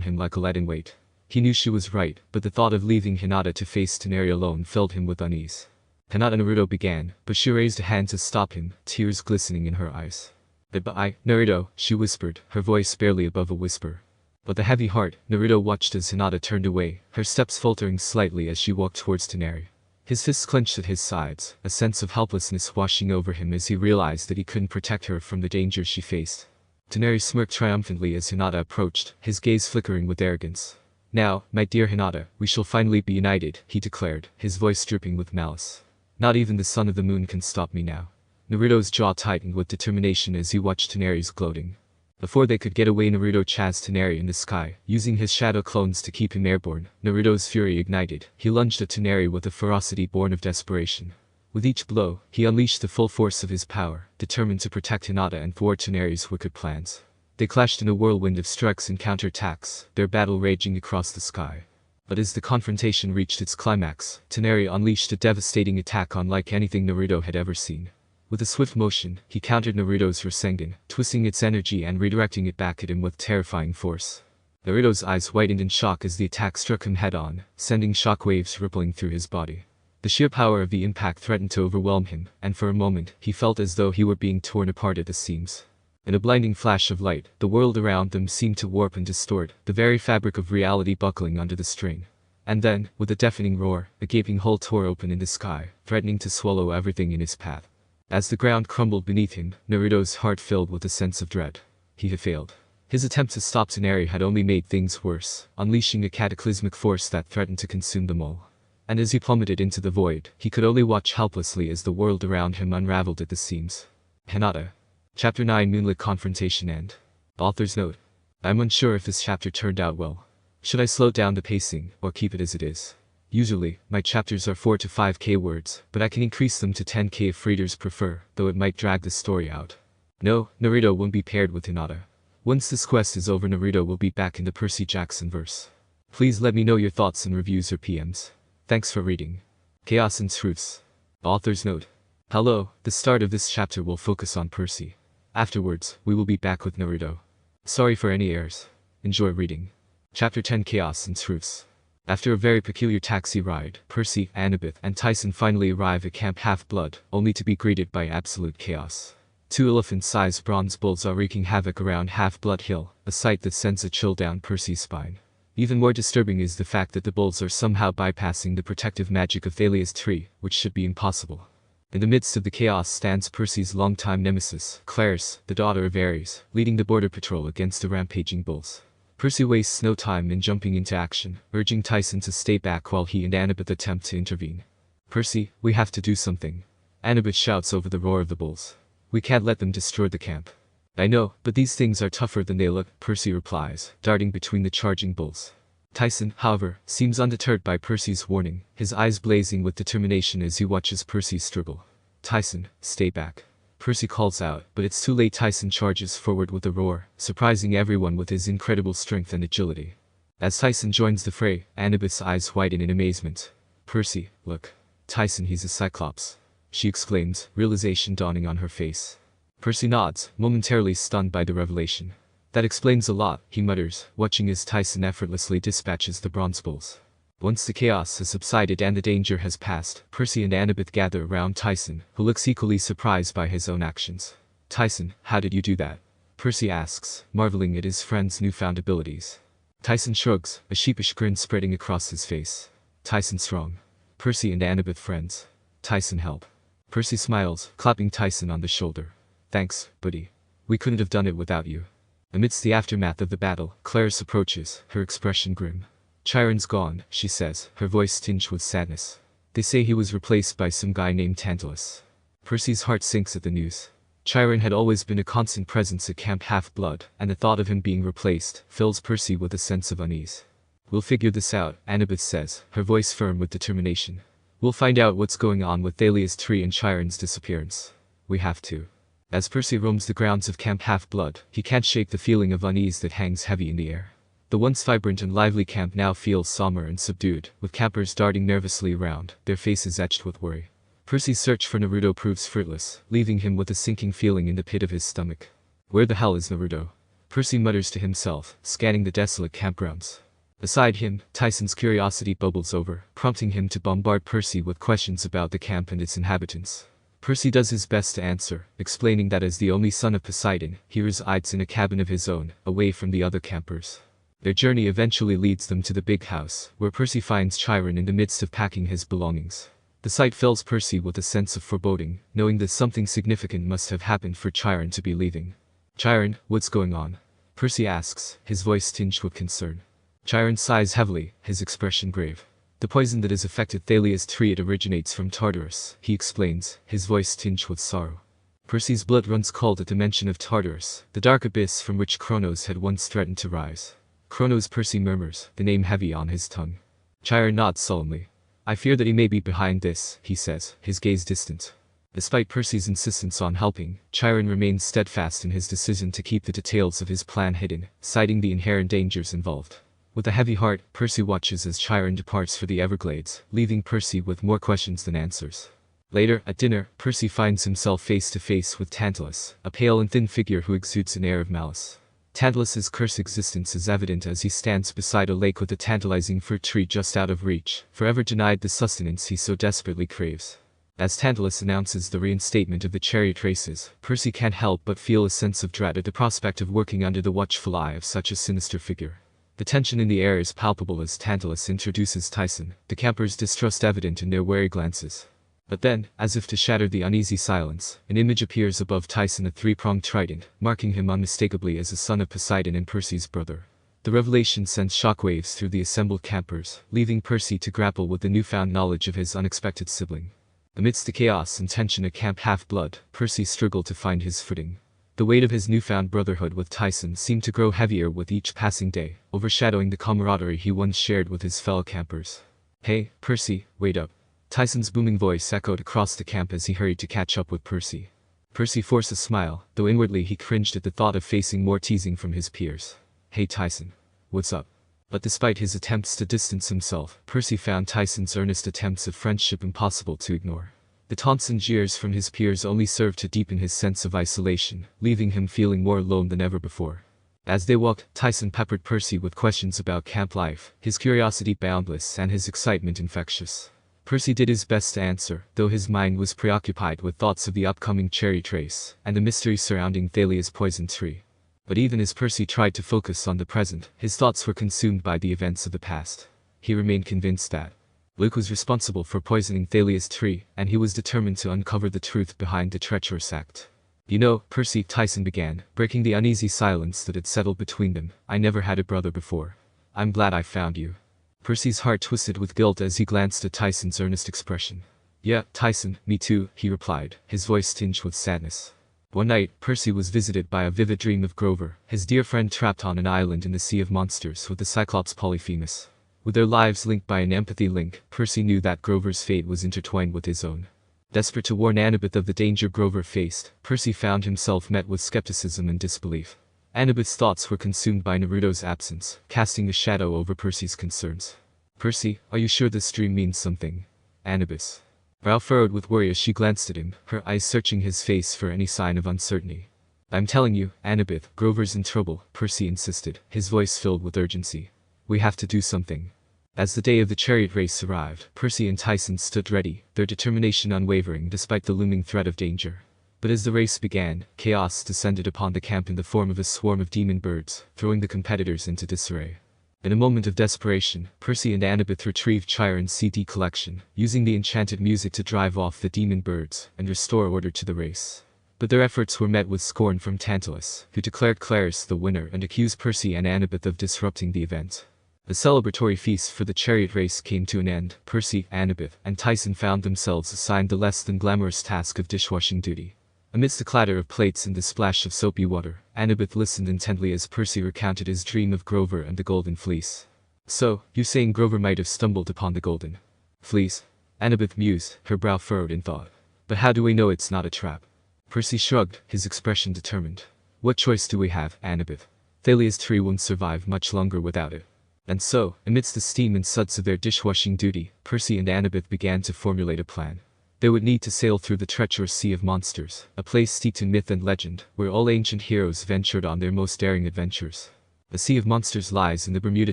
Speaker 1: him like a leaden weight. He knew she was right, but the thought of leaving Hinata to face Toneri alone filled him with unease. Hinata, Naruto began, but she raised a hand to stop him, tears glistening in her eyes. "But Naruto," she whispered, her voice barely above a whisper. With a heavy heart, Naruto watched as Hinata turned away, her steps faltering slightly as she walked towards Toneri. His fists clenched at his sides, a sense of helplessness washing over him as he realized that he couldn't protect her from the danger she faced. Toneri smirked triumphantly as Hinata approached, his gaze flickering with arrogance. "Now, my dear Hinata, we shall finally be united," he declared, his voice dripping with malice. "Not even the son of the moon can stop me now." Naruto's jaw tightened with determination as he watched Toneri's gloating. Before they could get away, Naruto chased Toneri in the sky, using his shadow clones to keep him airborne. Naruto's fury ignited. He lunged at Toneri with a ferocity born of desperation. With each blow, he unleashed the full force of his power, determined to protect Hinata and thwart Toneri's wicked plans. They clashed in a whirlwind of strikes and counterattacks, their battle raging across the sky. But as the confrontation reached its climax, Toneri unleashed a devastating attack unlike anything Naruto had ever seen. With a swift motion, he countered Naruto's Rasengan, twisting its energy and redirecting it back at him with terrifying force. Naruto's eyes widened in shock as the attack struck him head-on, sending shockwaves rippling through his body. The sheer power of the impact threatened to overwhelm him, and for a moment, he felt as though he were being torn apart at the seams. In a blinding flash of light, the world around them seemed to warp and distort, the very fabric of reality buckling under the strain. And then, with a deafening roar, a gaping hole tore open in the sky, threatening to swallow everything in his path. As the ground crumbled beneath him, Naruto's heart filled with a sense of dread. He had failed. His attempt to stop Toneri had only made things worse, unleashing a cataclysmic force that threatened to consume them all. And as he plummeted into the void, he could only watch helplessly as the world around him unraveled at the seams. Hinata. Chapter 9 Moonlit Confrontation End. Author's note. I'm unsure if this chapter turned out well. Should I slow down the pacing, or keep it as it is? Usually, my chapters are 4 to 5k words, but I can increase them to 10k if readers prefer, though it might drag the story out. No, Naruto won't be paired with Hinata. Once this quest is over, Naruto will be back in the Percy Jackson verse. Please let me know your thoughts in reviews or PMs. Thanks for reading. Chaos and Truths. Author's note. Hello, the start of this chapter will focus on Percy. Afterwards, we will be back with Naruto. Sorry for any errors. Enjoy reading. Chapter 10 Chaos and Truths. After a very peculiar taxi ride, Percy, Annabeth, and Tyson finally arrive at Camp Half-Blood, only to be greeted by absolute chaos. 2 elephant-sized bronze bulls are wreaking havoc around Half-Blood Hill, a sight that sends a chill down Percy's spine. Even more disturbing is the fact that the bulls are somehow bypassing the protective magic of Thalia's tree, which should be impossible. In the midst of the chaos stands Percy's longtime nemesis, Clarisse, the daughter of Ares, leading the border patrol against the rampaging bulls. Percy wastes no time in jumping into action, urging Tyson to stay back while he and Annabeth attempt to intervene. Percy, we have to do something. Annabeth shouts over the roar of the bulls. We can't let them destroy the camp. I know, but these things are tougher than they look, Percy replies, darting between the charging bulls. Tyson, however, seems undeterred by Percy's warning, his eyes blazing with determination as he watches Percy struggle. Tyson, stay back. Percy calls out, but it's too late. Tyson charges forward with a roar, surprising everyone with his incredible strength and agility. As Tyson joins the fray, Annabeth's eyes widen in amazement. Percy, look. Tyson, he's a Cyclops. She exclaims, realization dawning on her face. Percy nods, momentarily stunned by the revelation. That explains a lot, he mutters, watching as Tyson effortlessly dispatches the bronze bulls. Once the chaos has subsided and the danger has passed, Percy and Annabeth gather around Tyson, who looks equally surprised by his own actions. Tyson, how did you do that? Percy asks, marveling at his friend's newfound abilities. Tyson shrugs, a sheepish grin spreading across his face. Tyson strong. Percy and Annabeth friends. Tyson help. Percy smiles, clapping Tyson on the shoulder. Thanks, buddy. We couldn't have done it without you. Amidst the aftermath of the battle, Clarisse approaches, her expression grim. Chiron's gone, she says, her voice tinged with sadness. They say he was replaced by some guy named Tantalus. Percy's heart sinks at the news. Chiron had always been a constant presence at Camp Half-Blood, and the thought of him being replaced fills Percy with a sense of unease. We'll figure this out, Annabeth says, her voice firm with determination. We'll find out what's going on with Thalia's tree and Chiron's disappearance. We have to. As Percy roams the grounds of Camp Half-Blood, he can't shake the feeling of unease that hangs heavy in the air. The once vibrant and lively camp now feels somber and subdued, with campers darting nervously around, their faces etched with worry. Percy's search for Naruto proves fruitless, leaving him with a sinking feeling in the pit of his stomach. Where the hell is Naruto? Percy mutters to himself, scanning the desolate campgrounds. Beside him, Tyson's curiosity bubbles over, prompting him to bombard Percy with questions about the camp and its inhabitants. Percy does his best to answer, explaining that as the only son of Poseidon, he resides in a cabin of his own, away from the other campers. Their journey eventually leads them to the big house, where Percy finds Chiron in the midst of packing his belongings. The sight fills Percy with a sense of foreboding, knowing that something significant must have happened for Chiron to be leaving. Chiron, what's going on? Percy asks, his voice tinged with concern. Chiron sighs heavily, his expression grave. The poison that has affected Thalia's tree, it originates from Tartarus, he explains, his voice tinged with sorrow. Percy's blood runs cold at the mention of Tartarus, the dark abyss from which Kronos had once threatened to rise. Kronos, Percy murmurs, the name heavy on his tongue. Chiron nods solemnly. I fear that he may be behind this, he says, his gaze distant. Despite Percy's insistence on helping, Chiron remains steadfast in his decision to keep the details of his plan hidden, citing the inherent dangers involved. With a heavy heart, Percy watches as Chiron departs for the Everglades, leaving Percy with more questions than answers. Later, at dinner, Percy finds himself face to face with Tantalus, a pale and thin figure who exudes an air of malice. Tantalus's cursed existence is evident as he stands beside a lake with a tantalizing fruit tree just out of reach, forever denied the sustenance he so desperately craves. As Tantalus announces the reinstatement of the chariot races, Percy can't help but feel a sense of dread at the prospect of working under the watchful eye of such a sinister figure. The tension in the air is palpable as Tantalus introduces Tyson, the campers' distrust evident in their wary glances. But then, as if to shatter the uneasy silence, an image appears above Tyson, a three-pronged trident, marking him unmistakably as a son of Poseidon and Percy's brother. The revelation sent shockwaves through the assembled campers, leaving Percy to grapple with the newfound knowledge of his unexpected sibling. Amidst the chaos and tension at Camp Half-Blood, Percy struggled to find his footing. The weight of his newfound brotherhood with Tyson seemed to grow heavier with each passing day, overshadowing the camaraderie he once shared with his fellow campers. "Hey, Percy, wait up." Tyson's booming voice echoed across the camp as he hurried to catch up with Percy. Percy forced a smile, though inwardly he cringed at the thought of facing more teasing from his peers. "Hey Tyson. What's up?" But despite his attempts to distance himself, Percy found Tyson's earnest attempts at friendship impossible to ignore. The taunts and jeers from his peers only served to deepen his sense of isolation, leaving him feeling more alone than ever before. As they walked, Tyson peppered Percy with questions about camp life, his curiosity boundless and his excitement infectious. Percy did his best to answer, though his mind was preoccupied with thoughts of the upcoming chariot race and the mystery surrounding Thalia's poison tree. But even as Percy tried to focus on the present, his thoughts were consumed by the events of the past. He remained convinced that Luke was responsible for poisoning Thalia's tree, and he was determined to uncover the truth behind the treacherous act. "You know, Percy," Tyson began, breaking the uneasy silence that had settled between them, "I never had a brother before. I'm glad I found you." Percy's heart twisted with guilt as he glanced at Tyson's earnest expression. "Yeah, Tyson, me too," he replied, his voice tinged with sadness. One night, Percy was visited by a vivid dream of Grover, his dear friend trapped on an island in the Sea of Monsters with the Cyclops Polyphemus. With their lives linked by an empathy link, Percy knew that Grover's fate was intertwined with his own. Desperate to warn Annabeth of the danger Grover faced, Percy found himself met with skepticism and disbelief. Annabeth's thoughts were consumed by Naruto's absence, casting a shadow over Percy's concerns. "Percy, are you sure this dream means something?" Annabeth's brow furrowed with worry as she glanced at him, her eyes searching his face for any sign of uncertainty. "I'm telling you, Annabeth, Grover's in trouble," Percy insisted, his voice filled with urgency. "We have to do something." As the day of the chariot race arrived, Percy and Tyson stood ready, their determination unwavering despite the looming threat of danger. But as the race began, chaos descended upon the camp in the form of a swarm of demon birds, throwing the competitors into disarray. In a moment of desperation, Percy and Annabeth retrieved Chiron's CD collection, using the enchanted music to drive off the demon birds and restore order to the race. But their efforts were met with scorn from Tantalus, who declared Clarus the winner and accused Percy and Annabeth of disrupting the event. The celebratory feast for the chariot race came to an end. Percy, Annabeth, and Tyson found themselves assigned the less than glamorous task of dishwashing duty. Amidst the clatter of plates and the splash of soapy water, Annabeth listened intently as Percy recounted his dream of Grover and the Golden Fleece. "So, you're saying Grover might have stumbled upon the Golden Fleece?" Annabeth mused, her brow furrowed in thought. "But how do we know it's not a trap?" Percy shrugged, his expression determined. "What choice do we have, Annabeth? Thalia's tree won't survive much longer without it." And so, amidst the steam and suds of their dishwashing duty, Percy and Annabeth began to formulate a plan. They would need to sail through the treacherous Sea of Monsters, a place steeped in myth and legend, where all ancient heroes ventured on their most daring adventures. "The Sea of Monsters lies in the Bermuda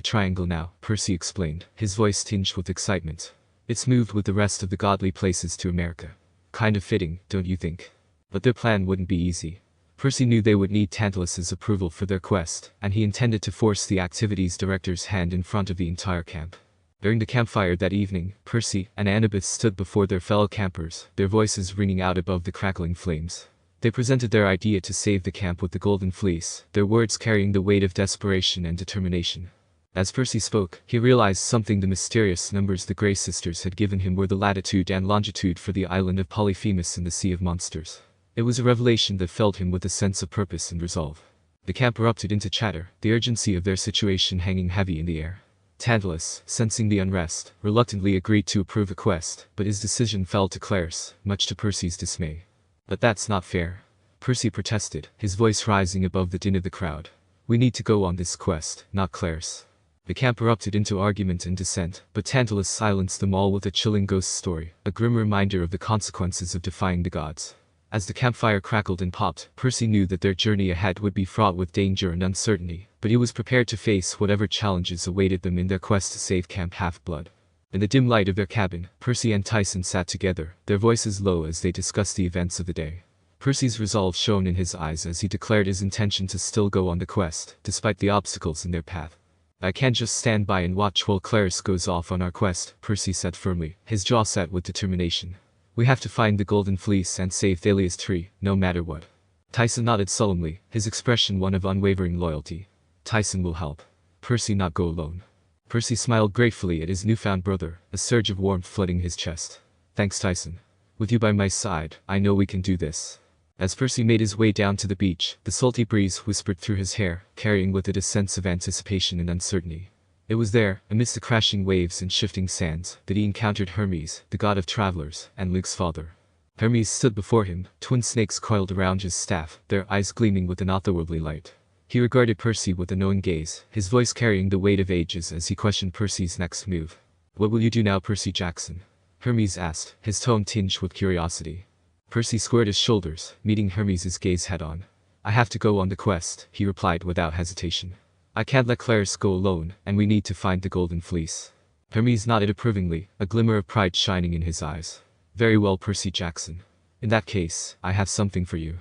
Speaker 1: Triangle now," Percy explained, his voice tinged with excitement. "It's moved with the rest of the godly places to America. Kind of fitting, don't you think?" But their plan wouldn't be easy. Percy knew they would need Tantalus's approval for their quest, and he intended to force the activities director's hand in front of the entire camp. During the campfire that evening, Percy and Annabeth stood before their fellow campers, their voices ringing out above the crackling flames. They presented their idea to save the camp with the Golden Fleece, their words carrying the weight of desperation and determination. As Percy spoke, he realized something: the mysterious numbers the Grey Sisters had given him were the latitude and longitude for the island of Polyphemus in the Sea of Monsters. It was a revelation that filled him with a sense of purpose and resolve. The camp erupted into chatter, the urgency of their situation hanging heavy in the air. Tantalus, sensing the unrest, reluctantly agreed to approve a quest, but his decision fell to Clarus, much to Percy's dismay. "But that's not fair," Percy protested, his voice rising above the din of the crowd. "We need to go on this quest, not Clarus." The camp erupted into argument and dissent, but Tantalus silenced them all with a chilling ghost story, a grim reminder of the consequences of defying the gods. As the campfire crackled and popped, Percy knew that their journey ahead would be fraught with danger and uncertainty, but he was prepared to face whatever challenges awaited them in their quest to save Camp Half-Blood. In the dim light of their cabin, Percy and Tyson sat together, their voices low as they discussed the events of the day. Percy's resolve shone in his eyes as he declared his intention to still go on the quest, despite the obstacles in their path. "I can't just stand by and watch while Clarus goes off on our quest," Percy said firmly, his jaw set with determination. "We have to find the Golden Fleece and save Thalia's tree, no matter what." Tyson nodded solemnly, his expression one of unwavering loyalty. "Tyson will help," Percy not go alone. Percy smiled gratefully at his newfound brother, a surge of warmth flooding his chest. Thanks, Tyson. With you by my side, I know we can do this. As Percy made his way down to the beach, the salty breeze whispered through his hair, carrying with it a sense of anticipation and uncertainty. It was there, amidst the crashing waves and shifting sands, that he encountered Hermes, the god of travelers, and Luke's father. Hermes stood before him, twin snakes coiled around his staff, their eyes gleaming with an otherworldly light. He regarded Percy with a knowing gaze, his voice carrying the weight of ages as he questioned Percy's next move. What will you do now, Percy Jackson? Hermes asked, his tone tinged with curiosity. Percy squared his shoulders, meeting Hermes' gaze head-on. I have to go on the quest, he replied without hesitation. I can't let Clarisse go alone, and we need to find the Golden Fleece. Hermes nodded approvingly, a glimmer of pride shining in his eyes. Very well, Percy Jackson. In that case, I have something for you.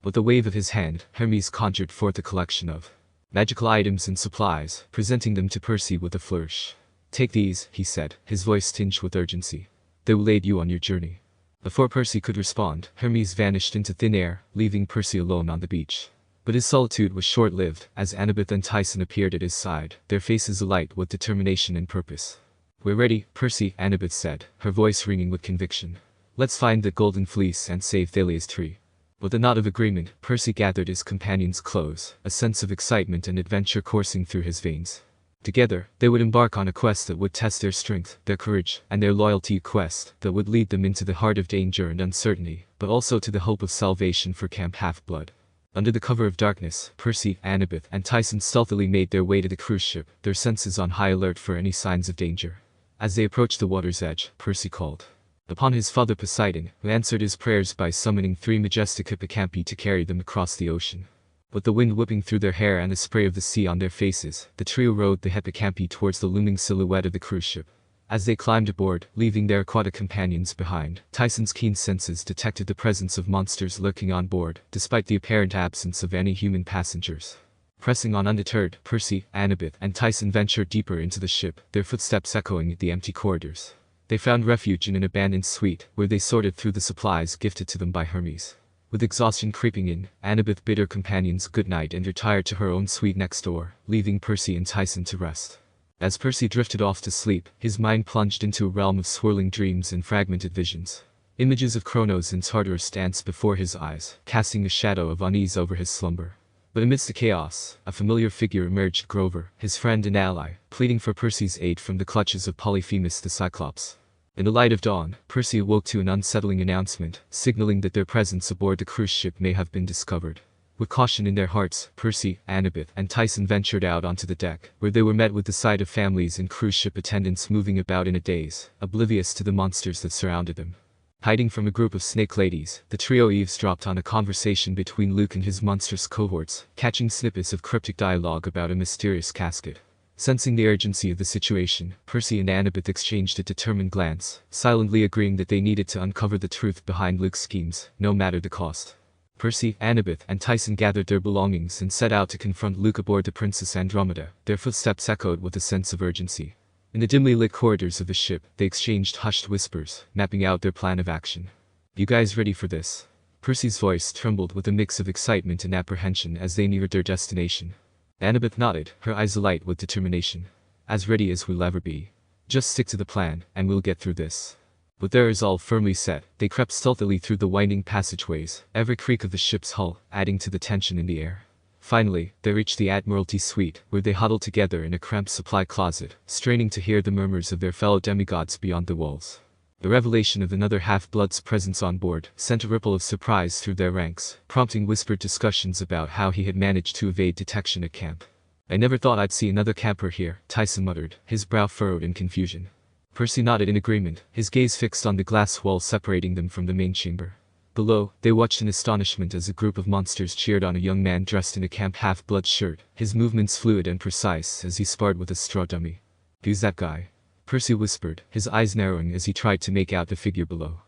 Speaker 1: With a wave of his hand, Hermes conjured forth a collection of magical items and supplies, presenting them to Percy with a flourish. Take these, he said, his voice tinged with urgency. They will aid you on your journey. Before Percy could respond, Hermes vanished into thin air, leaving Percy alone on the beach. But his solitude was short-lived, as Annabeth and Tyson appeared at his side, their faces alight with determination and purpose. We're ready, Percy, Annabeth said, her voice ringing with conviction. Let's find the Golden Fleece and save Thalia's tree. With a nod of agreement, Percy gathered his companions close, a sense of excitement and adventure coursing through his veins. Together, they would embark on a quest that would test their strength, their courage, and their loyalty, a quest that would lead them into the heart of danger and uncertainty, but also to the hope of salvation for Camp Half-Blood. Under the cover of darkness, Percy, Annabeth, and Tyson stealthily made their way to the cruise ship, their senses on high alert for any signs of danger. As they approached the water's edge, Percy called upon his father Poseidon, who answered his prayers by summoning 3 majestic hippocampi to carry them across the ocean. With the wind whipping through their hair and the spray of the sea on their faces, the trio rowed the hippocampi towards the looming silhouette of the cruise ship. As they climbed aboard, leaving their aquatic companions behind, Tyson's keen senses detected the presence of monsters lurking on board, despite the apparent absence of any human passengers. Pressing on undeterred, Percy, Annabeth, and Tyson ventured deeper into the ship, their footsteps echoing the empty corridors. They found refuge in an abandoned suite, where they sorted through the supplies gifted to them by Hermes. With exhaustion creeping in, Annabeth bid her companions good night and retired to her own suite next door, leaving Percy and Tyson to rest. As Percy drifted off to sleep, his mind plunged into a realm of swirling dreams and fragmented visions. Images of Kronos and Tartarus danced before his eyes, casting a shadow of unease over his slumber. But amidst the chaos, a familiar figure emerged, Grover, his friend and ally, pleading for Percy's aid from the clutches of Polyphemus the Cyclops. In the light of dawn, Percy awoke to an unsettling announcement, signaling that their presence aboard the cruise ship may have been discovered. With caution in their hearts, Percy, Annabeth, and Tyson ventured out onto the deck, where they were met with the sight of families and cruise ship attendants moving about in a daze, oblivious to the monsters that surrounded them. Hiding from a group of snake ladies, the trio eavesdropped on a conversation between Luke and his monstrous cohorts, catching snippets of cryptic dialogue about a mysterious casket. Sensing the urgency of the situation, Percy and Annabeth exchanged a determined glance, silently agreeing that they needed to uncover the truth behind Luke's schemes, no matter the cost. Percy, Annabeth, and Tyson gathered their belongings and set out to confront Luke aboard the Princess Andromeda, their footsteps echoed with a sense of urgency. In the dimly lit corridors of the ship, they exchanged hushed whispers, mapping out their plan of action. You guys ready for this? Percy's voice trembled with a mix of excitement and apprehension as they neared their destination. Annabeth nodded, her eyes alight with determination. As ready as we'll ever be. Just stick to the plan, and we'll get through this. With their resolve firmly set, they crept stealthily through the winding passageways, every creak of the ship's hull adding to the tension in the air. Finally, they reached the Admiralty suite, where they huddled together in a cramped supply closet, straining to hear the murmurs of their fellow demigods beyond the walls. The revelation of another half-blood's presence on board sent a ripple of surprise through their ranks, prompting whispered discussions about how he had managed to evade detection at camp. I never thought I'd see another camper here, Tyson muttered, his brow furrowed in confusion. Percy nodded in agreement, his gaze fixed on the glass wall separating them from the main chamber. Below, they watched in astonishment as a group of monsters cheered on a young man dressed in a Camp Half-Blood shirt, his movements fluid and precise as he sparred with a straw dummy. Who's that guy? Percy whispered, his eyes narrowing as he tried to make out the figure below.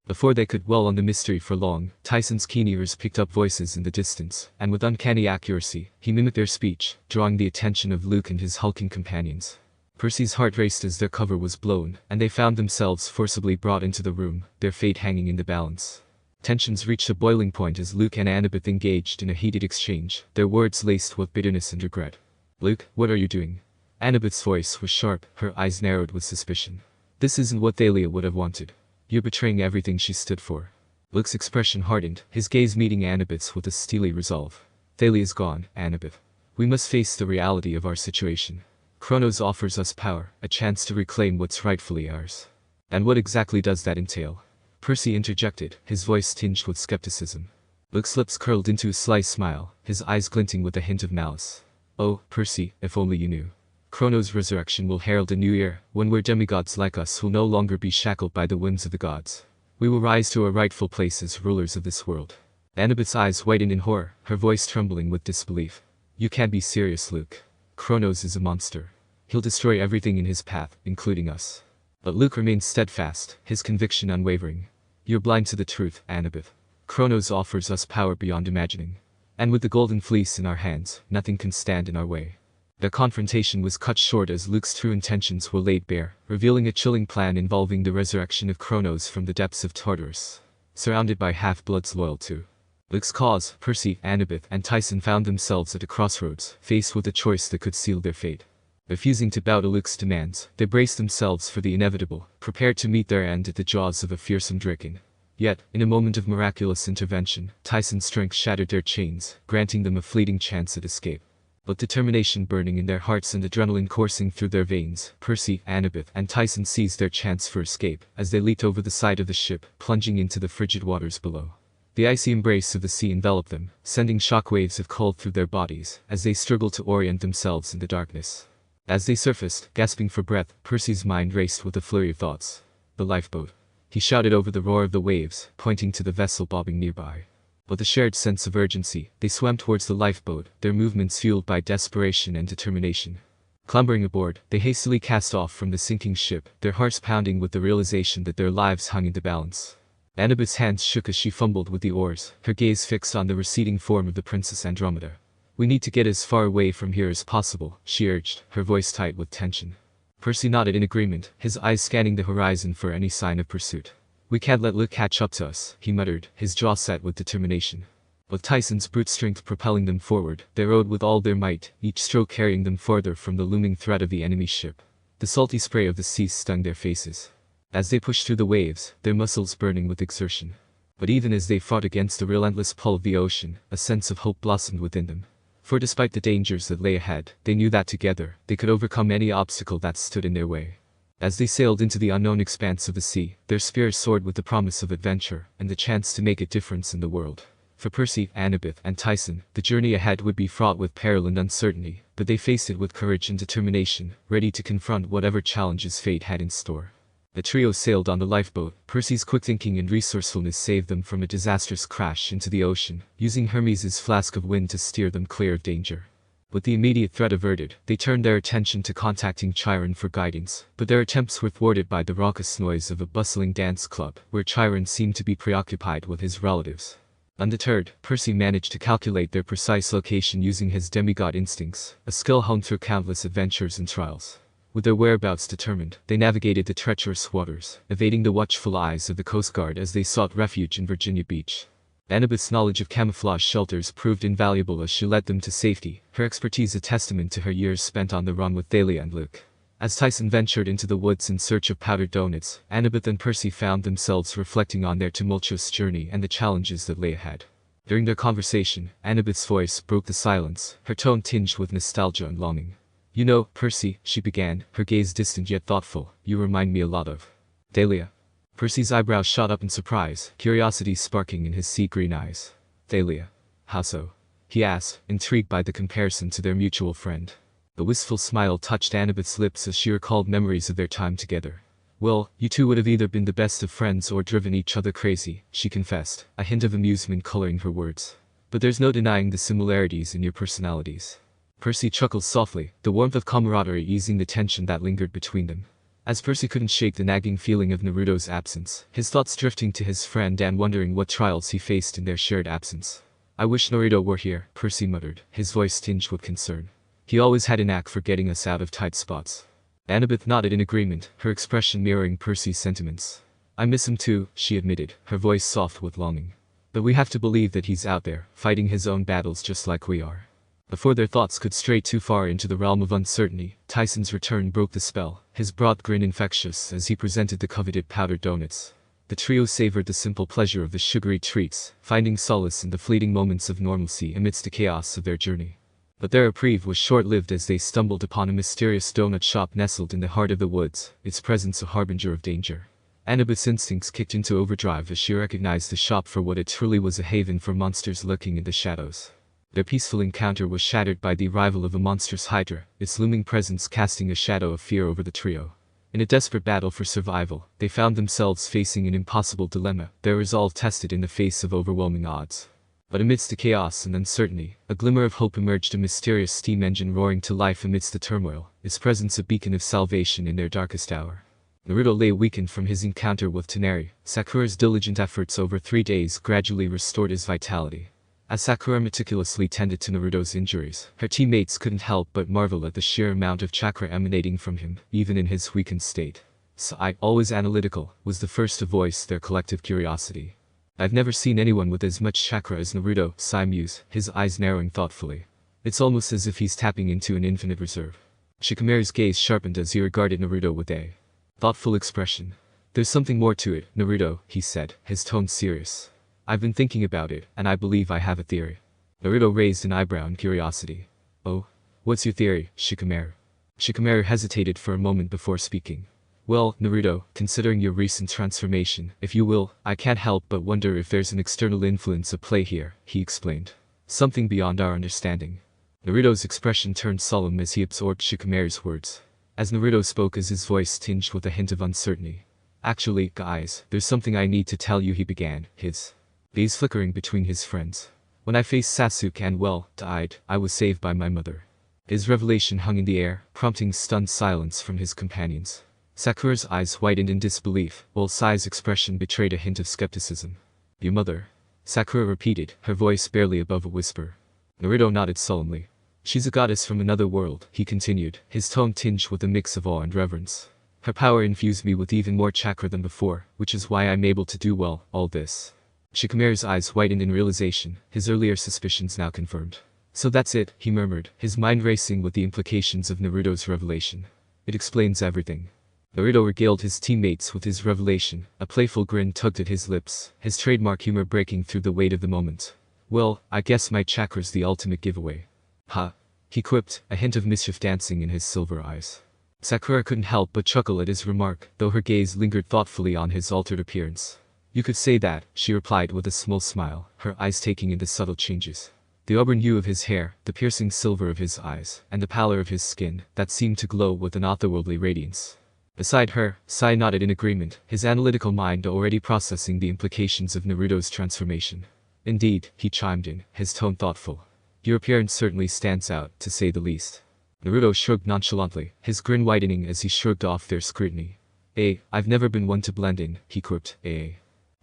Speaker 1: Before they could dwell on the mystery for long, Tyson's keen ears picked up voices in the distance, and with uncanny accuracy, he mimicked their speech, drawing the attention of Luke and his hulking companions. Percy's heart raced as their cover was blown, and they found themselves forcibly brought into the room, their fate hanging in the balance. Tensions reached a boiling point as Luke and Annabeth engaged in a heated exchange, their words laced with bitterness and regret. Luke, what are you doing? Annabeth's voice was sharp, her eyes narrowed with suspicion. This isn't what Thalia would have wanted. You're betraying everything she stood for. Luke's expression hardened, his gaze meeting Annabeth's with a steely resolve. Thalia's gone, Annabeth. We must face the reality of our situation. Kronos offers us power, a chance to reclaim what's rightfully ours. And what exactly does that entail? Percy interjected, his voice tinged with skepticism. Luke's lips curled into a sly smile, his eyes glinting with a hint of malice. Oh, Percy, if only you knew. Kronos' resurrection will herald a new era, one where demigods like us will no longer be shackled by the whims of the gods. We will rise to our rightful place as rulers of this world. Annabeth's eyes whitened in horror, her voice trembling with disbelief. You can't be serious, Luke. Kronos is a monster. He'll destroy everything in his path, including us. But Luke remained steadfast, his conviction unwavering. You're blind to the truth, Annabeth. Kronos offers us power beyond imagining. And with the golden fleece in our hands, nothing can stand in our way. The confrontation was cut short as Luke's true intentions were laid bare, revealing a chilling plan involving the resurrection of Kronos from the depths of Tartarus. Surrounded by half-bloods loyal to Luke's cause, Percy, Annabeth, and Tyson found themselves at a crossroads, faced with a choice that could seal their fate. Refusing to bow to Luke's demands, they braced themselves for the inevitable, prepared to meet their end at the jaws of a fearsome draken. Yet, in a moment of miraculous intervention, Tyson's strength shattered their chains, granting them a fleeting chance at escape. With determination burning in their hearts and adrenaline coursing through their veins, Percy, Annabeth, and Tyson seized their chance for escape, as they leaped over the side of the ship, plunging into the frigid waters below. The icy embrace of the sea enveloped them, sending shockwaves of cold through their bodies, as they struggled to orient themselves in the darkness. As they surfaced, gasping for breath, Percy's mind raced with a flurry of thoughts. The lifeboat. He shouted over the roar of the waves, pointing to the vessel bobbing nearby. With a shared sense of urgency, they swam towards the lifeboat, their movements fueled by desperation and determination. Clambering aboard, they hastily cast off from the sinking ship, their hearts pounding with the realization that their lives hung in the balance. Annabeth's hands shook as she fumbled with the oars, her gaze fixed on the receding form of the Princess Andromeda. We need to get as far away from here as possible, she urged, her voice tight with tension. Percy nodded in agreement, his eyes scanning the horizon for any sign of pursuit. We can't let Luke catch up to us, he muttered, his jaw set with determination. With Tyson's brute strength propelling them forward, they rowed with all their might, each stroke carrying them farther from the looming threat of the enemy ship. The salty spray of the sea stung their faces. As they pushed through the waves, their muscles burning with exertion. But even as they fought against the relentless pull of the ocean, a sense of hope blossomed within them. For despite the dangers that lay ahead, they knew that together, they could overcome any obstacle that stood in their way. As they sailed into the unknown expanse of the sea, their spirits soared with the promise of adventure, and the chance to make a difference in the world. For Percy, Annabeth, and Tyson, the journey ahead would be fraught with peril and uncertainty, but they faced it with courage and determination, ready to confront whatever challenges fate had in store. The trio sailed on the lifeboat. Percy's quick thinking and resourcefulness saved them from a disastrous crash into the ocean, using Hermes' flask of wind to steer them clear of danger. With the immediate threat averted, they turned their attention to contacting Chiron for guidance, but their attempts were thwarted by the raucous noise of a bustling dance club, where Chiron seemed to be preoccupied with his relatives. Undeterred, Percy managed to calculate their precise location using his demigod instincts, a skill honed through countless adventures and trials. With their whereabouts determined, they navigated the treacherous waters, evading the watchful eyes of the Coast Guard as they sought refuge in Virginia Beach. Annabeth's knowledge of camouflage shelters proved invaluable as she led them to safety, her expertise a testament to her years spent on the run with Thalia and Luke. As Tyson ventured into the woods in search of powdered donuts, Annabeth and Percy found themselves reflecting on their tumultuous journey and the challenges that lay ahead. During their conversation, Annabeth's voice broke the silence, her tone tinged with nostalgia and longing. You know, Percy, she began, her gaze distant yet thoughtful, you remind me a lot of Thalia. Percy's eyebrows shot up in surprise, curiosity sparking in his sea-green eyes. Thalia. How so? He asked, intrigued by the comparison to their mutual friend. The wistful smile touched Annabeth's lips as she recalled memories of their time together. Well, you two would have either been the best of friends or driven each other crazy, she confessed, a hint of amusement coloring her words. But there's no denying the similarities in your personalities. Percy chuckled softly, the warmth of camaraderie easing the tension that lingered between them. As Percy couldn't shake the nagging feeling of Naruto's absence, his thoughts drifting to his friend and wondering what trials he faced in their shared absence. I wish Naruto were here, Percy muttered, his voice tinged with concern. He always had a knack for getting us out of tight spots. Annabeth nodded in agreement, her expression mirroring Percy's sentiments. I miss him too, she admitted, her voice soft with longing. But we have to believe that he's out there, fighting his own battles just like we are. Before their thoughts could stray too far into the realm of uncertainty, Tyson's return broke the spell, his broad grin infectious as he presented the coveted powdered donuts. The trio savored the simple pleasure of the sugary treats, finding solace in the fleeting moments of normalcy amidst the chaos of their journey. But their reprieve was short-lived as they stumbled upon a mysterious donut shop nestled in the heart of the woods, its presence a harbinger of danger. Annabeth's instincts kicked into overdrive as she recognized the shop for what it truly was, a haven for monsters lurking in the shadows. Their peaceful encounter was shattered by the arrival of a monstrous hydra, its looming presence casting a shadow of fear over the trio. In a desperate battle for survival, they found themselves facing an impossible dilemma, their resolve tested in the face of overwhelming odds. But amidst the chaos and uncertainty, a glimmer of hope emerged, a mysterious steam engine roaring to life amidst the turmoil, its presence a beacon of salvation in their darkest hour. Naruto lay weakened from his encounter with Toneri. Sakura's diligent efforts over 3 days gradually restored his vitality. As Sakura meticulously tended to Naruto's injuries, her teammates couldn't help but marvel at the sheer amount of chakra emanating from him, even in his weakened state. Sai, always analytical, was the first to voice their collective curiosity. I've never seen anyone with as much chakra as Naruto, Sai mused, his eyes narrowing thoughtfully. It's almost as if he's tapping into an infinite reserve. Shikamaru's gaze sharpened as he regarded Naruto with a thoughtful expression. There's something more to it, Naruto, he said, his tone serious. I've been thinking about it, and I believe I have a theory. Naruto raised an eyebrow in curiosity. Oh? What's your theory, Shikamaru? Shikamaru hesitated for a moment before speaking. Well, Naruto, considering your recent transformation, if you will, I can't help but wonder if there's an external influence at play here, he explained. Something beyond our understanding. Naruto's expression turned solemn as he absorbed Shikamaru's words. As Naruto spoke, as his voice tinged with a hint of uncertainty. Actually, guys, there's something I need to tell you, he began, his gaze flickering between his friends. When I faced Sasuke and died, I was saved by my mother. His revelation hung in the air, prompting stunned silence from his companions. Sakura's eyes widened in disbelief, while Sai's expression betrayed a hint of skepticism. Your mother? Sakura repeated, her voice barely above a whisper. Naruto nodded solemnly. She's a goddess from another world, he continued, his tone tinged with a mix of awe and reverence. Her power infused me with even more chakra than before, which is why I'm able to do all this. Shikamaru's eyes widened in realization, his earlier suspicions now confirmed. So that's it, he murmured, his mind racing with the implications of Naruto's revelation. It explains everything. Naruto regaled his teammates with his revelation, a playful grin tugged at his lips, his trademark humor breaking through the weight of the moment. Well, I guess my chakra's the ultimate giveaway. Ha! He quipped, a hint of mischief dancing in his silver eyes. Sakura couldn't help but chuckle at his remark, though her gaze lingered thoughtfully on his altered appearance. You could say that, she replied with a small smile, her eyes taking in the subtle changes. The auburn hue of his hair, the piercing silver of his eyes, and the pallor of his skin, that seemed to glow with an otherworldly radiance. Beside her, Sai nodded in agreement, his analytical mind already processing the implications of Naruto's transformation. Indeed, he chimed in, his tone thoughtful. Your appearance certainly stands out, to say the least. Naruto shrugged nonchalantly, his grin widening as he shrugged off their scrutiny. I've never been one to blend in, he quipped,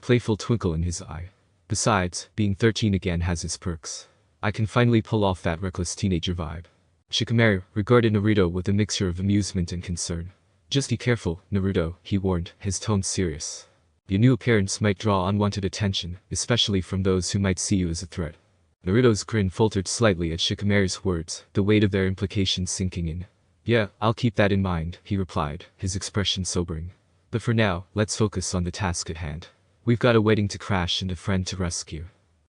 Speaker 1: playful twinkle in his eye. Besides, being 13 again has its perks. I can finally pull off that reckless teenager vibe. Shikamaru regarded Naruto with a mixture of amusement and concern. Just be careful, Naruto, he warned, his tone serious. Your new appearance might draw unwanted attention, especially from those who might see you as a threat. Naruto's grin faltered slightly at Shikamaru's words, the weight of their implications sinking in. Yeah, I'll keep that in mind, he replied, his expression sobering. But for now, let's focus on the task at hand. We've got a wedding to crash and a friend to rescue.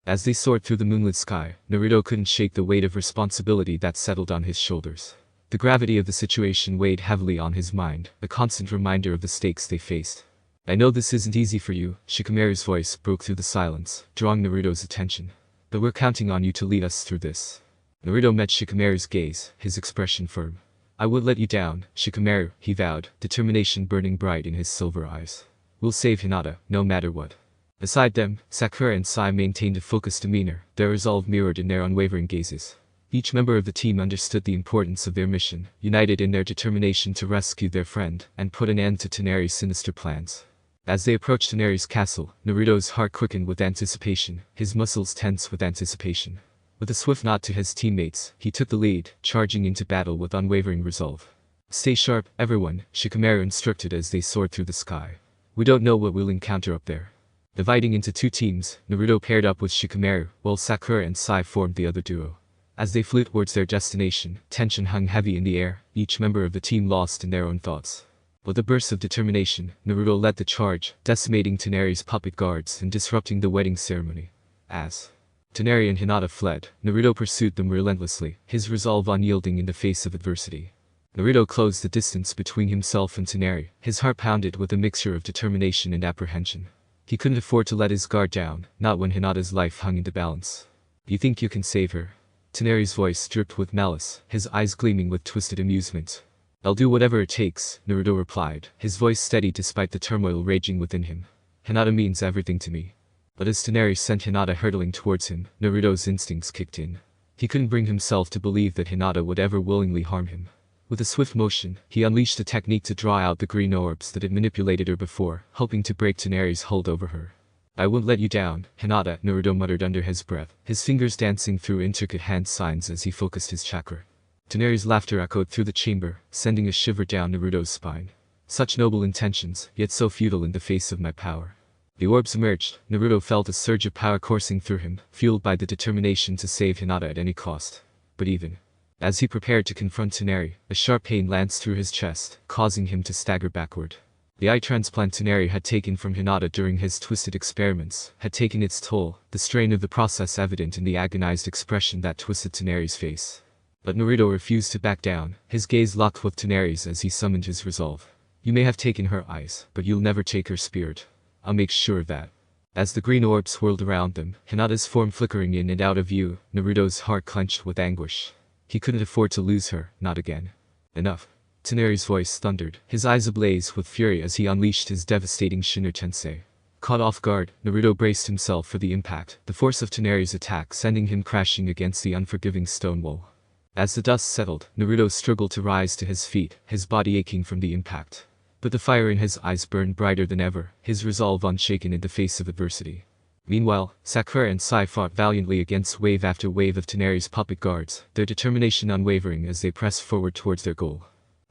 Speaker 1: As they soared through the moonlit sky, Naruto couldn't shake the weight of responsibility that settled on his shoulders. The gravity of the situation weighed heavily on his mind, a constant reminder of the stakes they faced. I know this isn't easy for you, Shikamaru's voice broke through the silence, drawing Naruto's attention. But we're counting on you to lead us through this. Naruto met Shikamaru's gaze, his expression firm. I won't let you down, Shikamaru, he vowed, determination burning bright in his silver eyes. We'll save Hinata, no matter what. Beside them, Sakura and Sai maintained a focused demeanor, their resolve mirrored in their unwavering gazes. Each member of the team understood the importance of their mission, united in their determination to rescue their friend, and put an end to Toneri's sinister plans. As they approached Toneri's castle, Naruto's heart quickened with anticipation, his muscles tense with anticipation. With a swift nod to his teammates, he took the lead, charging into battle with unwavering resolve. Stay sharp, everyone, Shikamaru instructed as they soared through the sky. We don't know what we'll encounter up there. Dividing into 2 teams, Naruto paired up with Shikamaru, while Sakura and Sai formed the other duo. As they flew towards their destination, tension hung heavy in the air, each member of the team lost in their own thoughts. With a burst of determination, Naruto led the charge, decimating Toneri's puppet guards and disrupting the wedding ceremony. As Toneri and Hinata fled, Naruto pursued them relentlessly, his resolve unyielding in the face of adversity. Naruto closed the distance between himself and Toneri, his heart pounded with a mixture of determination and apprehension. He couldn't afford to let his guard down, not when Hinata's life hung in the balance. You think you can save her? Toneri's voice dripped with malice, his eyes gleaming with twisted amusement. I'll do whatever it takes, Naruto replied, his voice steady despite the turmoil raging within him. Hinata means everything to me. But as Toneri sent Hinata hurtling towards him, Naruto's instincts kicked in. He couldn't bring himself to believe that Hinata would ever willingly harm him. With a swift motion, he unleashed a technique to draw out the green orbs that had manipulated her before, hoping to break Toneri's hold over her. I won't let you down, Hinata, Naruto muttered under his breath, his fingers dancing through intricate hand signs as he focused his chakra. Toneri's laughter echoed through the chamber, sending a shiver down Naruto's spine. Such noble intentions, yet so futile in the face of my power. The orbs emerged. Naruto felt a surge of power coursing through him, fueled by the determination to save Hinata at any cost. But even as he prepared to confront Toneri, a sharp pain lanced through his chest, causing him to stagger backward. The eye transplant Toneri had taken from Hinata during his twisted experiments had taken its toll, the strain of the process evident in the agonized expression that twisted Toneri's face. But Naruto refused to back down, his gaze locked with Toneri's as he summoned his resolve. You may have taken her eyes, but you'll never take her spirit. I'll make sure of that. As the green orb swirled around them, Hinata's form flickering in and out of view, Naruto's heart clenched with anguish. He couldn't afford to lose her, not again. Enough. Toneri's voice thundered, his eyes ablaze with fury as he unleashed his devastating Shinra Tensei. Caught off guard, Naruto braced himself for the impact, the force of Toneri's attack sending him crashing against the unforgiving stone wall. As the dust settled, Naruto struggled to rise to his feet, his body aching from the impact. But the fire in his eyes burned brighter than ever, his resolve unshaken in the face of adversity. Meanwhile, Sakura and Sai fought valiantly against wave after wave of Toneri's puppet guards, their determination unwavering as they pressed forward towards their goal.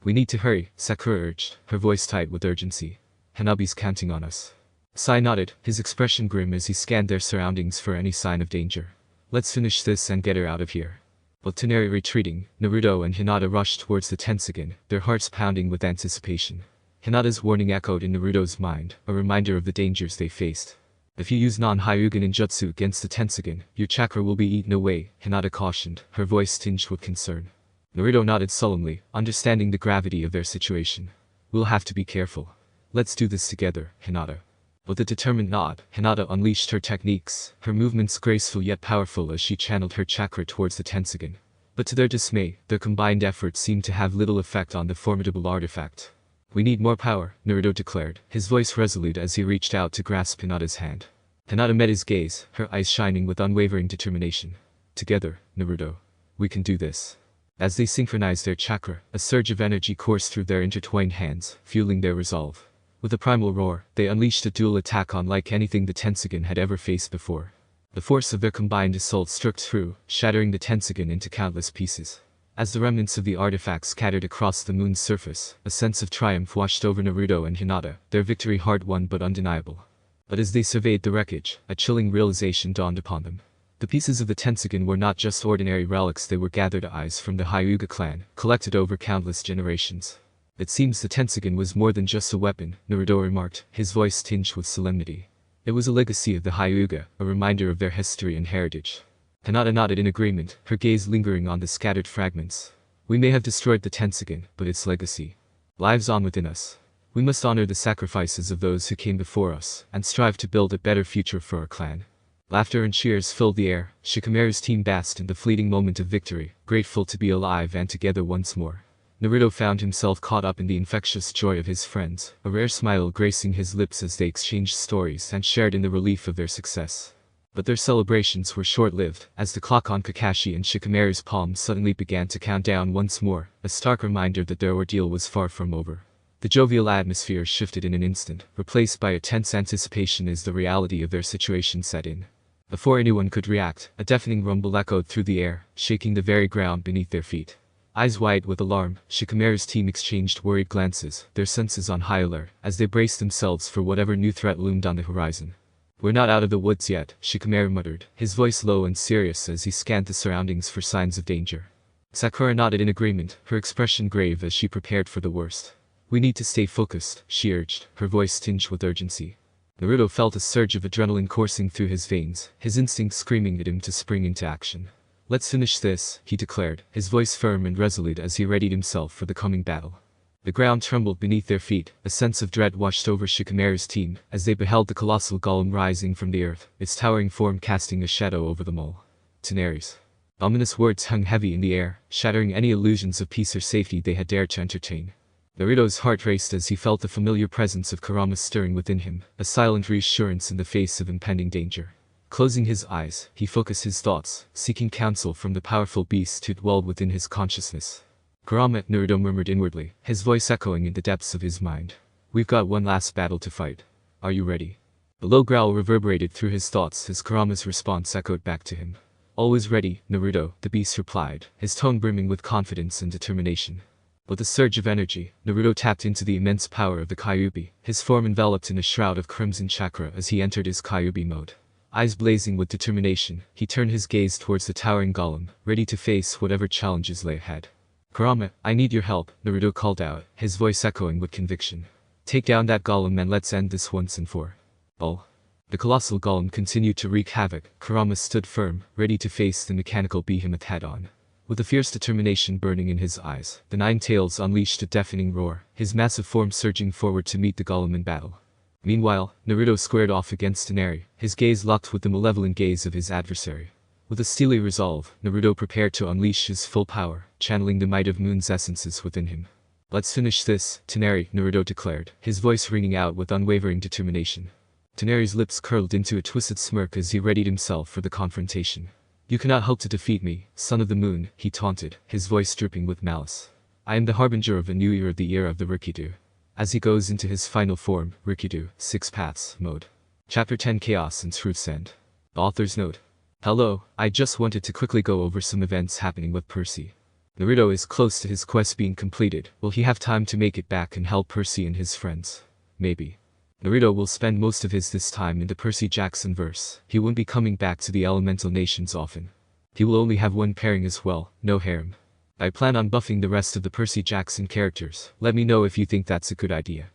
Speaker 1: We need to hurry, Sakura urged, her voice tight with urgency. Hanabi's counting on us. Sai nodded, his expression grim as he scanned their surroundings for any sign of danger. Let's finish this and get her out of here. With Toneri retreating, Naruto and Hinata rushed towards the Tensogen, their hearts pounding with anticipation. Hinata's warning echoed in Naruto's mind, a reminder of the dangers they faced. If you use non-Hyuga ninjutsu against the Tensogen, your chakra will be eaten away, Hinata cautioned, her voice tinged with concern. Naruto nodded sullenly, understanding the gravity of their situation. We'll have to be careful. Let's do this together, Hinata. With a determined nod, Hinata unleashed her techniques, her movements graceful yet powerful as she channeled her chakra towards the Tensogen. But to their dismay, their combined efforts seemed to have little effect on the formidable artifact. We need more power, Naruto declared, his voice resolute as he reached out to grasp Hinata's hand. Hinata met his gaze, her eyes shining with unwavering determination. Together, Naruto. We can do this. As they synchronized their chakra, a surge of energy coursed through their intertwined hands, fueling their resolve. With a primal roar, they unleashed a dual attack unlike anything the Tensogen had ever faced before. The force of their combined assault struck through, shattering the Tensogen into countless pieces. As the remnants of the artifact scattered across the moon's surface, a sense of triumph washed over Naruto and Hinata, their victory hard-won but undeniable. But as they surveyed the wreckage, a chilling realization dawned upon them. The pieces of the Tensogen were not just ordinary relics, they were gathered eyes from the Hyuga clan, collected over countless generations. It seems the Tensogen was more than just a weapon, Naruto remarked, his voice tinged with solemnity. It was a legacy of the Hyuga, a reminder of their history and heritage. Hinata nodded in agreement, her gaze lingering on the scattered fragments. We may have destroyed the Tensogen, but its legacy lives on within us. We must honor the sacrifices of those who came before us, and strive to build a better future for our clan. Laughter and cheers filled the air. Shikamaru's team basked in the fleeting moment of victory, grateful to be alive and together once more. Naruto found himself caught up in the infectious joy of his friends, a rare smile gracing his lips as they exchanged stories and shared in the relief of their success. But their celebrations were short-lived, as the clock on Kakashi and Shikamaru's palm suddenly began to count down once more, a stark reminder that their ordeal was far from over. The jovial atmosphere shifted in an instant, replaced by a tense anticipation as the reality of their situation set in. Before anyone could react, a deafening rumble echoed through the air, shaking the very ground beneath their feet. Eyes wide with alarm, Shikamaru's team exchanged worried glances, their senses on high alert, as they braced themselves for whatever new threat loomed on the horizon. We're not out of the woods yet, Shikamaru muttered, his voice low and serious as he scanned the surroundings for signs of danger. Sakura nodded in agreement, her expression grave as she prepared for the worst. We need to stay focused, she urged, her voice tinged with urgency. Naruto felt a surge of adrenaline coursing through his veins, his instincts screaming at him to spring into action. Let's finish this, he declared, his voice firm and resolute as he readied himself for the coming battle. The ground trembled beneath their feet, a sense of dread washed over Shikamaru's team as they beheld the colossal golem rising from the earth, its towering form casting a shadow over them all. Tenaries. Ominous words hung heavy in the air, shattering any illusions of peace or safety they had dared to entertain. Naruto's heart raced as he felt the familiar presence of Kurama stirring within him, a silent reassurance in the face of impending danger. Closing his eyes, he focused his thoughts, seeking counsel from the powerful beast who dwelled within his consciousness. Kurama, Naruto murmured inwardly, his voice echoing in the depths of his mind. We've got one last battle to fight. Are you ready? A low growl reverberated through his thoughts as Kurama's response echoed back to him. Always ready, Naruto, the beast replied, his tone brimming with confidence and determination. With a surge of energy, Naruto tapped into the immense power of the Kyuubi, his form enveloped in a shroud of crimson chakra as he entered his Kyuubi mode. Eyes blazing with determination, he turned his gaze towards the towering golem, ready to face whatever challenges lay ahead. Kurama, I need your help, Naruto called out, his voice echoing with conviction. Take down that golem and let's end this once and for all. The colossal golem continued to wreak havoc. Kurama stood firm, ready to face the mechanical behemoth head-on. With a fierce determination burning in his eyes, the nine tails unleashed a deafening roar, his massive form surging forward to meet the golem in battle. Meanwhile, Naruto squared off against Tenari, his gaze locked with the malevolent gaze of his adversary. With a steely resolve, Naruto prepared to unleash his full power, channeling the might of Moon's essences within him. Let's finish this, Tenari, Naruto declared, his voice ringing out with unwavering determination. Tenari's lips curled into a twisted smirk as he readied himself for the confrontation. You cannot hope to defeat me, son of the moon, he taunted, his voice dripping with malice. I am the harbinger of a new era, the era of the Rikido. As he goes into his final form, Rikido, 6 Paths, Mode. Chapter 10 Chaos and Truth's End. Author's note. Hello, I just wanted to quickly go over some events happening with Percy. Naruto is close to his quest being completed. Will he have time to make it back and help Percy and his friends? Maybe. Naruto will spend most of this time in the Percy Jackson verse. He won't be coming back to the elemental nations often. He will only have one pairing as well, no harem. I plan on buffing the rest of the Percy Jackson characters. Let me know if you think that's a good idea.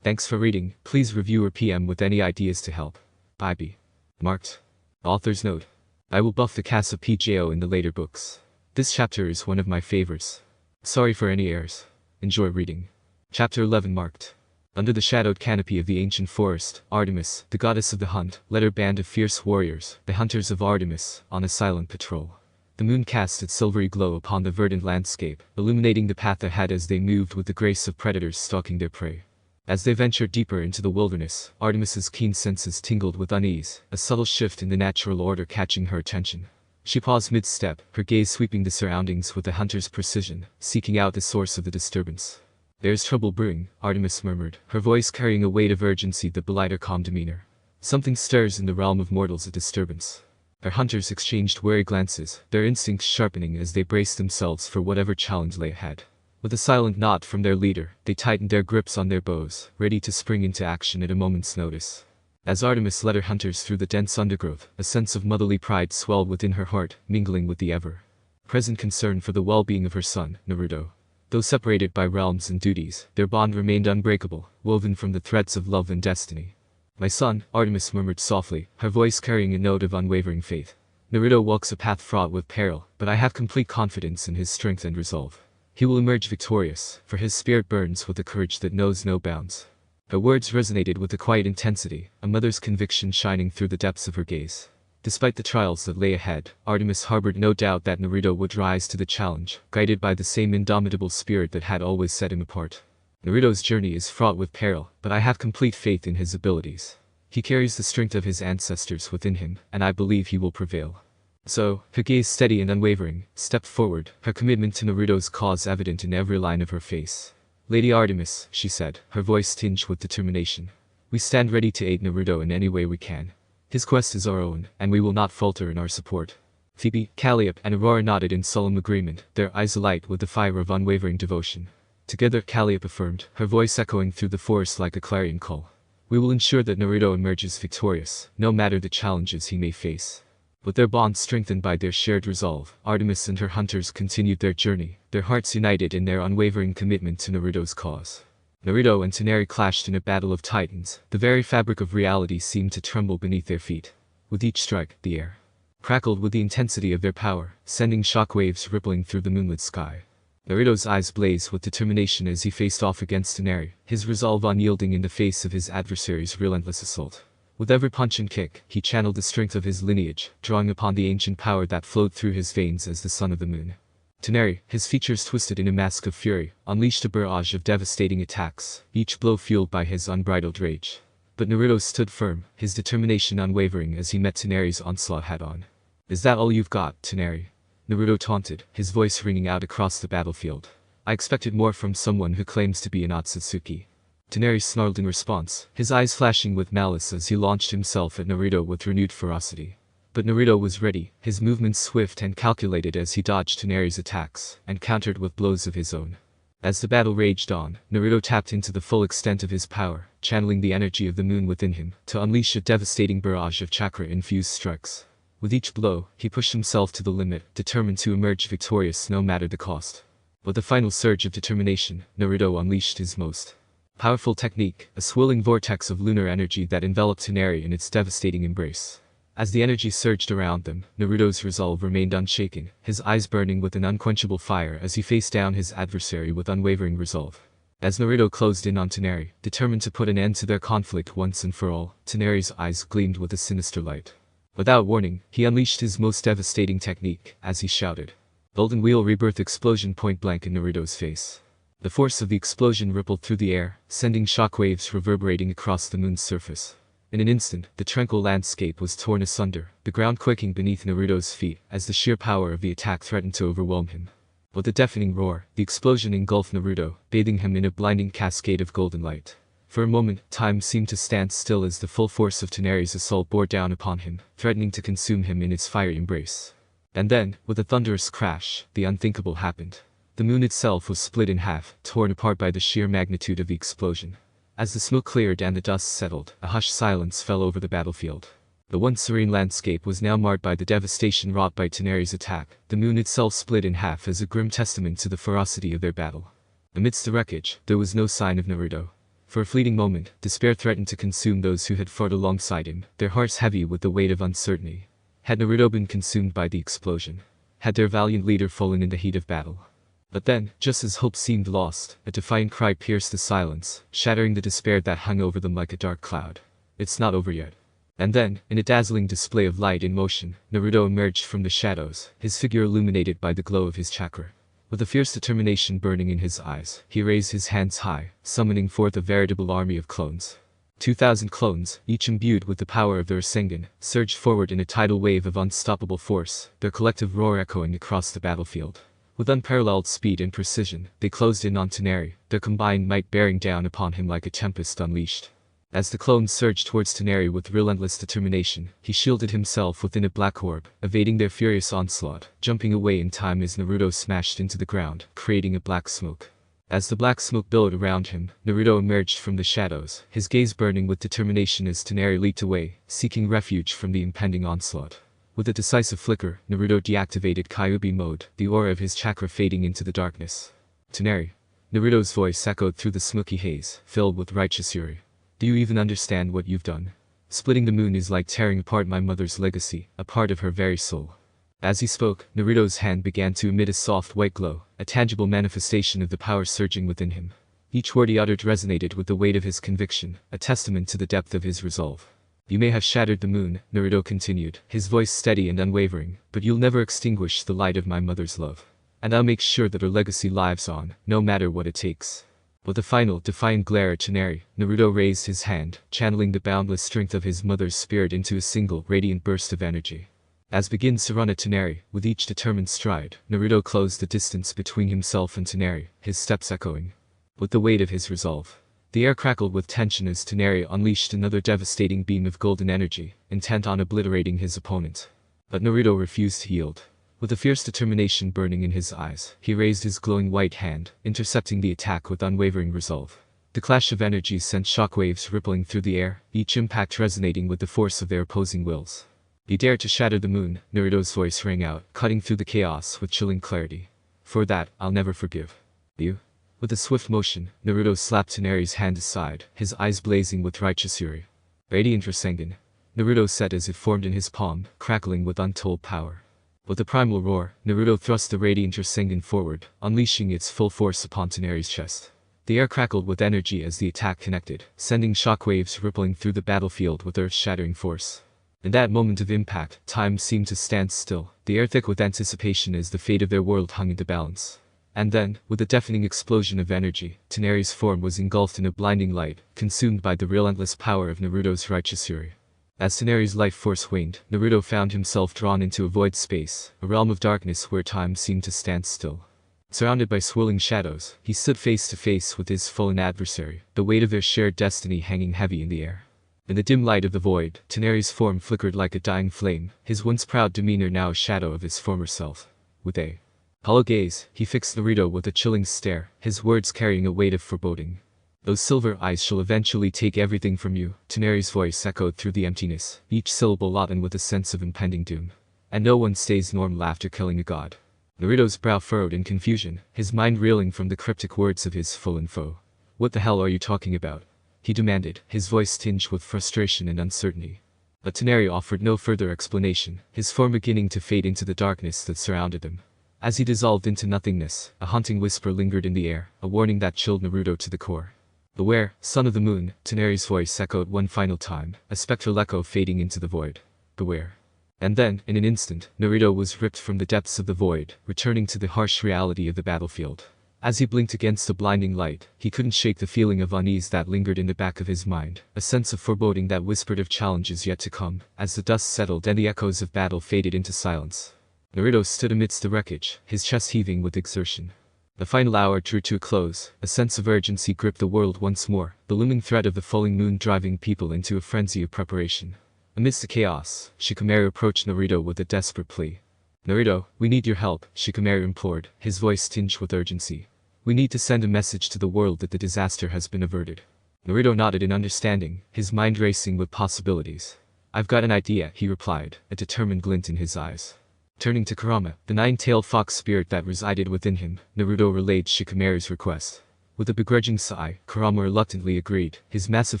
Speaker 1: Thanks for reading. Please review or PM with any ideas to help. IB. Marked. Author's note. I will buff the cast of PJO in the later books. This chapter is one of my favorites. Sorry for any errors. Enjoy reading. Chapter 11 Marked. Under the shadowed canopy of the ancient forest, Artemis, the goddess of the hunt, led her band of fierce warriors, the hunters of Artemis, on a silent patrol. The moon cast its silvery glow upon the verdant landscape, illuminating the path ahead as they moved with the grace of predators stalking their prey. As they ventured deeper into the wilderness, Artemis's keen senses tingled with unease, a subtle shift in the natural order catching her attention. She paused mid-step, her gaze sweeping the surroundings with a hunter's precision, seeking out the source of the disturbance. There's trouble brewing, Artemis murmured, her voice carrying a weight of urgency that belied her calm demeanor. Something stirs in the realm of mortals, a disturbance. Their hunters exchanged wary glances, their instincts sharpening as they braced themselves for whatever challenge lay ahead. With a silent nod from their leader, they tightened their grips on their bows, ready to spring into action at a moment's notice. As Artemis led her hunters through the dense undergrowth, a sense of motherly pride swelled within her heart, mingling with the ever-present concern for the well-being of her son, Naruto. Though separated by realms and duties, their bond remained unbreakable, woven from the threads of love and destiny. My son, Artemis murmured softly, her voice carrying a note of unwavering faith. Naruto walks a path fraught with peril, but I have complete confidence in his strength and resolve. He will emerge victorious, for his spirit burns with a courage that knows no bounds. Her words resonated with a quiet intensity, a mother's conviction shining through the depths of her gaze. Despite the trials that lay ahead, Artemis harbored no doubt that Naruto would rise to the challenge, guided by the same indomitable spirit that had always set him apart. Naruto's journey is fraught with peril, but I have complete faith in his abilities. He carries the strength of his ancestors within him, and I believe he will prevail. So, her gaze steady and unwavering, stepped forward, her commitment to Naruto's cause evident in every line of her face. Lady Artemis, she said, her voice tinged with determination. We stand ready to aid Naruto in any way we can. His quest is our own, and we will not falter in our support. Phoebe, Calliope, and Aurora nodded in solemn agreement, their eyes alight with the fire of unwavering devotion. Together, Calliope affirmed, her voice echoing through the forest like a clarion call. We will ensure that Naruto emerges victorious, no matter the challenges he may face. With their bond strengthened by their shared resolve, Artemis and her hunters continued their journey, their hearts united in their unwavering commitment to Naruto's cause. Naruto and Toneri clashed in a battle of titans. The very fabric of reality seemed to tremble beneath their feet. With each strike, the air crackled with the intensity of their power, sending shockwaves rippling through the moonlit sky. Naruto's eyes blazed with determination as he faced off against Toneri, his resolve unyielding in the face of his adversary's relentless assault. With every punch and kick, he channeled the strength of his lineage, drawing upon the ancient power that flowed through his veins as the sun of the moon. Toneri, his features twisted in a mask of fury, unleashed a barrage of devastating attacks, each blow fueled by his unbridled rage. But Naruto stood firm, his determination unwavering as he met Toneri's onslaught head-on. "Is that all you've got, Toneri?" Naruto taunted, his voice ringing out across the battlefield. "I expected more from someone who claims to be an Otsutsuki." Toneri snarled in response, his eyes flashing with malice as he launched himself at Naruto with renewed ferocity. But Naruto was ready, his movements swift and calculated as he dodged Toneri's attacks, and countered with blows of his own. As the battle raged on, Naruto tapped into the full extent of his power, channeling the energy of the moon within him, to unleash a devastating barrage of chakra-infused strikes. With each blow, he pushed himself to the limit, determined to emerge victorious no matter the cost. With a final surge of determination, Naruto unleashed his most powerful technique, a swirling vortex of lunar energy that enveloped Toneri in its devastating embrace. As the energy surged around them, Naruto's resolve remained unshaken, his eyes burning with an unquenchable fire as he faced down his adversary with unwavering resolve. As Naruto closed in on Toneri, determined to put an end to their conflict once and for all, Toneri's eyes gleamed with a sinister light. Without warning, he unleashed his most devastating technique, as he shouted, "Golden Wheel Rebirth Explosion!" point blank in Naruto's face. The force of the explosion rippled through the air, sending shockwaves reverberating across the moon's surface. In an instant, the tranquil landscape was torn asunder, the ground quaking beneath Naruto's feet as the sheer power of the attack threatened to overwhelm him. With a deafening roar, the explosion engulfed Naruto, bathing him in a blinding cascade of golden light. For a moment, time seemed to stand still as the full force of Toneri's assault bore down upon him, threatening to consume him in its fiery embrace. And then, with a thunderous crash, the unthinkable happened. The moon itself was split in half, torn apart by the sheer magnitude of the explosion. As the smoke cleared and the dust settled, a hushed silence fell over the battlefield. The once serene landscape was now marred by the devastation wrought by Toneri's attack. The moon itself split in half as a grim testament to the ferocity of their battle. Amidst the wreckage, there was no sign of Naruto. For a fleeting moment, despair threatened to consume those who had fought alongside him, their hearts heavy with the weight of uncertainty. Had Naruto been consumed by the explosion? Had their valiant leader fallen in the heat of battle? But then, just as hope seemed lost, a defiant cry pierced the silence, shattering the despair that hung over them like a dark cloud. "It's not over yet." And then, in a dazzling display of light in motion, Naruto emerged from the shadows, his figure illuminated by the glow of his chakra. With a fierce determination burning in his eyes, he raised his hands high, summoning forth a veritable army of clones. 2,000 clones, each imbued with the power of the Rasengan, surged forward in a tidal wave of unstoppable force, their collective roar echoing across the battlefield. With unparalleled speed and precision, they closed in on Toneri, their combined might bearing down upon him like a tempest unleashed. As the clones surged towards Toneri with relentless determination, he shielded himself within a black orb, evading their furious onslaught, jumping away in time as Naruto smashed into the ground, creating a black smoke. As the black smoke billowed around him, Naruto emerged from the shadows, his gaze burning with determination as Toneri leaped away, seeking refuge from the impending onslaught. With a decisive flicker, Naruto deactivated Kyuubi mode, the aura of his chakra fading into the darkness. "Toneri." Naruto's voice echoed through the smoky haze, filled with righteous fury. "Do you even understand what you've done? Splitting the moon is like tearing apart my mother's legacy, a part of her very soul." As he spoke, Naruto's hand began to emit a soft white glow, a tangible manifestation of the power surging within him. Each word he uttered resonated with the weight of his conviction, a testament to the depth of his resolve. "You may have shattered the moon," Naruto continued, his voice steady and unwavering, "but you'll never extinguish the light of my mother's love. And I'll make sure that her legacy lives on, no matter what it takes." With a final, defiant glare at Toneri, Naruto raised his hand, channeling the boundless strength of his mother's spirit into a single, radiant burst of energy. As begins to run at Toneri, with each determined stride, Naruto closed the distance between himself and Toneri, his steps echoing with the weight of his resolve. The air crackled with tension as Toneri unleashed another devastating beam of golden energy, intent on obliterating his opponent. But Naruto refused to yield. With a fierce determination burning in his eyes, he raised his glowing white hand, intercepting the attack with unwavering resolve. The clash of energies sent shockwaves rippling through the air, each impact resonating with the force of their opposing wills. "You dare to shatter the moon," Naruto's voice rang out, cutting through the chaos with chilling clarity. "For that, I'll never forgive you." With a swift motion, Naruto slapped Tsuneri's hand aside, his eyes blazing with righteous fury. Radiant Rasengan. Naruto said as it formed in his palm, crackling with untold power. With a primal roar, Naruto thrust the Radiant Rasengan forward, unleashing its full force upon Tsuneri's chest. The air crackled with energy as the attack connected, sending shockwaves rippling through the battlefield with earth-shattering force. In that moment of impact, time seemed to stand still, the air thick with anticipation as the fate of their world hung into balance. And then, with a deafening explosion of energy, Tsuneri's form was engulfed in a blinding light, consumed by the relentless power of Naruto's righteous fury. As Tsuneri's life force waned, Naruto found himself drawn into a void space, a realm of darkness where time seemed to stand still. Surrounded by swirling shadows, he stood face to face with his fallen adversary, the weight of their shared destiny hanging heavy in the air. In the dim light of the void, Tsuneri's form flickered like a dying flame, his once proud demeanor now a shadow of his former self. With a hollow gaze, he fixed Naruto with a chilling stare, his words carrying a weight of foreboding. "Those silver eyes shall eventually take everything from you," Tsuneri's voice echoed through the emptiness, each syllable laden with a sense of impending doom. "And no one stays normal after killing a god." Naruto's brow furrowed in confusion, his mind reeling from the cryptic words of his fallen foe. "What the hell are you talking about?" he demanded, his voice tinged with frustration and uncertainty. But Tsuneri offered no further explanation, his form beginning to fade into the darkness that surrounded him. As he dissolved into nothingness, a haunting whisper lingered in the air, a warning that chilled Naruto to the core. "Beware, son of the moon," Tsuneri's voice echoed one final time, a spectral echo fading into the void. "Beware." And then, in an instant, Naruto was ripped from the depths of the void, returning to the harsh reality of the battlefield. As he blinked against the blinding light, he couldn't shake the feeling of unease that lingered in the back of his mind, a sense of foreboding that whispered of challenges yet to come, as the dust settled and the echoes of battle faded into silence. Naruto stood amidst the wreckage, his chest heaving with exertion. The final hour drew to a close, a sense of urgency gripped the world once more, the looming threat of the falling moon driving people into a frenzy of preparation. Amidst the chaos, Shikamaru approached Naruto with a desperate plea. "Naruto, we need your help," Shikamaru implored, his voice tinged with urgency. "We need to send a message to the world that the disaster has been averted." Naruto nodded in understanding, his mind racing with possibilities. "I've got an idea," he replied, a determined glint in his eyes. Turning to Kurama, the nine-tailed fox spirit that resided within him, Naruto relayed Shikamaru's request. With a begrudging sigh, Kurama reluctantly agreed, his massive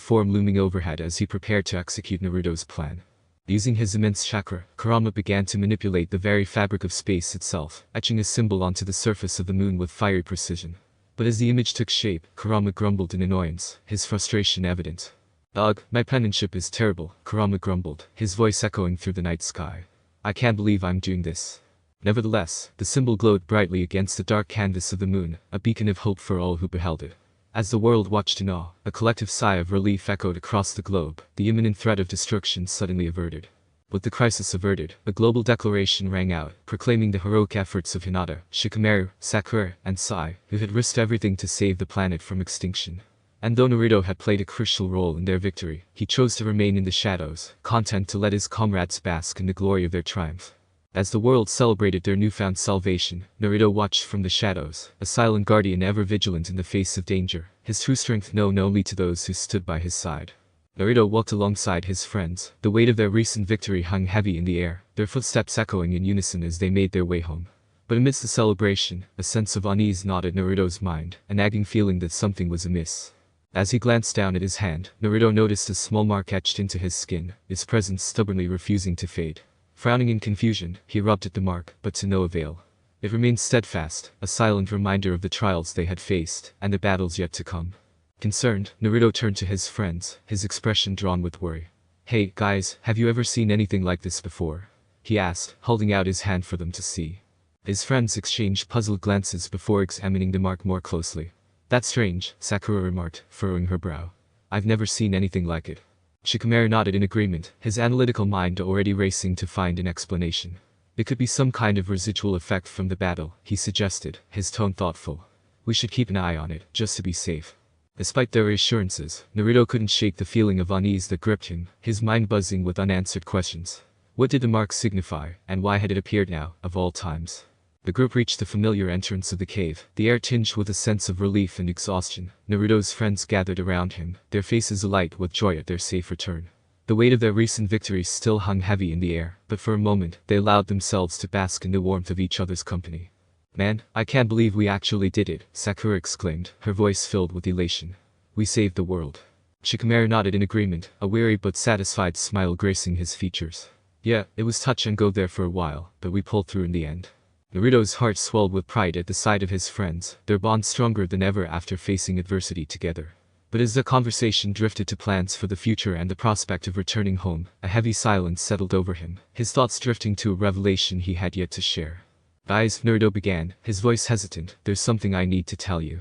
Speaker 1: form looming overhead as he prepared to execute Naruto's plan. Using his immense chakra, Kurama began to manipulate the very fabric of space itself, etching a symbol onto the surface of the moon with fiery precision. But as the image took shape, Kurama grumbled in annoyance, his frustration evident. "Ugh, my penmanship is terrible," Kurama grumbled, his voice echoing through the night sky. "I can't believe I'm doing this." Nevertheless, the symbol glowed brightly against the dark canvas of the moon, a beacon of hope for all who beheld it. As the world watched in awe, a collective sigh of relief echoed across the globe, the imminent threat of destruction suddenly averted. With the crisis averted, a global declaration rang out, proclaiming the heroic efforts of Hinata, Shikamaru, Sakura, and Sai, who had risked everything to save the planet from extinction. And though Naruto had played a crucial role in their victory, he chose to remain in the shadows, content to let his comrades bask in the glory of their triumph. As the world celebrated their newfound salvation, Naruto watched from the shadows, a silent guardian ever vigilant in the face of danger, his true strength known only to those who stood by his side. Naruto walked alongside his friends, the weight of their recent victory hung heavy in the air, their footsteps echoing in unison as they made their way home. But amidst the celebration, a sense of unease gnawed at Naruto's mind, a nagging feeling that something was amiss. As he glanced down at his hand, Naruto noticed a small mark etched into his skin, its presence stubbornly refusing to fade. Frowning in confusion, he rubbed at the mark, but to no avail. It remained steadfast, a silent reminder of the trials they had faced, and the battles yet to come. Concerned, Naruto turned to his friends, his expression drawn with worry. "Hey, guys, have you ever seen anything like this before?" he asked, holding out his hand for them to see. His friends exchanged puzzled glances before examining the mark more closely. "That's strange," Sakura remarked, furrowing her brow. "I've never seen anything like it." Shikamaru nodded in agreement, his analytical mind already racing to find an explanation. "It could be some kind of residual effect from the battle," he suggested, his tone thoughtful. "We should keep an eye on it, just to be safe." Despite their reassurances, Naruto couldn't shake the feeling of unease that gripped him, his mind buzzing with unanswered questions. What did the mark signify, and why had it appeared now, of all times? The group reached the familiar entrance of the cave, the air tinged with a sense of relief and exhaustion. Naruto's friends gathered around him, their faces alight with joy at their safe return. The weight of their recent victories still hung heavy in the air, but for a moment, they allowed themselves to bask in the warmth of each other's company. "Man, I can't believe we actually did it," Sakura exclaimed, her voice filled with elation. "We saved the world." Shikamaru nodded in agreement, a weary but satisfied smile gracing his features. "Yeah, it was touch and go there for a while, but we pulled through in the end." Naruto's heart swelled with pride at the sight of his friends, their bond stronger than ever after facing adversity together. But as the conversation drifted to plans for the future and the prospect of returning home, a heavy silence settled over him, his thoughts drifting to a revelation he had yet to share. "Guys," Naruto began, his voice hesitant, "there's something I need to tell you."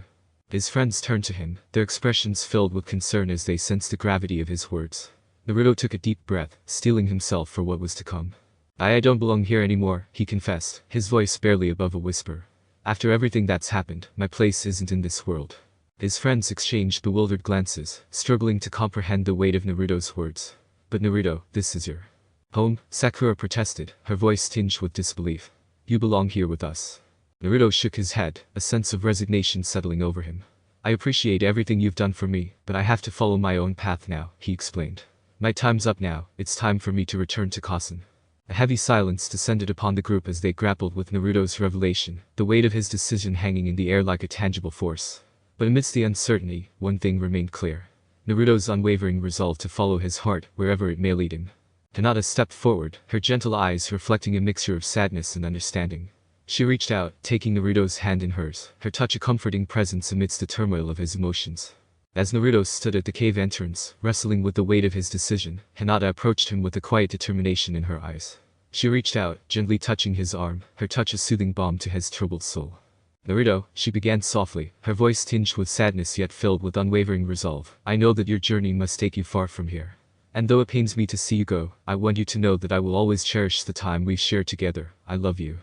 Speaker 1: His friends turned to him, their expressions filled with concern as they sensed the gravity of his words. Naruto took a deep breath, steeling himself for what was to come. I don't belong here anymore," he confessed, his voice barely above a whisper. "After everything that's happened, my place isn't in this world." His friends exchanged bewildered glances, struggling to comprehend the weight of Naruto's words. "But Naruto, this is your home," Sakura protested, her voice tinged with disbelief. "You belong here with us." Naruto shook his head, a sense of resignation settling over him. "I appreciate everything you've done for me, but I have to follow my own path now," he explained. "My time's up now, it's time for me to return to Kasen." A heavy silence descended upon the group as they grappled with Naruto's revelation, the weight of his decision hanging in the air like a tangible force. But amidst the uncertainty, one thing remained clear. Naruto's unwavering resolve to follow his heart wherever it may lead him. Hinata stepped forward, her gentle eyes reflecting a mixture of sadness and understanding. She reached out, taking Naruto's hand in hers, her touch a comforting presence amidst the turmoil of his emotions. As Naruto stood at the cave entrance, wrestling with the weight of his decision, Hinata approached him with a quiet determination in her eyes. She reached out, gently touching his arm, her touch a soothing balm to his troubled soul. "Naruto," she began softly, her voice tinged with sadness yet filled with unwavering resolve, "I know that your journey must take you far from here. And though it pains me to see you go, I want you to know that I will always cherish the time we've shared together. I love you."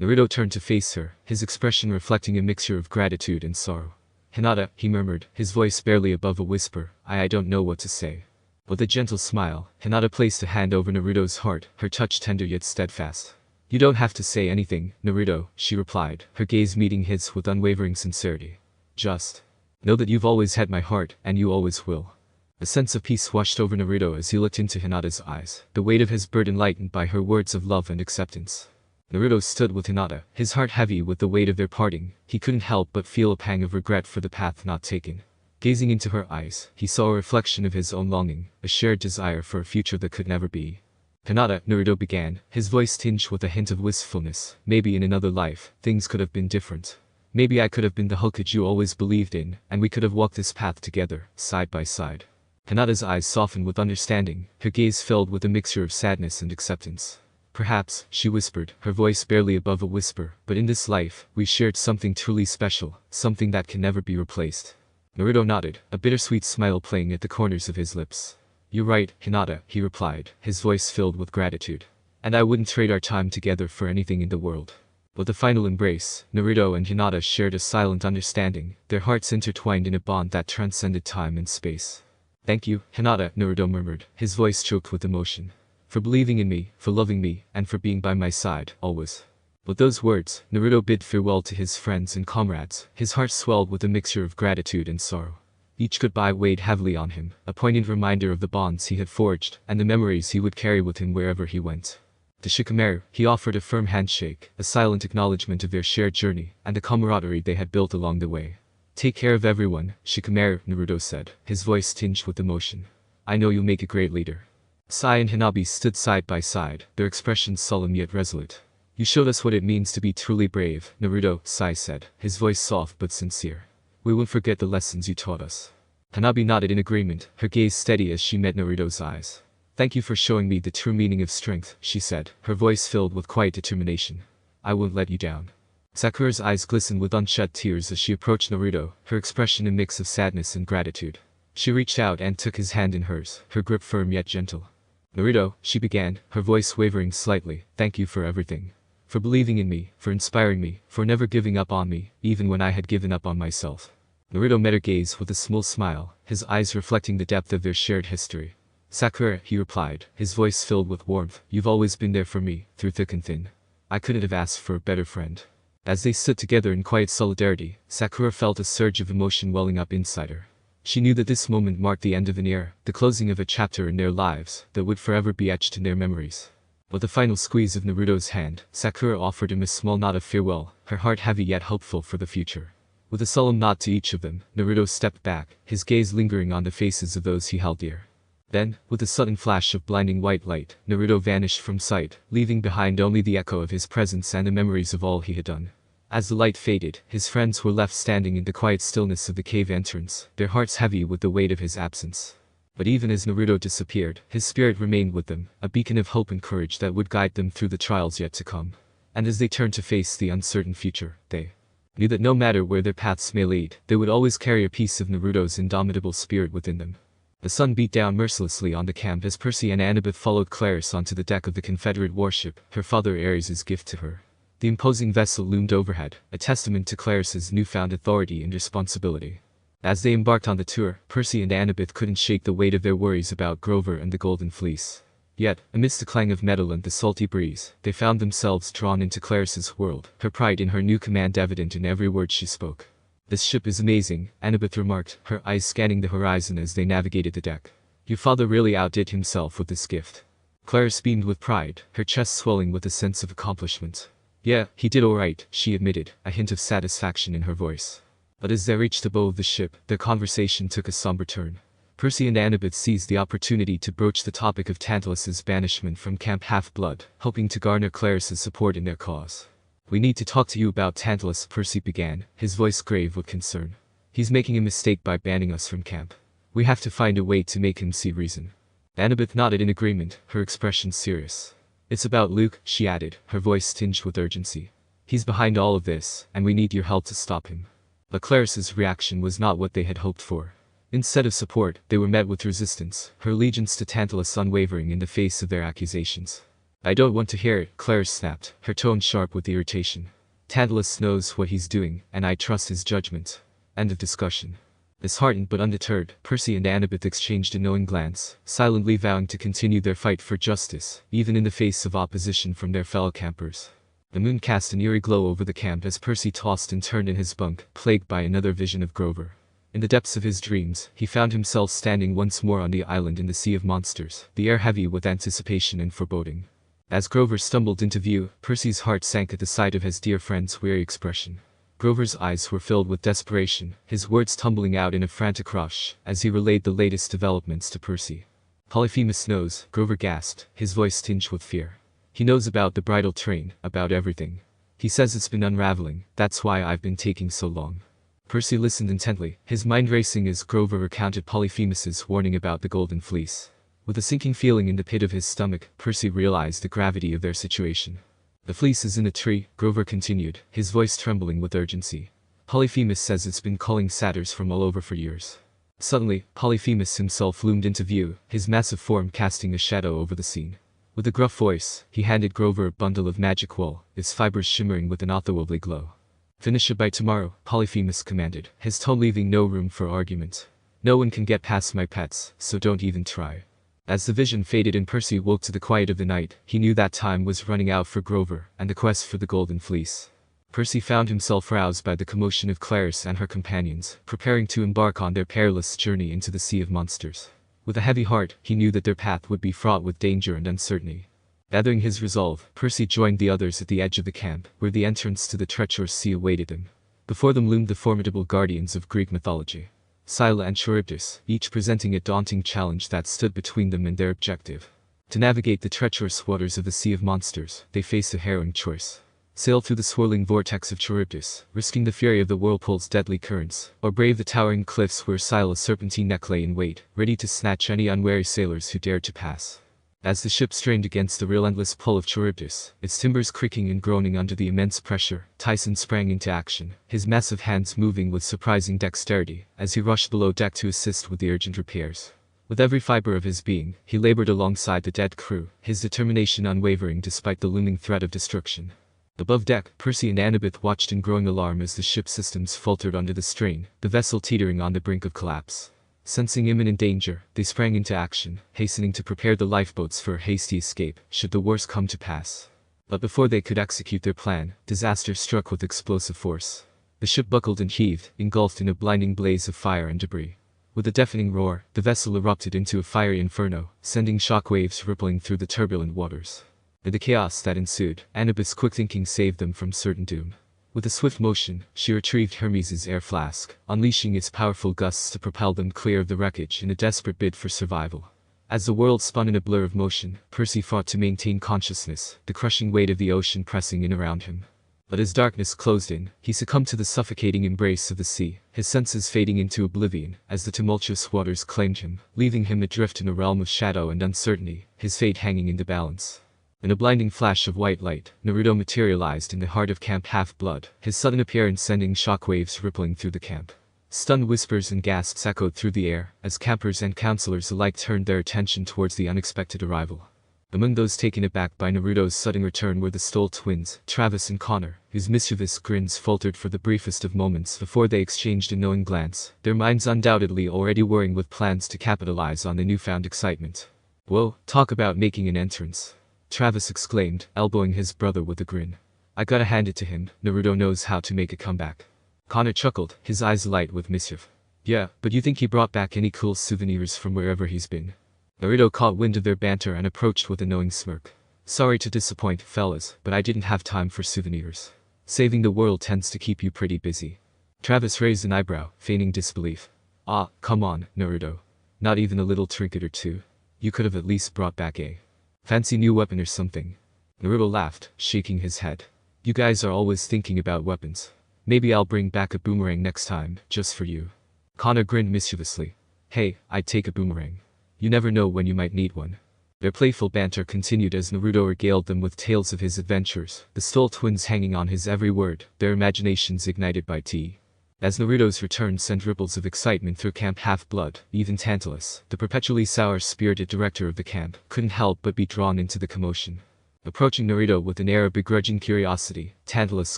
Speaker 1: Naruto turned to face her, his expression reflecting a mixture of gratitude and sorrow. "Hinata," he murmured, his voice barely above a whisper, I don't know what to say." With a gentle smile, Hinata placed a hand over Naruto's heart, her touch tender yet steadfast. "You don't have to say anything, Naruto," she replied, her gaze meeting his with unwavering sincerity. "Just know that you've always had my heart, and you always will." A sense of peace washed over Naruto as he looked into Hinata's eyes, the weight of his burden lightened by her words of love and acceptance. Naruto stood with Hinata, his heart heavy with the weight of their parting. He couldn't help but feel a pang of regret for the path not taken. Gazing into her eyes, he saw a reflection of his own longing, a shared desire for a future that could never be. "Hinata," Naruto began, his voice tinged with a hint of wistfulness, "maybe in another life, things could have been different. Maybe I could have been the Hokage you always believed in, and we could have walked this path together, side by side." Hinata's eyes softened with understanding, her gaze filled with a mixture of sadness and acceptance. "Perhaps," she whispered, her voice barely above a whisper, "but in this life, we shared something truly special, something that can never be replaced." Naruto nodded, a bittersweet smile playing at the corners of his lips. "You're right, Hinata," he replied, his voice filled with gratitude. "And I wouldn't trade our time together for anything in the world." With a final embrace, Naruto and Hinata shared a silent understanding, their hearts intertwined in a bond that transcended time and space. "Thank you, Hinata," Naruto murmured, his voice choked with emotion. "For believing in me, for loving me, and for being by my side, always." With those words, Naruto bid farewell to his friends and comrades, his heart swelled with a mixture of gratitude and sorrow. Each goodbye weighed heavily on him, a poignant reminder of the bonds he had forged, and the memories he would carry with him wherever he went. To Shikamaru, he offered a firm handshake, a silent acknowledgement of their shared journey, and the camaraderie they had built along the way. "Take care of everyone, Shikamaru," Naruto said, his voice tinged with emotion. "I know you'll make a great leader." Sai and Hanabi stood side by side, their expressions solemn yet resolute. "You showed us what it means to be truly brave, Naruto," Sai said, his voice soft but sincere. "We won't forget the lessons you taught us." Hanabi nodded in agreement, her gaze steady as she met Naruto's eyes. "Thank you for showing me the true meaning of strength," she said, her voice filled with quiet determination. "I won't let you down." Sakura's eyes glistened with unshed tears as she approached Naruto, her expression a mix of sadness and gratitude. She reached out and took his hand in hers, her grip firm yet gentle. "Naruto," she began, her voice wavering slightly, "thank you for everything. For believing in me, for inspiring me, for never giving up on me, even when I had given up on myself." Naruto met her gaze with a small smile, his eyes reflecting the depth of their shared history. "Sakura," he replied, his voice filled with warmth, "you've always been there for me, through thick and thin. I couldn't have asked for a better friend." As they stood together in quiet solidarity, Sakura felt a surge of emotion welling up inside her. She knew that this moment marked the end of an era, the closing of a chapter in their lives that would forever be etched in their memories. With the final squeeze of Naruto's hand, Sakura offered him a small nod of farewell, her heart heavy yet hopeful for the future. With a solemn nod to each of them, Naruto stepped back, his gaze lingering on the faces of those he held dear. Then, with a sudden flash of blinding white light, Naruto vanished from sight, leaving behind only the echo of his presence and the memories of all he had done. As the light faded, his friends were left standing in the quiet stillness of the cave entrance, their hearts heavy with the weight of his absence. But even as Naruto disappeared, his spirit remained with them, a beacon of hope and courage that would guide them through the trials yet to come. And as they turned to face the uncertain future, they knew that no matter where their paths may lead, they would always carry a piece of Naruto's indomitable spirit within them. The sun beat down mercilessly on the camp as Percy and Annabeth followed Clarice onto the deck of the Confederate warship, her father Ares' gift to her. The imposing vessel loomed overhead, a testament to Clarice's newfound authority and responsibility. As they embarked on the tour, Percy and Annabeth couldn't shake the weight of their worries about Grover and the Golden Fleece. Yet, amidst the clang of metal and the salty breeze, they found themselves drawn into Clarice's world, her pride in her new command evident in every word she spoke. "This ship is amazing," Annabeth remarked, her eyes scanning the horizon as they navigated the deck. "Your father really outdid himself with this gift." Clarice beamed with pride, her chest swelling with a sense of accomplishment. "Yeah, he did alright," she admitted, a hint of satisfaction in her voice. But as they reached the bow of the ship, their conversation took a somber turn. Percy and Annabeth seized the opportunity to broach the topic of Tantalus's banishment from Camp Half-Blood, hoping to garner Clarice's support in their cause. "We need to talk to you about Tantalus," Percy began, his voice grave with concern. "He's making a mistake by banning us from camp. We have to find a way to make him see reason." Annabeth nodded in agreement, her expression serious. "It's about Luke," she added, her voice tinged with urgency. "He's behind all of this, and we need your help to stop him." But Clarice's reaction was not what they had hoped for. Instead of support, they were met with resistance, her allegiance to Tantalus unwavering in the face of their accusations. "I don't want to hear it," Clarice snapped, her tone sharp with irritation. "Tantalus knows what he's doing, and I trust his judgment." End of discussion. Disheartened but undeterred, Percy and Annabeth exchanged a knowing glance, silently vowing to continue their fight for justice, even in the face of opposition from their fellow campers. The moon cast an eerie glow over the camp as Percy tossed and turned in his bunk, plagued by another vision of Grover. In the depths of his dreams, he found himself standing once more on the island in the sea of monsters, the air heavy with anticipation and foreboding. As Grover stumbled into view, Percy's heart sank at the sight of his dear friend's weary expression. Grover's eyes were filled with desperation, his words tumbling out in a frantic rush, as he relayed the latest developments to Percy. "Polyphemus knows," Grover gasped, his voice tinged with fear. "He knows about the bridal train, about everything. He says it's been unraveling, that's why I've been taking so long." Percy listened intently, his mind racing as Grover recounted Polyphemus's warning about the Golden Fleece. With a sinking feeling in the pit of his stomach, Percy realized the gravity of their situation. "The fleece is in a tree," Grover continued, his voice trembling with urgency. "Polyphemus says it's been calling satyrs from all over for years." Suddenly, Polyphemus himself loomed into view, his massive form casting a shadow over the scene. With a gruff voice, he handed Grover a bundle of magic wool, its fibers shimmering with an otherworldly glow. "Finish it by tomorrow," Polyphemus commanded, his tone leaving no room for argument. "No one can get past my pets, so don't even try." As the vision faded and Percy woke to the quiet of the night, he knew that time was running out for Grover and the quest for the Golden Fleece. Percy found himself roused by the commotion of Clarice and her companions, preparing to embark on their perilous journey into the Sea of Monsters. With a heavy heart, he knew that their path would be fraught with danger and uncertainty. Gathering his resolve, Percy joined the others at the edge of the camp, where the entrance to the treacherous sea awaited them. Before them loomed the formidable guardians of Greek mythology, Scylla and Charybdis, each presenting a daunting challenge that stood between them and their objective. To navigate the treacherous waters of the Sea of Monsters, they faced a harrowing choice. Sail through the swirling vortex of Charybdis, risking the fury of the whirlpool's deadly currents, or brave the towering cliffs where Scylla's serpentine neck lay in wait, ready to snatch any unwary sailors who dared to pass. As the ship strained against the relentless pull of Charybdis, its timbers creaking and groaning under the immense pressure, Tyson sprang into action, his massive hands moving with surprising dexterity, as he rushed below deck to assist with the urgent repairs. With every fiber of his being, he labored alongside the dead crew, his determination unwavering despite the looming threat of destruction. Above deck, Percy and Annabeth watched in growing alarm as the ship's systems faltered under the strain, the vessel teetering on the brink of collapse. Sensing imminent danger, they sprang into action, hastening to prepare the lifeboats for a hasty escape, should the worst come to pass. But before they could execute their plan, disaster struck with explosive force. The ship buckled and heaved, engulfed in a blinding blaze of fire and debris. With a deafening roar, the vessel erupted into a fiery inferno, sending shockwaves rippling through the turbulent waters. In the chaos that ensued, Anubis' quick thinking saved them from certain doom. With a swift motion, she retrieved Hermes' air flask, unleashing its powerful gusts to propel them clear of the wreckage in a desperate bid for survival. As the world spun in a blur of motion, Percy fought to maintain consciousness, the crushing weight of the ocean pressing in around him. But as darkness closed in, he succumbed to the suffocating embrace of the sea, his senses fading into oblivion as the tumultuous waters claimed him, leaving him adrift in a realm of shadow and uncertainty, his fate hanging in the balance. In a blinding flash of white light, Naruto materialized in the heart of Camp Half-Blood, his sudden appearance sending shockwaves rippling through the camp. Stunned whispers and gasps echoed through the air, as campers and counselors alike turned their attention towards the unexpected arrival. Among those taken aback by Naruto's sudden return were the Stoll twins, Travis and Connor, whose mischievous grins faltered for the briefest of moments before they exchanged a knowing glance, their minds undoubtedly already whirring with plans to capitalize on the newfound excitement. "Whoa, talk about making an entrance," Travis exclaimed, elbowing his brother with a grin. "I gotta hand it to him, Naruto knows how to make a comeback." Connor chuckled, his eyes alight with mischief. "Yeah, but you think he brought back any cool souvenirs from wherever he's been?" Naruto caught wind of their banter and approached with a knowing smirk. "Sorry to disappoint, fellas, but I didn't have time for souvenirs. Saving the world tends to keep you pretty busy." Travis raised an eyebrow, feigning disbelief. "Ah, come on, Naruto. Not even a little trinket or two? You could have at least brought back a fancy new weapon or something." Naruto laughed, shaking his head. "You guys are always thinking about weapons. Maybe I'll bring back a boomerang next time, just for you." Connor grinned mischievously. "Hey, I'd take a boomerang. You never know when you might need one." Their playful banter continued as Naruto regaled them with tales of his adventures, the Stoll twins hanging on his every word, their imaginations ignited by tea. As Naruto's return sent ripples of excitement through Camp Half-Blood, even Tantalus, the perpetually sour-spirited director of the camp, couldn't help but be drawn into the commotion. Approaching Naruto with an air of begrudging curiosity, Tantalus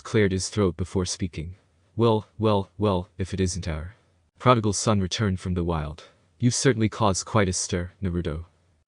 Speaker 1: cleared his throat before speaking. Well, if it isn't our prodigal son returned from the wild. You've certainly caused quite a stir, Naruto."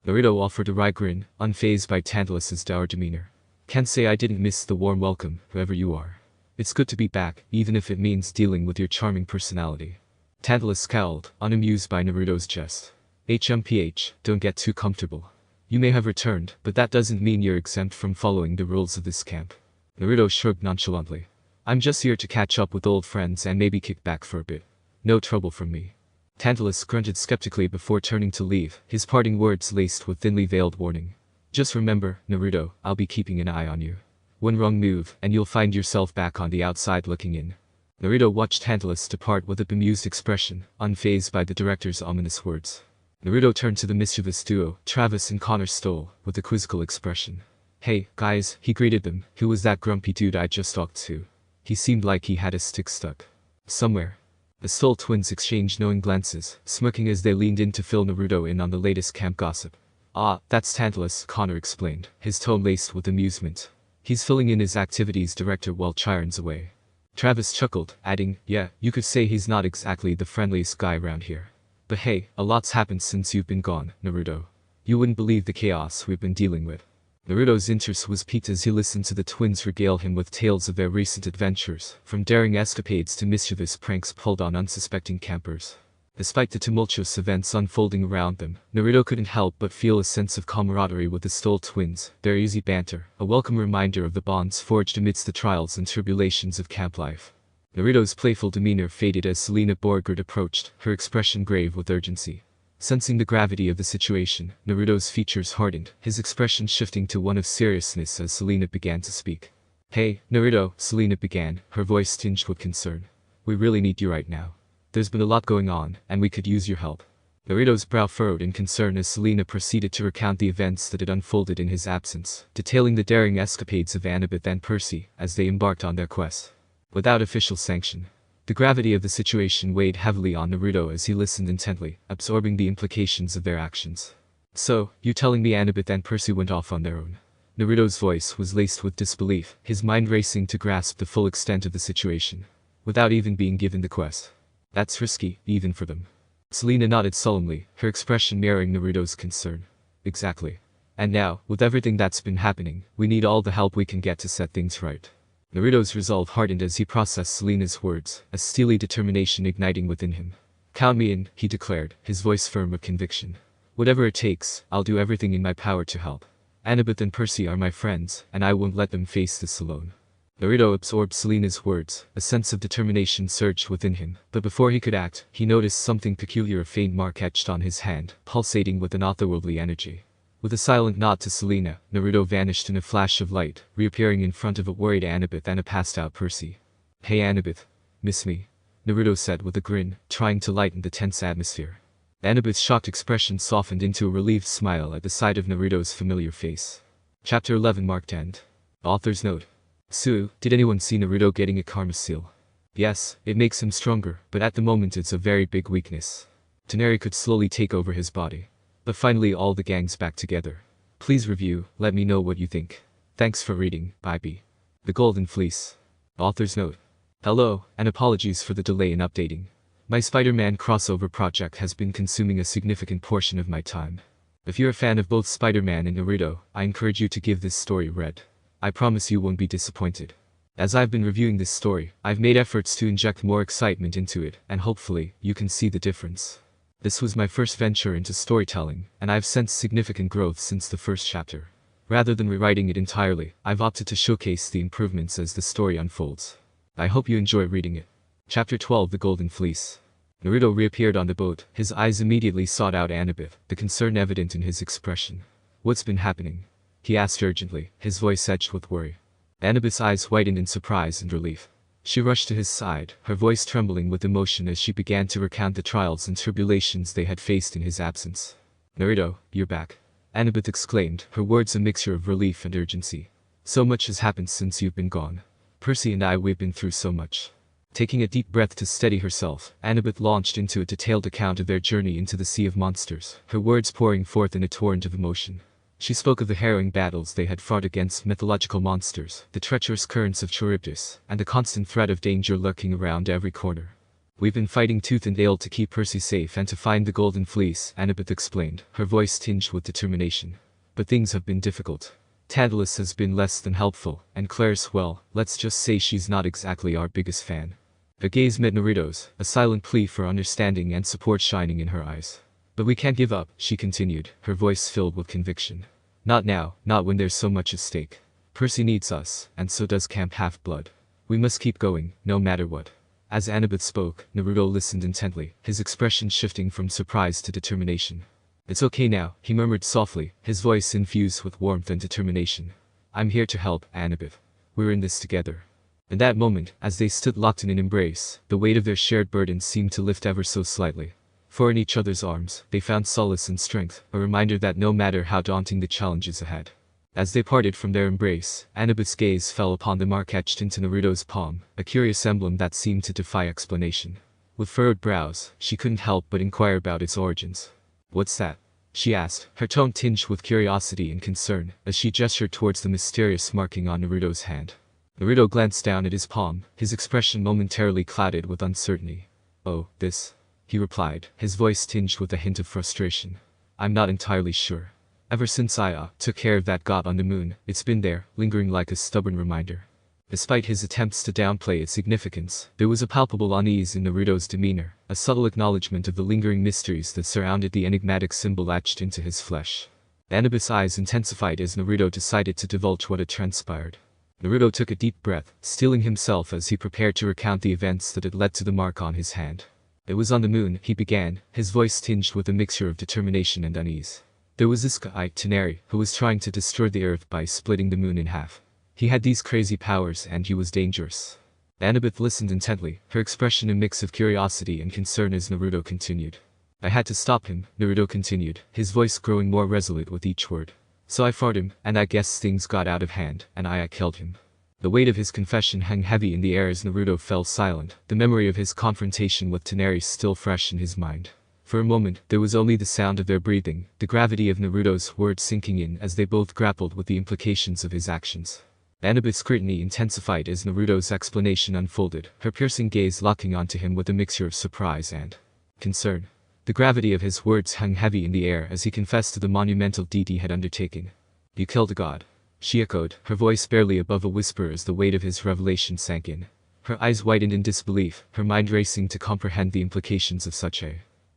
Speaker 1: Naruto offered a wry grin, unfazed by Tantalus's dour demeanor. "Can't say I didn't miss the warm welcome, whoever you are. It's good to be back, even if it means dealing with your charming personality." Tantalus scowled, unamused by Naruto's jest. "HMPH, don't get too comfortable. You may have returned, but that doesn't mean you're exempt from following the rules of this camp." Naruto shrugged nonchalantly. "I'm just here to catch up with old friends and maybe kick back for a bit. No trouble from me." Tantalus grunted skeptically before turning to leave, his parting words laced with thinly veiled warning. "Just remember, Naruto, I'll be keeping an eye on you. One wrong move, and you'll find yourself back on the outside looking in." Naruto watched Tantalus depart with a bemused expression, unfazed by the director's ominous words. Naruto turned to the mischievous duo, Travis and Connor Stoll, with a quizzical expression. "Hey, guys," he greeted them, "who was that grumpy dude I just talked to? He seemed like he had his stick stuck somewhere." The Stoll twins exchanged knowing glances, smirking as they leaned in to fill Naruto in on the latest camp gossip. "Ah, that's Tantalus," Connor explained, his tone laced with amusement. "He's filling in his activities director while Chiron's away." Travis chuckled, adding, "Yeah, you could say he's not exactly the friendliest guy around here. But hey, a lot's happened since you've been gone, Naruto. You wouldn't believe the chaos we've been dealing with." Naruto's interest was piqued as he listened to the twins regale him with tales of their recent adventures, from daring escapades to mischievous pranks pulled on unsuspecting campers. Despite the tumultuous events unfolding around them, Naruto couldn't help but feel a sense of camaraderie with the Stoll twins, their easy banter, a welcome reminder of the bonds forged amidst the trials and tribulations of camp life. Naruto's playful demeanor faded as Selena Borgert approached, her expression grave with urgency. Sensing the gravity of the situation, Naruto's features hardened, his expression shifting to one of seriousness as Selena began to speak. "Hey, Naruto," Selena began, her voice tinged with concern. "We really need you right now. There's been a lot going on, and we could use your help." Naruto's brow furrowed in concern as Selena proceeded to recount the events that had unfolded in his absence, detailing the daring escapades of Annabeth and Percy as they embarked on their quest. Without official sanction, the gravity of the situation weighed heavily on Naruto as he listened intently, absorbing the implications of their actions. "So, you're telling me Annabeth and Percy went off on their own?" Naruto's voice was laced with disbelief, his mind racing to grasp the full extent of the situation. Without even being given the quest. "That's risky, even for them." Selena nodded solemnly, her expression mirroring Naruto's concern. "Exactly. And now, with everything that's been happening, we need all the help we can get to set things right. Naruto's resolve hardened as he processed Selena's words, a steely determination igniting within him. Count me in, he declared, his voice firm with conviction. Whatever it takes, I'll do everything in my power to help. Annabeth and Percy are my friends, and I won't let them face this alone. Naruto absorbed Selena's words, a sense of determination surged within him, but before he could act, he noticed something peculiar, a faint mark etched on his hand, pulsating with an otherworldly energy. With a silent nod to Selena, Naruto vanished in a flash of light, reappearing in front of a worried Annabeth and a passed-out Percy. Hey Annabeth, miss me? Naruto said with a grin, trying to lighten the tense atmosphere. Annabeth's shocked expression softened into a relieved smile at the sight of Naruto's familiar face. Chapter 11 marked end. Author's note. Did anyone see Naruto getting a karma seal? Yes, it makes him stronger, but at the moment it's a very big weakness. Toneri could slowly take over his body. But finally all the gang's back together. Please review, let me know what you think. Thanks for reading, bye. The Golden Fleece. Author's note. Hello, and apologies for the delay in updating. My Spider-Man crossover project has been consuming a significant portion of my time. If you're a fan of both Spider-Man and Naruto, I encourage you to give this story a read. I promise you won't be disappointed. As I've been reviewing this story, I've made efforts to inject more excitement into it, and hopefully, you can see the difference. This was my first venture into storytelling, and I've sensed significant growth since the first chapter. Rather than rewriting it entirely, I've opted to showcase the improvements as the story unfolds. I hope you enjoy reading it. Chapter 12 The Golden Fleece. Naruto reappeared on the boat, his eyes immediately sought out Annabeth, the concern evident in his expression. What's been happening? He asked urgently, his voice edged with worry. Annabeth's eyes whitened in surprise and relief. She rushed to his side, her voice trembling with emotion as she began to recount the trials and tribulations they had faced in his absence. Naruto, you're back. Annabeth exclaimed, her words a mixture of relief and urgency. So much has happened since you've been gone. Percy and we've been through so much. Taking a deep breath to steady herself, Annabeth launched into a detailed account of their journey into the Sea of Monsters, her words pouring forth in a torrent of emotion. She spoke of the harrowing battles they had fought against mythological monsters, the treacherous currents of Charybdis, and the constant threat of danger lurking around every corner. We've been fighting tooth and nail to keep Percy safe and to find the Golden Fleece, Annabeth explained, her voice tinged with determination. But things have been difficult. Tantalus has been less than helpful, and Claire's, well, let's just say she's not exactly our biggest fan. Her gaze met Naruto's, a silent plea for understanding and support shining in her eyes. But we can't give up, she continued, her voice filled with conviction. Not now, not when there's so much at stake. Percy needs us, and so does Camp Half-Blood. We must keep going, no matter what. As Annabeth spoke, Naruto listened intently, his expression shifting from surprise to determination. It's okay now, he murmured softly, his voice infused with warmth and determination. I'm here to help, Annabeth. We're in this together. In that moment, as they stood locked in an embrace, the weight of their shared burden seemed to lift ever so slightly. For in each other's arms, they found solace and strength, a reminder that no matter how daunting the challenges ahead. As they parted from their embrace, Annabeth's gaze fell upon the mark etched into Naruto's palm, a curious emblem that seemed to defy explanation. With furrowed brows, she couldn't help but inquire about its origins. What's that? She asked, her tone tinged with curiosity and concern, as she gestured towards the mysterious marking on Naruto's hand. Naruto glanced down at his palm, his expression momentarily clouded with uncertainty. Oh, this? He replied, his voice tinged with a hint of frustration. I'm not entirely sure. Ever since I took care of that god on the moon, it's been there, lingering like a stubborn reminder. Despite his attempts to downplay its significance, there was a palpable unease in Naruto's demeanor, a subtle acknowledgement of the lingering mysteries that surrounded the enigmatic symbol etched into his flesh. Annabeth's eyes intensified as Naruto decided to divulge what had transpired. Naruto took a deep breath, steeling himself as he prepared to recount the events that had led to the mark on his hand. It was on the moon, he began, his voice tinged with a mixture of determination and unease. There was this guy, Toneri, who was trying to destroy the earth by splitting the moon in half. He had these crazy powers and he was dangerous. Annabeth listened intently, her expression a mix of curiosity and concern as Naruto continued. I had to stop him, Naruto continued, his voice growing more resolute with each word. So I fought him, and I guess things got out of hand, and I killed him. The weight of his confession hung heavy in the air as Naruto fell silent, the memory of his confrontation with Toneri still fresh in his mind. For a moment, there was only the sound of their breathing, the gravity of Naruto's words sinking in as they both grappled with the implications of his actions. Annabeth's scrutiny intensified as Naruto's explanation unfolded, her piercing gaze locking onto him with a mixture of surprise and concern. The gravity of his words hung heavy in the air as he confessed to the monumental deed he had undertaken. You killed a god, she echoed, her voice barely above a whisper as the weight of his revelation sank in. Her eyes widened in disbelief, her mind racing to comprehend the implications of such a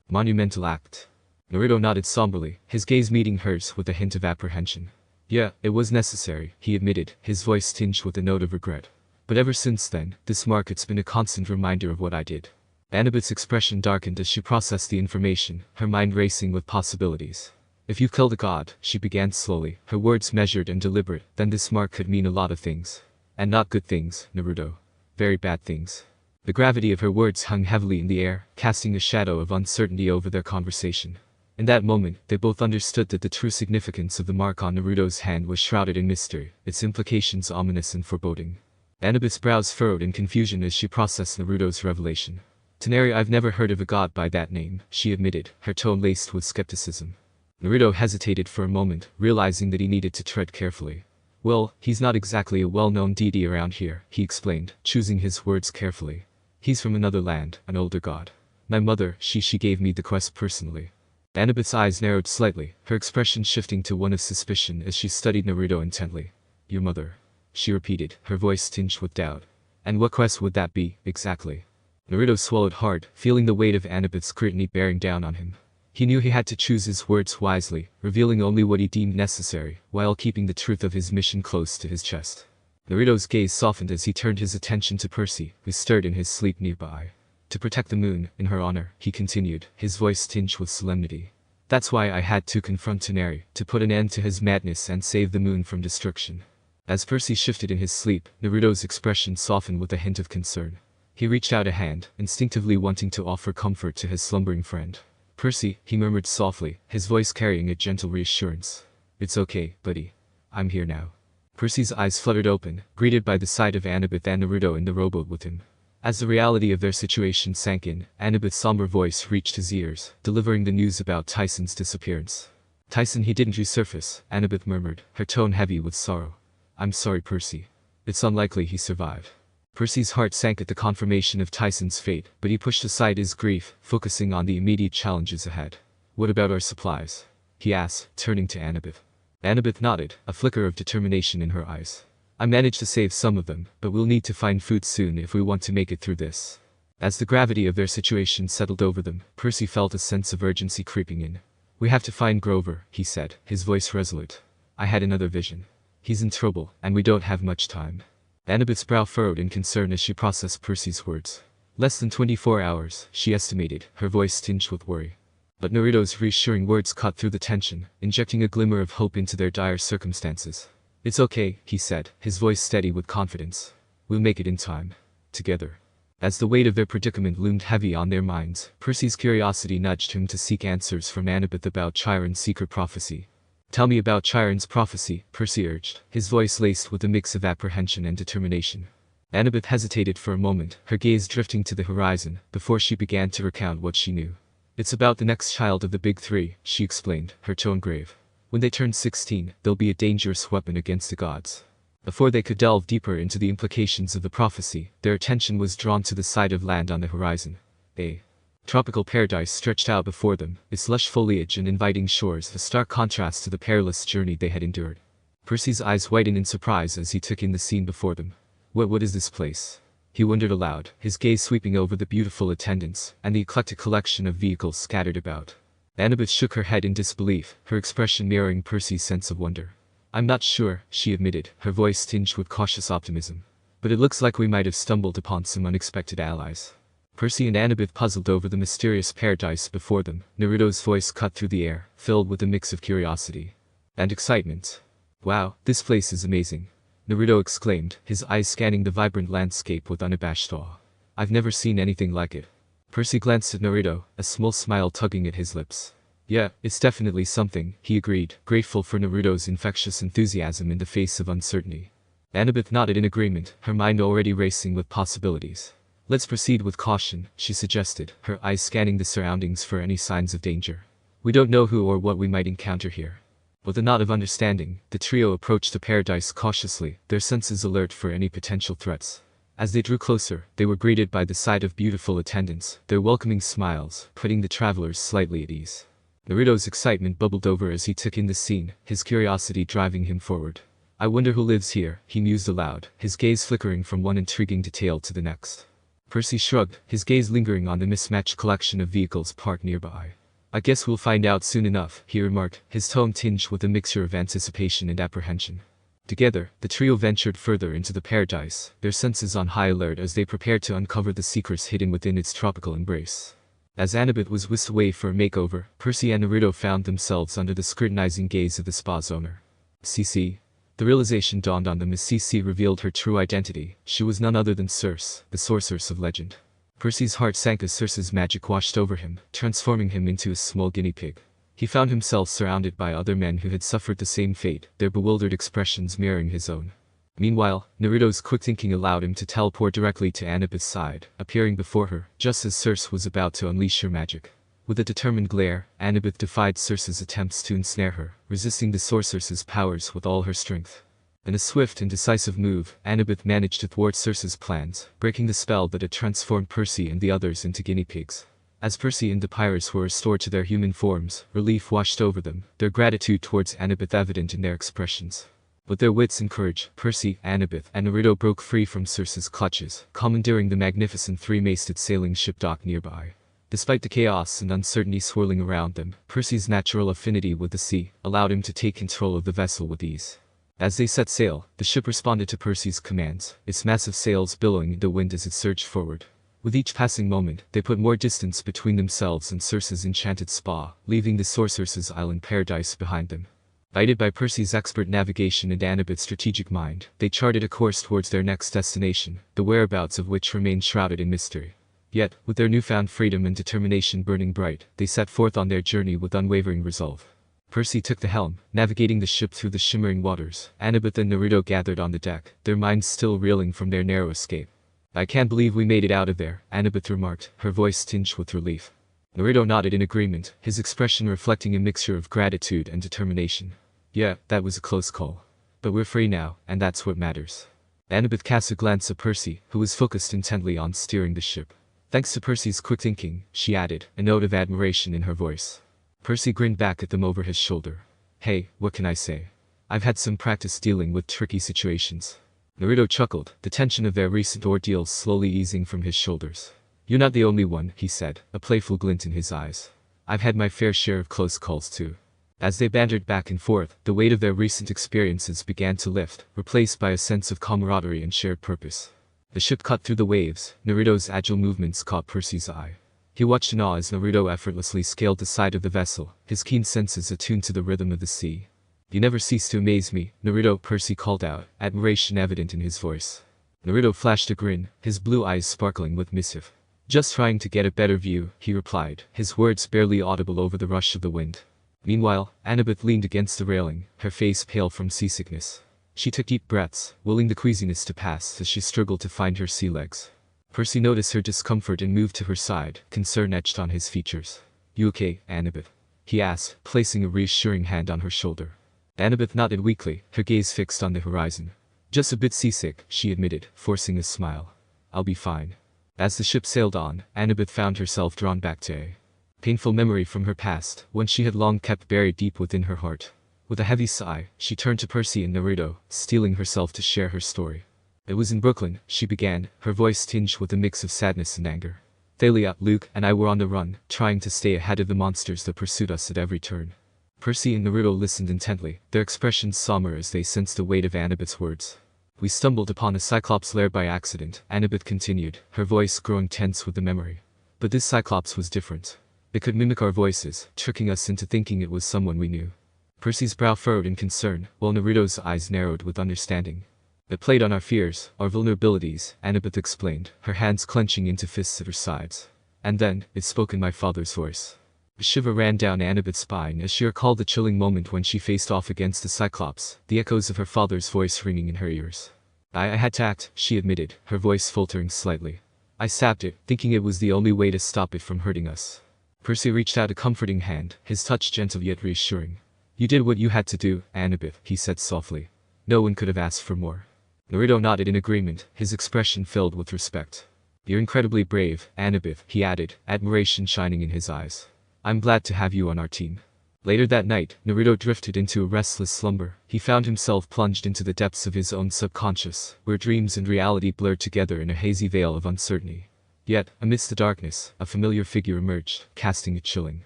Speaker 1: monumental act. Naruto nodded somberly, his gaze meeting hers with a hint of apprehension. Yeah, it was necessary, he admitted, his voice tinged with a note of regret. But ever since then, this mark it's been a constant reminder of what I did. Annabeth's expression darkened as she processed the information, her mind racing with possibilities. If you killed a god, she began slowly, her words measured and deliberate, then this mark could mean a lot of things. And not good things, Naruto. Very bad things. The gravity of her words hung heavily in the air, casting a shadow of uncertainty over their conversation. In that moment, they both understood that the true significance of the mark on Naruto's hand was shrouded in mystery, its implications ominous and foreboding. Annabeth's brows furrowed in confusion as she processed Naruto's revelation. Toneri, I've never heard of a god by that name, she admitted, her tone laced with skepticism. Naruto hesitated for a moment, realizing that he needed to tread carefully. Well, he's not exactly a well-known deity around here, he explained, choosing his words carefully. He's from another land, an older god. My mother, she gave me the quest personally. Annabeth's eyes narrowed slightly, her expression shifting to one of suspicion as she studied Naruto intently. Your mother, she repeated, her voice tinged with doubt. And what quest would that be, exactly? Naruto swallowed hard, feeling the weight of Annabeth's scrutiny bearing down on him. He knew he had to choose his words wisely, revealing only what he deemed necessary, while keeping the truth of his mission close to his chest. Naruto's gaze softened as he turned his attention to Percy, who stirred in his sleep nearby. To protect the moon, in her honor, he continued, his voice tinged with solemnity. That's why I had to confront Toneri, to put an end to his madness and save the moon from destruction. As Percy shifted in his sleep, Naruto's expression softened with a hint of concern. He reached out a hand, instinctively wanting to offer comfort to his slumbering friend. Percy, he murmured softly, his voice carrying a gentle reassurance. It's okay, buddy. I'm here now. Percy's eyes fluttered open, greeted by the sight of Annabeth and Naruto in the rowboat with him. As the reality of their situation sank in, Annabeth's somber voice reached his ears, delivering the news about Tyson's disappearance. Tyson, he didn't resurface, Annabeth murmured, her tone heavy with sorrow. I'm sorry, Percy. It's unlikely he survived. Percy's heart sank at the confirmation of Tyson's fate, but he pushed aside his grief, focusing on the immediate challenges ahead. What about our supplies? He asked, turning to Annabeth. Annabeth nodded, a flicker of determination in her eyes. I managed to save some of them, but we'll need to find food soon if we want to make it through this. As the gravity of their situation settled over them, Percy felt a sense of urgency creeping in. We have to find Grover, he said, his voice resolute. I had another vision. He's in trouble, and we don't have much time. Annabeth's brow furrowed in concern as she processed Percy's words. Less than 24 hours, she estimated, her voice tinged with worry. But Naruto's reassuring words cut through the tension, injecting a glimmer of hope into their dire circumstances. It's okay, he said, his voice steady with confidence. We'll make it in time. Together. As the weight of their predicament loomed heavy on their minds, Percy's curiosity nudged him to seek answers from Annabeth about Chiron's secret prophecy. Tell me about Chiron's prophecy, Percy urged, his voice laced with a mix of apprehension and determination. Annabeth hesitated for a moment, her gaze drifting to the horizon, before she began to recount what she knew. It's about the next child of the big three, she explained, her tone grave. When they turn 16, they'll be a dangerous weapon against the gods. Before they could delve deeper into the implications of the prophecy, their attention was drawn to the sight of land on the horizon. A tropical paradise stretched out before them, its lush foliage and inviting shores a stark contrast to the perilous journey they had endured. Percy's eyes widened in surprise as he took in the scene before them. What is this place? He wondered aloud, his gaze sweeping over the beautiful attendants, and the eclectic collection of vehicles scattered about. Annabeth shook her head in disbelief, her expression mirroring Percy's sense of wonder. I'm not sure, she admitted, her voice tinged with cautious optimism. But it looks like we might have stumbled upon some unexpected allies. Percy and Annabeth puzzled over the mysterious paradise before them. Naruto's voice cut through the air, filled with a mix of curiosity and excitement. Wow, this place is amazing, Naruto exclaimed, his eyes scanning the vibrant landscape with unabashed awe. I've never seen anything like it. Percy glanced at Naruto, a small smile tugging at his lips. Yeah, it's definitely something, he agreed, grateful for Naruto's infectious enthusiasm in the face of uncertainty. Annabeth nodded in agreement, her mind already racing with possibilities. Let's proceed with caution, she suggested, her eyes scanning the surroundings for any signs of danger. We don't know who or what we might encounter here. With a nod of understanding, the trio approached the paradise cautiously, their senses alert for any potential threats. As they drew closer, they were greeted by the sight of beautiful attendants, their welcoming smiles, putting the travelers slightly at ease. Naruto's excitement bubbled over as he took in the scene, his curiosity driving him forward. I wonder who lives here, he mused aloud, his gaze flickering from one intriguing detail to the next. Percy shrugged, his gaze lingering on the mismatched collection of vehicles parked nearby. I guess we'll find out soon enough, he remarked, his tone tinged with a mixture of anticipation and apprehension. Together, the trio ventured further into the paradise, their senses on high alert as they prepared to uncover the secrets hidden within its tropical embrace. As Annabeth was whisked away for a makeover, Percy and Naruto found themselves under the scrutinizing gaze of the spa's owner. Cece. The realization dawned on them as Cece revealed her true identity. She was none other than Circe, the sorceress of legend. Percy's heart sank as Circe's magic washed over him, transforming him into a small guinea pig. He found himself surrounded by other men who had suffered the same fate, their bewildered expressions mirroring his own. Meanwhile, Naruto's quick thinking allowed him to teleport directly to Annabeth's side, appearing before her, just as Circe was about to unleash her magic. With a determined glare, Annabeth defied Circe's attempts to ensnare her, resisting the sorceress's powers with all her strength. In a swift and decisive move, Annabeth managed to thwart Circe's plans, breaking the spell that had transformed Percy and the others into guinea pigs. As Percy and the pirates were restored to their human forms, relief washed over them, their gratitude towards Annabeth evident in their expressions. With their wits and courage, Percy, Annabeth, and Naruto broke free from Circe's clutches, commandeering the magnificent three-masted sailing ship docked nearby. Despite the chaos and uncertainty swirling around them, Percy's natural affinity with the sea allowed him to take control of the vessel with ease. As they set sail, the ship responded to Percy's commands, its massive sails billowing in the wind as it surged forward. With each passing moment, they put more distance between themselves and Circe's enchanted spa, leaving the sorceress's island paradise behind them. Guided by Percy's expert navigation and Annabeth's strategic mind, they charted a course towards their next destination, the whereabouts of which remained shrouded in mystery. Yet, with their newfound freedom and determination burning bright, they set forth on their journey with unwavering resolve. Percy took the helm, navigating the ship through the shimmering waters. Annabeth and Naruto gathered on the deck, their minds still reeling from their narrow escape. I can't believe we made it out of there, Annabeth remarked, her voice tinged with relief. Naruto nodded in agreement, his expression reflecting a mixture of gratitude and determination. Yeah, that was a close call. But we're free now, and that's what matters. Annabeth cast a glance at Percy, who was focused intently on steering the ship. Thanks to Percy's quick thinking, she added, a note of admiration in her voice. Percy grinned back at them over his shoulder. Hey, what can I say? I've had some practice dealing with tricky situations. Naruto chuckled, the tension of their recent ordeals slowly easing from his shoulders. You're not the only one, he said, a playful glint in his eyes. I've had my fair share of close calls too. As they bantered back and forth, the weight of their recent experiences began to lift, replaced by a sense of camaraderie and shared purpose. The ship cut through the waves, Naruto's agile movements caught Percy's eye. He watched in awe as Naruto effortlessly scaled the side of the vessel, his keen senses attuned to the rhythm of the sea. You never cease to amaze me, Naruto, Percy called out, admiration evident in his voice. Naruto flashed a grin, his blue eyes sparkling with mischief. Just trying to get a better view, he replied, his words barely audible over the rush of the wind. Meanwhile, Annabeth leaned against the railing, her face pale from seasickness. She took deep breaths, willing the queasiness to pass as she struggled to find her sea legs. Percy noticed her discomfort and moved to her side, concern etched on his features. You okay, Annabeth? He asked, placing a reassuring hand on her shoulder. Annabeth nodded weakly, her gaze fixed on the horizon. Just a bit seasick, she admitted, forcing a smile. I'll be fine. As the ship sailed on, Annabeth found herself drawn back to a painful memory from her past, one she had long kept buried deep within her heart. With a heavy sigh, she turned to Percy and Naruto, steeling herself to share her story. It was in Brooklyn, she began, her voice tinged with a mix of sadness and anger. Thalia, Luke, and I were on the run, trying to stay ahead of the monsters that pursued us at every turn. Percy and Naruto listened intently, their expressions somber as they sensed the weight of Annabeth's words. We stumbled upon a Cyclops lair by accident, Annabeth continued, her voice growing tense with the memory. But this Cyclops was different. It could mimic our voices, tricking us into thinking it was someone we knew. Percy's brow furrowed in concern, while Naruto's eyes narrowed with understanding. It played on our fears, our vulnerabilities, Annabeth explained, her hands clenching into fists at her sides. And then, it spoke in my father's voice. A shiver ran down Annabeth's spine as she recalled the chilling moment when she faced off against the Cyclops, the echoes of her father's voice ringing in her ears. I had to act, she admitted, her voice faltering slightly. I sapped it, thinking it was the only way to stop it from hurting us. Percy reached out a comforting hand, his touch gentle yet reassuring. You did what you had to do, Annabeth, he said softly. No one could have asked for more. Naruto nodded in agreement, his expression filled with respect. You're incredibly brave, Annabeth, he added, admiration shining in his eyes. I'm glad to have you on our team. Later that night, Naruto drifted into a restless slumber. He found himself plunged into the depths of his own subconscious, where dreams and reality blurred together in a hazy veil of uncertainty. Yet, amidst the darkness, a familiar figure emerged, casting a chilling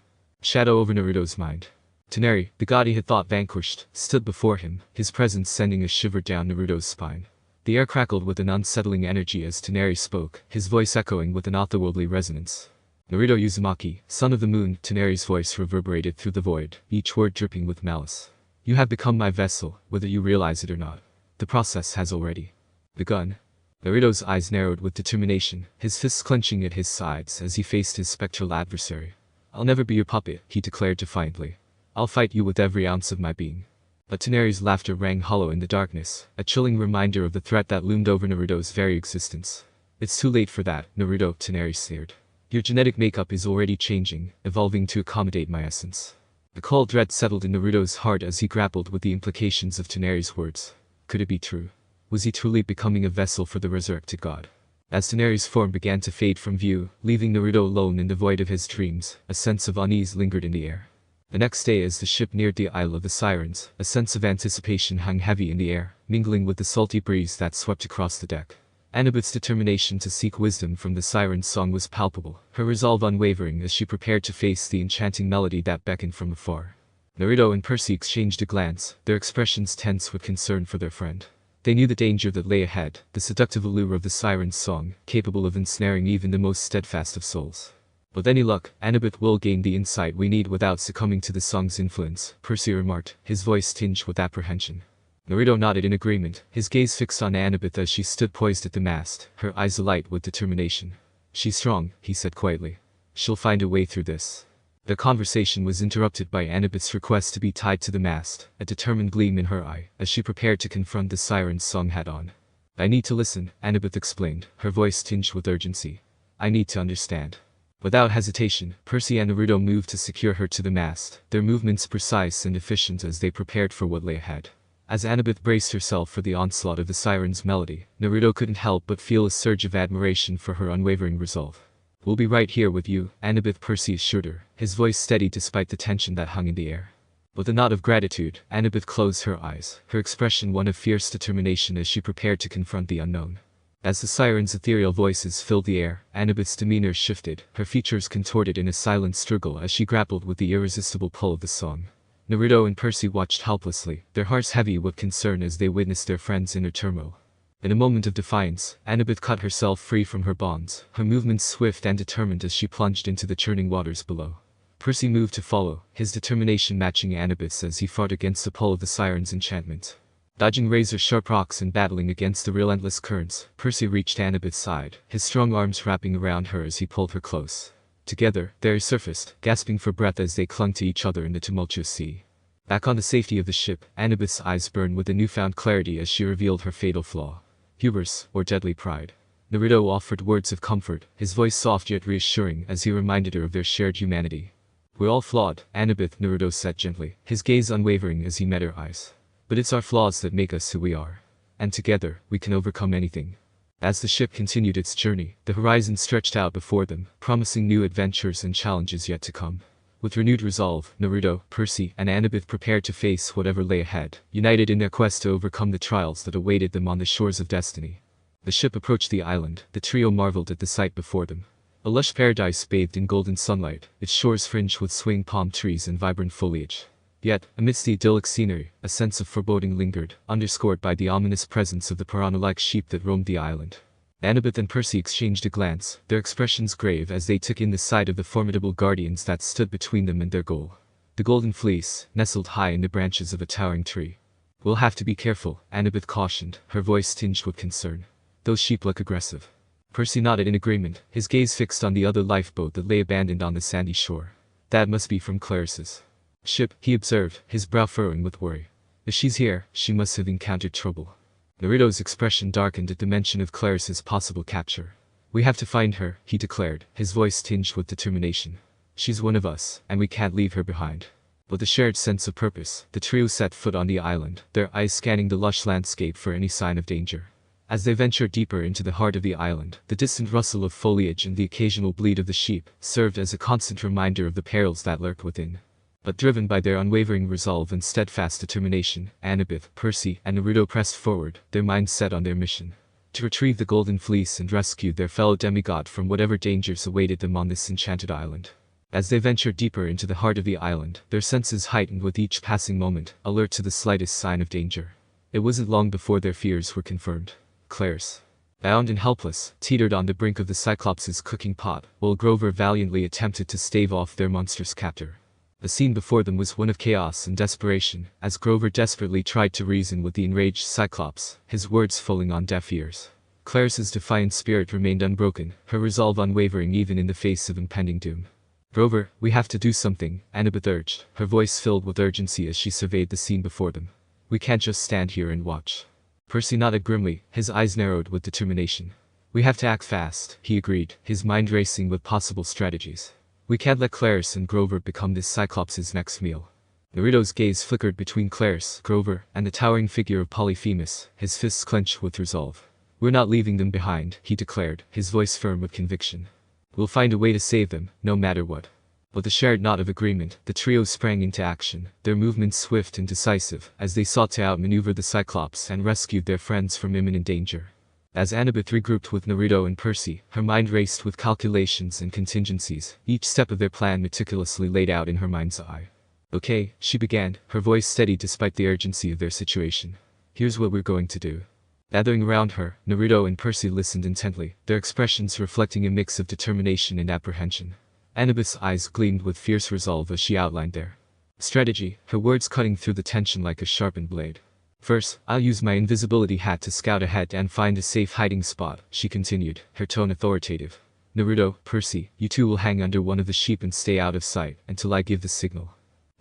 Speaker 1: shadow over Naruto's mind. Toneri, the god he had thought vanquished, stood before him, his presence sending a shiver down Naruto's spine. The air crackled with an unsettling energy as Toneri spoke, his voice echoing with an otherworldly resonance. Naruto Uzumaki, son of the moon, Toneri's voice reverberated through the void, each word dripping with malice. You have become my vessel, whether you realize it or not. The process has already begun. Naruto's eyes narrowed with determination, his fists clenching at his sides as he faced his spectral adversary. I'll never be your puppet, he declared defiantly. I'll fight you with every ounce of my being. But Toneri's laughter rang hollow in the darkness, a chilling reminder of the threat that loomed over Naruto's very existence. It's too late for that, Naruto, Toneri sneered. Your genetic makeup is already changing, evolving to accommodate my essence. The cold dread settled in Naruto's heart as he grappled with the implications of Toneri's words. Could it be true? Was he truly becoming a vessel for the resurrected god? As Toneri's form began to fade from view, leaving Naruto alone in the void of his dreams, a sense of unease lingered in the air. The next day as the ship neared the Isle of the Sirens, a sense of anticipation hung heavy in the air, mingling with the salty breeze that swept across the deck. Annabeth's determination to seek wisdom from the siren's song was palpable, her resolve unwavering as she prepared to face the enchanting melody that beckoned from afar. Naruto and Percy exchanged a glance, their expressions tense with concern for their friend. They knew the danger that lay ahead, the seductive allure of the siren's song, capable of ensnaring even the most steadfast of souls. With any luck, Annabeth will gain the insight we need without succumbing to the song's influence, Percy remarked, his voice tinged with apprehension. Naruto nodded in agreement, his gaze fixed on Annabeth as she stood poised at the mast, her eyes alight with determination. She's strong, he said quietly. She'll find a way through this. Their conversation was interrupted by Annabeth's request to be tied to the mast, a determined gleam in her eye, as she prepared to confront the siren's song head-on. I need to listen, Annabeth explained, her voice tinged with urgency. I need to understand. Without hesitation, Percy and Naruto moved to secure her to the mast, their movements precise and efficient as they prepared for what lay ahead. As Annabeth braced herself for the onslaught of the siren's melody, Naruto couldn't help but feel a surge of admiration for her unwavering resolve. We'll be right here with you, Annabeth, Percy assured her, his voice steady despite the tension that hung in the air. With a nod of gratitude, Annabeth closed her eyes, her expression one of fierce determination as she prepared to confront the unknown. As the siren's ethereal voices filled the air, Annabeth's demeanor shifted, her features contorted in a silent struggle as she grappled with the irresistible pull of the song. Naruto and Percy watched helplessly, their hearts heavy with concern as they witnessed their friend's inner turmoil. In a moment of defiance, Annabeth cut herself free from her bonds, her movements swift and determined as she plunged into the churning waters below. Percy moved to follow, his determination matching Annabeth's as he fought against the pull of the siren's enchantment. Dodging razor-sharp rocks and battling against the relentless currents, Percy reached Annabeth's side, his strong arms wrapping around her as he pulled her close. Together, they surfaced, gasping for breath as they clung to each other in the tumultuous sea. Back on the safety of the ship, Annabeth's eyes burned with a newfound clarity as she revealed her fatal flaw. Hubris, or deadly pride. Naruto offered words of comfort, his voice soft yet reassuring as he reminded her of their shared humanity. We're all flawed, Annabeth, Naruto said gently, his gaze unwavering as he met her eyes. But it's our flaws that make us who we are. And together, we can overcome anything. As the ship continued its journey, the horizon stretched out before them, promising new adventures and challenges yet to come. With renewed resolve, Naruto, Percy, and Annabeth prepared to face whatever lay ahead, united in their quest to overcome the trials that awaited them on the shores of destiny. The ship approached the island, the trio marveled at the sight before them. A lush paradise bathed in golden sunlight, its shores fringed with swaying palm trees and vibrant foliage. Yet, amidst the idyllic scenery, a sense of foreboding lingered, underscored by the ominous presence of the piranha-like sheep that roamed the island. Annabeth and Percy exchanged a glance, their expressions grave as they took in the sight of the formidable guardians that stood between them and their goal. The golden fleece, nestled high in the branches of a towering tree. We'll have to be careful, Annabeth cautioned, her voice tinged with concern. Those sheep look aggressive. Percy nodded in agreement, his gaze fixed on the other lifeboat that lay abandoned on the sandy shore. That must be from Claris's ship, he observed, his brow furrowing with worry. If she's here, she must have encountered trouble. Naruto's expression darkened at the mention of Claris's possible capture. We have to find her, he declared, his voice tinged with determination. She's one of us, and we can't leave her behind. With a shared sense of purpose, the trio set foot on the island, their eyes scanning the lush landscape for any sign of danger. As they ventured deeper into the heart of the island, the distant rustle of foliage and the occasional bleat of the sheep served as a constant reminder of the perils that lurked within. But driven by their unwavering resolve and steadfast determination, Annabeth, Percy, and Naruto pressed forward, their minds set on their mission: to retrieve the Golden Fleece and rescue their fellow demigod from whatever dangers awaited them on this enchanted island. As they ventured deeper into the heart of the island, their senses heightened with each passing moment, alert to the slightest sign of danger. It wasn't long before their fears were confirmed. Clarisse, bound and helpless, teetered on the brink of the Cyclops' cooking pot, while Grover valiantly attempted to stave off their monstrous captor. The scene before them was one of chaos and desperation, as Grover desperately tried to reason with the enraged Cyclops, his words falling on deaf ears. Clarisse's defiant spirit remained unbroken, her resolve unwavering even in the face of impending doom. "Grover, we have to do something," Annabeth urged, her voice filled with urgency as she surveyed the scene before them. "We can't just stand here and watch." Percy nodded grimly, his eyes narrowed with determination. "We have to act fast," he agreed, his mind racing with possible strategies. "We can't let Clarisse and Grover become this Cyclops' next meal." Naruto's gaze flickered between Clarisse, Grover, and the towering figure of Polyphemus, his fists clenched with resolve. "We're not leaving them behind," he declared, his voice firm with conviction. "We'll find a way to save them, no matter what." With a shared nod of agreement, the trio sprang into action, their movements swift and decisive, as they sought to outmaneuver the Cyclops and rescued their friends from imminent danger. As Annabeth regrouped with Naruto and Percy, her mind raced with calculations and contingencies, each step of their plan meticulously laid out in her mind's eye. "Okay," she began, her voice steady despite the urgency of their situation. "Here's what we're going to do." Gathering around her, Naruto and Percy listened intently, their expressions reflecting a mix of determination and apprehension. Annabeth's eyes gleamed with fierce resolve as she outlined their strategy, her words cutting through the tension like a sharpened blade. "First, I'll use my invisibility hat to scout ahead and find a safe hiding spot," she continued, her tone authoritative. "Naruto, Percy, you two will hang under one of the sheep and stay out of sight until I give the signal."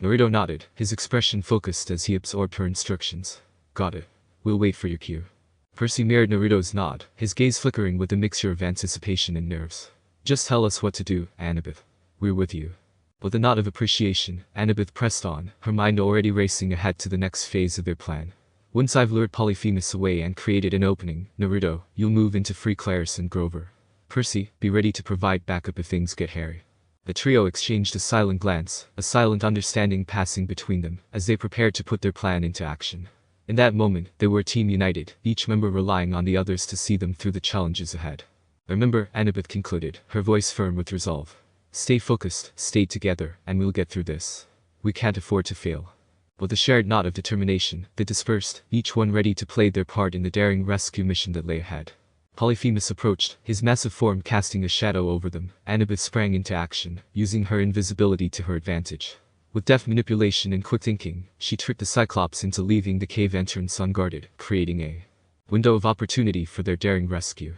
Speaker 1: Naruto nodded, his expression focused as he absorbed her instructions. "Got it. We'll wait for your cue." Percy mirrored Naruto's nod, his gaze flickering with a mixture of anticipation and nerves. "Just tell us what to do, Annabeth. We're with you." With a nod of appreciation, Annabeth pressed on, her mind already racing ahead to the next phase of their plan. "Once I've lured Polyphemus away and created an opening, Naruto, you'll move in to free Clarisse and Grover. Percy, be ready to provide backup if things get hairy." The trio exchanged a silent glance, a silent understanding passing between them, as they prepared to put their plan into action. In that moment, they were a team united, each member relying on the others to see them through the challenges ahead. "Remember," Annabeth concluded, her voice firm with resolve. "Stay focused, stay together, and we'll get through this. We can't afford to fail." With a shared nod of determination, they dispersed, each one ready to play their part in the daring rescue mission that lay ahead. Polyphemus approached, his massive form casting a shadow over them. Annabeth sprang into action, using her invisibility to her advantage. With deft manipulation and quick thinking, she tricked the Cyclops into leaving the cave entrance unguarded, creating a window of opportunity for their daring rescue.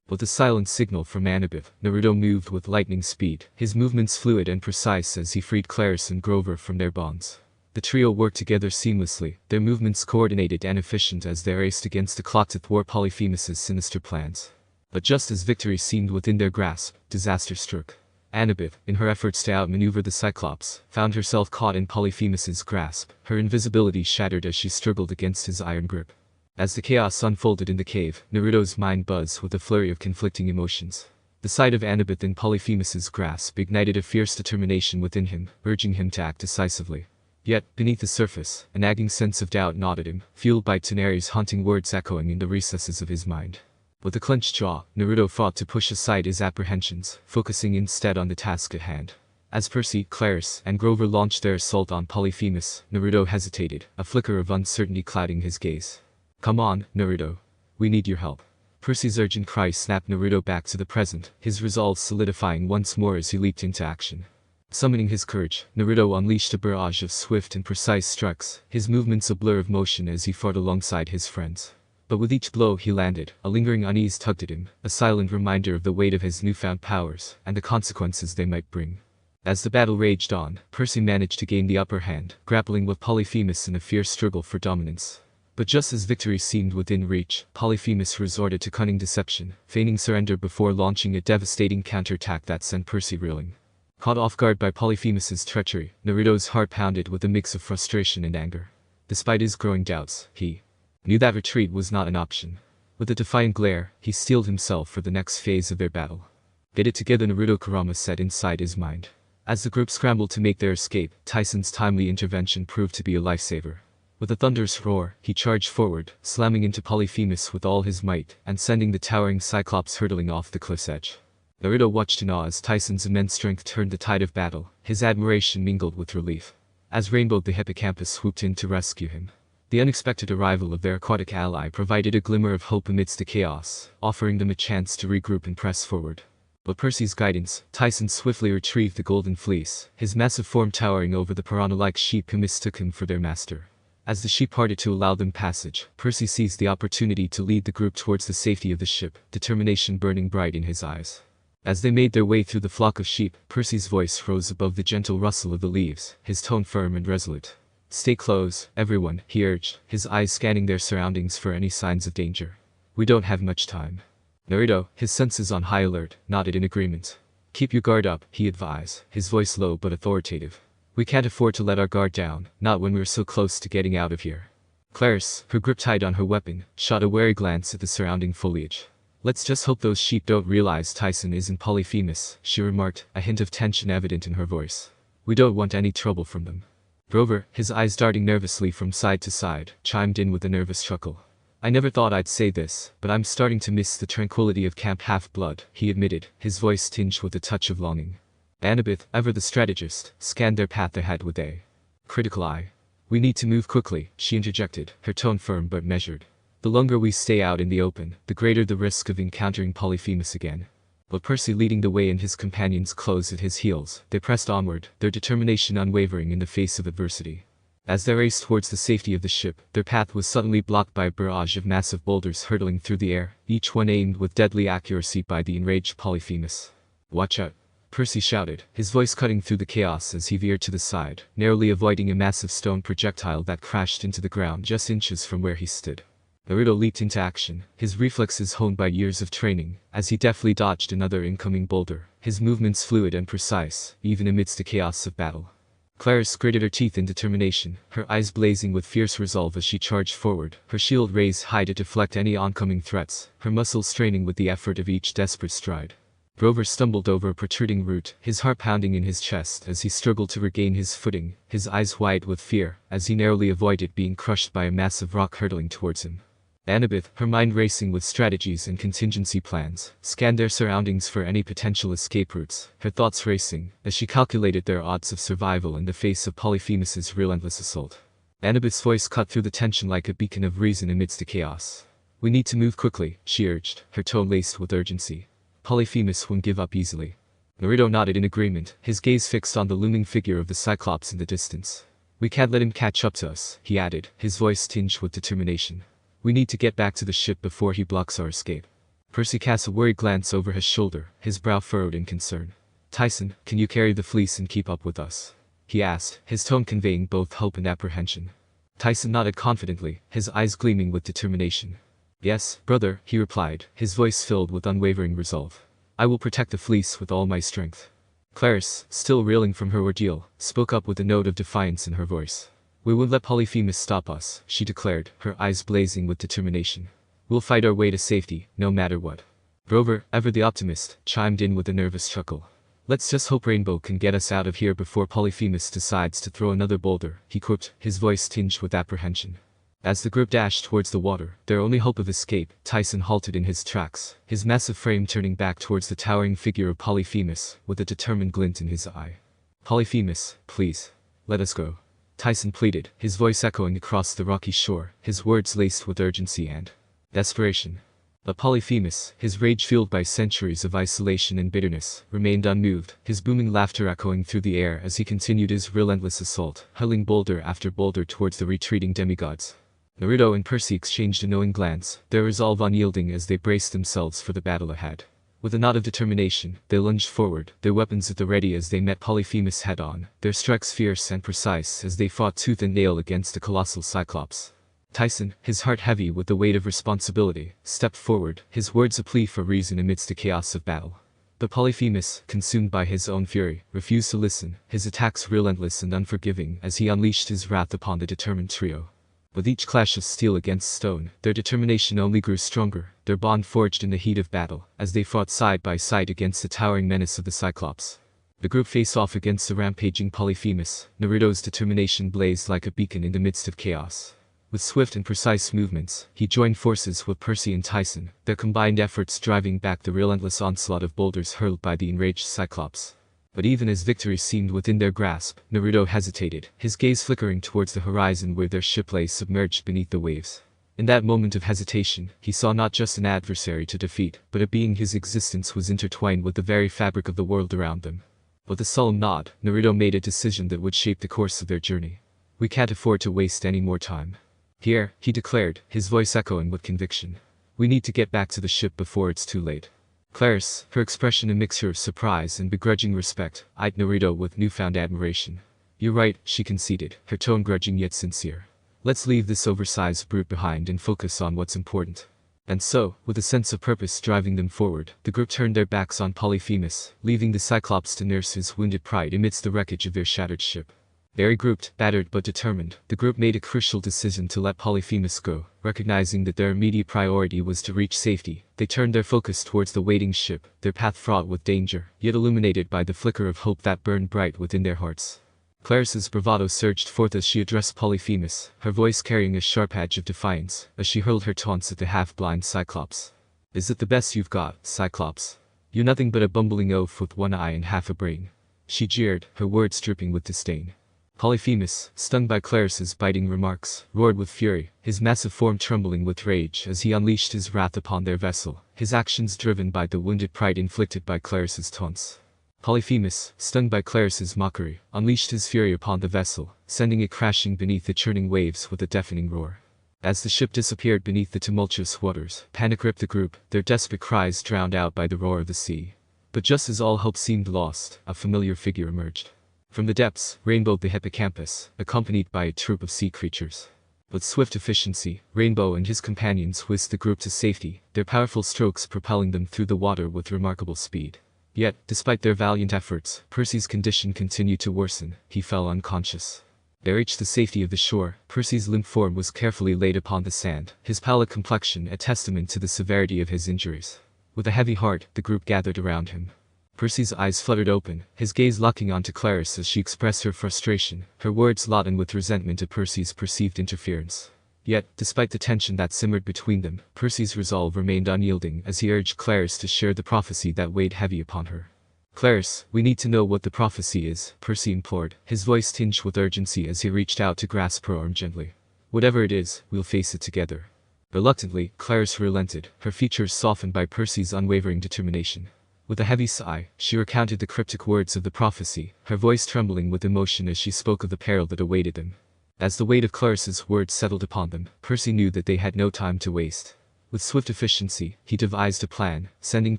Speaker 1: With a silent signal from Annabeth, Naruto moved with lightning speed, his movements fluid and precise as he freed Clarisse and Grover from their bonds. The trio worked together seamlessly, their movements coordinated and efficient as they raced against the clock to thwart Polyphemus' sinister plans. But just as victory seemed within their grasp, disaster struck. Annabeth, in her efforts to outmaneuver the Cyclops, found herself caught in Polyphemus' grasp, her invisibility shattered as she struggled against his iron grip. As the chaos unfolded in the cave, Naruto's mind buzzed with a flurry of conflicting emotions. The sight of Annabeth in Polyphemus' grasp ignited a fierce determination within him, urging him to act decisively. Yet, beneath the surface, a nagging sense of doubt gnawed at him, fueled by Tsuneri's haunting words echoing in the recesses of his mind. With a clenched jaw, Naruto fought to push aside his apprehensions, focusing instead on the task at hand. As Percy, Clarisse, and Grover launched their assault on Polyphemus, Naruto hesitated, a flicker of uncertainty clouding his gaze. "Come on, Naruto. We need your help." Percy's urgent cry snapped Naruto back to the present, his resolve solidifying once more as he leaped into action. Summoning his courage, Naruto unleashed a barrage of swift and precise strikes, his movements a blur of motion as he fought alongside his friends. But with each blow he landed, a lingering unease tugged at him, a silent reminder of the weight of his newfound powers, and the consequences they might bring. As the battle raged on, Percy managed to gain the upper hand, grappling with Polyphemus in a fierce struggle for dominance. But just as victory seemed within reach, Polyphemus resorted to cunning deception, feigning surrender before launching a devastating counterattack that sent Percy reeling. Caught off guard by Polyphemus' treachery, Naruto's heart pounded with a mix of frustration and anger. Despite his growing doubts, he knew that retreat was not an option. With a defiant glare, he steeled himself for the next phase of their battle. Get it together, Naruto Kurama said inside his mind. As the group scrambled to make their escape, Tyson's timely intervention proved to be a lifesaver. With a thunderous roar, he charged forward, slamming into Polyphemus with all his might, and sending the towering Cyclops hurtling off the cliff's edge. Naruto watched in awe as Tyson's immense strength turned the tide of battle, his admiration mingled with relief. As Rainbow the hippocampus swooped in to rescue him, the unexpected arrival of their aquatic ally provided a glimmer of hope amidst the chaos, offering them a chance to regroup and press forward. With Percy's guidance, Tyson swiftly retrieved the golden fleece, his massive form towering over the piranha-like sheep who mistook him for their master. As the sheep parted to allow them passage, Percy seized the opportunity to lead the group towards the safety of the ship, determination burning bright in his eyes. As they made their way through the flock of sheep, Percy's voice rose above the gentle rustle of the leaves, his tone firm and resolute. "Stay close, everyone," he urged, his eyes scanning their surroundings for any signs of danger. "We don't have much time." Naruto, his senses on high alert, nodded in agreement. "Keep your guard up," he advised, his voice low but authoritative. "We can't afford to let our guard down, not when we're so close to getting out of here." Clarice, her grip tight on her weapon, shot a wary glance at the surrounding foliage. "Let's just hope those sheep don't realize Tyson isn't Polyphemus," she remarked, a hint of tension evident in her voice. "We don't want any trouble from them." Grover, his eyes darting nervously from side to side, chimed in with a nervous chuckle. "I never thought I'd say this, but I'm starting to miss the tranquility of Camp Half-Blood," he admitted, his voice tinged with a touch of longing. Annabeth, ever the strategist, scanned their path ahead with a critical eye. "We need to move quickly," she interjected, her tone firm but measured. "The longer we stay out in the open, the greater the risk of encountering Polyphemus again." With Percy leading the way and his companions close at his heels, they pressed onward, their determination unwavering in the face of adversity. As they raced towards the safety of the ship, their path was suddenly blocked by a barrage of massive boulders hurtling through the air, each one aimed with deadly accuracy by the enraged Polyphemus. "Watch out!" Percy shouted, his voice cutting through the chaos as he veered to the side, narrowly avoiding a massive stone projectile that crashed into the ground just inches from where he stood. Naruto leaped into action, his reflexes honed by years of training, as he deftly dodged another incoming boulder, his movements fluid and precise, even amidst the chaos of battle. Clarice gritted her teeth in determination, her eyes blazing with fierce resolve as she charged forward, her shield raised high to deflect any oncoming threats, her muscles straining with the effort of each desperate stride. Grover stumbled over a protruding root, his heart pounding in his chest as he struggled to regain his footing, his eyes wide with fear, as he narrowly avoided being crushed by a massive rock hurtling towards him. Annabeth, her mind racing with strategies and contingency plans, scanned their surroundings for any potential escape routes, her thoughts racing, as she calculated their odds of survival in the face of Polyphemus's relentless assault. Annabeth's voice cut through the tension like a beacon of reason amidst the chaos. "We need to move quickly," she urged, her tone laced with urgency. "Polyphemus won't give up easily." Naruto nodded in agreement, his gaze fixed on the looming figure of the Cyclops in the distance. "We can't let him catch up to us," he added, his voice tinged with determination. "We need to get back to the ship before he blocks our escape." Percy cast a worried glance over his shoulder, his brow furrowed in concern. "Tyson, can you carry the fleece and keep up with us?" he asked, his tone conveying both hope and apprehension. Tyson nodded confidently, his eyes gleaming with determination. "Yes, brother," he replied, his voice filled with unwavering resolve. "I will protect the fleece with all my strength." Clarice, still reeling from her ordeal, spoke up with a note of defiance in her voice. "We won't let Polyphemus stop us," she declared, her eyes blazing with determination. "We'll fight our way to safety, no matter what." Grover, ever the optimist, chimed in with a nervous chuckle. "Let's just hope Rainbow can get us out of here before Polyphemus decides to throw another boulder," he quipped, his voice tinged with apprehension. As the group dashed towards the water, their only hope of escape, Tyson halted in his tracks, his massive frame turning back towards the towering figure of Polyphemus, with a determined glint in his eye. "Polyphemus, please. Let us go," Tyson pleaded, his voice echoing across the rocky shore, his words laced with urgency and desperation. But Polyphemus, his rage fueled by centuries of isolation and bitterness, remained unmoved, his booming laughter echoing through the air as he continued his relentless assault, hurling boulder after boulder towards the retreating demigods. Naruto and Percy exchanged a knowing glance, their resolve unyielding as they braced themselves for the battle ahead. With a nod of determination, they lunged forward, their weapons at the ready as they met Polyphemus head-on, their strikes fierce and precise as they fought tooth and nail against the colossal Cyclops. Tyson, his heart heavy with the weight of responsibility, stepped forward, his words a plea for reason amidst the chaos of battle. But Polyphemus, consumed by his own fury, refused to listen, his attacks relentless and unforgiving as he unleashed his wrath upon the determined trio. With each clash of steel against stone, their determination only grew stronger, their bond forged in the heat of battle, as they fought side by side against the towering menace of the Cyclops. The group faced off against the rampaging Polyphemus. Naruto's determination blazed like a beacon in the midst of chaos. With swift and precise movements, he joined forces with Percy and Tyson, their combined efforts driving back the relentless onslaught of boulders hurled by the enraged Cyclops. But even as victory seemed within their grasp, Naruto hesitated, his gaze flickering towards the horizon where their ship lay submerged beneath the waves. In that moment of hesitation, he saw not just an adversary to defeat, but a being whose existence was intertwined with the very fabric of the world around them. With a solemn nod, Naruto made a decision that would shape the course of their journey. "We can't afford to waste any more time. Here," he declared, his voice echoing with conviction. "We need to get back to the ship before it's too late." Clarice, her expression a mixture of surprise and begrudging respect, eyed Naruto with newfound admiration. "You're right," she conceded, her tone grudging yet sincere. "Let's leave this oversized brute behind and focus on what's important." And so, with a sense of purpose driving them forward, the group turned their backs on Polyphemus, leaving the Cyclops to nurse his wounded pride amidst the wreckage of their shattered ship. Very grouped, battered but determined, the group made a crucial decision to let Polyphemus go. Recognizing that their immediate priority was to reach safety, they turned their focus towards the waiting ship, their path fraught with danger, yet illuminated by the flicker of hope that burned bright within their hearts. Clarice's bravado surged forth as she addressed Polyphemus, her voice carrying a sharp edge of defiance, as she hurled her taunts at the half-blind Cyclops. "Is it the best you've got, Cyclops? You're nothing but a bumbling oaf with one eye and half a brain." She jeered, her words dripping with disdain. Polyphemus, stung by Clarice's biting remarks, roared with fury, his massive form trembling with rage as he unleashed his wrath upon their vessel, his actions driven by the wounded pride inflicted by Clarice's taunts. Polyphemus, stung by Clarice's mockery, unleashed his fury upon the vessel, sending it crashing beneath the churning waves with a deafening roar. As the ship disappeared beneath the tumultuous waters, panic gripped the group, their desperate cries drowned out by the roar of the sea. But just as all hope seemed lost, a familiar figure emerged. From the depths, Rainbow the hippocampus, accompanied by a troop of sea creatures. With swift efficiency, Rainbow and his companions whisked the group to safety, their powerful strokes propelling them through the water with remarkable speed. Yet, despite their valiant efforts, Percy's condition continued to worsen. He fell unconscious. They reached the safety of the shore. Percy's limp form was carefully laid upon the sand, his pallid complexion a testament to the severity of his injuries. With a heavy heart, the group gathered around him. Percy's eyes fluttered open, his gaze locking onto Clarice as she expressed her frustration, her words laden with resentment at Percy's perceived interference. Yet, despite the tension that simmered between them, Percy's resolve remained unyielding as he urged Clarice to share the prophecy that weighed heavy upon her. "Clarice, we need to know what the prophecy is," Percy implored, his voice tinged with urgency as he reached out to grasp her arm gently. "Whatever it is, we'll face it together." Reluctantly, Clarice relented, her features softened by Percy's unwavering determination. With a heavy sigh, she recounted the cryptic words of the prophecy, her voice trembling with emotion as she spoke of the peril that awaited them. As the weight of Clarice's words settled upon them, Percy knew that they had no time to waste. With swift efficiency, he devised a plan, sending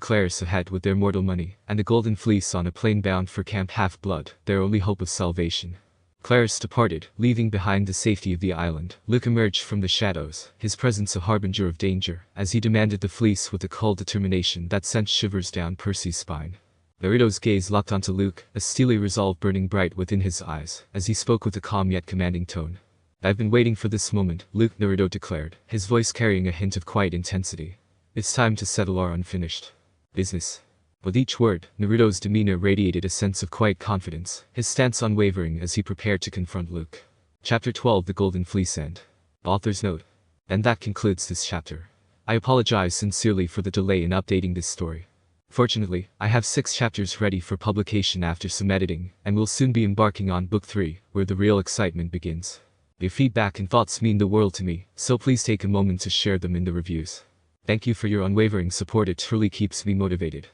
Speaker 1: Clarice ahead with their mortal money, and the golden fleece on a plane bound for Camp Half-Blood, their only hope of salvation. Clarice departed, leaving behind the safety of the island. Luke emerged from the shadows, his presence a harbinger of danger, as he demanded the fleece with a cold determination that sent shivers down Percy's spine. Naruto's gaze locked onto Luke, a steely resolve burning bright within his eyes, as he spoke with a calm yet commanding tone. "I've been waiting for this moment," Naruto declared, his voice carrying a hint of quiet intensity. "It's time to settle our unfinished business." With each word, Naruto's demeanor radiated a sense of quiet confidence, his stance unwavering as he prepared to confront Luke. Chapter 12: The Golden Fleece End. Author's note. And that concludes this chapter. I apologize sincerely for the delay in updating this story. Fortunately, I have 6 chapters ready for publication after some editing, and will soon be embarking on Book 3, where the real excitement begins. Your feedback and thoughts mean the world to me, so please take a moment to share them in the reviews. Thank you for your unwavering support, it truly keeps me motivated.